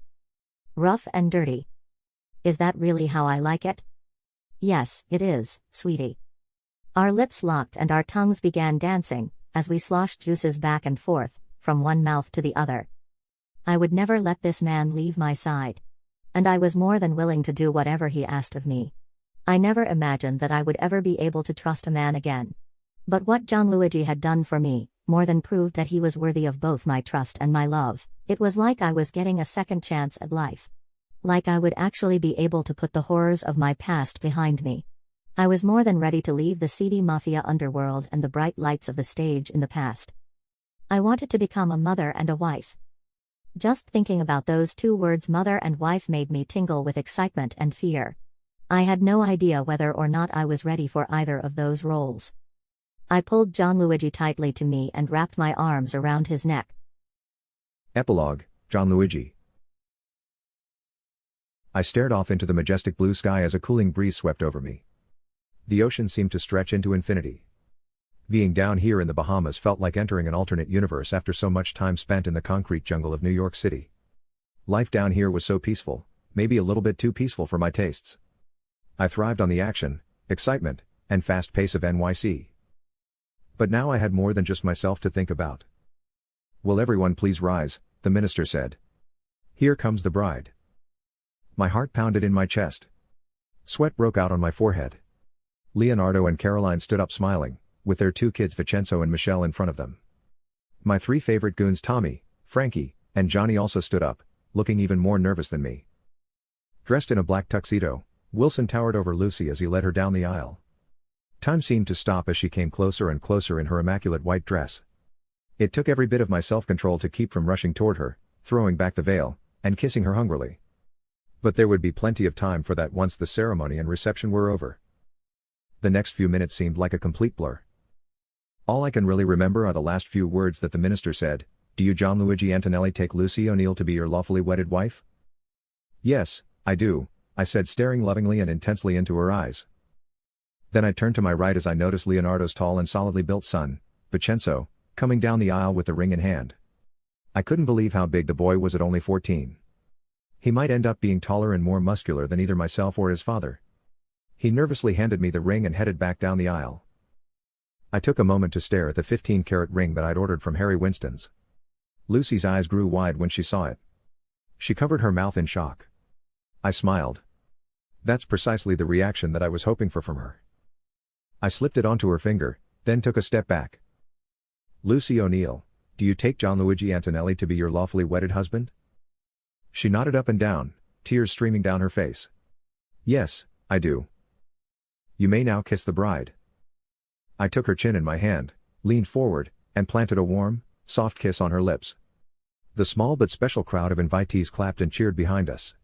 Rough and dirty. Is that really how I like it? Yes, it is, sweetie. Our lips locked and our tongues began dancing, as we sloshed juices back and forth, from one mouth to the other. I would never let this man leave my side. And I was more than willing to do whatever he asked of me. I never imagined that I would ever be able to trust a man again. But what Gianluigi had done for me, more than proved that he was worthy of both my trust and my love. It was like I was getting a second chance at life. Like I would actually be able to put the horrors of my past behind me. I was more than ready to leave the seedy mafia underworld and the bright lights of the stage in the past. I wanted to become a mother and a wife. Just thinking about those two words, mother and wife, made me tingle with excitement and fear. I had no idea whether or not I was ready for either of those roles. I pulled Gianluigi tightly to me and wrapped my arms around his neck. Epilogue, Gianluigi. I stared off into the majestic blue sky as a cooling breeze swept over me. The ocean seemed to stretch into infinity. Being down here in the Bahamas felt like entering an alternate universe after so much time spent in the concrete jungle of New York City. Life down here was so peaceful, maybe a little bit too peaceful for my tastes. I thrived on the action, excitement, and fast pace of NYC. But now I had more than just myself to think about. Will everyone please rise, the minister said. Here comes the bride. My heart pounded in my chest. Sweat broke out on my forehead. Leonardo and Caroline stood up smiling, with their two kids Vincenzo and Michelle in front of them. My three favorite goons Tommy, Frankie, and Johnny also stood up, looking even more nervous than me. Dressed in a black tuxedo, Wilson towered over Lucy as he led her down the aisle. Time seemed to stop as she came closer and closer in her immaculate white dress. It took every bit of my self-control to keep from rushing toward her, throwing back the veil, and kissing her hungrily. But there would be plenty of time for that once the ceremony and reception were over. The next few minutes seemed like a complete blur. All I can really remember are the last few words that the minister said. Do you, Gianluigi Antonelli, take Lucy O'Neill to be your lawfully wedded wife? Yes, I do, I said, staring lovingly and intensely into her eyes. Then I turned to my right as I noticed Leonardo's tall and solidly built son, Vincenzo, coming down the aisle with the ring in hand. I couldn't believe how big the boy was at only 14. He might end up being taller and more muscular than either myself or his father. He nervously handed me the ring and headed back down the aisle. I took a moment to stare at the 15-carat ring that I'd ordered from Harry Winston's. Lucy's eyes grew wide when she saw it. She covered her mouth in shock. I smiled. That's precisely the reaction that I was hoping for from her. I slipped it onto her finger, then took a step back. Lucy O'Neill, do you take Gianluigi Antonelli to be your lawfully wedded husband? She nodded up and down, tears streaming down her face. Yes, I do. You may now kiss the bride. I took her chin in my hand, leaned forward, and planted a warm, soft kiss on her lips. The small but special crowd of invitees clapped and cheered behind us.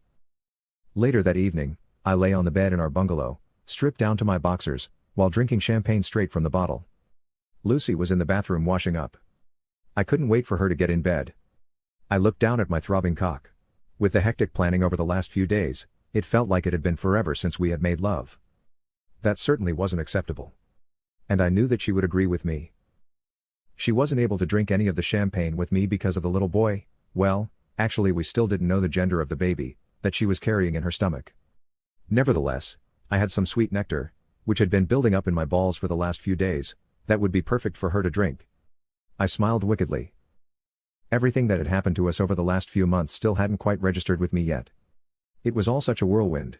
Later that evening, I lay on the bed in our bungalow, stripped down to my boxers, while drinking champagne straight from the bottle. Lucy was in the bathroom washing up. I couldn't wait for her to get in bed. I looked down at my throbbing cock. With the hectic planning over the last few days, it felt like it had been forever since we had made love. That certainly wasn't acceptable. And I knew that she would agree with me. She wasn't able to drink any of the champagne with me because of the little boy. Well, actually we still didn't know the gender of the baby that she was carrying in her stomach. Nevertheless, I had some sweet nectar, which had been building up in my balls for the last few days, that would be perfect for her to drink. I smiled wickedly. Everything that had happened to us over the last few months still hadn't quite registered with me yet. It was all such a whirlwind.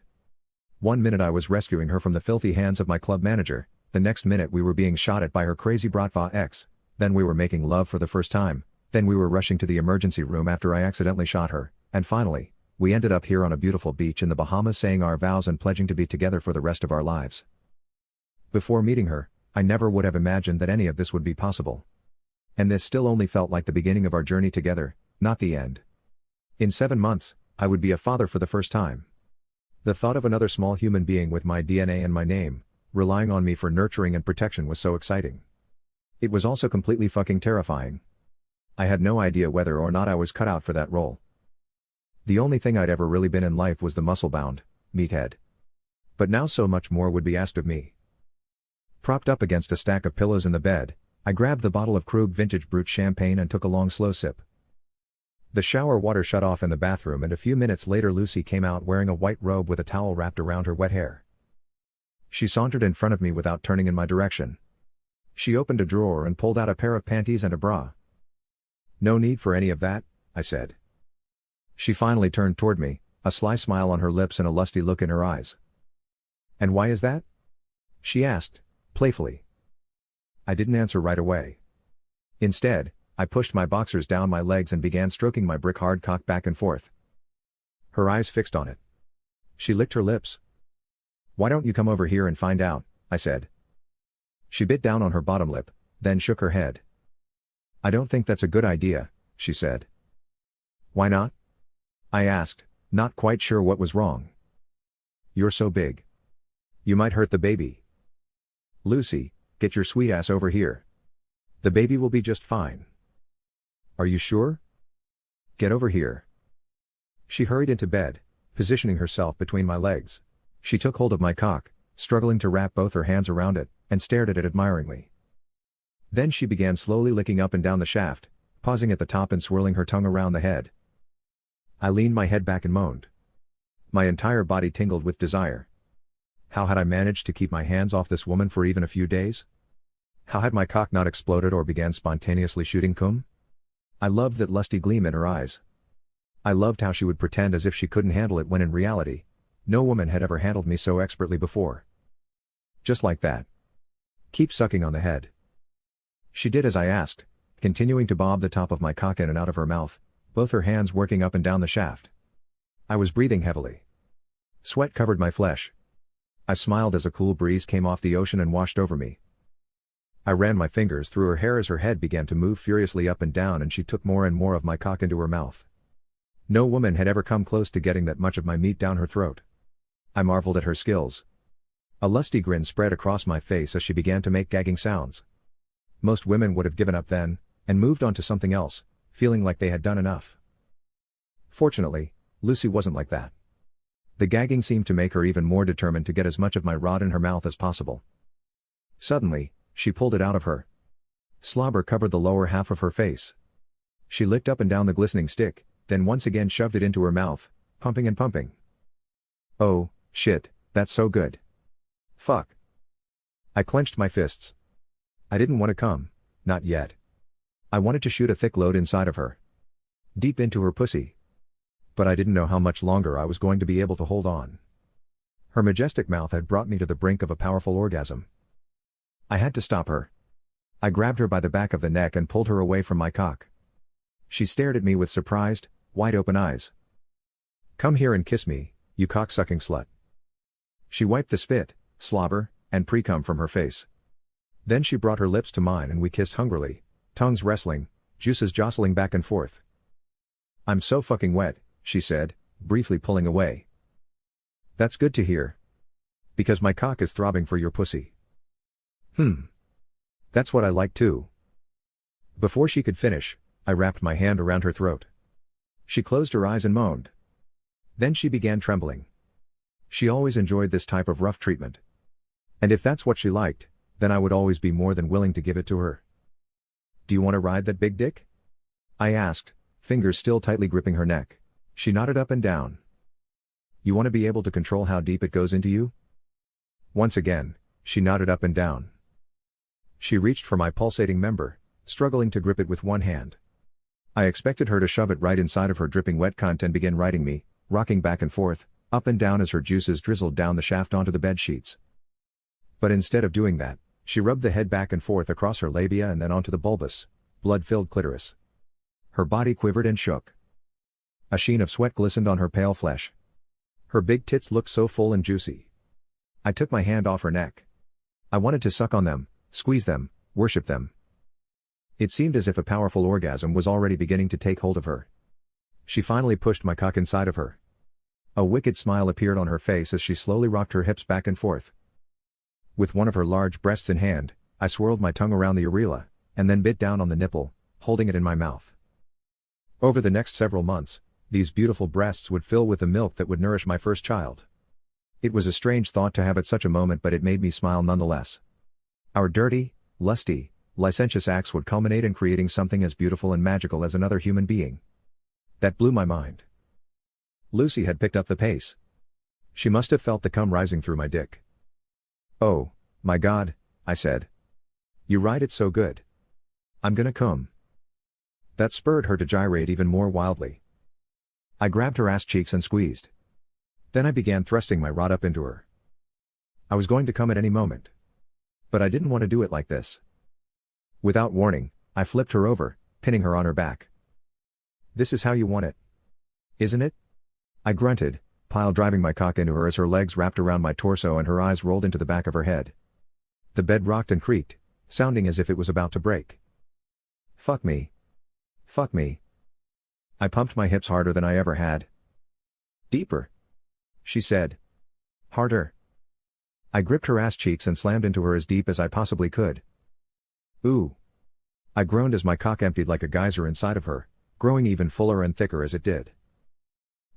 One minute I was rescuing her from the filthy hands of my club manager, the next minute we were being shot at by her crazy Bratva ex, then we were making love for the first time, then we were rushing to the emergency room after I accidentally shot her, and finally, we ended up here on a beautiful beach in the Bahamas saying our vows and pledging to be together for the rest of our lives. Before meeting her, I never would have imagined that any of this would be possible. And this still only felt like the beginning of our journey together, not the end. In 7 months, I would be a father for the first time. The thought of another small human being with my DNA and my name, relying on me for nurturing and protection was so exciting. It was also completely fucking terrifying. I had no idea whether or not I was cut out for that role. The only thing I'd ever really been in life was the muscle-bound, meathead. But now so much more would be asked of me. Propped up against a stack of pillows in the bed, I grabbed the bottle of Krug Vintage Brut champagne and took a long slow sip. The shower water shut off in the bathroom and a few minutes later Lucy came out wearing a white robe with a towel wrapped around her wet hair. She sauntered in front of me without turning in my direction. She opened a drawer and pulled out a pair of panties and a bra. "No need for any of that," I said. She finally turned toward me, a sly smile on her lips and a lusty look in her eyes. "And why is that?" she asked, playfully. I didn't answer right away. Instead, I pushed my boxers down my legs and began stroking my brick-hard cock back and forth. Her eyes fixed on it. She licked her lips. "Why don't you come over here and find out?" I said. She bit down on her bottom lip, then shook her head. "I don't think that's a good idea," she said. "Why not?" I asked, not quite sure what was wrong. "You're so big. You might hurt the baby." "Lucy, get your sweet ass over here. The baby will be just fine." "Are you sure?" "Get over here." She hurried into bed, positioning herself between my legs. She took hold of my cock, struggling to wrap both her hands around it, and stared at it admiringly. Then she began slowly licking up and down the shaft, pausing at the top and swirling her tongue around the head. I leaned my head back and moaned. My entire body tingled with desire. How had I managed to keep my hands off this woman for even a few days? How had my cock not exploded or began spontaneously shooting cum? I loved that lusty gleam in her eyes. I loved how she would pretend as if she couldn't handle it when in reality, no woman had ever handled me so expertly before. Just like that. "Keep sucking on the head." She did as I asked, continuing to bob the top of my cock in and out of her mouth, both her hands working up and down the shaft. I was breathing heavily. Sweat covered my flesh. I smiled as a cool breeze came off the ocean and washed over me. I ran my fingers through her hair as her head began to move furiously up and down and she took more and more of my cock into her mouth. No woman had ever come close to getting that much of my meat down her throat. I marveled at her skills. A lusty grin spread across my face as she began to make gagging sounds. Most women would have given up then, and moved on to something else, feeling like they had done enough. Fortunately, Lucy wasn't like that. The gagging seemed to make her even more determined to get as much of my rod in her mouth as possible. Suddenly, she pulled it out of her. Slobber covered the lower half of her face. She licked up and down the glistening stick, then once again shoved it into her mouth, pumping and pumping. "Oh, shit, that's so good. Fuck." I clenched my fists. I didn't want to come, not yet. I wanted to shoot a thick load inside of her. Deep into her pussy. But I didn't know how much longer I was going to be able to hold on. Her majestic mouth had brought me to the brink of a powerful orgasm. I had to stop her. I grabbed her by the back of the neck and pulled her away from my cock. She stared at me with surprised, wide-open eyes. "Come here and kiss me, you cock-sucking slut." She wiped the spit, slobber, and pre-cum from her face. Then she brought her lips to mine and we kissed hungrily, tongues wrestling, juices jostling back and forth. "I'm so fucking wet," she said, briefly pulling away. "That's good to hear. Because my cock is throbbing for your pussy." That's what I like too." Before she could finish, I wrapped my hand around her throat. She closed her eyes and moaned. Then she began trembling. She always enjoyed this type of rough treatment. And if that's what she liked, then I would always be more than willing to give it to her. "Do you want to ride that big dick?" I asked, fingers still tightly gripping her neck. She nodded up and down. "You want to be able to control how deep it goes into you?" Once again, she nodded up and down. She reached for my pulsating member, struggling to grip it with one hand. I expected her to shove it right inside of her dripping wet cunt and begin riding me, rocking back and forth, up and down as her juices drizzled down the shaft onto the bed sheets. But instead of doing that, she rubbed the head back and forth across her labia and then onto the bulbous, blood-filled clitoris. Her body quivered and shook. A sheen of sweat glistened on her pale flesh. Her big tits looked so full and juicy. I took my hand off her neck. I wanted to suck on them, squeeze them, worship them. It seemed as if a powerful orgasm was already beginning to take hold of her. She finally pushed my cock inside of her. A wicked smile appeared on her face as she slowly rocked her hips back and forth. With one of her large breasts in hand, I swirled my tongue around the areola, and then bit down on the nipple, holding it in my mouth. Over the next several months, these beautiful breasts would fill with the milk that would nourish my first child. It was a strange thought to have at such a moment, but it made me smile nonetheless. Our dirty, lusty, licentious acts would culminate in creating something as beautiful and magical as another human being. That blew my mind. Lucy had picked up the pace. She must have felt the cum rising through my dick. "Oh, my God," I said. "You ride it so good. I'm gonna cum." That spurred her to gyrate even more wildly. I grabbed her ass cheeks and squeezed. Then I began thrusting my rod up into her. I was going to come at any moment. But I didn't want to do it like this. Without warning, I flipped her over, pinning her on her back. "This is how you want it, isn't it?" I grunted, pile driving my cock into her as her legs wrapped around my torso and her eyes rolled into the back of her head. The bed rocked and creaked, sounding as if it was about to break. "Fuck me. Fuck me." I pumped my hips harder than I ever had. "Deeper," she said. "Harder." I gripped her ass cheeks and slammed into her as deep as I possibly could. "Ooh." I groaned as my cock emptied like a geyser inside of her, growing even fuller and thicker as it did.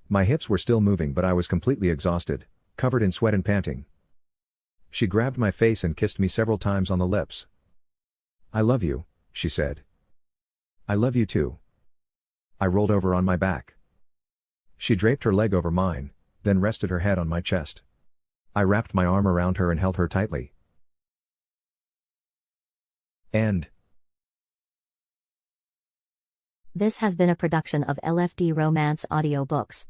My hips were still moving, but I was completely exhausted, covered in sweat and panting. She grabbed my face and kissed me several times on the lips. "I love you," she said. "I love you too." I rolled over on my back. She draped her leg over mine, then rested her head on my chest. I wrapped my arm around her and held her tightly. End. This has been a production of LFD Romance Audiobooks.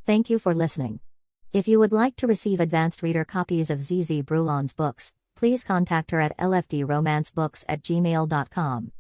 Thank you for listening. If you would like to receive advanced reader copies of ZZ Brulon's books, please contact her at lfdromancebooks@gmail.com.